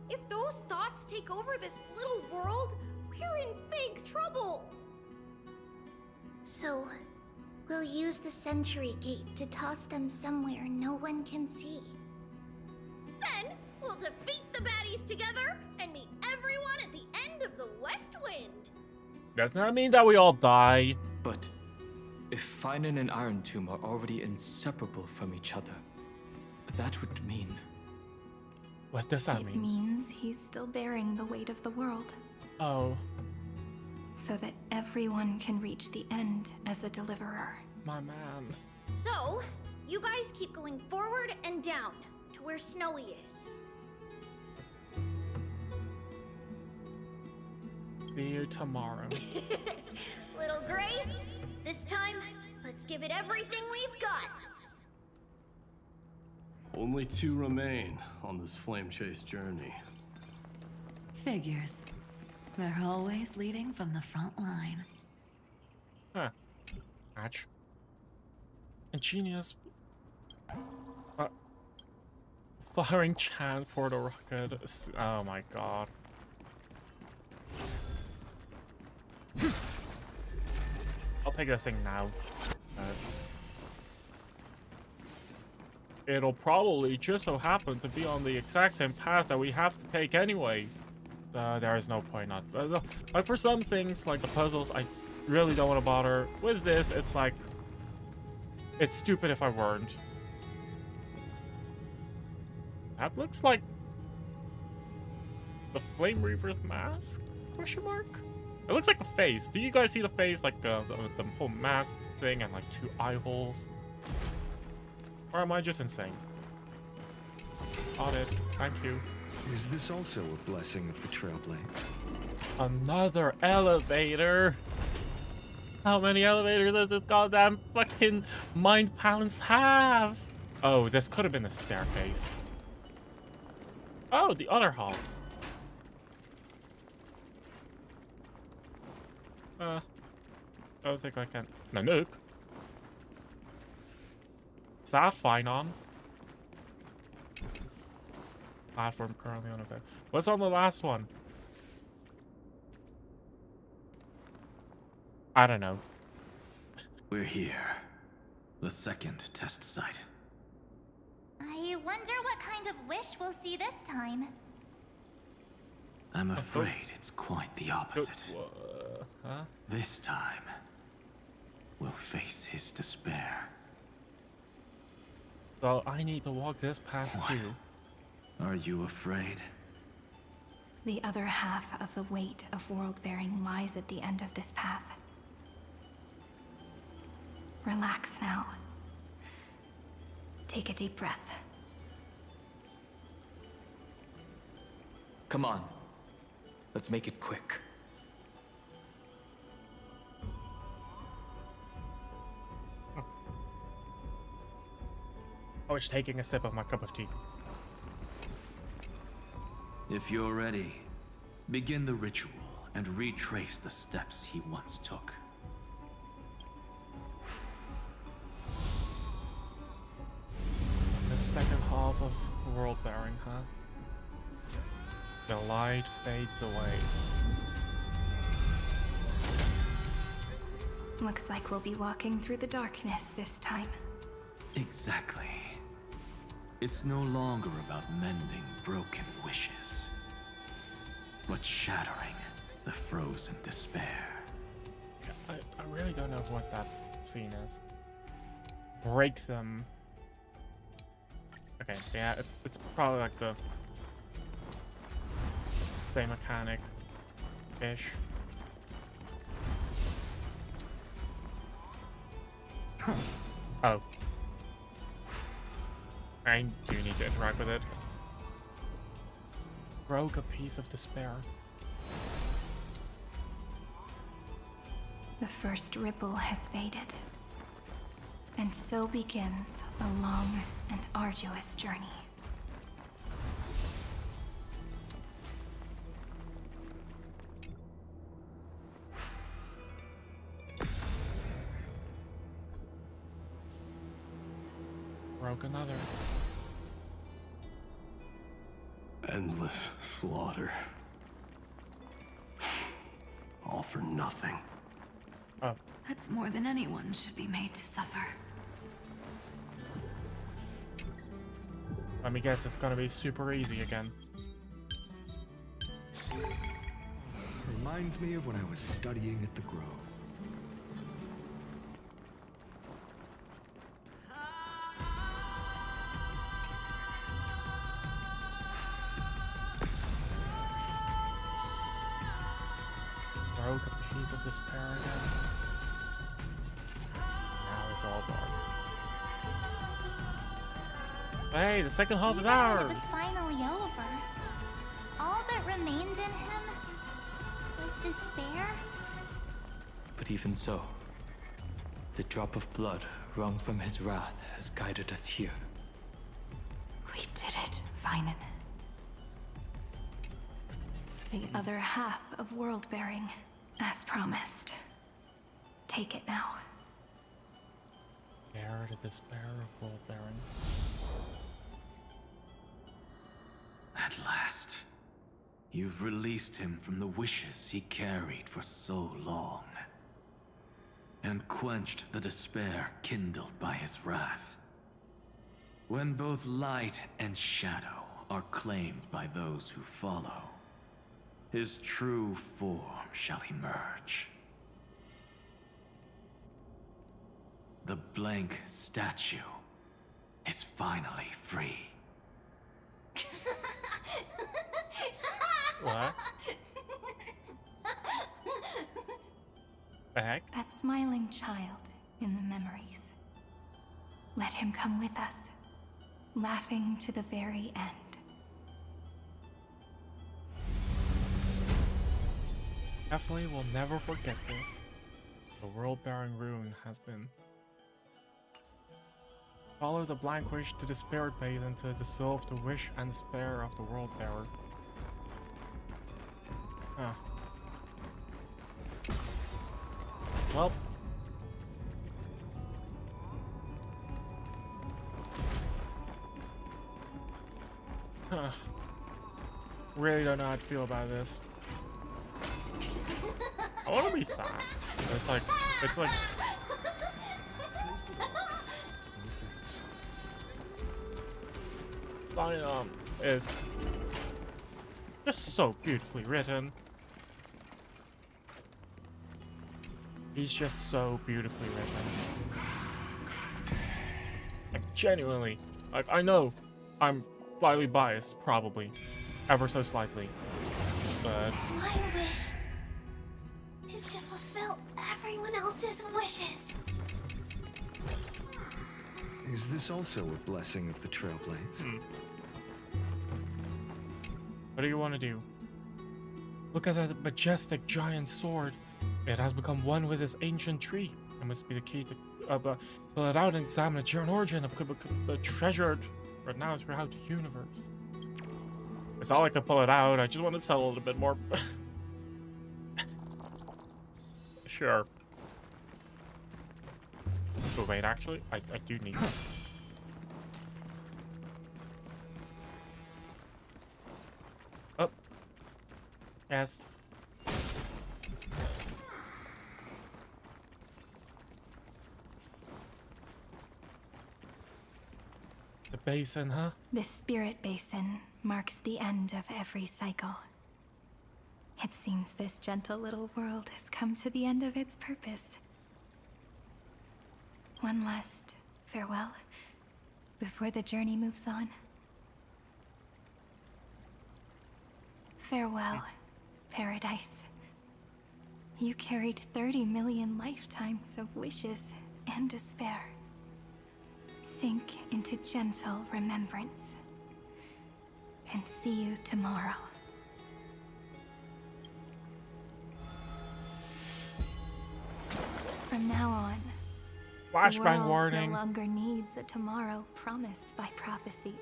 If those thoughts take over this little world, we're in big trouble. So, we'll use the Century Gate to toss them somewhere no one can see. Then we'll defeat the baddies together and meet everyone at the end of the West Wind. does that mean that we all die? But if Finan and Iron Tomb are already inseparable from each other, that would mean... What does that It mean? means he's still bearing the weight of the world. Oh. so that everyone can reach the end as a deliverer. My man. So, you guys keep going forward and down to where Snowy is. See you tomorrow. Little Grape, this time, let's give it everything we've got. Only 2 remain on this flame chase journey. Figures. They're always leading from the front line. Huh. Match. Ingenious. Firing chant for the rocket. Oh my god. I'll take this thing now. It'll probably just so happen to be on the exact same path that we have to take anyway. There is no point not. Like for some things, like the puzzles, I really don't want to bother. With this, it's like, it's stupid if I weren't. That looks like the Flame Reaver's mask? Question mark? It looks like a face. Do you guys see the face? Like the whole mask thing and like 2 eye holes? Or am I just insane? Got it. Thank you. Is this also a blessing of the Trailblades? Another elevator. How many elevators does this goddamn fucking mind palace have? Oh, this could have been a staircase. Oh, the other half. I don't think I can. Nanook. Is that fine on? Platform currently on event. What's on the last one? I don't know. We're here. The second test site. I wonder what kind of wish we'll see this time. I'm afraid it's quite the opposite. Huh? This time, we'll face his despair. Well, I need to walk this path too. Are you afraid? The other half of the weight of world-bearing lies at the end of this path. Relax now. Take a deep breath. Come on. Let's make it quick. I was taking a sip of my cup of tea. If you're ready, begin the ritual and retrace the steps he once took. The second half of world bearing, huh? The light fades away. Looks like we'll be walking through the darkness this time. Exactly. It's no longer about mending broken wishes, but shattering the frozen despair. I really don't know what that scene is. Break them. Okay, yeah, it's probably like the same mechanic-ish. Oh. I do need to interact with it. Broke a piece of despair. The first ripple has faded. And so begins a long and arduous journey. Broke another. Endless slaughter. All for nothing. Oh. That's more than anyone should be made to suffer. Let me guess, it's gonna be super easy again. Reminds me of when I was studying at the Grove. broke a piece of despair again. Now it's all dark. Hey, the second half is Even when ours! it was finally over, all that remained in him was despair. But even so, the drop of blood wrung from his wrath has guided us here. We did it, Vinen. The other half of world-bearing, as promised. Take it now. Bear the despair of world-bearing. At last, you've released him from the wishes he carried for so long, and quenched the despair kindled by his wrath. When both light and shadow are claimed by those who follow, his true form shall emerge. The blank statue is finally free. What? The heck? That smiling child in the memories. Let him come with us, laughing to the very end. Definitely will never forget this. The world-bearing rune has been. Follow the blank wish to the spirit base and to dissolve the wish and despair of the world-bearer. Huh. Well. Huh. Really don't know how to feel about this. I want to be sad. It's like Lion is just so beautifully written. He's just so beautifully written. Like, genuinely. Like, I know I'm slightly biased, probably. Ever so slightly. But My wish is to fulfill everyone else's wishes. Is this also a blessing of the Trailblades? What do you want to do? Look at that majestic giant sword. It has become one with this ancient tree. It must be the key to pull it out and examine its current origin. It could be treasured right now throughout the universe. It's not like I pull it out. I just want to sell a little bit more. Sure. Oh wait, actually, I do need. Oh. Yes. The basin, huh? This spirit basin marks the end of every cycle. It seems this gentle little world has come to the end of its purpose. One last farewell before the journey moves on. Farewell, paradise. You carried 30 million lifetimes of wishes and despair. Sink into gentle remembrance. And see you tomorrow. From now on, the Flashbang world warning. no longer needs a tomorrow promised by prophecies.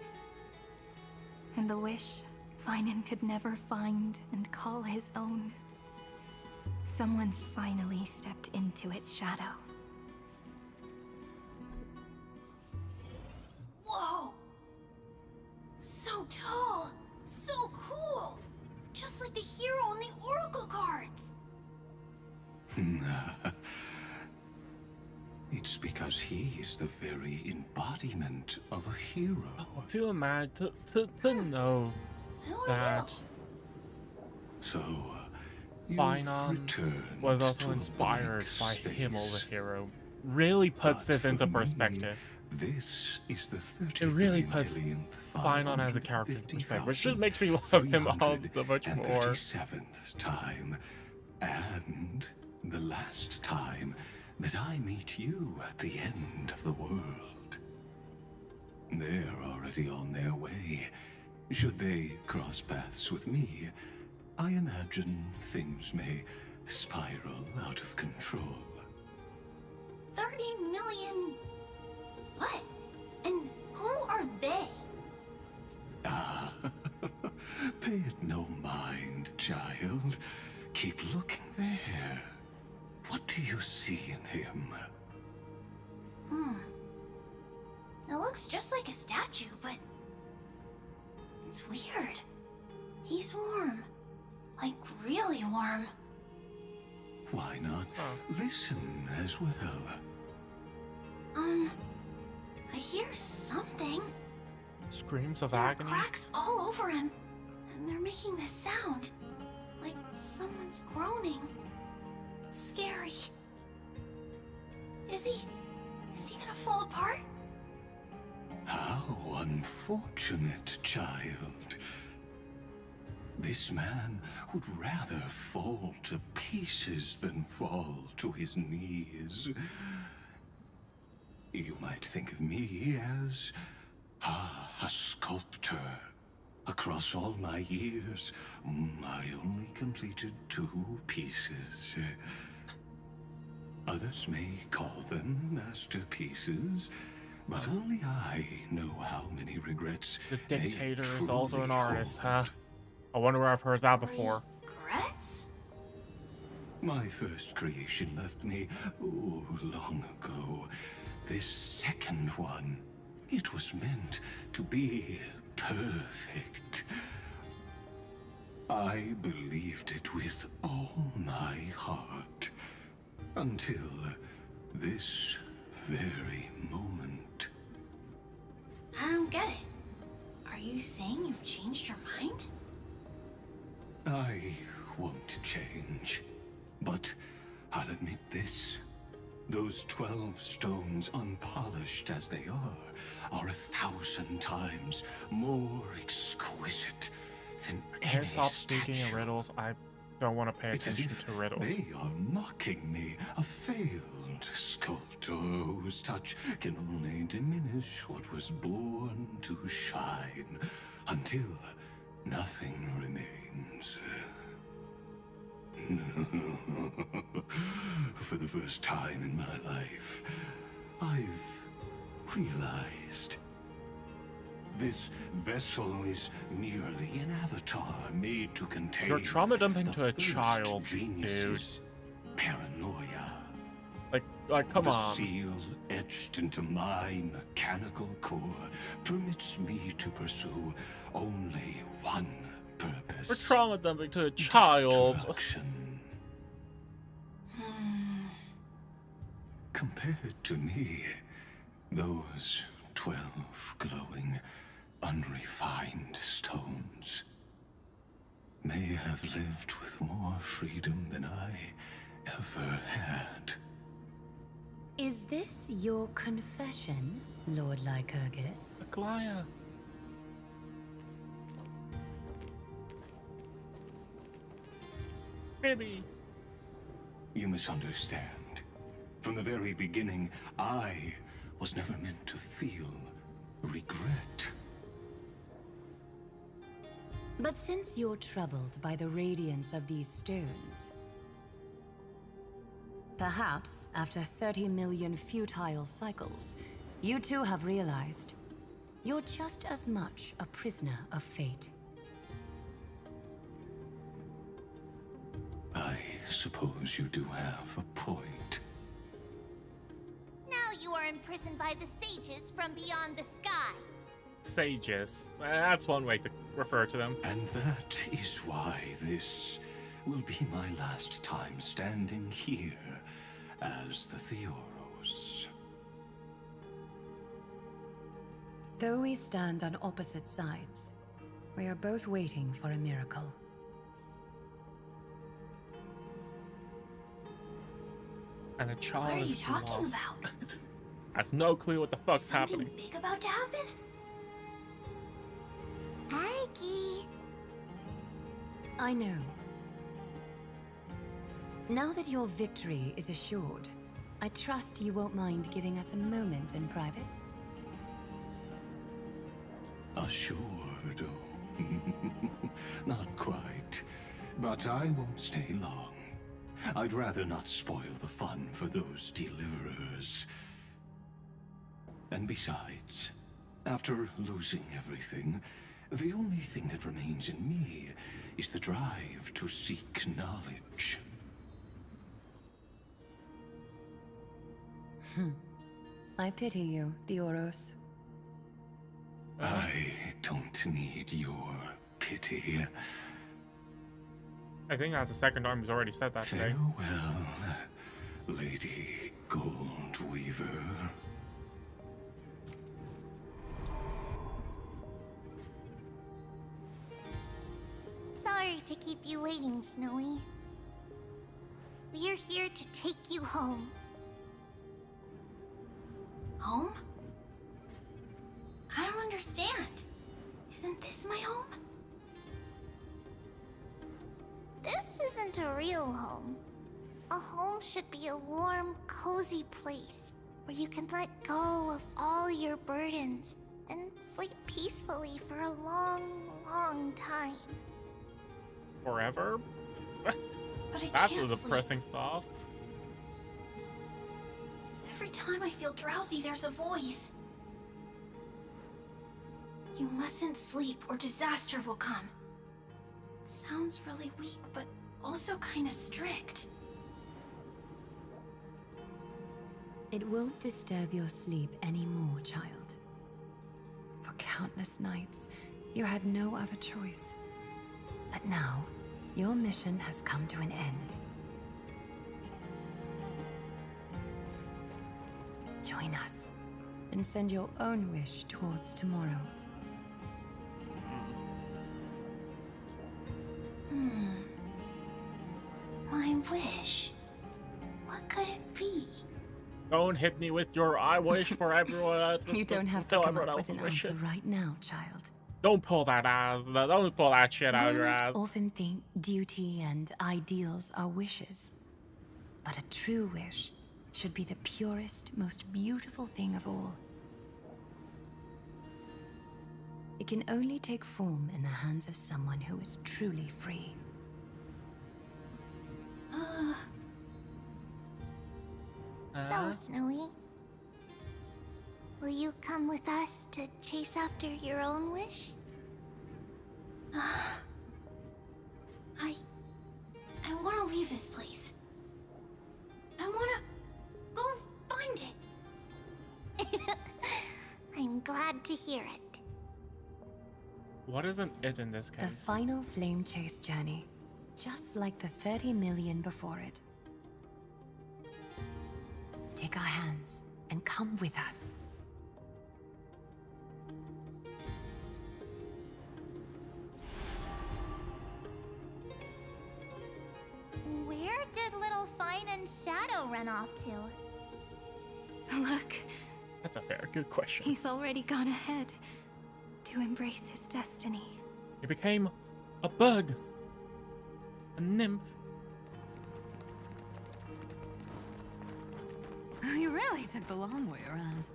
And the wish Finan could never find and call his own. Someone's finally stepped into its shadow. Whoa! So tall! So cool! Just like the hero on the Oracle cards! It's because he is the very embodiment of a hero. To imagine, to know that So, Finan returned was also to a inspired by blank him over space. hero really puts this into For me, perspective. This is the It really puts Finan as a character in perspective, which just makes me love him all the much more. 37th time, And the last time that I meet you at the end of the world. They're already on their way. Should they cross paths with me, I imagine things may spiral out of control. 30 million... what? And who are they? Ah, pay it no mind, child. Keep looking there. What do you see in him? It looks just like a statue, but... it's weird. He's warm. Like, really warm. Why not listen as well? I hear something. Screams of There are agony. cracks all over him, and they're making this sound. Like someone's groaning. It's scary. Is he gonna fall apart? How unfortunate, child. This man would rather fall to pieces than fall to his knees. You might think of me as a sculptor. Across all my years, I only completed 2 pieces. Others may call them masterpieces, but only I know how many regrets. The dictator is truly also an artist, hold. huh? I wonder where I've heard that before. Regrets? My first creation left me, long ago. This second one, it was meant to be perfect. I believed it with all my heart. Until this very moment. I don't get it. Are you saying you've changed your mind? I won't change. But I'll admit this. Those 12 stones, unpolished as they are 1,000 times more exquisite than Can you any stop speaking in riddles? I don't want to pay It's as attention if to riddles. they are mocking me, a failed sculptor whose touch can only diminish what was born to shine, until nothing remains. For the first time in my life, I've realized this vessel is merely an avatar made to contain. You're trauma dumping to a the first child, dude. genius's paranoia. Like, come the on. seal etched into my mechanical core permits me to pursue only one purpose. We're trauma dumping to a child. Compared to me, those 12 glowing, unrefined stones may have lived with more freedom than I ever had. Is this your confession, Lord Lycurgus? Aglaia. Maybe. You misunderstand. From the very beginning, I was never meant to feel regret. But since you're troubled by the radiance of these stones, perhaps after 30 million futile cycles, you too have realized you're just as much a prisoner of fate. I suppose you do have a point. Now you are imprisoned by the sages from beyond the sky. Sages. That's one way to refer to them. And that is why this will be my last time standing here as the Theoros. Though we stand on opposite sides, we are both waiting for a miracle. And a child What are you is talking lost. about? Has no clue what the fuck's Something happening. big about to happen? Aggie. I know. Now that your victory is assured, I trust you won't mind giving us a moment in private? Assured? Not quite. But I won't stay long. I'd rather not spoil the fun for those deliverers. And besides, after losing everything, the only thing that remains in me is the drive to seek knowledge. I pity you, Theoros. I don't need your pity. I think that's the second time he's already said that today. Farewell, Lady Goldweaver. Sorry to keep you waiting, Snowy. We're here to take you home. Home? I don't understand. Isn't this my home? This isn't a real home. A home should be a warm, cozy place where you can let go of all your burdens and sleep peacefully for a long, long time. Forever? But I That's can't a depressing thought. Every time I feel drowsy, there's a voice. You mustn't sleep or disaster will come. It sounds really weak, but also kind of strict. It won't disturb your sleep anymore, child. For countless nights, you had no other choice. But now, your mission has come to an end. Join us, and send your own wish towards tomorrow. My wish. What could it be? Don't hit me with your I wish for everyone. You don't have to come up with an answer right now, child. Don't pull that ass. Don't pull that shit out of your Grown-ups ass. often think duty and ideals are wishes. But a true wish should be the purest, most beautiful thing of all. It can only take form in the hands of someone who is truly free. So, Snowy, will you come with us to chase after your own wish? I want to leave this place. I want to go find it. I'm glad to hear it. What isn't it in this The case? final flame chase journey, just like the 30 million before it. Take our hands and come with us. Where did little Fine and Shadow run off to? Look, That's a fair, good question. he's already gone ahead to embrace his destiny. He became a bug. A nymph. You really took the long way around.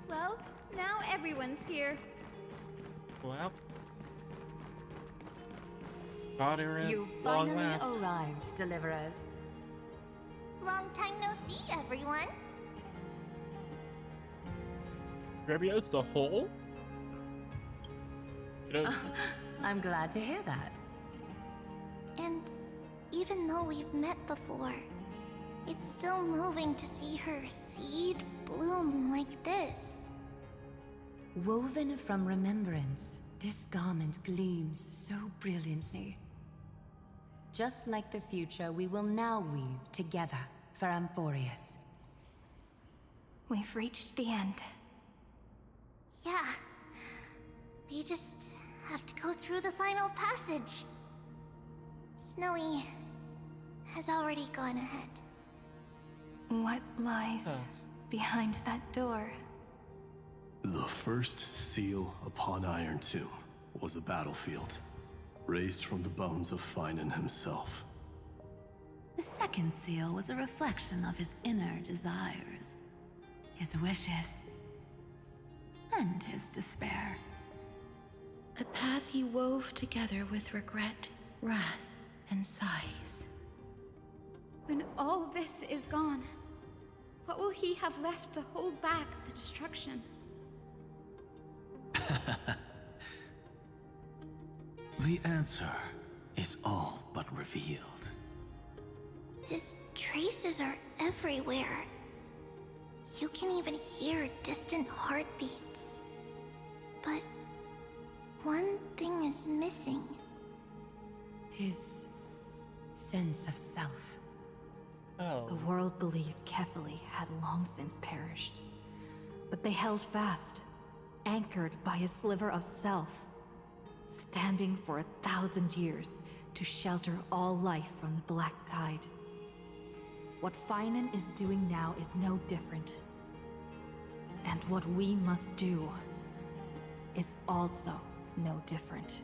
Well, now everyone's here. Well. Got her in You long finally last. arrived, deliverers. Long time no see, everyone. Rebio's the hole? You know, I'm glad to hear that. And even though we've met before, it's still moving to see her seed bloom like this. Woven from remembrance, this garment gleams so brilliantly. Just like the future, we will now weave together for Amphoreus. We've reached the end. Yeah. We just have to go through the final passage. Snowy has already gone ahead. What lies behind that door? The first seal upon Iron Tomb was a battlefield, raised from the bones of Finan himself. The second seal was a reflection of his inner desires, his wishes, and his despair. A path he wove together with regret, wrath, and sighs. When all this is gone, what will he have left to hold back the destruction? The answer is all but revealed. His traces are everywhere. You can even hear distant heartbeats. But one thing is missing. His sense of self. Oh. The world believed Kefali had long since perished. But they held fast, anchored by a sliver of self, standing for 1,000 years to shelter all life from the Black Tide. What Finan is doing now is no different. And what we must do is also no different.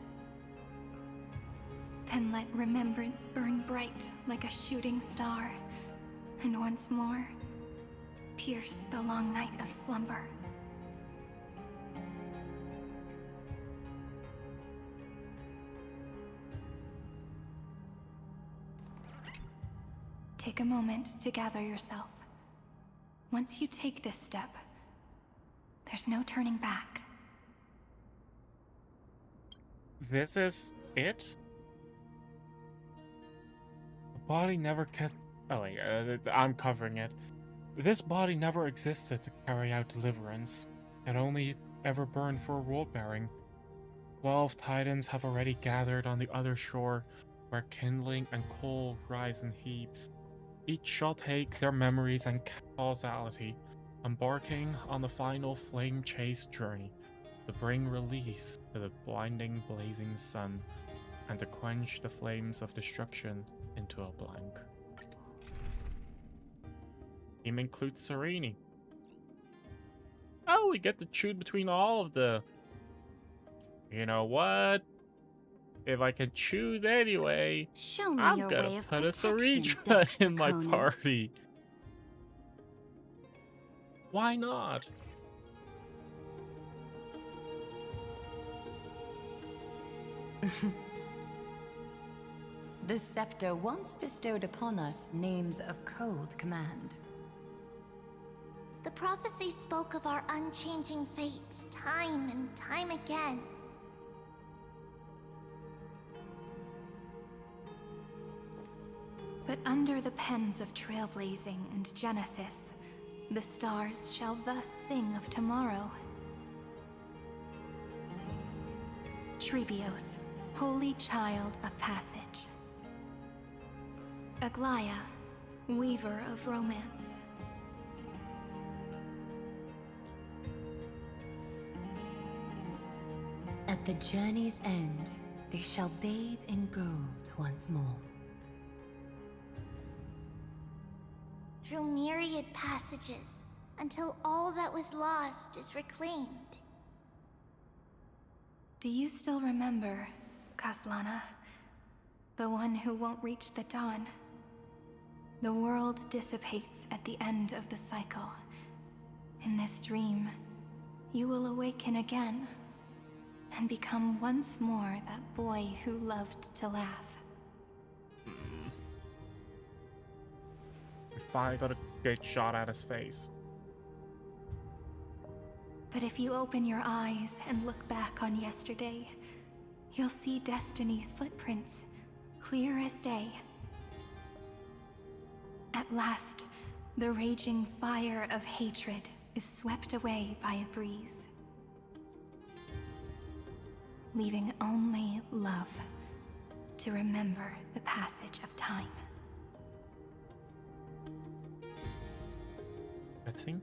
Then let remembrance burn bright like a shooting star, and once more, pierce the long night of slumber. Take a moment to gather yourself. Once you take this step, there's no turning back. This is it? The body never kept. Oh wait, I'm covering it. This body never existed to carry out deliverance. It only ever burned for world bearing. 12 titans have already gathered on the other shore, where kindling and coal rise in heaps. Each shall take their memories and causality, embarking on the final flame-chased journey to bring release to the blinding blazing sun and to quench the flames of destruction into a blank. Team includes Sereni. Oh, we get to choose between all of the... You know what? If I can choose anyway, Show me I'm your gonna way of put a protection, Saritra in my Conan. party. Why not? The scepter once bestowed upon us names of cold command. The prophecy spoke of our unchanging fates time and time again. But under the pens of trailblazing and Genesis, the stars shall thus sing of tomorrow. Trebios, holy child of passage. Aglaya, weaver of romance. At the journey's end, they shall bathe in gold once more. Through myriad passages, until all that was lost is reclaimed. Do you still remember, Kaslana? The one who won't reach the dawn? The world dissipates at the end of the cycle. In this dream, you will awaken again and become once more that boy who loved to laugh. If I got a good shot at his face. But if you open your eyes and look back on yesterday, you'll see Destiny's footprints, clear as day. At last, the raging fire of hatred is swept away by a breeze, leaving only love to remember the passage of time. Let's see.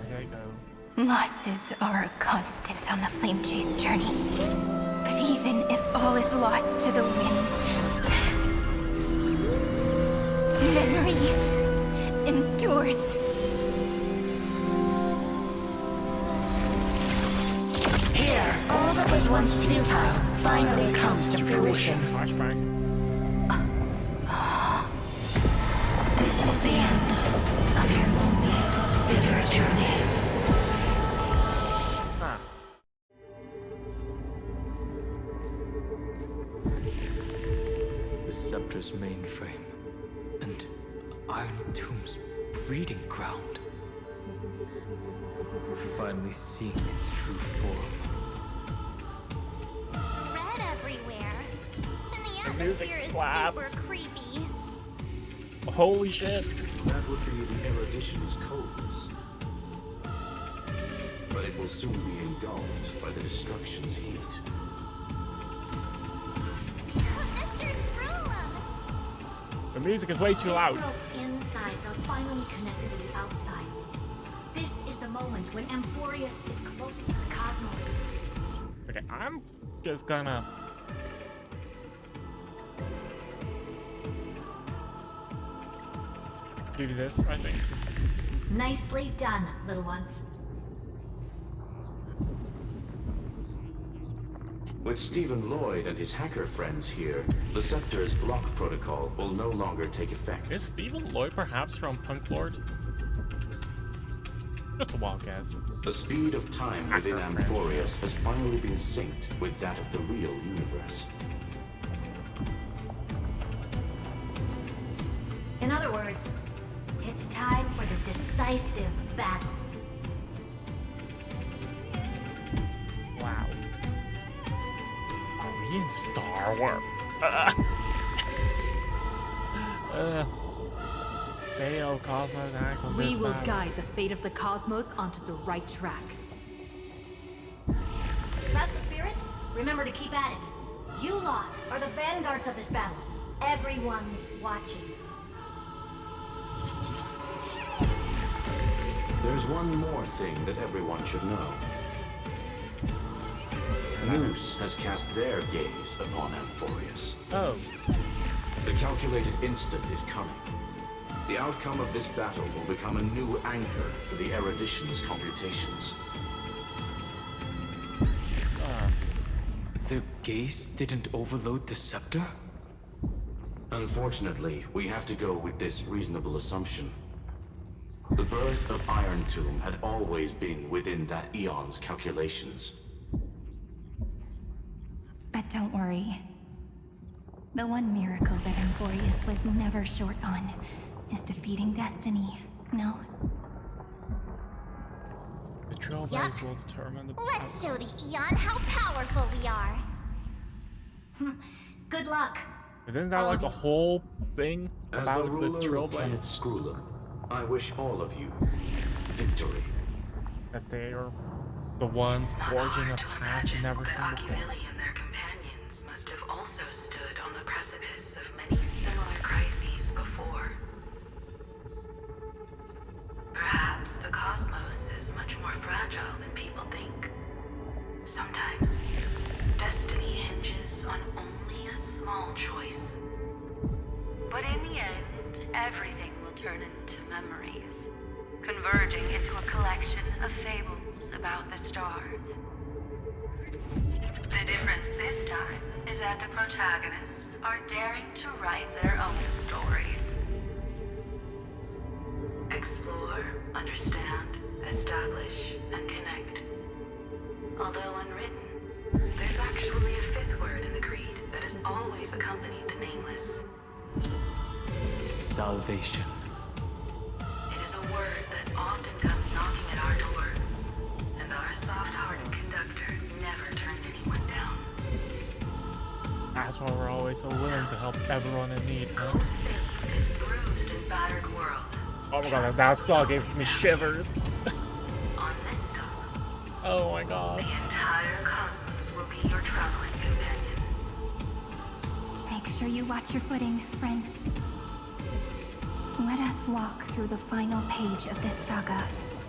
There you go. Losses are a constant on the Flame Chase journey. But even if all is lost to the wind, memory endures. Here Here, all that was once futile finally comes to fruition. This is the end of your lonely, bitter journey. The Scepter's mainframe, and Iron Tomb's breeding ground. We're finally seeing its true form. It's red everywhere. And the music atmosphere is slaps. super creepy. Holy shit. That would be the erudition's coldness. But it will soon be engulfed by the destruction's heat. The music is way too loud. This world's insides are finally connected to the outside. This is the moment when Amphoreus is closest to the cosmos. Okay, I'm just gonna... do this, I think. Nicely done, little ones. With Stephen Lloyd and his hacker friends here, the Scepter's block protocol will no longer take effect. Is Stephen Lloyd perhaps from Punk Lord? Just a wild guess. The speed of time within Amphoreus has finally been synced with that of the real universe. In other words, it's time for the decisive battle. Wow. Are we in Star Wars? Theo Cosmos acts on We this will battle. guide the fate of the cosmos onto the right track. That's the spirit. Remember to keep at it. You lot are the vanguards of this battle. Everyone's watching. There's one more thing that everyone should know. Noose has cast their gaze upon Amphoreus. Oh. The calculated instant is coming. The outcome of this battle will become a new anchor for the erudition's computations. Their gaze didn't overload the scepter? Unfortunately, we have to go with this reasonable assumption. The birth of Iron Tomb had always been within that eon's calculations. But don't worry. The one miracle that Amphoreus was never short on is defeating destiny, no? The trailblaze will determine the... Let's show the Eon how powerful we are. Good luck. Isn't that like the whole thing As about the ruler of trailblaze? Planet Scrulum, I wish all of you victory. That they are the ones forging a path never seen before. and their companions must have also stood on the precipice of many similar crises before. Perhaps the cosmos is much more fragile than people think. Sometimes, destiny hinges on only a small choice. But in the end, everything will turn into memories, converging into a collection of fables about the stars. The difference this time is that the protagonists are daring to write their own stories. Explore, understand, establish, and connect. Although unwritten, there's actually a fifth word in the creed that has always accompanied the nameless. Salvation. It is a word that often comes knocking at our door, and our soft-hearted conductor never turned anyone down. That's why we're always so willing to help everyone in need, huh? This bruised and battered world. Oh my god, that song gave me shivers. On this stop, Oh my god. the entire cosmos will be your traveling companion. Make sure you watch your footing, friend. Let us walk through the final page of this saga,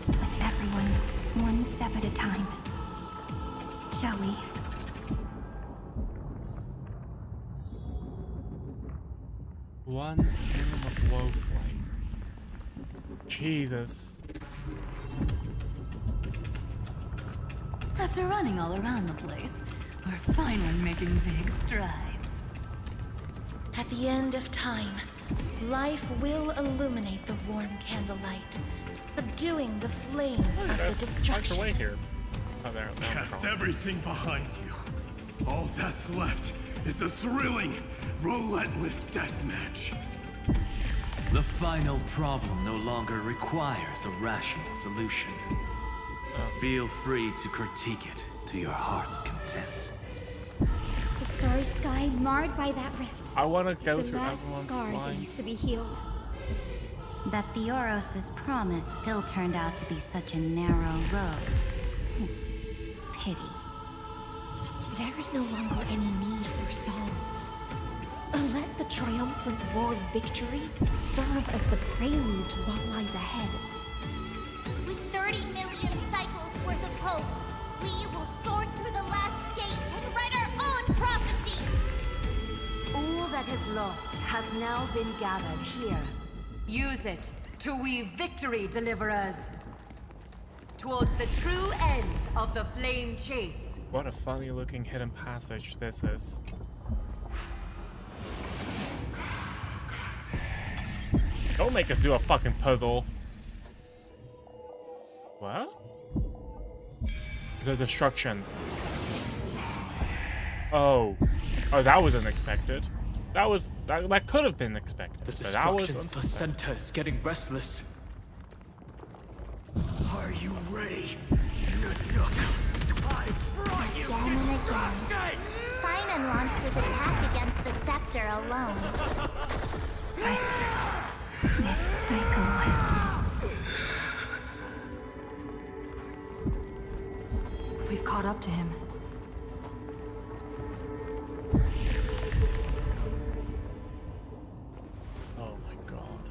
with everyone one step at a time. Shall we? One kingdom of low flame. Jesus. After running all around the place, we're finally making big strides. At the end of time, life will illuminate the warm candlelight, subduing the flames of the destruction. Way here. Oh, there. Cast everything behind you. All that's left is the thrilling, relentless deathmatch. The final problem no longer requires a rational solution. Feel free to critique it to your heart's content. The starry sky marred by that rift. I want to go is the through last everyone's scar that lines. needs to be healed. That Theoros's promise still turned out to be such a narrow road. Pity. There is no longer any need for songs. Let the triumphant war victory serve as the prelude to what lies ahead. With 30 million cycles worth of hope, we will soar through the last gate and write our own prophecy! All that is lost has now been gathered here. Use it to weave victory, deliverers, towards the true end of the flame chase. What a funny looking hidden passage this is. Don't make us do a fucking puzzle. What? The destruction. Oh. Oh, that was unexpected. That could have been expected. The But that was destruction of the center is getting restless. Are you ready? Again and again, Finan launched his attack against the scepter alone. But this cycle... We've caught up to him. Oh my god.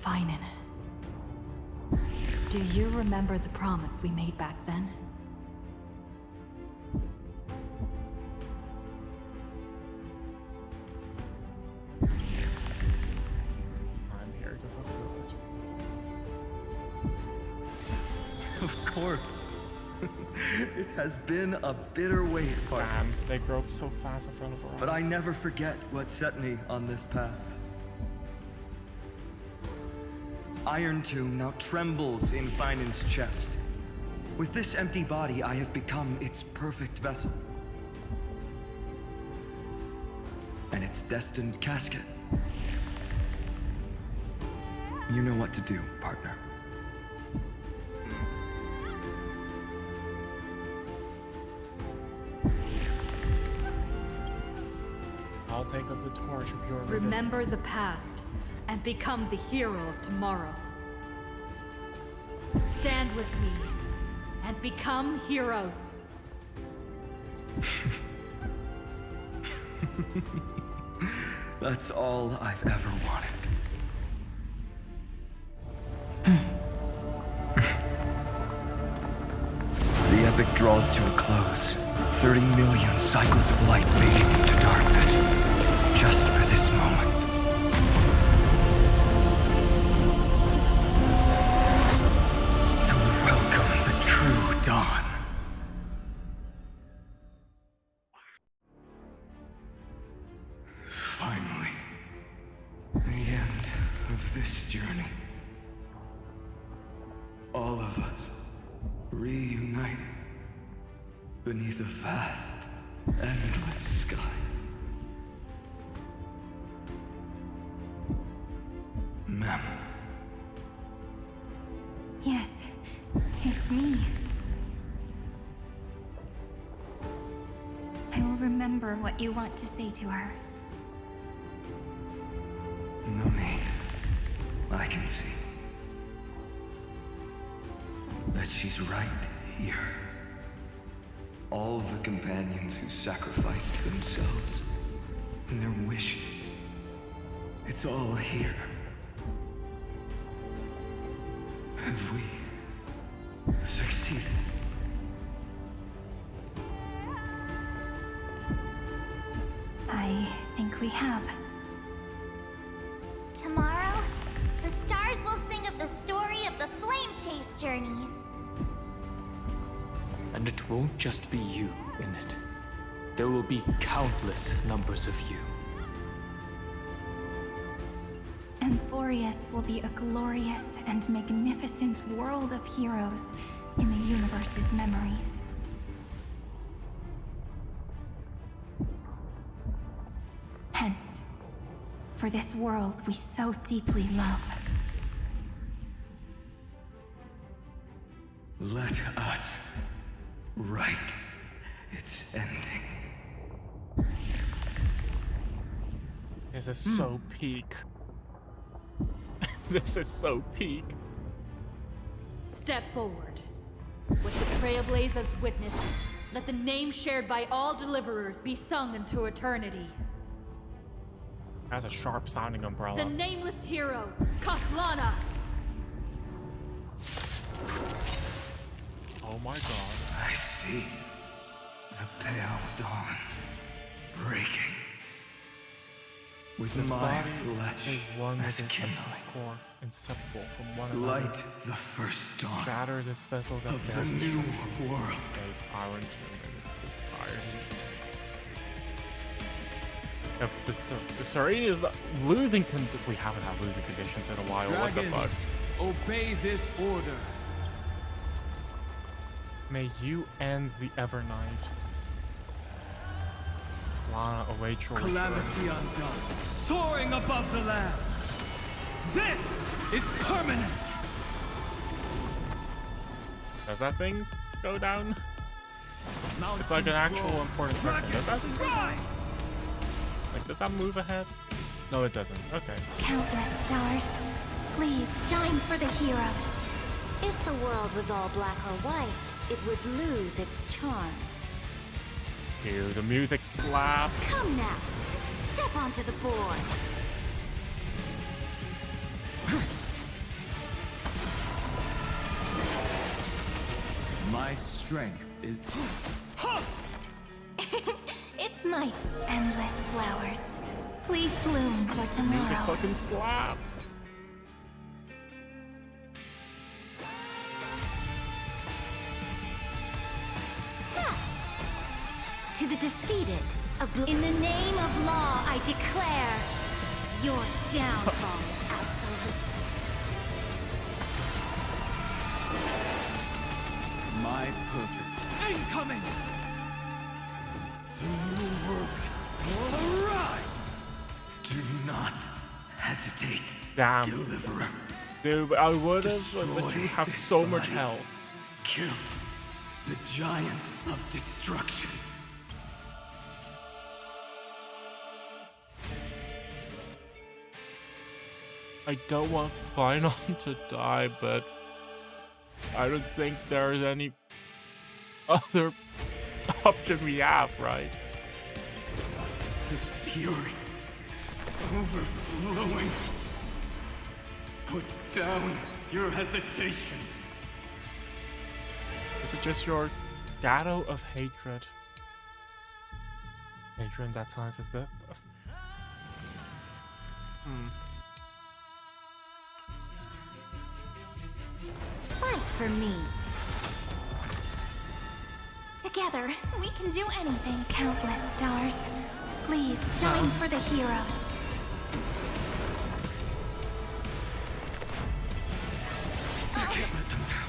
Finan. Do you remember the promise we made back then? I'm here to fulfill it. Of course. It has been a bitter wait, partner. Damn, they grow up so fast in front of our eyes. But I never forget what set me on this path. Iron Tomb now trembles in Finan's chest. With this empty body, I have become its perfect vessel. And its destined casket. You know what to do, partner. I'll take up the torch of your Remember resistance. the past and become the hero of tomorrow. Stand with me and become heroes. That's all I've ever wanted. The epic draws to a close. 30 million cycles of light fading into darkness. Just for this moment. To welcome the true dawn. Finally. The end of this journey. All of us reunited beneath a vast, endless sky. Ma'am. Yes, it's me. I will remember what you want to say to her. No need. I can see that she's right here. All the companions who sacrificed themselves, their wishes. It's all here. Have we succeeded? I think we have. Tomorrow, the stars will sing of the story of the flame chase journey. And it won't just be you in it. There will be countless numbers of you. Amphoreus will be a glorious and magnificent world of heroes in the universe's memories. Hence, for this world we so deeply love. Let us write its ending. This is so peak. This is so peak. Step forward. With the trailblaze as witnesses, let the name shared by all deliverers be sung into eternity. Has a sharp sounding umbrella. The nameless hero, Katlana! Oh my god. I see the pale dawn breaking. With This my body flesh is one with as its kindling. core, inseparable from one another. Light the first dawn Shatter this vessel that of the bears new destruction. world. There's iron tomb and it's the irony. If the Serene is losing we haven't had losing conditions in a while. What the fuck? Dragons, obey this order. May you end the Evernight. Slana awaits your Calamity return. undone, soaring above the lands. This is permanence. Does that thing go down? Mountains It's like an actual roar, important question. Does that thing go down? rise. Like, does that move ahead? No, it doesn't. Okay. Countless stars, please shine for the heroes. If the world was all black or white, it would lose its charm. Hear the music slaps. Come now, step onto the board. My strength is. It's might. Endless flowers. Please bloom for Music tomorrow. fucking slaps. To the defeated, in the name of law, I declare your downfall is absolute. My purpose. Incoming! The new world will arrive! Do not hesitate. Damn. Deliverer. Dude, I would have, but Destroy you have this so much body. health. Kill the giant of destruction. I don't want Final to die, but I don't think there's any other option we have, right? The fury overflowing. Put down your hesitation. Is it just your shadow of hatred? Hatred in that size is the... Fight for me. Together, we can do anything. Countless stars, please shine for the heroes. You can't let them down.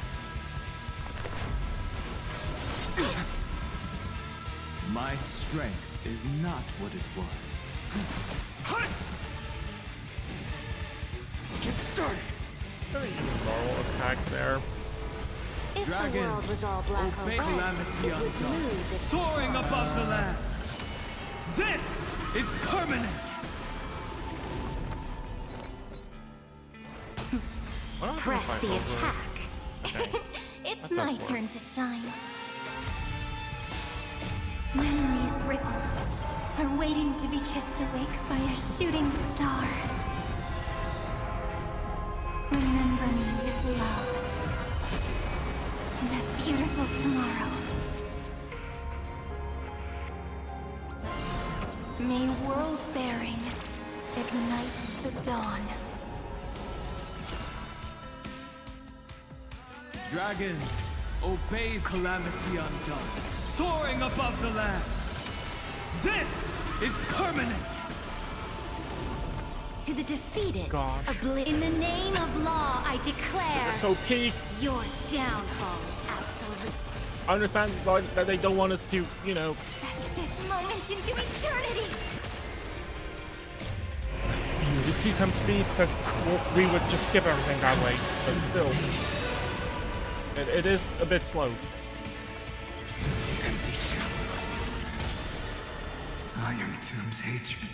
My strength is not what it was. Get started. Very normal attack there. If the world Dragons, was all black or obey white, calamity it would undone, lose its soaring charm. above the lands. This is permanence. Press the attack. Okay. It's That my does work. turn to shine. Memories ripples are waiting to be kissed awake by a shooting star. Remember me with love. That beautiful tomorrow. May world-bearing ignite the dawn. Dragons, obey Calamity Undone, soaring above the lands. This is permanence. To the defeated, Gosh. in the name of law, I declare This is so peak. your downfall is absolute. I understand that they don't want us to, you know. This moment into eternity. You see time speed because we would just skip everything that way, but still, it is a bit slow. Empty shell. Iron Tomb's hatred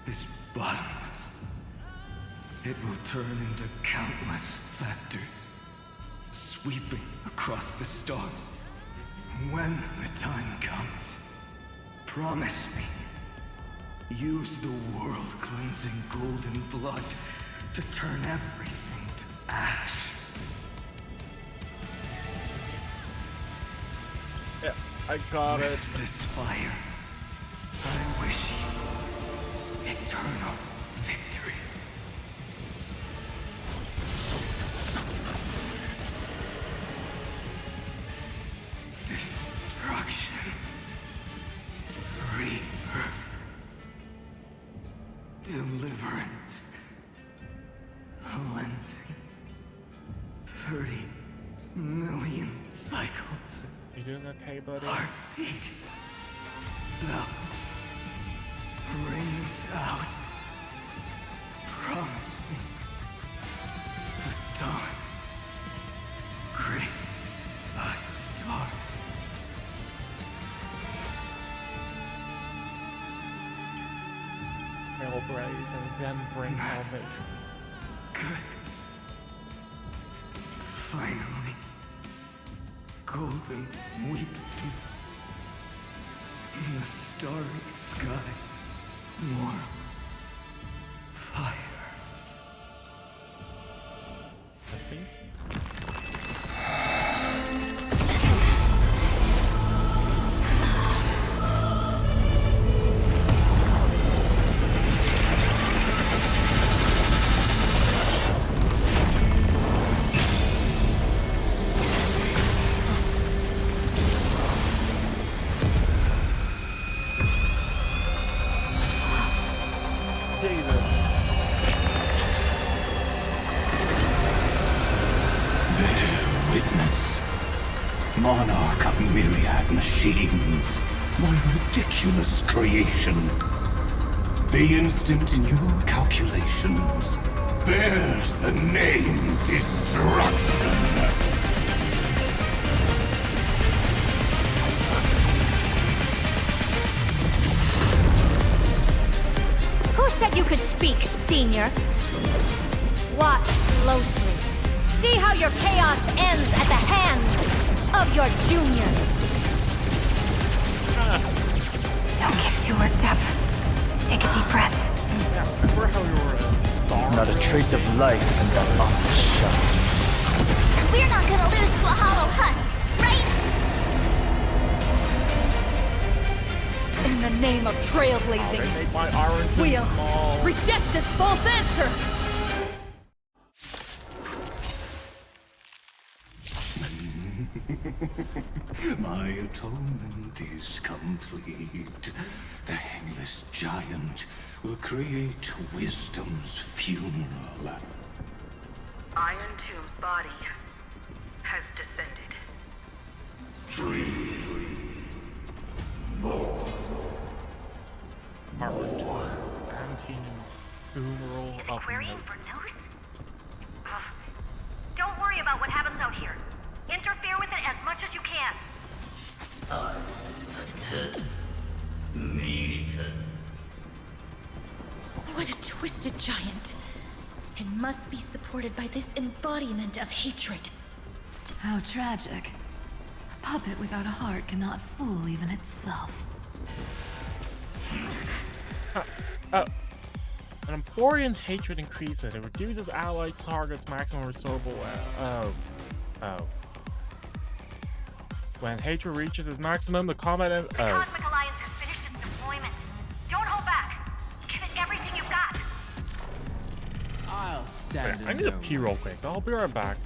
is bottomless. It will turn into countless factors, sweeping across the stars. When the time comes, promise me, use the world-cleansing golden blood to turn everything to ash. Yeah, I got it. With this fire, I wish you eternal victory. Substance. Destruction. Rebirth. Deliverance. Cleansing. 30 million cycles. You doing okay, buddy? Heartbeat. Bell rings out. Promise me. The dawn. Graced by stars. Hell blaze and then bring salvation. Good. Finally. Golden wheat field. In the starry sky. Warm. Fire. Let's see. Monarch of myriad machines, my ridiculous creation. The instant in your calculations bears the name Destruction. Who said you could speak, Senior? Watch closely. See how your chaos ends at the hands of your juniors. Don't get too worked up. Take a deep breath. There's not a trace of life in that awful shell. We're not gonna lose to a hollow husk, right? In the name of trailblazing, we'll reject this false answer! My atonement is complete. The Hangless Giant will create wisdom's funeral. Iron Tomb's body has descended. Harvard Antine's funeral of Querying for Moses. news? Don't worry about what happens out here. Interfere with it as much as you can. What a twisted giant. It must be supported by this embodiment of hatred. How tragic. A puppet without a heart cannot fool even itself. An Amphorean hatred increases. It reduces allied targets' maximum restorable. When hatred reaches its maximum, the combat. The Cosmic Alliance has finished its deployment. stand I in need to their pee real quick, so I'll be right back.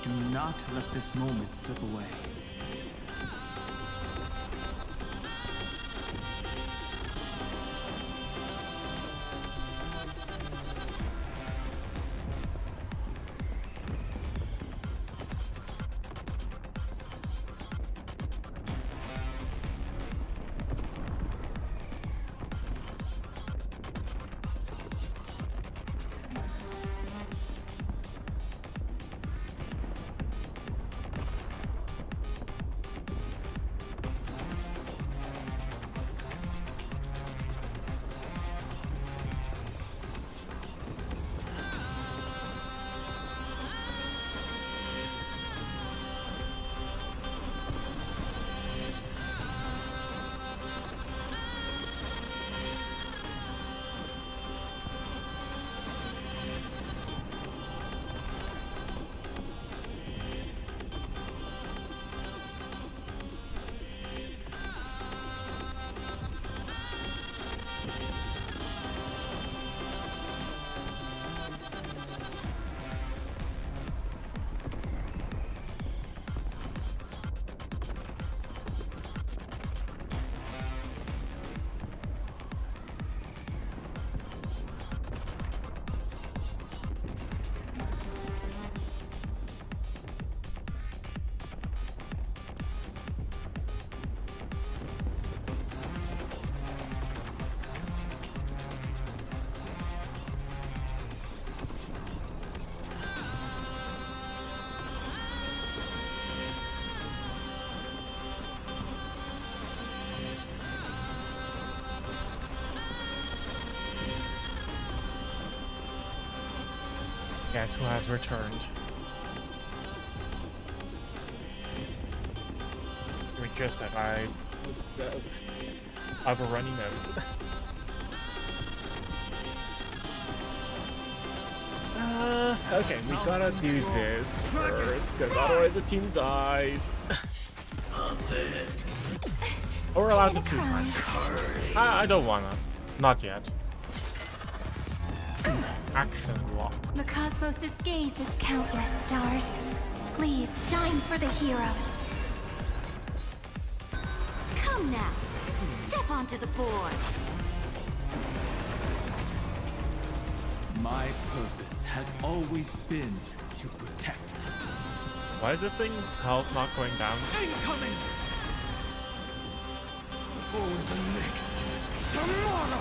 Do not let this moment slip away. Guess who has returned? We just said I have a runny nose. Okay, we gotta do this first, because otherwise the team dies. Or we're allowed to 2 times. I don't wanna. Not yet. Action lock. The cosmos' gaze is countless stars. Please shine for the heroes. Come now, step onto the board. My purpose has always been to protect. Why is this thing's health not going down? Incoming! For the next tomorrow!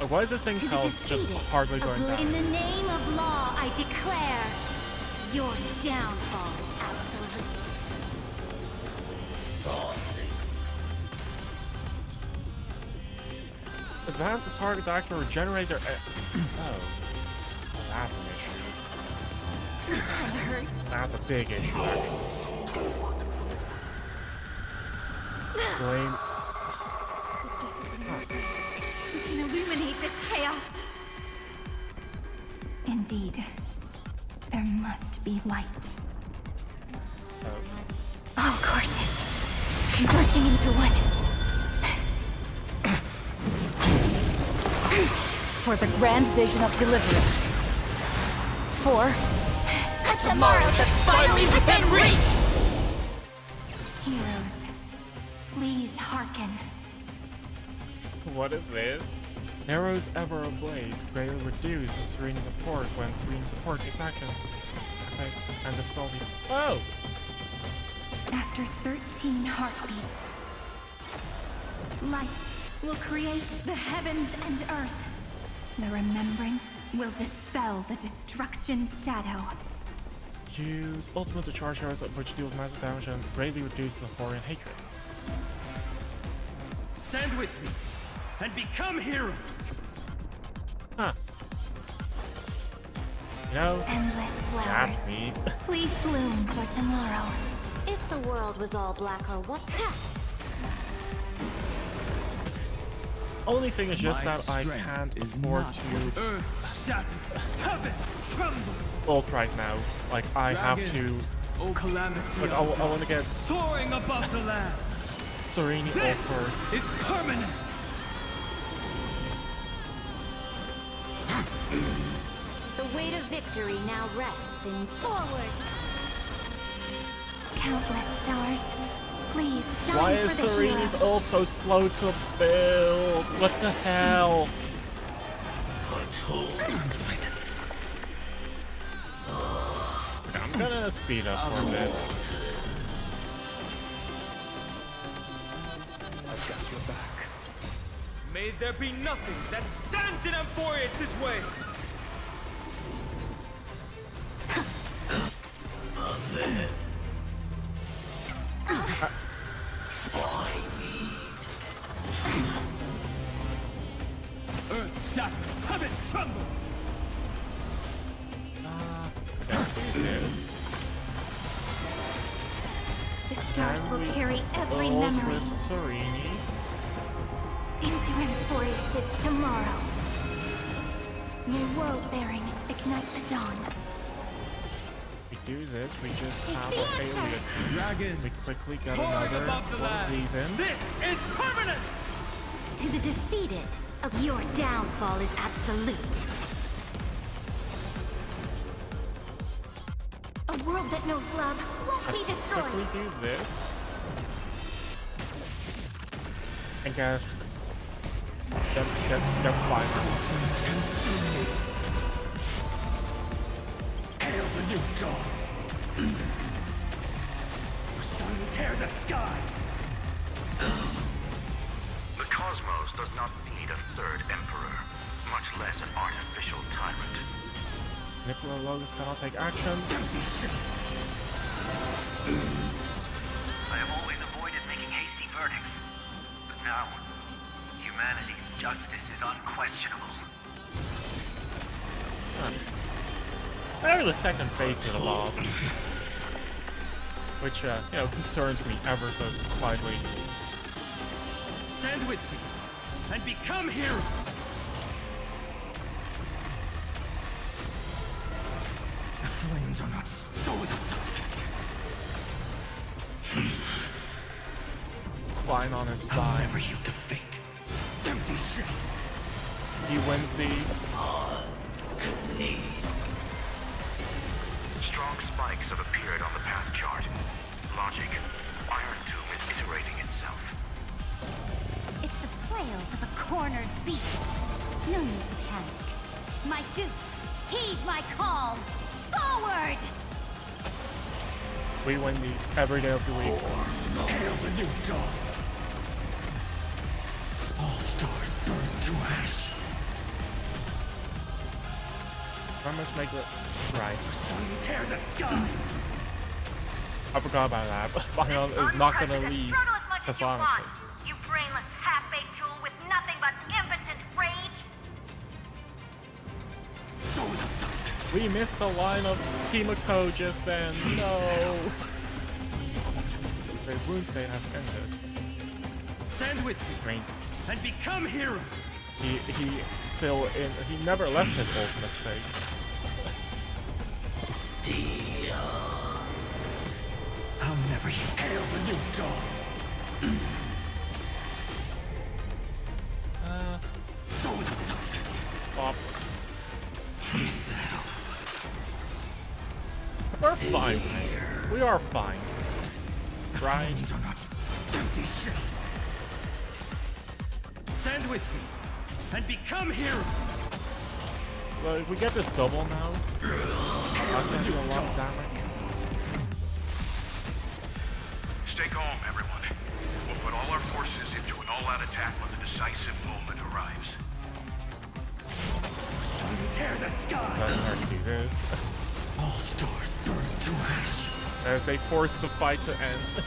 Why is this thing's health just hardly going down? In the name of law, I declare your downfall is absolute. Advance the target's actor regenerate their. Oh, that's an issue. That hurts. That's a big issue, actually. Blame. With just a little more faith, we can illuminate this chaos. Indeed, there must be light. All courses converging into one. For the grand vision of deliverance. For a tomorrow that's finally within reach! Heroes, please hearken. What is this? Arrows ever ablaze, greatly reduce and serene support when serene support takes action. Okay, and dispel the. Oh! After 13 heartbeats, light will create the heavens and earth. The remembrance will dispel the destruction shadow. Use ultimate to charge arrows which deal massive damage and greatly reduce Amphorean hatred. Stand with me and become heroes. Huh. You know, Endless flowers. that's me. Please bloom for tomorrow. If the world was all black or what? Only thing is just My that I strength can't is afford not to Earth shatters, heaven trembles. ult right now. Like, I have to... Dragons, oh calamity, Like, I want to get soaring above the lands. Serini ult This first. is permanence. The weight of victory now rests in forward. Countless stars. Please shine Why for is the Sereni's hero. ult so slow to build? What the hell? I'm gonna speed up for a bit. I've got your back. May there be nothing that stands in Amphoreus' way. Earth shatters, heaven trembles. Let's see this. The stars will carry every Ult memory with Serini. into Amphoreus' tomorrow. New world bearing, ignite the dawn. We do this, we just have a failure. Dragons, We quickly get soaring another above the one of these lands. in. This is permanence. To the defeated, your downfall is absolute. A world that knows love won't be Let's destroyed. quickly do this. And get fire. Hail the new dawn! The sun tear the sky! The cosmos does not need a third emperor, much less an artificial tyrant. Nicola Logos cannot take action. I have always avoided making hasty verdicts, but now, humanity's justice is unquestionable. They're the second phase of the boss. Which, you know, concerns me ever so slightly. Stand with me and become heroes. The flames are not so without substance. Fine on his I'll fine. never yield to fate. Empty shell. He wins these. Strong spikes have appeared on the path chart. Logic. Iron Tomb is iterating itself. It's the flails of a cornered beast. No need to panic. My dukes, heed my call. Forward! We win these every day of the week. Hail the new dawn! All stars burn to ash. I must make it right. The sun tear the sky! I forgot about that. Final is not gonna leave. Struggle as much as Just you want, honestly. you brainless half-baked tool with nothing but impotent rage. So without substance. We missed the line of Kimiko just then. No. The wound state has ended. Stand with me Great. and become heroes. He still in. He never left his ultimate state. I'll never hail the new dawn. So without substance. Pop. Is that all? We're fine. We are fine. Right? These are not empty shell. Stand with me and become heroes. Well, if we get this double now, that's gonna do a lot of damage. Stay calm, everyone. We'll put all our forces into an all-out attack when the decisive moment arrives. Sun tear the sky! Doesn't hurt to do this. All stars burn to ash. As they force the fight to end. The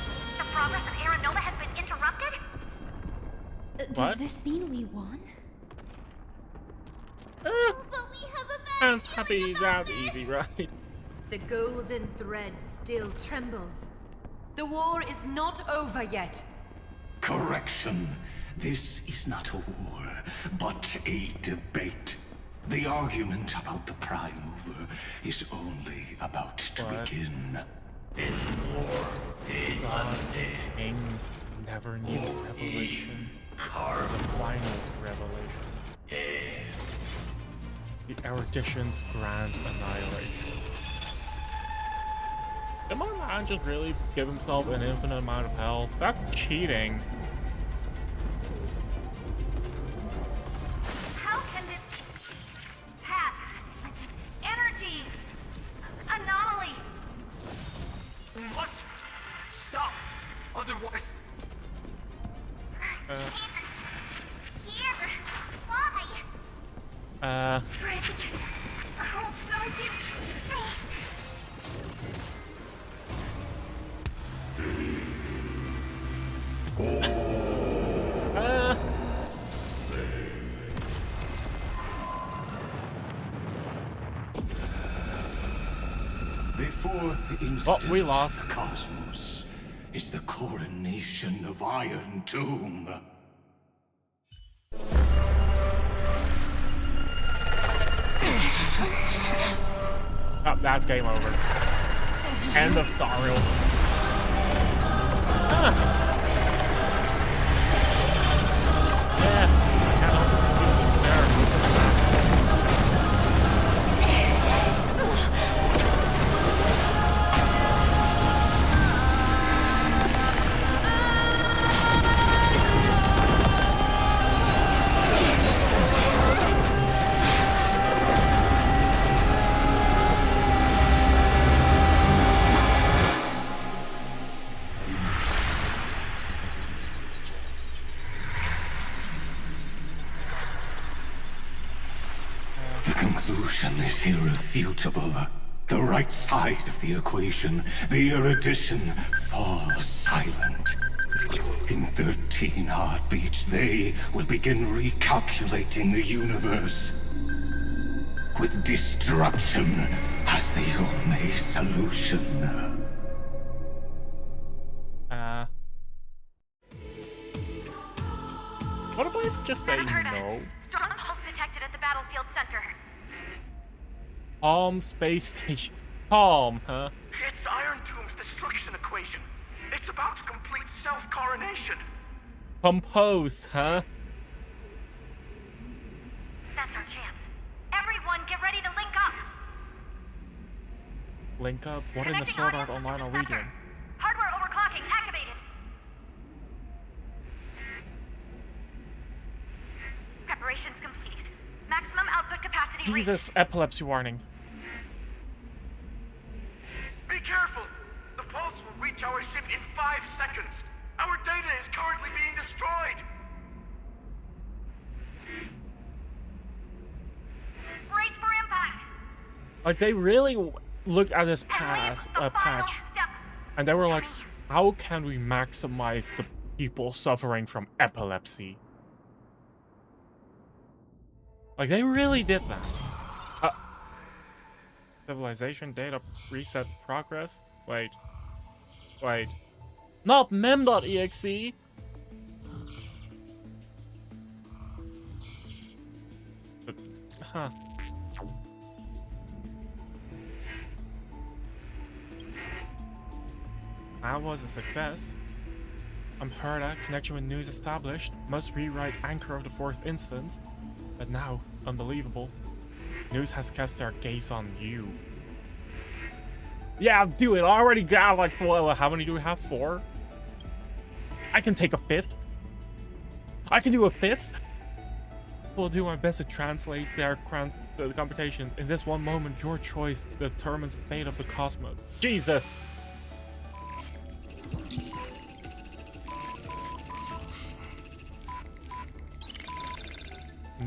progress of Aeronova has been interrupted? What? Does this mean we won? But we have a Can't be that easy, right? The golden thread still trembles. The war is not over yet. Correction. This is not a war, but a debate. The argument about the Prime Mover is only about to begin. Kings never knew revelation. The final revelation. The erudition's grand annihilation. Did my man just really give himself an infinite amount of health? That's cheating. How can this path, energy, anomaly? What? Stop! Otherwise... Here, why? Friend, oh, don't you... The fourth instant we lost. of the cosmos is the coronation of Iron Tomb. Oh, that's game over. End of Sariel. Yeah, I cannot feel despair. The conclusion is irrefutable. The right side of the equation, the erudition, falls silent. In 13 heartbeats, they will begin recalculating the universe. With destruction as the only solution. What if I just say no? Strong pulse detected at the battlefield center. Palm Space Station. Palm, huh? It's Iron Tomb's destruction equation. It's about to complete self-coronation. Compose, huh? That's our chance. Everyone, get ready to link up. Link up? What in the Sword Art Online are we doing? Hardware overclocking activated. Preparations complete. Maximum output capacity reached. Jesus, epilepsy warning. Be careful! The pulse will reach our ship in 5 seconds. Our data is currently being destroyed. Brace for impact. Like, they really looked at this patch, and they were like, how can we maximize the people suffering from epilepsy? Like, they really did that. Civilization data reset progress? Wait. Not mem.exe! Huh. That was a success. Amphoreus, connection with news established. Must rewrite anchor of the fourth instance. But now, unbelievable. News has cast their gaze on you. Yeah, do it. I already got like 4. How many do we have? 4? I can take a 5th. I can do a 5th. Will do my best to translate their the computation. In this one moment, your choice determines the fate of the cosmos. Jesus!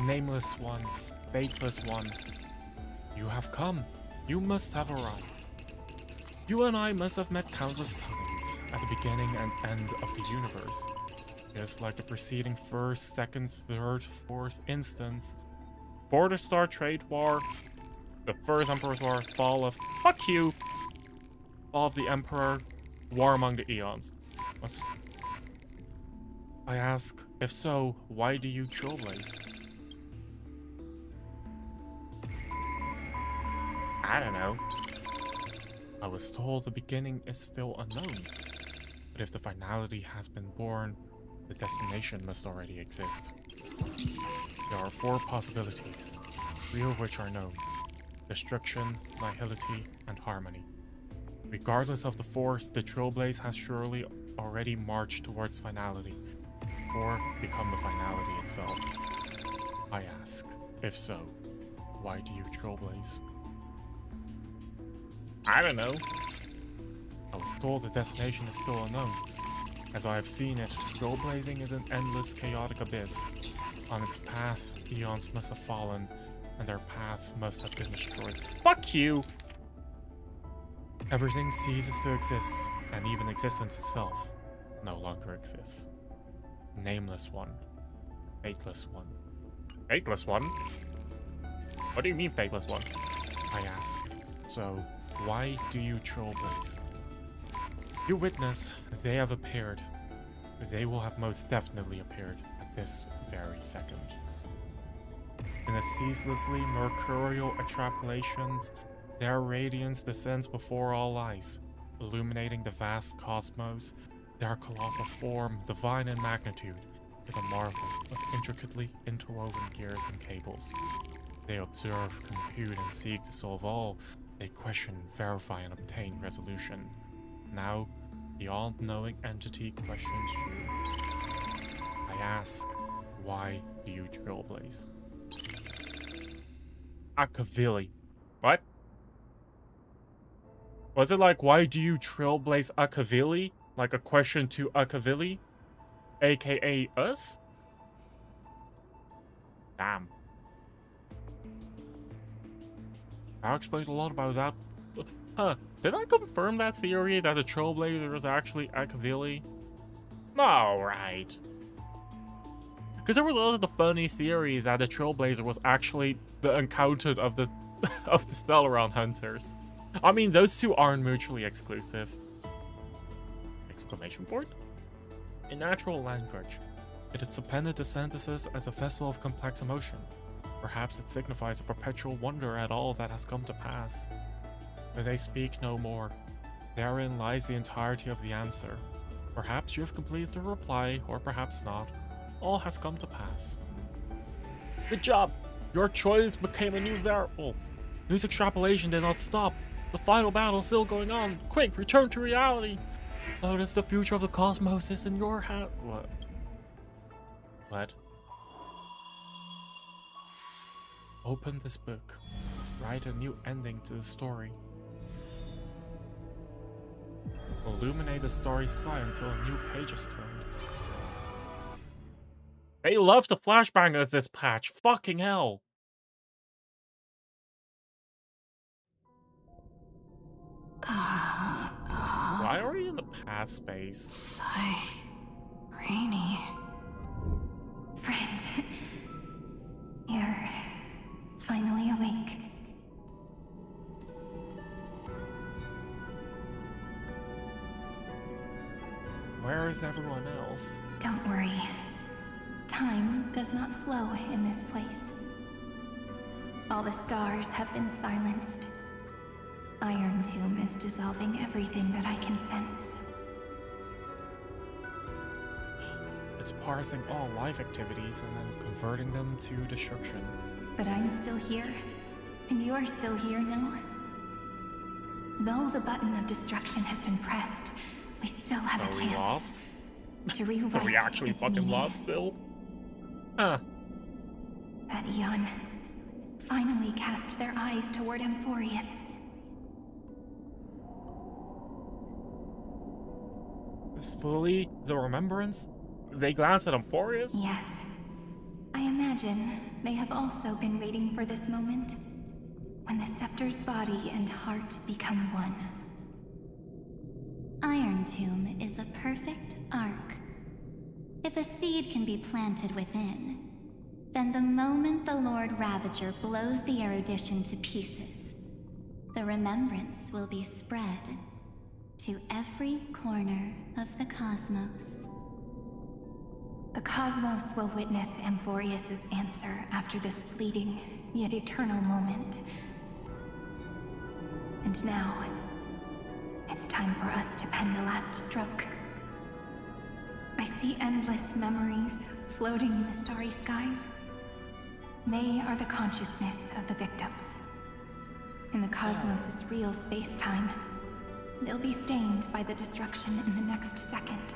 Nameless one, faithless one. You have come. You must have arrived. You and I must have met countless times at the beginning and end of the universe. Just like the preceding first, second, third, fourth instance. Border Star Trade War. The First Emperor's War, Fall of... Fuck you! Fall of the Emperor, War Among the Eons. What's... I ask, if so, why do you trailblaze? I don't know. I was told the beginning is still unknown. But if the finality has been born, the destination must already exist. There are 4 possibilities, 3 of which are known. Destruction, nihility, and harmony. Regardless of the 4th, the trailblaze has surely already marched towards finality, or become the finality itself. I ask, if so, why do you trailblaze? I don't know. I was told the destination is still unknown. As I have seen it, trailblazing is an endless chaotic abyss. On its path, eons must have fallen, and their paths must have been destroyed. Fuck you! Everything ceases to exist, and even existence itself no longer exists. Nameless one. Fateless one. Fateless one? What do you mean fateless one? I ask. So, why do you trailblaze? You witness, they have appeared. They will have most definitely appeared at this very second. In the ceaselessly mercurial extrapolations, their radiance descends before all eyes, illuminating the vast cosmos. Their colossal form, divine in magnitude, is a marvel of intricately interwoven gears and cables. They observe, compute, and seek to solve all. They question, verify, and obtain resolution. Now, the all-knowing entity questions you. I ask, why do you trailblaze? Akavili. What? Was it like, why do you trailblaze Akavili? Like a question to Akavili? AKA us? Damn. That explains a lot about that. Huh. Did I confirm that theory that the Trailblazer was actually Akavili? No, right. Because there was also the funny theory that the Trailblazer was actually the encounter of the of the Stellaron Hunters. I mean, those two aren't mutually exclusive. Exclamation point? In natural language, it is appended to sentences as a vessel of complex emotion. Perhaps it signifies a perpetual wonder at all that has come to pass. But they speak no more. Therein lies the entirety of the answer. Perhaps you have completed the reply, or perhaps not. All has come to pass. Good job! Your choice became a new variable. News extrapolation did not stop. The final battle is still going on. Quick, return to reality! Notice the future of the cosmos is in your hand. What? What? Open this book. Write a new ending to the story. Illuminate the starry sky until a new page is turned. They love the flashbangers this patch. Fucking hell. Why are we in the path space? Rainy. Friend, you're finally awake. Where is everyone else? Don't worry. Time does not flow in this place. All the stars have been silenced. Iron Tomb is dissolving everything that I can sense. It's parsing all life activities and then converting them to destruction. But I'm still here, and you're still here now. Though the button of destruction has been pressed, we still have a chance. Lost? To rewrite Are we actually its fucking meaning. lost still? Huh. That Eon finally cast their eyes toward Amphoreus. Fully the remembrance? They glance at Amphoreus? Yes. I imagine they have also been waiting for this moment, when the scepter's body and heart become one. Iron Tomb is a perfect arc. If a seed can be planted within, then the moment the Lord Ravager blows the erudition to pieces, the remembrance will be spread to every corner of the cosmos. The cosmos will witness Amphoreus' answer after this fleeting, yet eternal moment. And now, it's time for us to pen the last stroke. I see endless memories floating in the starry skies. They are the consciousness of the victims. In the cosmos' real space-time, they'll be stained by the destruction in the next second.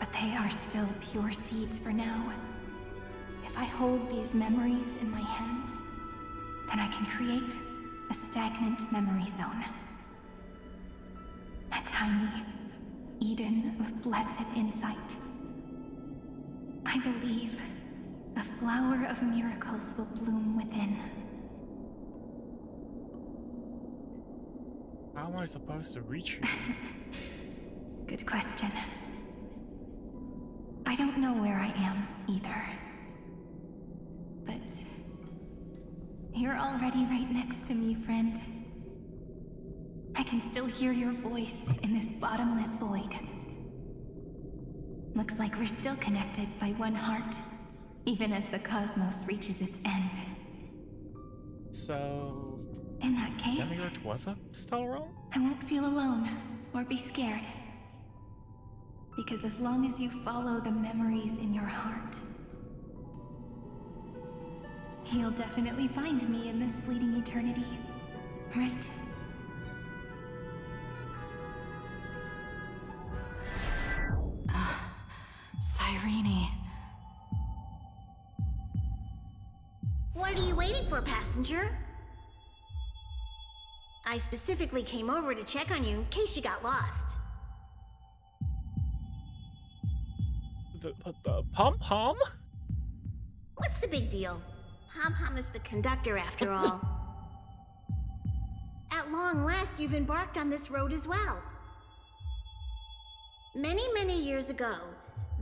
But they are still pure seeds for now. If I hold these memories in my hands, then I can create a stagnant memory zone. A tiny Eden of blessed insight. I believe the flower of miracles will bloom within. How am I supposed to reach you? Good question. I don't know where I am, either. But you're already right next to me, friend. I can still hear your voice in this bottomless void. Looks like we're still connected by one heart, even as the cosmos reaches its end. So... in that case, Demiurge was still around? I won't feel alone or be scared. Because as long as you follow the memories in your heart, you'll definitely find me in this fleeting eternity, right? Cyrene. What are you waiting for, passenger? I specifically came over to check on you in case you got lost. The Pom-Pom? What's the big deal? Pom-Pom is the conductor after all. At long last, you've embarked on this road as well. Many, many years ago,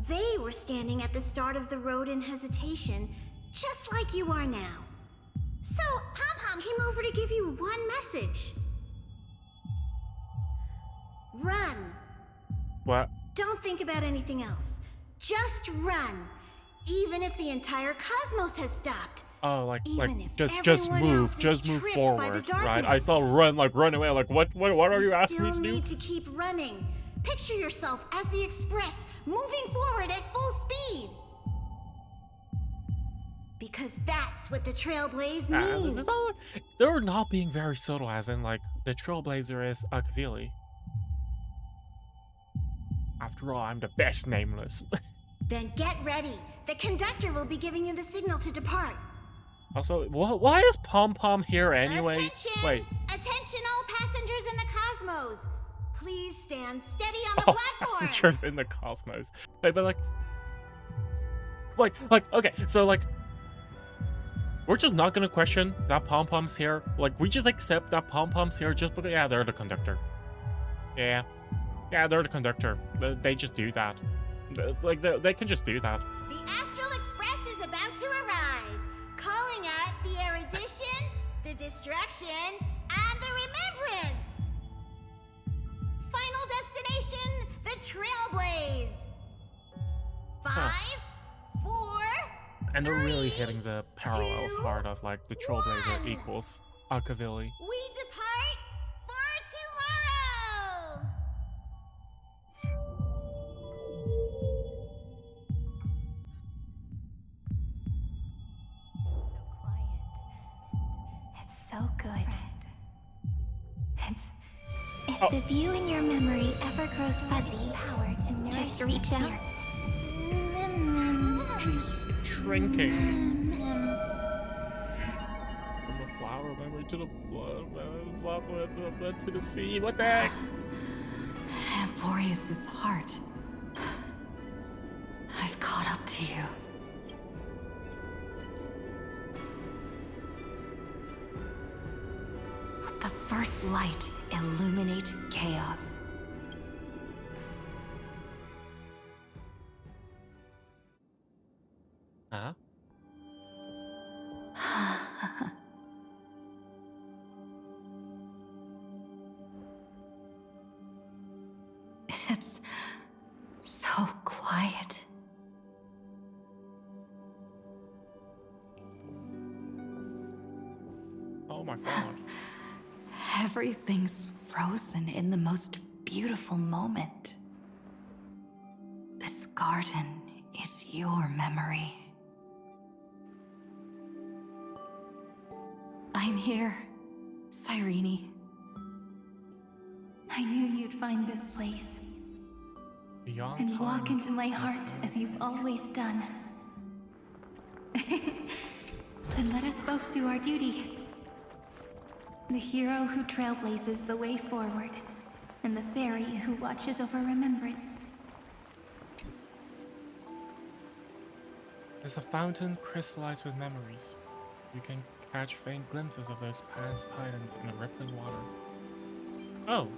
they were standing at the start of the road in hesitation, just like you are now. So, Pom-Pom came over to give you one message. Run. What? Don't think about anything else. Just run. Even if the entire cosmos has stopped. Oh, like Even if just everyone move, else is just move tripped by the forward, right? I darkness. thought run away. Like what are you asking me to still do? need to keep running. Picture yourself as the Express, moving forward at full speed. Because that's what the Trailblaze means. They're not being very subtle, as in like the Trailblazer is Akavili. After all, I'm the best nameless. Then get ready. The conductor will be giving you the signal to depart. Also, why is Pom-Pom here anyway? Attention! Wait. Attention all passengers in the cosmos. Please stand steady on the Oh, platform. passengers in the cosmos. Wait, but okay, so like, we're just not gonna question that Pom-Pom's here. Like, we just accept that Pom-Pom's here just because, yeah, they're the conductor. Yeah, they're the conductor. They just do that. They can just do that. The Astral Express is about to arrive. Calling at the erudition, the destruction, and the remembrance. Final destination, the Trailblaze. 5, 4, And they're really hitting the parallels hard of like the Trailblazer equals Akavili. we depart for tomorrow. It's so good. If the view in your memory ever grows fuzzy, just reach out. She's shrinking. From the flower memory to the blossom to the sea. What the heck? Amphoreus' heart. I've caught up to you. Let the first light illuminate chaos. Huh? It's so quiet. Oh my god. Everything's frozen in the most beautiful moment. This garden is your memory. I'm here, Cyrene. I knew you'd find this place. Beyond And time. walk into my heart as you've always done. Then let us both do our duty. The hero who trailblazes the way forward, and the fairy who watches over remembrance. There's a fountain crystallized with memories. You can catch faint glimpses of those past titans in the rippling water. Oh.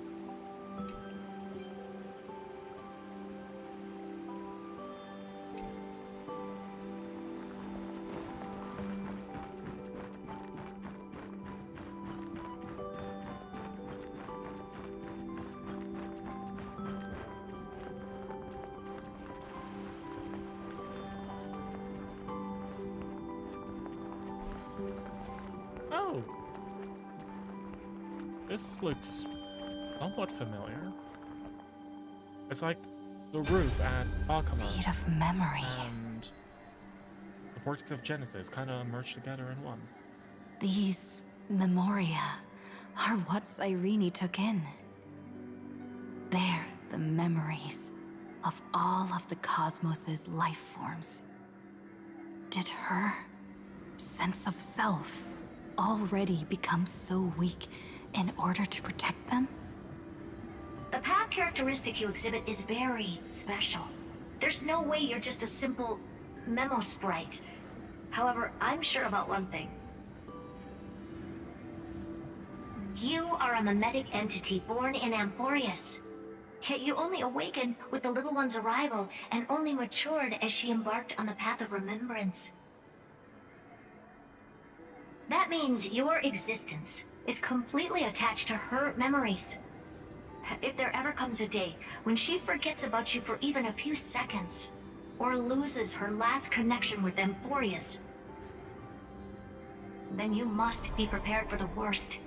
Oh. This looks somewhat familiar. It's like the roof at Alchema. Seed of memory. And the Vortex of Genesis kind of merged together in one. These memoria are what Cyrene took in. They're the memories of all of the cosmos's life forms. Did her sense of self already become so weak in order to protect them? The path characteristic you exhibit is very special. There's no way you're just a simple memo sprite. However, I'm sure about one thing. You are a mimetic entity born in Amphoreus. Yet you only awakened with the little one's arrival and only matured as she embarked on the path of remembrance. That means your existence is completely attached to her memories. If there ever comes a day when she forgets about you for even a few seconds, or loses her last connection with Amphoreus, then you must be prepared for the worst.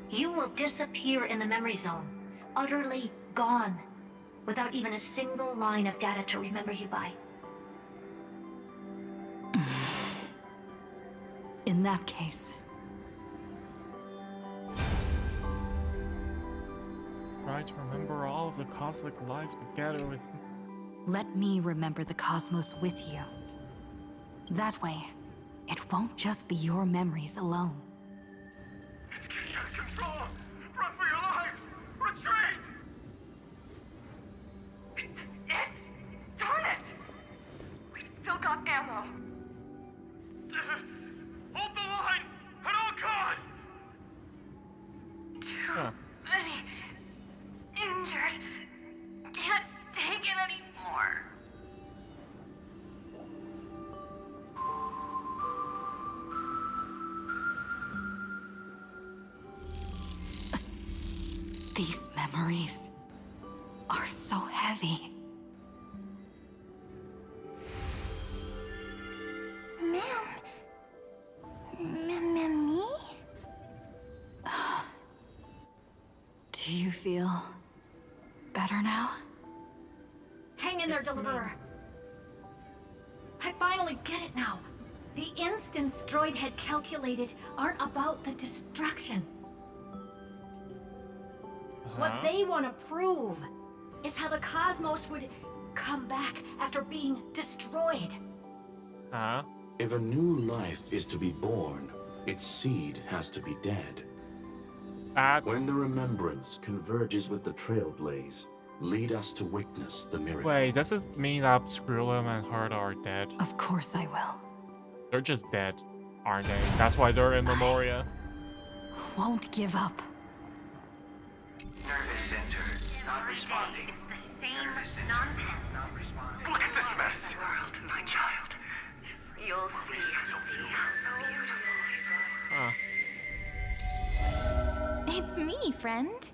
You will disappear in the memory zone, utterly gone, without even a single line of data to remember you by. In that case, Try to remember all of the cosmic life together with me. let me remember the cosmos with you. That way, it won't just be your memories alone. Get out of control! Run for your lives! Retreat! It's... Darn it! We've still got ammo. Hold the line! At all costs! Too many injured. Can't take it anymore. These memories are so heavy. Me? Do you feel better now? Hang in there, Deliverer. I finally get it now. The instants Droid had calculated aren't about the destruction. What they want to prove is how the cosmos would come back after being destroyed. If a new life is to be born, its seed has to be dead. When the remembrance converges with the trailblaze, lead us to witness the miracle. Wait, does it mean that Skrullum and Herd are dead? Of course I will. They're just dead, aren't they? That's why they're in Memoria. Won't give up. Nervous center, not responding. It's the same nonsense. Not responding. Look at this mess! World, my child. You'll see. It's me, friend.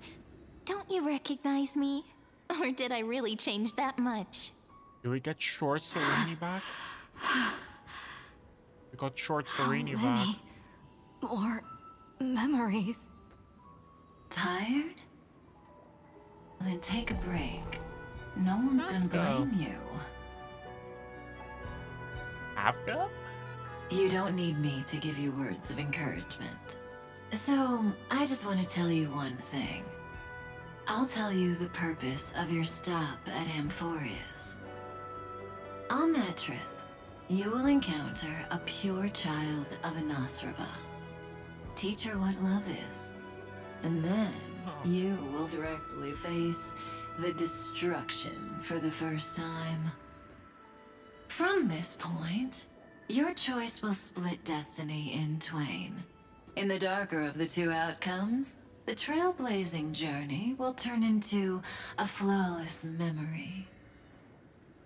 Don't you recognize me? Or did I really change that much? Do we get Short Serini back? We got Short Serini back. More memories. Tired? Then take a break. No one's gonna blame you. Afghan? You don't need me to give you words of encouragement. So, I just want to tell you one thing. I'll tell you the purpose of your stop at Amphoreus. On that trip, you will encounter a pure child of Anasraba. Teach her what love is. And then, you will directly face the destruction for the first time. From this point, your choice will split destiny in twain. In the darker of the two outcomes, the trailblazing journey will turn into a flawless memory.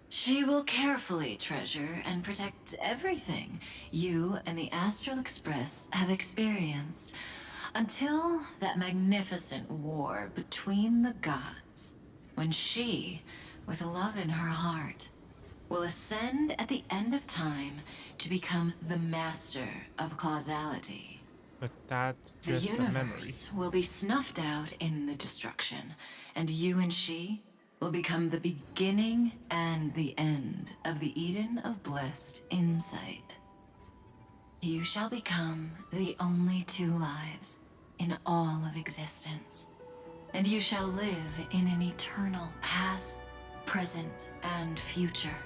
She will carefully treasure and protect everything you and the Astral Express have experienced until that magnificent war between the gods, when she, with love in her heart, will ascend at the end of time to become the master of causality. But that's The just a memory. universe will be snuffed out in the destruction, and you and she will become the beginning and the end of the Eden of blessed insight. You shall become the only two lives in all of existence, and you shall live in an eternal past, present, and future.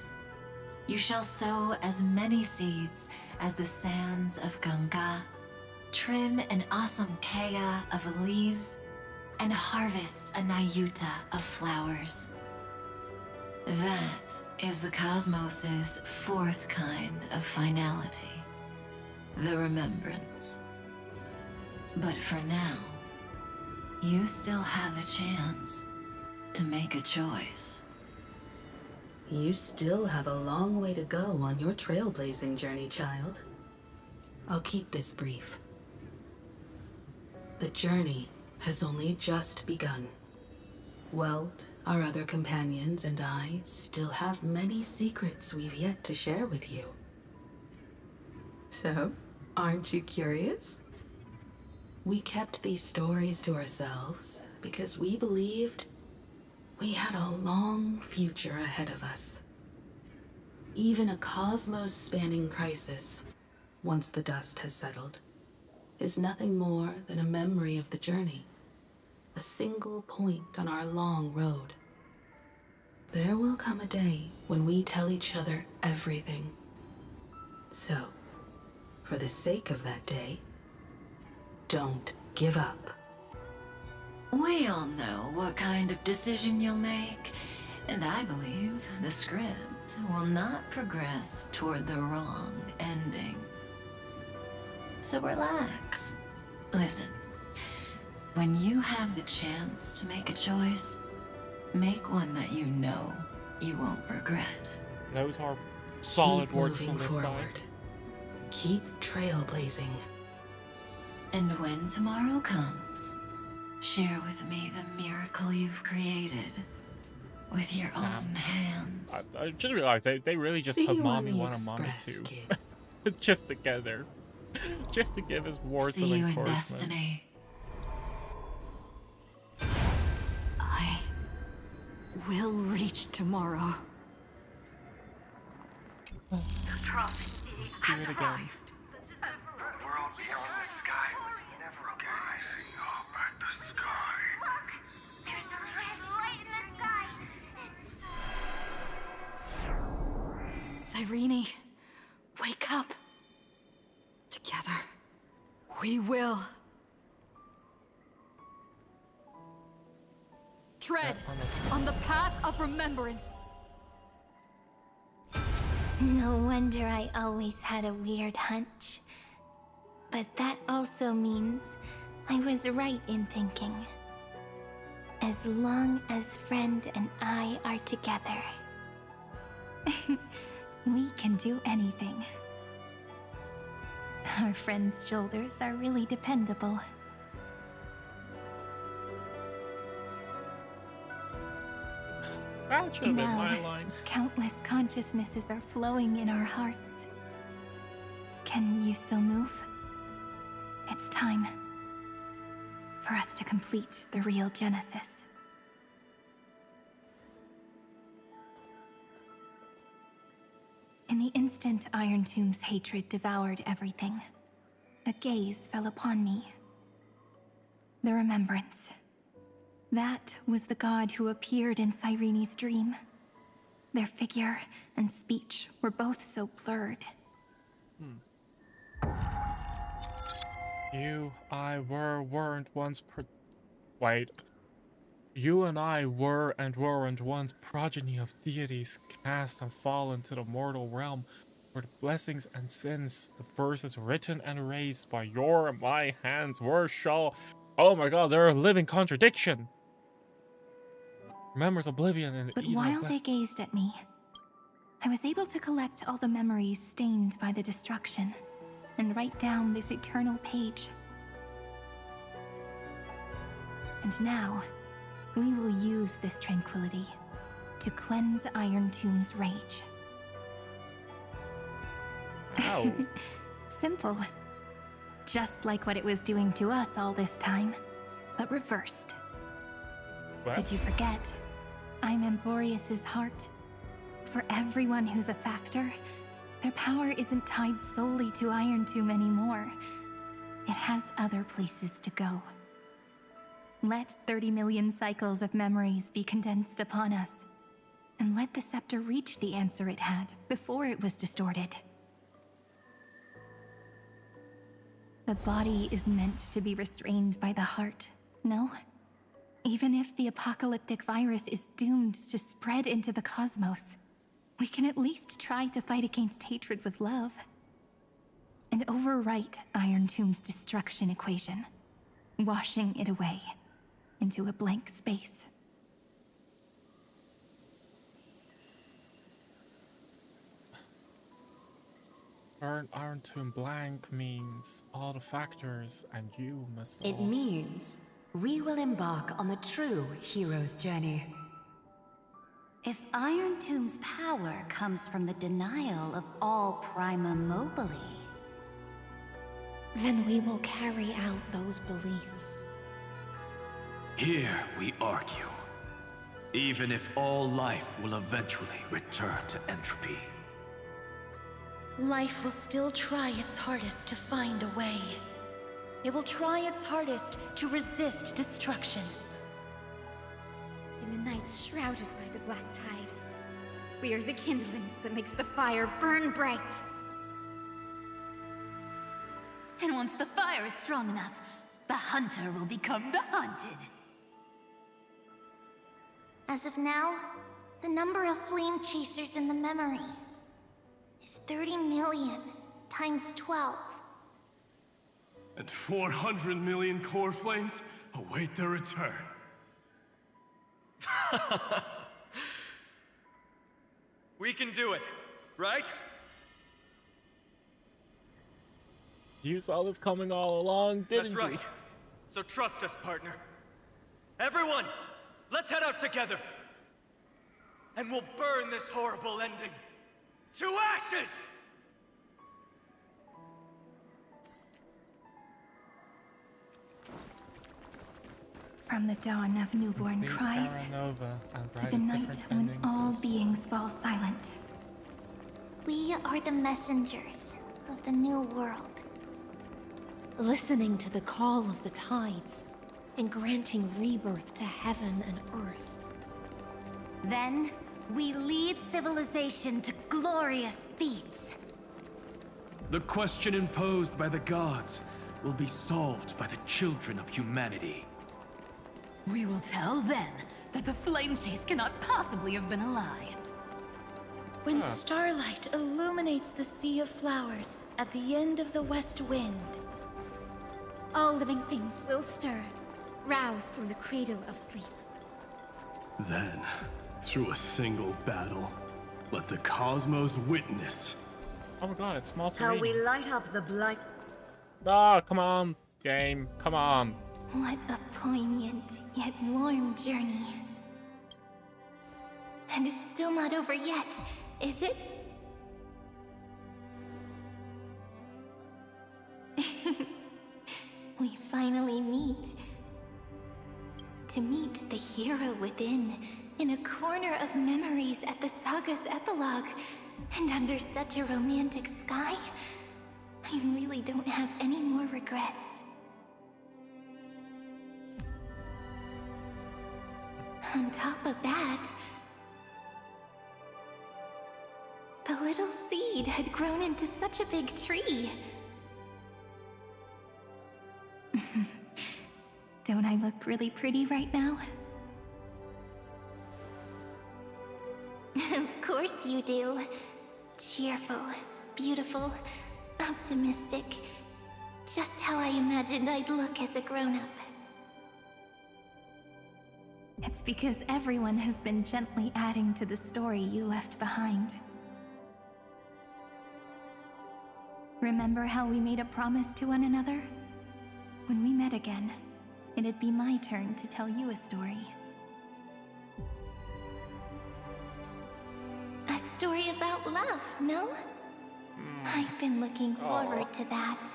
You shall sow as many seeds as the sands of Ganga, trim an awesome kea of leaves, and harvest a Nayuta of flowers. That is the cosmos's fourth kind of finality, the remembrance. But for now, you still have a chance to make a choice. You still have a long way to go on your trailblazing journey, child. I'll keep this brief. The journey has only just begun. Welt, our other companions, and I still have many secrets we've yet to share with you. So, aren't you curious? We kept these stories to ourselves because we believed we had a long future ahead of us. Even a cosmos-spanning crisis, once the dust has settled, is nothing more than a memory of the journey, a single point on our long road. There will come a day when we tell each other everything. So, for the sake of that day, don't give up. We all know what kind of decision you'll make, and I believe the script will not progress toward the wrong ending. So relax. Listen, when you have the chance to make a choice, make one that you know you won't regret. Those are solid Keep words moving from this guy. forward. Keep trailblazing. And when tomorrow comes, share with me the miracle you've created with your own hands. I just realized they really just See put you on Mommy the 1 and Mommy Express, 2 kid. just together. Just to give us words See of you in encouragement. destiny. I will reach tomorrow. Do it again. The world beyond the sky was never gazing up at the sky. Look! There's a red light in the sky! Cyrene, wake up. Together, we will. Tread on the path of remembrance. No wonder I always had a weird hunch. But that also means I was right in thinking. As long as Friend and I are together, we can do anything. Our friend's shoulders are really dependable. That should have been Now, my line. countless consciousnesses are flowing in our hearts. Can you still move? It's time for us to complete the real Genesis. In the instant Iron Tomb's hatred devoured everything, a gaze fell upon me. The remembrance. That was the god who appeared in Cyrene's dream. Their figure and speech were both so blurred. You, I, weren't once Wait. You and I were and weren't once progeny of deities cast and fallen to the mortal realm, where the blessings and sins, the verses written and erased by your and my hands were shall... Oh my god, they're a living contradiction! Remembers oblivion and But even while they gazed at me, I was able to collect all the memories stained by the destruction and write down this eternal page. And now, we will use this tranquility to cleanse Iron Tomb's rage. How? Simple. Just like what it was doing to us all this time, but reversed. What? Did you forget? I'm Amphoreus' heart. For everyone who's a factor, their power isn't tied solely to Iron Tomb anymore. It has other places to go. Let 30 million cycles of memories be condensed upon us, and let the scepter reach the answer it had before it was distorted. The body is meant to be restrained by the heart, no? Even if the apocalyptic virus is doomed to spread into the cosmos, we can at least try to fight against hatred with love. And overwrite Iron Tomb's destruction equation, washing it away into a blank space. Burn Iron Tomb blank means all the factors and you must It means we will embark on the true hero's journey. If Iron Tomb's power comes from the denial of all prima mobile, then we will carry out those beliefs. Here we argue. Even if all life will eventually return to entropy. Life will still try its hardest to find a way. It will try its hardest to resist destruction. In the nights shrouded by the black tide, we are the kindling that makes the fire burn bright. and once the fire is strong enough, the hunter will become the hunted. As of now, the number of flame chasers in the memory is 30 million times 12. And 400 million core flames await their return. We can do it, right? You saw this coming all along, didn't you? That's right. So trust us, partner. Everyone, let's head out together. And we'll burn this horrible ending to ashes! From the dawn of newborn Complete cries Aranova and to write the a night different when ending to all this. beings fall silent. We are the messengers of the new world. Listening to the call of the tides and granting rebirth to heaven and earth. Then, we lead civilization to glorious feats. The question imposed by the gods will be solved by the children of humanity. We will tell them that the flame chase cannot possibly have been a lie. When starlight illuminates the sea of flowers at the end of the west wind, all living things will stir, roused from the cradle of sleep. Then, through a single battle, let the cosmos witness. Oh my god, it's small How we Serene. light up the blight. Ah, come on, game, come on. What a poignant yet warm journey. And it's still not over yet, is it? We finally meet. To meet the hero within, in a corner of memories at the saga's epilogue, and under such a romantic sky, I really don't have any more regrets. On top of that, the little seed had grown into such a big tree. Don't I look really pretty right now? Of course you do. Cheerful, beautiful, optimistic. Just how I imagined I'd look as a grown-up. It's because everyone has been gently adding to the story you left behind. Remember how we made a promise to one another? When we met again, it'd be my turn to tell you a story. A story about love, no? I've been looking forward to that.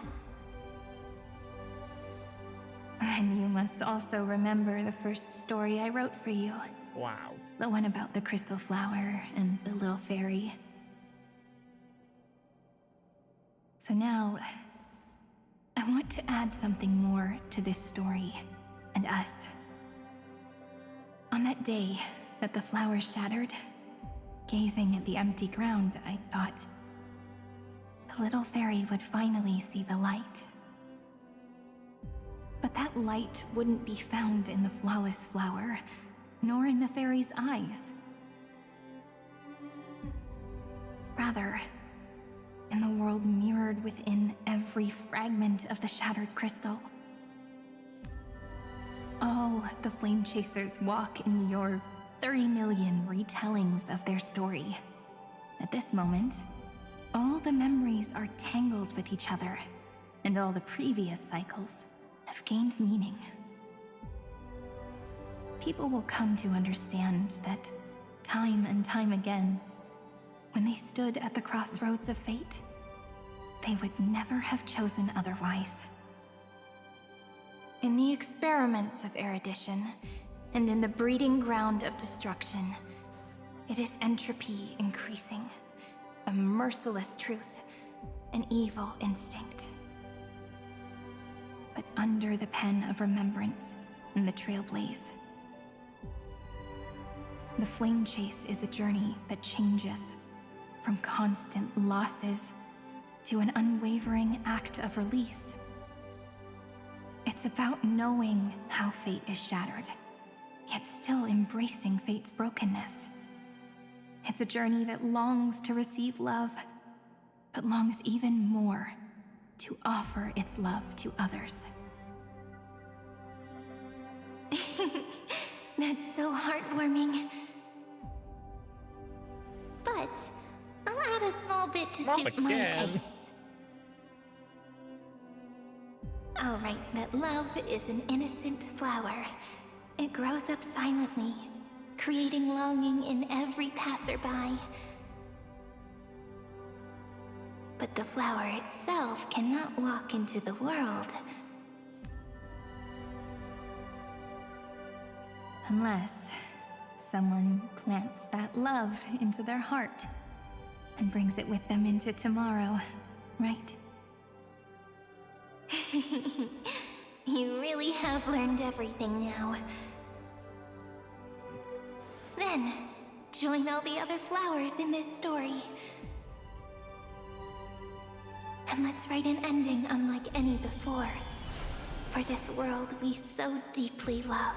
And you must also remember the first story I wrote for you. Wow. The one about the crystal flower and the little fairy. So now, I want to add something more to this story and us. On that day that the flower shattered, gazing at the empty ground, I thought the little fairy would finally see the light. But that light wouldn't be found in the flawless flower, nor in the fairy's eyes. Rather, in the world mirrored within every fragment of the shattered crystal. All the flame chasers walk in your 30 million retellings of their story. At this moment, all the memories are tangled with each other, and all the previous cycles have gained meaning. People will come to understand that time and time again, when they stood at the crossroads of fate, they would never have chosen otherwise. In the experiments of erudition, and in the breeding ground of destruction, it is entropy increasing, a merciless truth, an evil instinct. But under the pen of remembrance and the trailblaze, the flame chase is a journey that changes from constant losses to an unwavering act of release. It's about knowing how fate is shattered, yet still embracing fate's brokenness. It's a journey that longs to receive love, but longs even more to offer its love to others. That's so heartwarming. But I'll add a small bit to suit my tastes. I'll write that love is an innocent flower. It grows up silently, creating longing in every passerby. But the flower itself cannot walk into the world unless someone plants that love into their heart and brings it with them into tomorrow, right? You really have learned everything now. Then, join all the other flowers in this story. And let's write an ending unlike any before, for this world we so deeply love.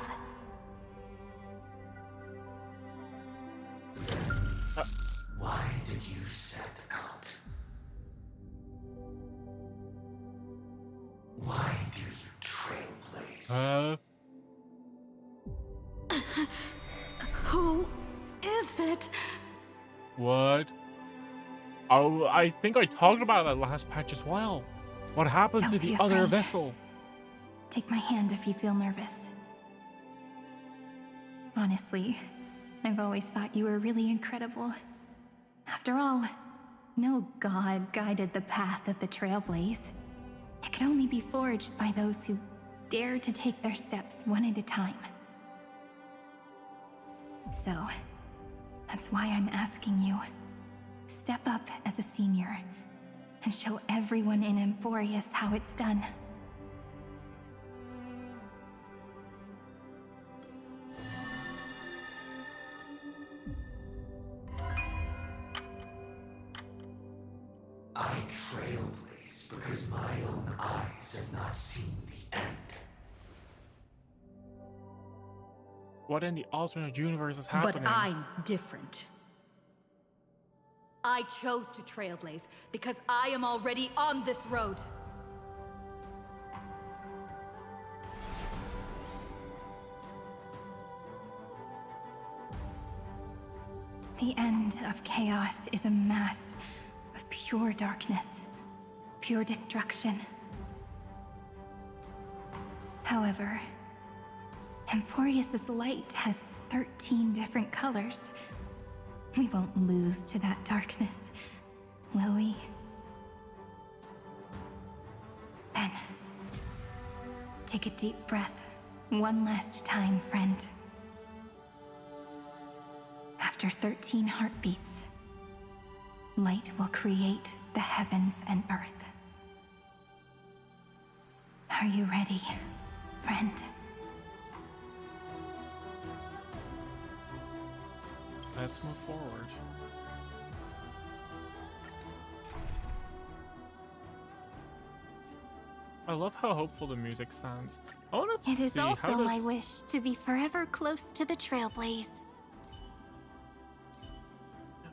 Why did you set out? Why do you trailblaze? Who is it? What? Oh, I think I talked about that last patch as well. What happened to the other vessel? Take my hand if you feel nervous. Honestly, I've always thought you were really incredible. After all, no god guided the path of the Trailblaze. It could only be forged by those who dare to take their steps one at a time. So, that's why I'm asking you. Step up as a senior and show everyone in Amphoreus how it's done. I trailblaze because my own eyes have not seen the end. What in the alternate universe is happening? But I'm different. I chose to trailblaze because I am already on this road. The end of chaos is a mass of pure darkness, pure destruction. However, Amphoreus' light has 13 different colors. We won't lose to that darkness, will we? Then, take a deep breath, one last time, friend. After 13 heartbeats, light will create the heavens and earth. Are you ready, friend? Let's move forward. I love how hopeful the music sounds. I want to It is see also how my does... wish to be forever close to the Trailblaze.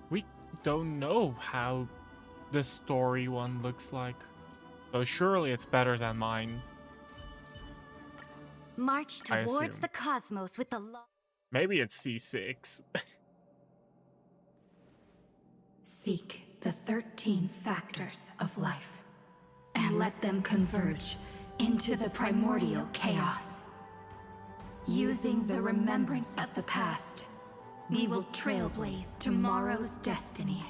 We don't know how the story one looks like, so surely it's better than mine. March I towards assume. the cosmos with the law. Maybe it's C6. Seek the 13 factors of life, and let them converge into the primordial chaos. Using the remembrance of the past, we will trailblaze tomorrow's destiny,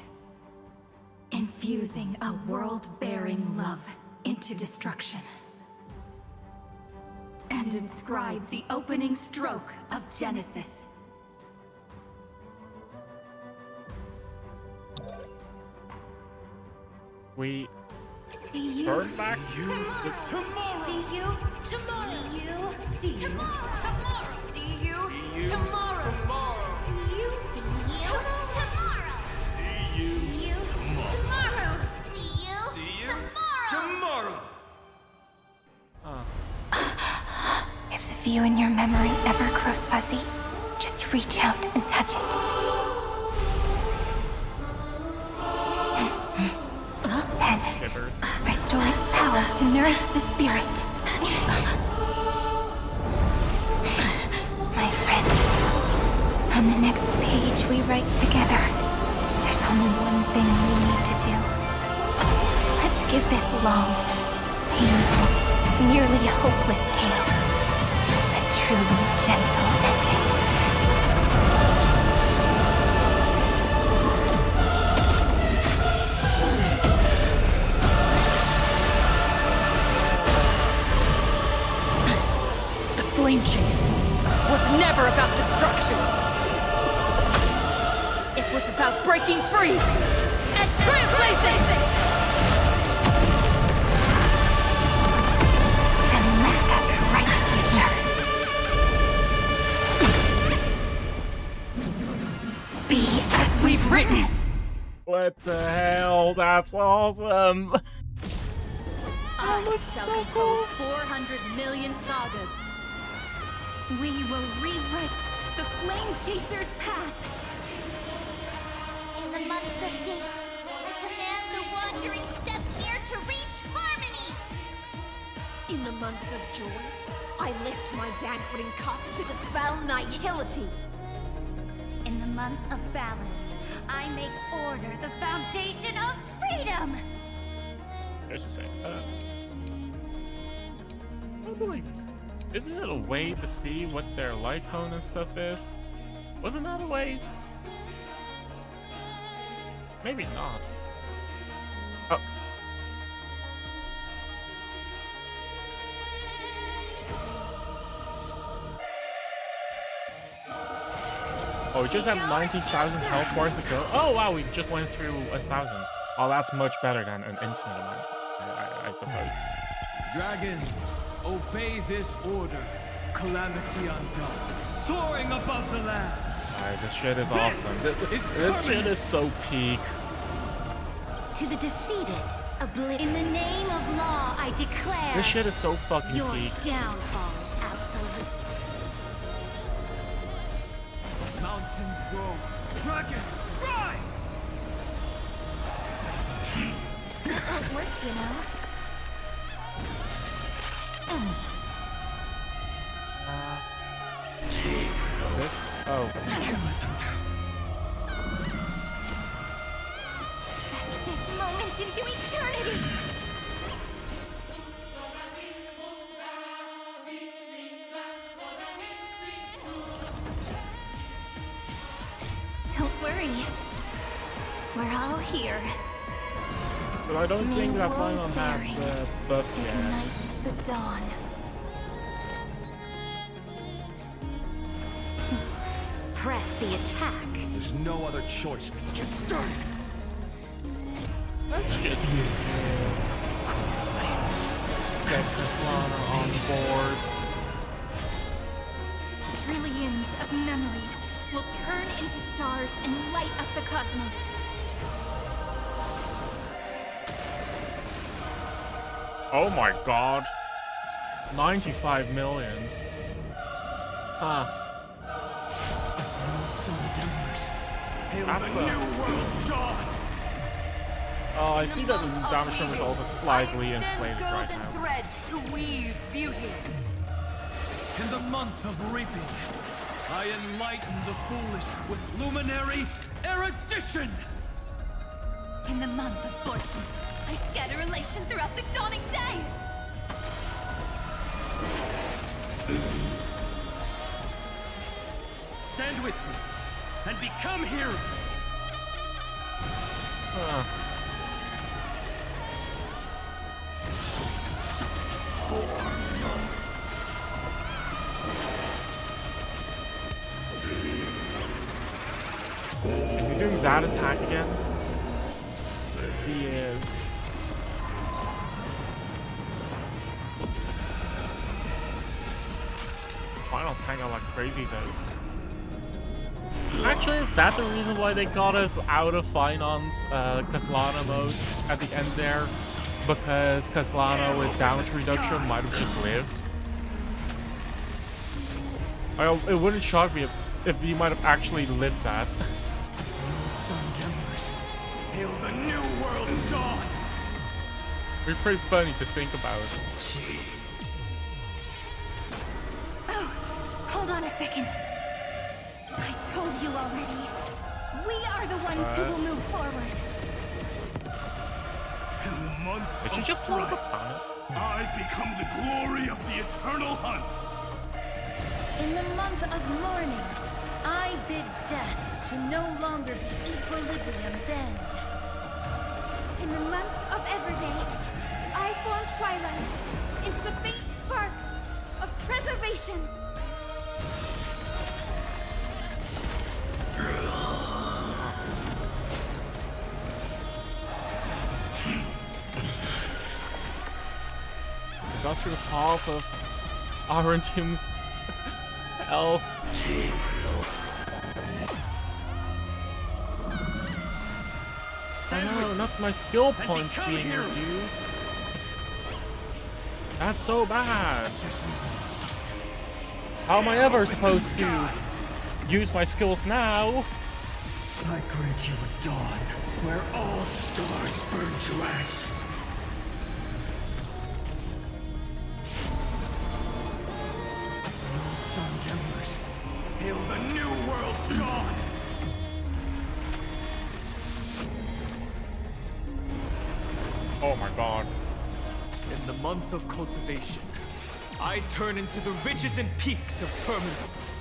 infusing a world-bearing love into destruction, and inscribe the opening stroke of Genesis. We See you turn back tomorrow. See you tomorrow. See you Tomorrow. See you tomorrow. See you tomorrow. See you Tomorrow. See you tomorrow. If the view in your memory ever grows fuzzy, just reach out and touch it. Then, restore its power to nourish the spirit. My friend, on the next page we write together, there's only one thing we need to do. Let's give this long, painful, nearly hopeless tale a truly gentle ending. Flame chase was never about destruction. It was about breaking free and trailblazing. And let that bright future be as we've written. What the hell? That's awesome. I shall compose 400 million sagas. We will rewrite the Flame Chaser's path. In the months of hate, I command the wandering steps here to reach harmony. In the month of joy, I lift my banqueting cup to dispel nihility. In the month of balance, I make order the foundation of freedom. Just a sec. Isn't it a way to see what their light cone and stuff is? Wasn't that a way? Maybe not. Oh. Oh, we just have 90,000 health bars to kill. Oh wow, we just went through 1,000. Oh, that's much better than an infinite amount, I suppose. Dragons, obey this order. Calamity undone, soaring above the lands. Alright, this shit is awesome. This shit is so peak. To the defeated, in the name of law, I declare. This shit is so fucking your peak. downfall is absolute. Mountains grow, dragons rise. It won't work, you know. This. Oh. This moment into eternity! Don't worry. We're all here. But I don't think that final World has bearing the buff yet. ignites the dawn. Press the attack. There's no other choice but to get started. Let's just use it. Get Kaslana on board. Trillions of memories will turn into stars and light up the cosmos. Oh my god. 95 million. That's oh, I see that the damage result is slightly inflated right now. Threads to weave beauty. In the month of reaping, I enlighten the foolish with luminary erudition. In the month of fortune, I scatter elation throughout the dawning day! Stand with me and become heroes. Is he doing that attack again? He is. Final tango like crazy though. Actually, is that the reason why they got us out of Finance Kaslana mode at the end there? Because Kaslana with damage reduction might have just lived. It wouldn't shock me if he might have actually lived that. Sun's embers, hail the new world's dawn. It's pretty funny to think about. Oh, hold on a second. I told you already. We are the ones who will move forward. In the month Did she of just blow up strife, on it? I become the glory of the eternal hunt. In the month of mourning, I bid death to no longer be equilibrium's end. In the month of Everday, I form twilight into the faint sparks of preservation. We got through half of Arentum's health. Oh no, not my skill points being reduced. That's so bad. How am I ever supposed to use my skills now? I grant you a dawn where all stars burn to ash. Old sun's embers, hail the new world's dawn. Oh my god. In the month of cultivation, I turn into the ridges and peaks of permanence.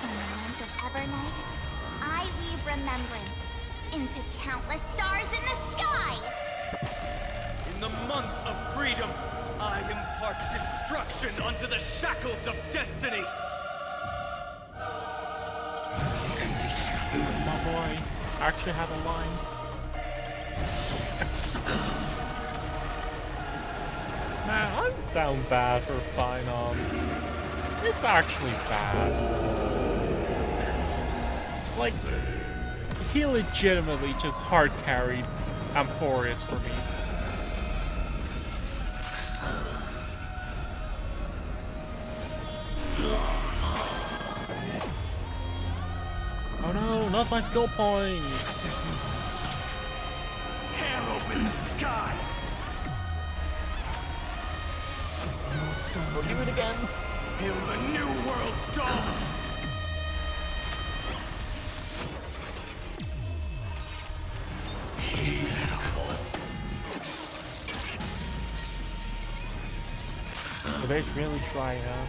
In the month Evernight, I weave remembrance into countless stars in the sky! In the month of freedom, I impart destruction unto the shackles of destiny! My boy actually had a line. Man, I'm down bad for Final. It's actually bad. Like, he legitimately just hard carried Amphoreus for me. Oh no, not my skill points! Tear open the sky! We'll do it again. Hail the new world's dawn! The base really try, huh?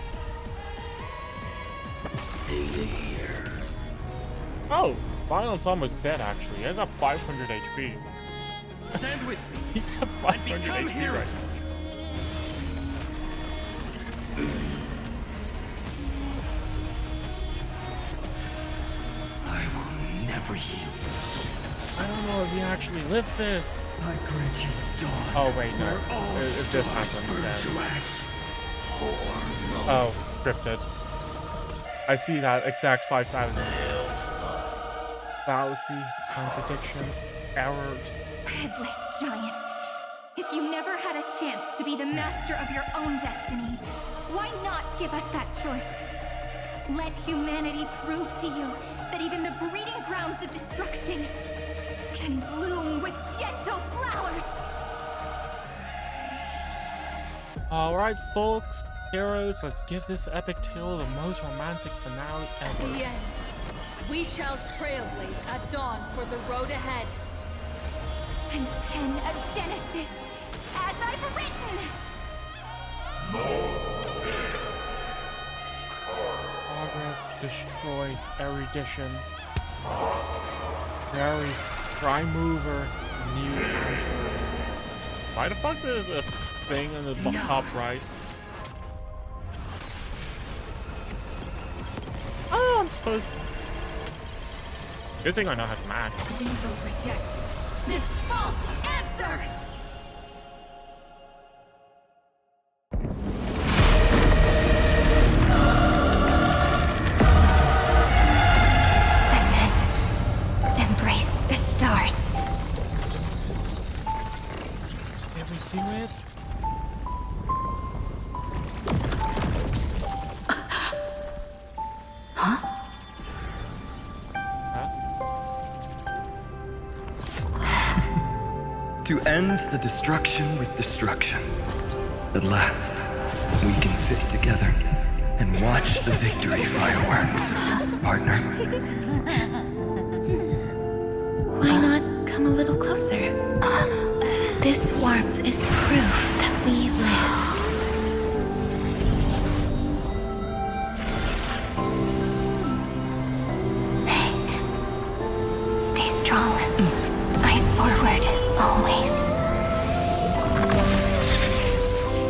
Data here. Oh, Violet's almost dead actually. He has a 500 HP. Stand with me. He's at 500 HP heroes. right now. I will never yield. I don't know if he actually lives this. I grant you dawn. Oh wait, no. If this happens then. Oh, scripted. I see that exact 5,000. Fallacy, contradictions, errors. Headless giant. If you never had a chance to be the master of your own destiny, why not give us that choice? Let humanity prove to you that even the breeding grounds of destruction can bloom with gentle flowers. Alright, folks, heroes, let's give this epic tale the most romantic finale At ever. the end, we shall trailblaze at dawn for the road ahead. And pen a Genesis as I've written! Progress, destroy, erudition. Very, prime mover, new answer. Why the fuck is a thing in the top right? Oh, I'm supposed to. Good thing I know how to match. Lethal rejection. This false answer! Embrace the stars. Did we do it? To end the destruction with destruction. At last, we can sit together and watch the victory fireworks, partner. Why not come a little closer? This warmth is proof that we live. Stay strong. Eyes forward, always.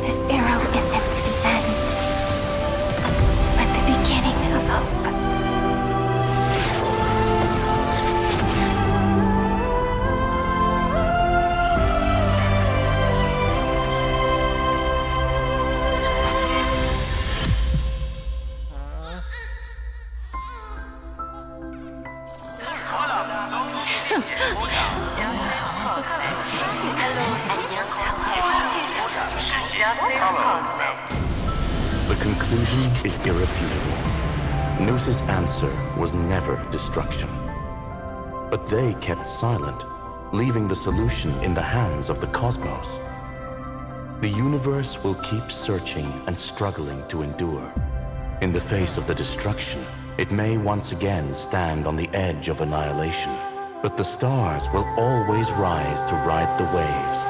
This arrow isn't the end, but the beginning of hope. The conclusion is irrefutable. Noose's answer was never destruction. But they kept silent, leaving the solution in the hands of the cosmos. The universe will keep searching and struggling to endure. In the face of the destruction, it may once again stand on the edge of annihilation. But the stars will always rise to ride the waves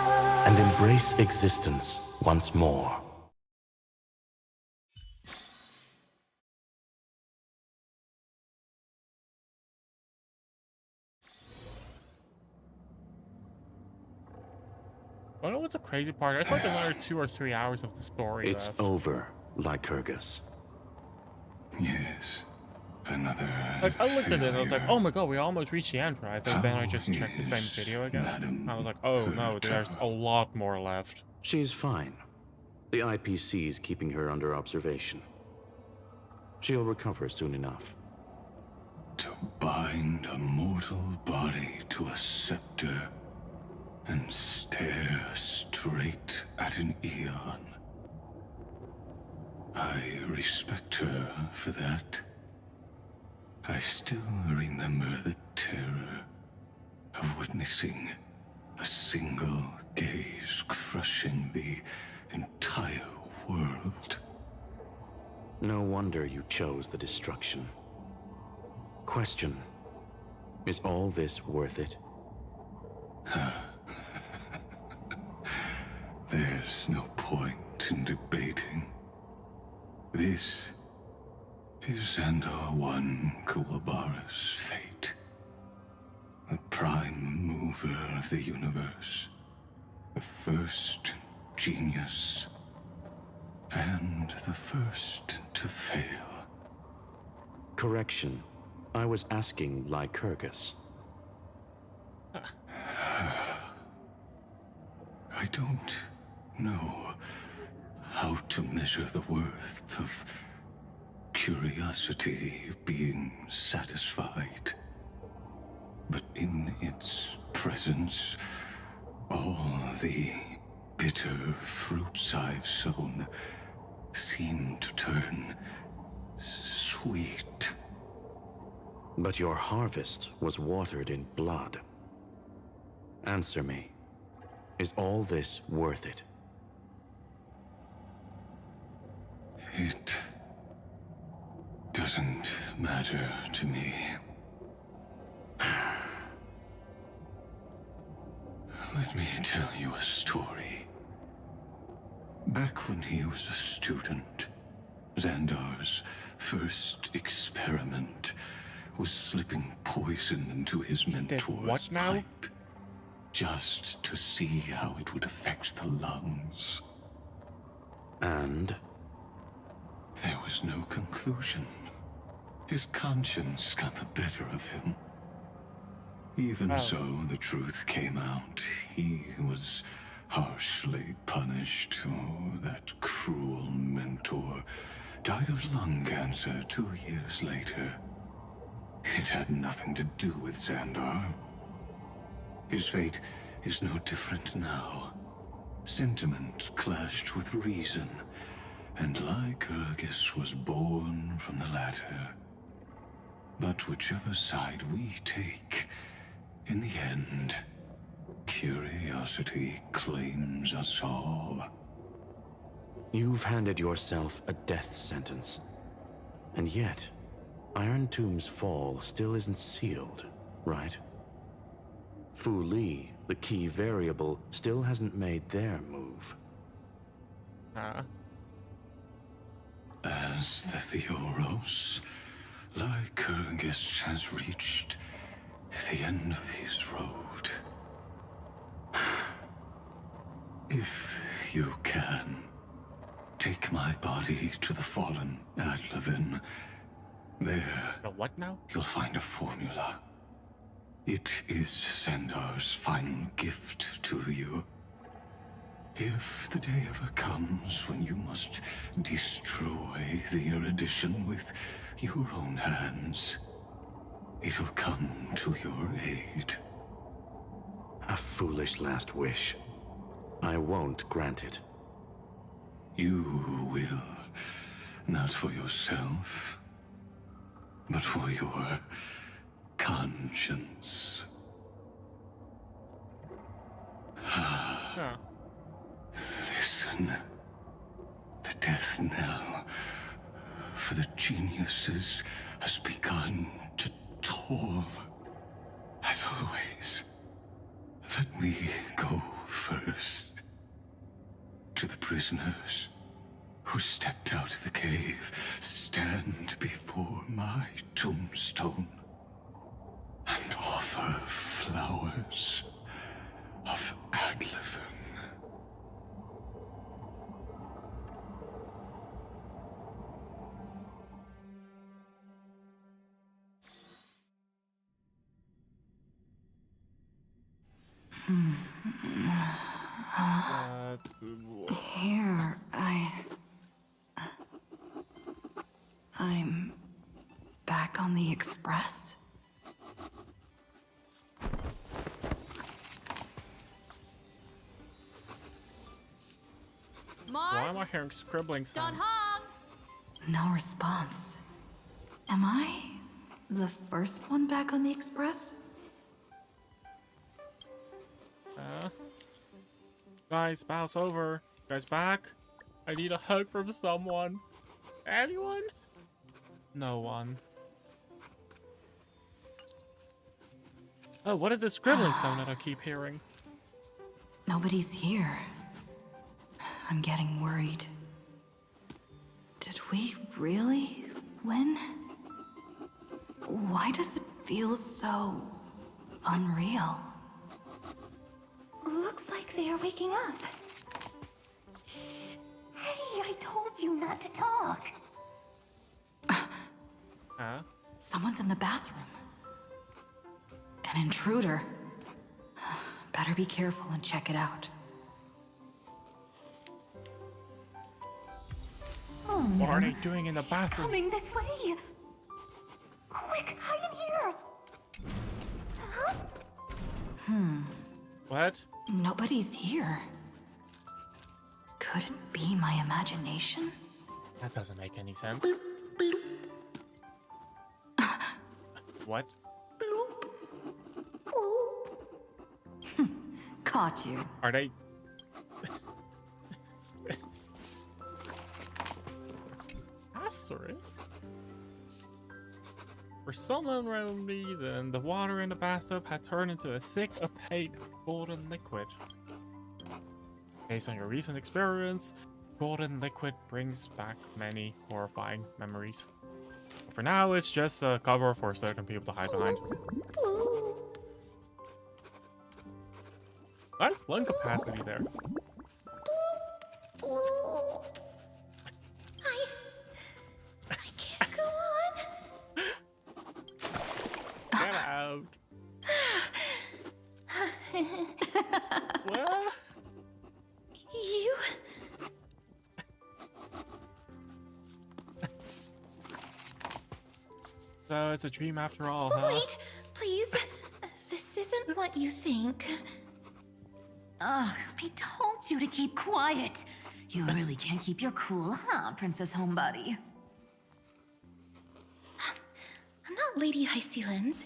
and embrace existence once more. Oh, no, what's the crazy part? There's like another 2 or 3 hours of the story It's left. over, Lycurgus. Yes. Another. Like, I looked at it and I was like, oh my god, we almost reached the end, right? And then I just checked the same video again. I was like, oh no, there's a lot more left. She's fine. The IPC's keeping her under observation. She'll recover soon enough. To bind a mortal body to a scepter and stare straight at an eon. I respect her for that. I still remember the terror of witnessing a single gaze crushing the entire world. No wonder you chose the destruction. Question: is all this worth it? There's no point in debating. This is Xandar One Kuwabara's fate. The prime mover of the universe. The first genius. And the first to fail. Correction. I was asking Lycurgus. I don't know how to measure the worth of curiosity being satisfied. But in its presence, all the bitter fruits I've sown seem to turn sweet. But your harvest was watered in blood. Answer me. Is all this worth it? It doesn't matter to me. Let me tell you a story. Back when he was a student, Xandar's first experiment was slipping poison into his mentor's pipe, just to see how it would affect the lungs. And? There was no conclusion. His conscience got the better of him. Even so, the truth came out. He was harshly punished. Oh, that cruel mentor died of lung cancer 2 years later. It had nothing to do with Xandar. His fate is no different now. Sentiment clashed with reason, and Lycurgus was born from the latter. But whichever side we take, in the end, curiosity claims us all. You've handed yourself a death sentence. And yet, Iron Tomb's fall still isn't sealed, right? Fu Li, the key variable, still hasn't made their move. As the Theoros, Lycurgus has reached the end of his road. If you can, take my body to the fallen Adlevin. There, what now? You'll find a formula. It is Xandar's final gift to you. If the day ever comes when you must destroy the erudition with your own hands, it'll come to your aid. A foolish last wish. I won't grant it. You will. Not for yourself, but for your conscience. Listen. The death knell for the geniuses has begun to toll. As always, let me go first. To the prisoners who stepped out of the cave, stand before my tombstone and offer flowers of Adlevin. Here, I'm back on the express. Why am I hearing scribbling sounds? No response. Am I the first one back on the express? Guys, bounce over. Guys, back. I need a hug from someone. Anyone? No one. Oh, what is this scribbling sound that I keep hearing? Nobody's here. I'm getting worried. Did we really win? Why does it feel so unreal? Looks like they are waking up. Hey, I told you not to talk. Someone's in the bathroom. An intruder. Better be careful and check it out. What are they doing in the bathroom? Coming this way. Quick, hide in here. Huh? What? Nobody's here. Could it be my imagination? That doesn't make any sense. What? Caught you. Are they? Amphoreus? For some unknown reason, the water in the bathtub had turned into a thick, opaque, golden liquid. Based on your recent experience, golden liquid brings back many horrifying memories. But for now, it's just a cover for certain people to hide behind. Nice lung capacity there. I can't go on. Get out. What? You? So it's a dream after all, huh? Wait, please. This isn't what you think. Ugh, I told you to keep quiet. You really can't keep your cool, huh, Princess Homebody? I'm not Lady Hysealens.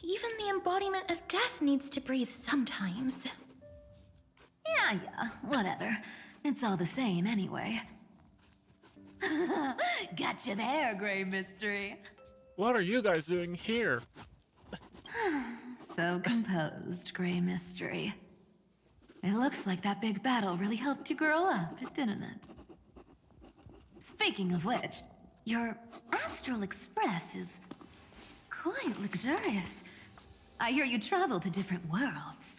Even the embodiment of death needs to breathe sometimes. Yeah, whatever. It's all the same anyway. Gotcha there, Grey Mystery. What are you guys doing here? So composed, Grey Mystery. It looks like that big battle really helped you grow up, didn't it? Speaking of which, your Astral Express is quite luxurious. I hear you travel to different worlds.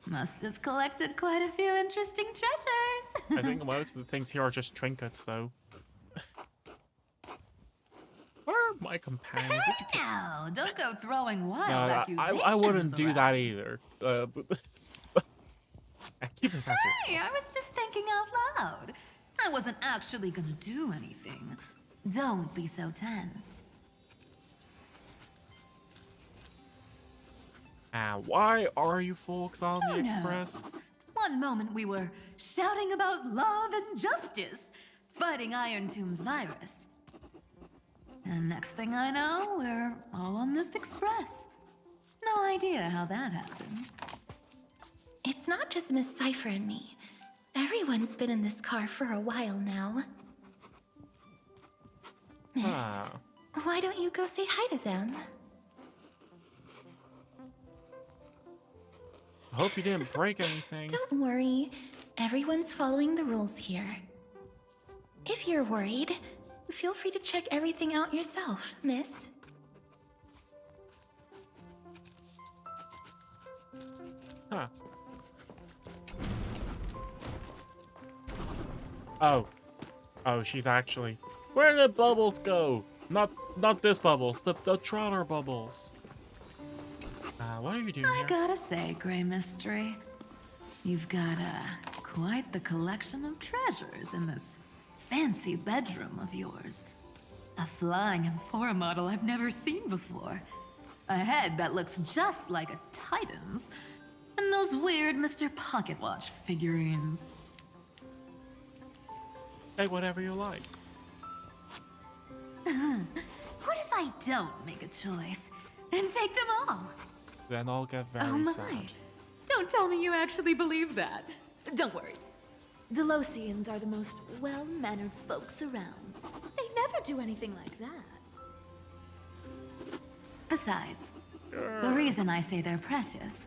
Must have collected quite a few interesting treasures. I think most of the things here are just trinkets, though. Where are my companions? Now, don't go throwing wild accusations I wouldn't do around. that either. Keep this answer. Hey, I was just thinking out loud. I wasn't actually gonna do anything. Don't be so tense. Why are you folks on the Who Express? knows? One moment we were shouting about love and justice, fighting Iron Tomb's virus. And next thing I know, we're all on this express. No idea how that happened. It's not just Miss Cypher and me. Everyone's been in this car for a while now. Miss, why don't you go say hi to them? I hope you didn't break anything. Don't worry. Everyone's following the rules here. If you're worried, feel free to check everything out yourself, miss. Huh. Oh, she's actually... Where did the bubbles go? Not this bubbles, the Troller bubbles. What are you doing I here? gotta say, Grey Mystery, you've got quite the collection of treasures in this fancy bedroom of yours. A flying Amphora model I've never seen before. A head that looks just like a Titan's. And those weird Mr. Pocket Watch figurines. Take whatever you like. What if I don't make a choice and take them all? Then I'll get very Oh my. sad. Don't tell me you actually believe that. Don't worry. Delosians are the most well-mannered folks around. They never do anything like that. Besides, the reason I say they're precious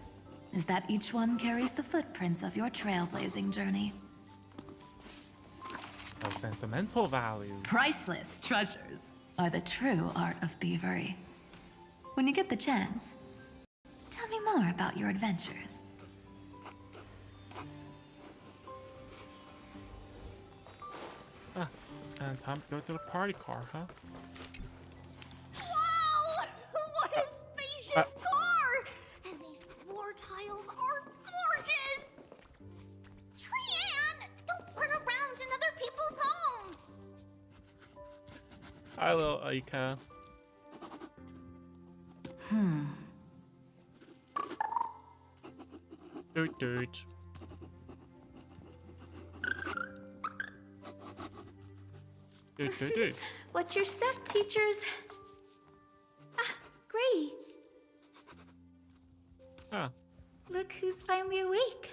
is that each one carries the footprints of your trailblazing journey. No sentimental value. Priceless treasures are the true art of thievery. When you get the chance, tell me more about your adventures. And time to go to the party car, huh? Wow! What a spacious car! And these floor tiles are gorgeous! Trian, don't run around in other people's homes! Hi, little Aika. Doot doot. Doot doot doot. What's your step, teachers? Ah, Gray. Huh. Look who's finally awake.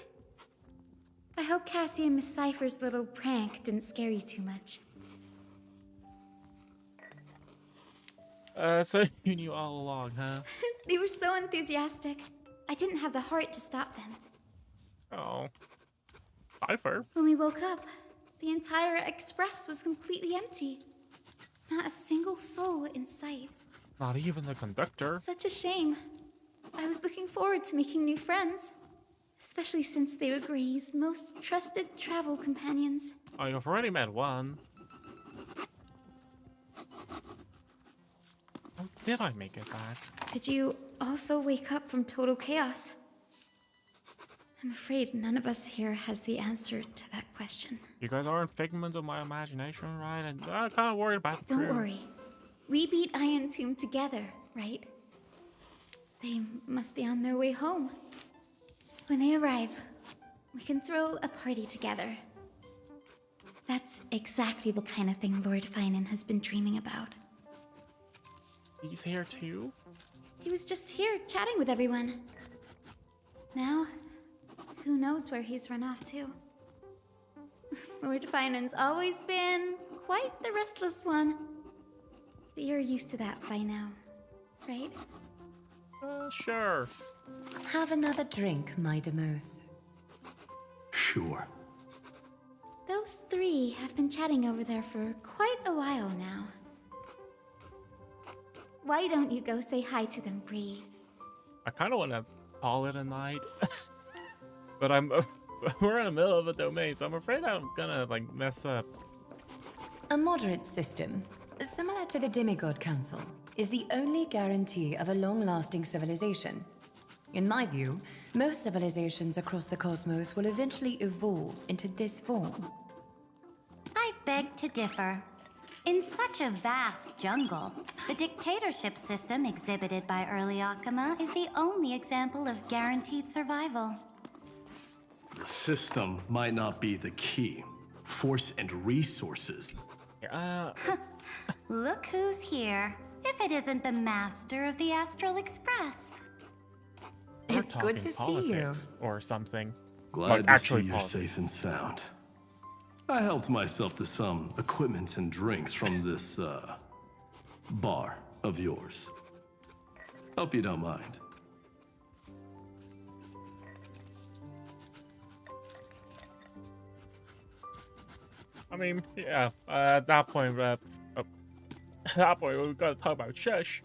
I hope Cassie and Miss Cypher's little prank didn't scare you too much. So you knew all along, huh? They were so enthusiastic. I didn't have the heart to stop them. Oh. Cypher. When we woke up, the entire express was completely empty. Not a single soul in sight. Not even the conductor. Such a shame. I was looking forward to making new friends. Especially since they were Gray's most trusted travel companions. Oh, you've already met one. Oh, did I make it back? Did you also wake up from total chaos? I'm afraid none of us here has the answer to that question. You guys aren't figments of my imagination, right? And I'm kind of worried about the Don't crew. worry. We beat Iron Tomb together, right? They must be on their way home. When they arrive, we can throw a party together. That's exactly the kind of thing Lord Finan has been dreaming about. He's here too? He was just here chatting with everyone. Now, who knows where he's run off to? Lord Finan's always been quite the restless one. But you're used to that by now, right? Sure. Have another drink, my Demos. Sure. Those three have been chatting over there for quite a while now. Why don't you go say hi to them, Bree? I kind of want to call it a night. But we're in the middle of a domain, so I'm afraid I'm gonna, like, mess up. A moderate system, similar to the Demigod Council, is the only guarantee of a long-lasting civilization. In my view, most civilizations across the cosmos will eventually evolve into this form. I beg to differ. In such a vast jungle, the dictatorship system exhibited by early Akama is the only example of guaranteed survival. The system might not be the key. Force and resources. Look who's here. If it isn't the master of the Astral Express. We're It's good to see politics or something. Glad Like, to see you're politics. safe and sound. I helped myself to some equipment and drinks from this, bar of yours. Hope you don't mind. I mean, yeah, at that point, we gotta talk about shush.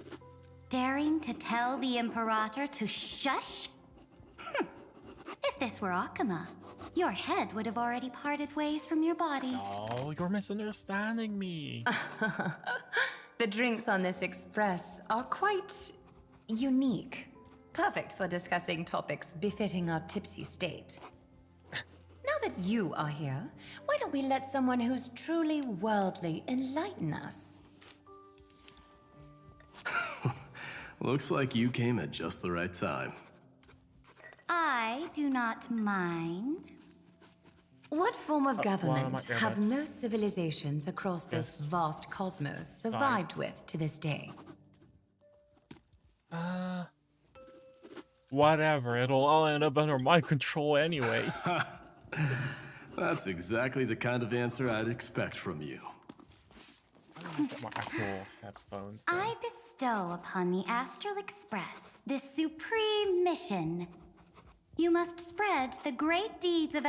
Daring to tell the Imperator to shush? If this were Akama, your head would have already parted ways from your body. Oh, you're misunderstanding me. The drinks on this express are quite unique. Perfect for discussing topics befitting our tipsy state. Now that you are here, why don't we let someone who's truly worldly enlighten us? Looks like you came at just the right time. I do not mind. What form of government my have earbuds? most civilizations across this vast cosmos survived with to this day? Whatever, it'll all end up under my control anyway. That's exactly the kind of answer I'd expect from you. My actual headphones. I bestow upon the Astral Express this supreme mission. You must spread the great deeds of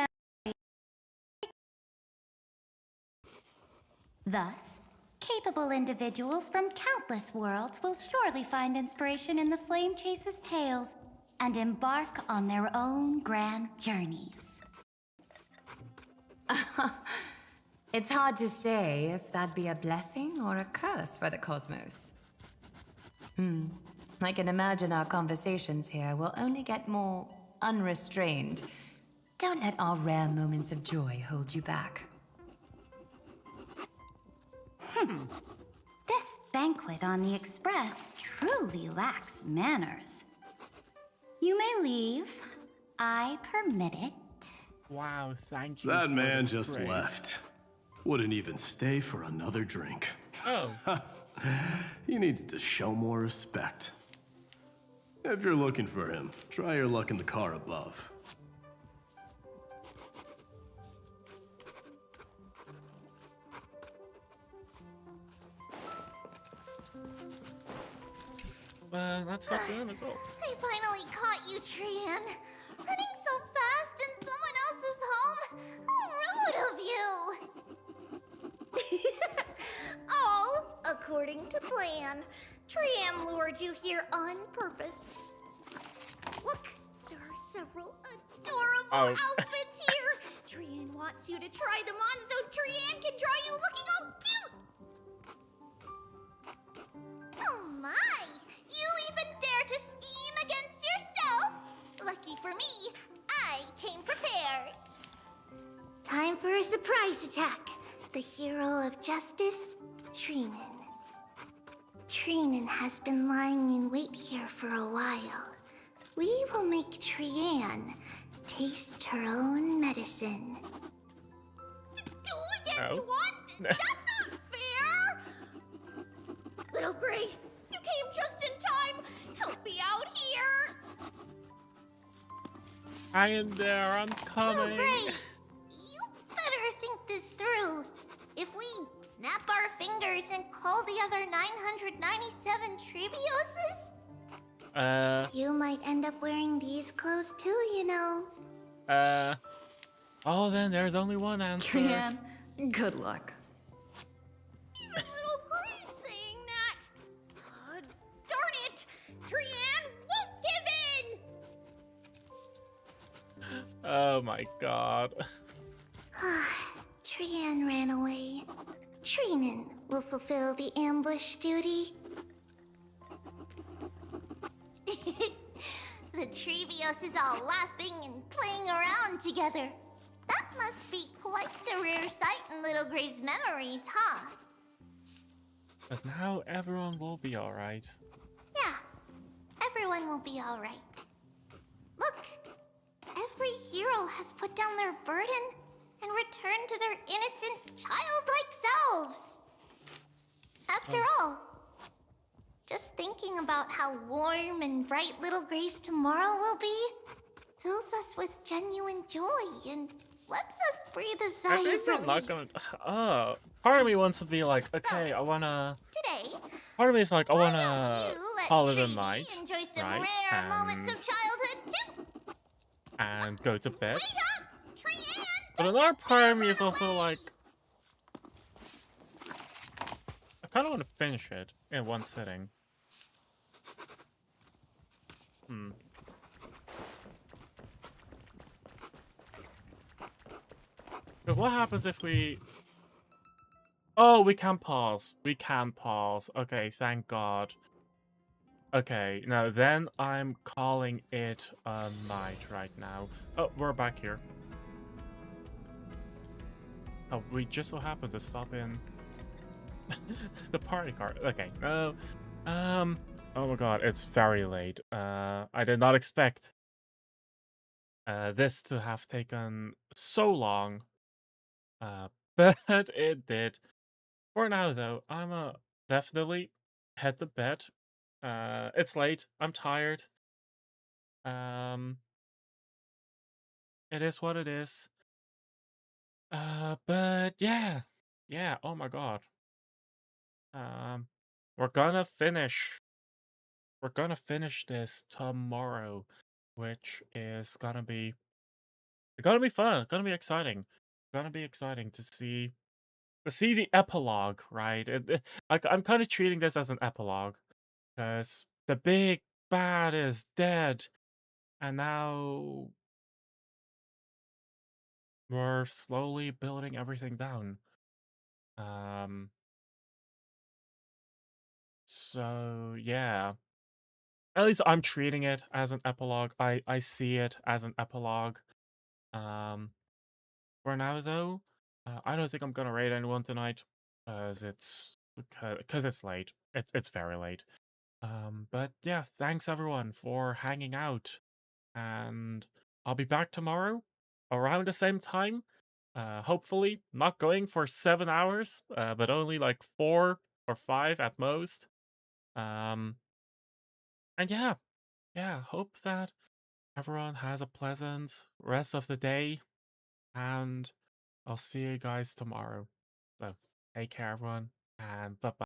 Thus, capable individuals from countless worlds will surely find inspiration in the Flame Chase's tales and embark on their own grand journeys. It's hard to say if that'd be a blessing or a curse for the cosmos. I can imagine our conversations here will only get more unrestrained. Don't let our rare moments of joy hold you back. This banquet on the Express truly lacks manners. You may leave. I permit it. Wow, thank you. That for man the just praise. left. Wouldn't even stay for another drink. Oh. He needs to show more respect. If you're looking for him, try your luck in the car above. That's not the end as well. I finally caught you, Trian. Running so fast in someone else's home? How rude of you! All according to plan. Trian lured you here on purpose. Look, there are several adorable outfits here. Trian wants you to try them on so Trian can draw you looking all cute. Oh my! You even dare to scheme against yourself? Lucky for me, I came prepared. Time for a surprise attack. The hero of justice, Trinan. Trinan has been lying in wait here for a while. We will make Trian taste her own medicine. Two against one? That's not fair! Little Gray, you came just in time. Help me out here. Hang in there, I'm coming. Little Gray, you better think this through. If we snap our fingers and call the other 997 Tribioses, you might end up wearing these clothes too, you know. Oh, then there's only one answer. Trian, good luck. Even Little Gray's saying that. Darn it! Trian won't give in! Oh my god. Trian ran away. Trinan will fulfill the ambush duty. The Trevios is all laughing and playing around together. That must be quite the rare sight in Little Gray's memories, huh? But now everyone will be alright. Yeah, everyone will be alright. Look, every hero has put down their burden and returned to their innocent, childlike selves. After all, just thinking about how warm and bright Little Gray's tomorrow will be fills us with genuine joy and lets us breathe a sigh I think of I'm not relief. gonna. Part of me wants to be like, okay, I wanna. Today, Part of me is like, I wanna let call it a Treaty night, enjoy some right? rare moments of childhood too. And go to bed. Wait up, Trian! But another part of me is also like, I kind of want to finish it in one sitting. But what happens if we... Oh, we can pause. We can pause. Okay, thank God. Okay, now then I'm calling it a night right now. Oh, we're back here. Oh, we just so happened to stop in the party car. Okay, oh my god, it's very late. I did not expect this to have taken so long. But it did. For now, though, I'm definitely head to bed. It's late. I'm tired. Um, it is what it is. But yeah, yeah. Oh my god. Um, we're gonna finish. We're gonna finish this tomorrow, which is gonna be fun. Gonna be exciting. Gonna be exciting to see the epilogue, right? I'm kind of treating this as an epilogue because the big bad is dead, and now we're slowly building everything down. Um, so yeah, at least I'm treating it as an epilogue. I see it as an epilogue. Um, for now though, I don't think I'm gonna raid anyone tonight, because it's late. It's very late. But yeah, thanks everyone for hanging out, and I'll be back tomorrow around the same time. Hopefully not going for 7 hours, but only like 4 or 5 at most. And yeah, hope that everyone has a pleasant rest of the day, and I'll see you guys tomorrow. So take care, everyone, and bye bye.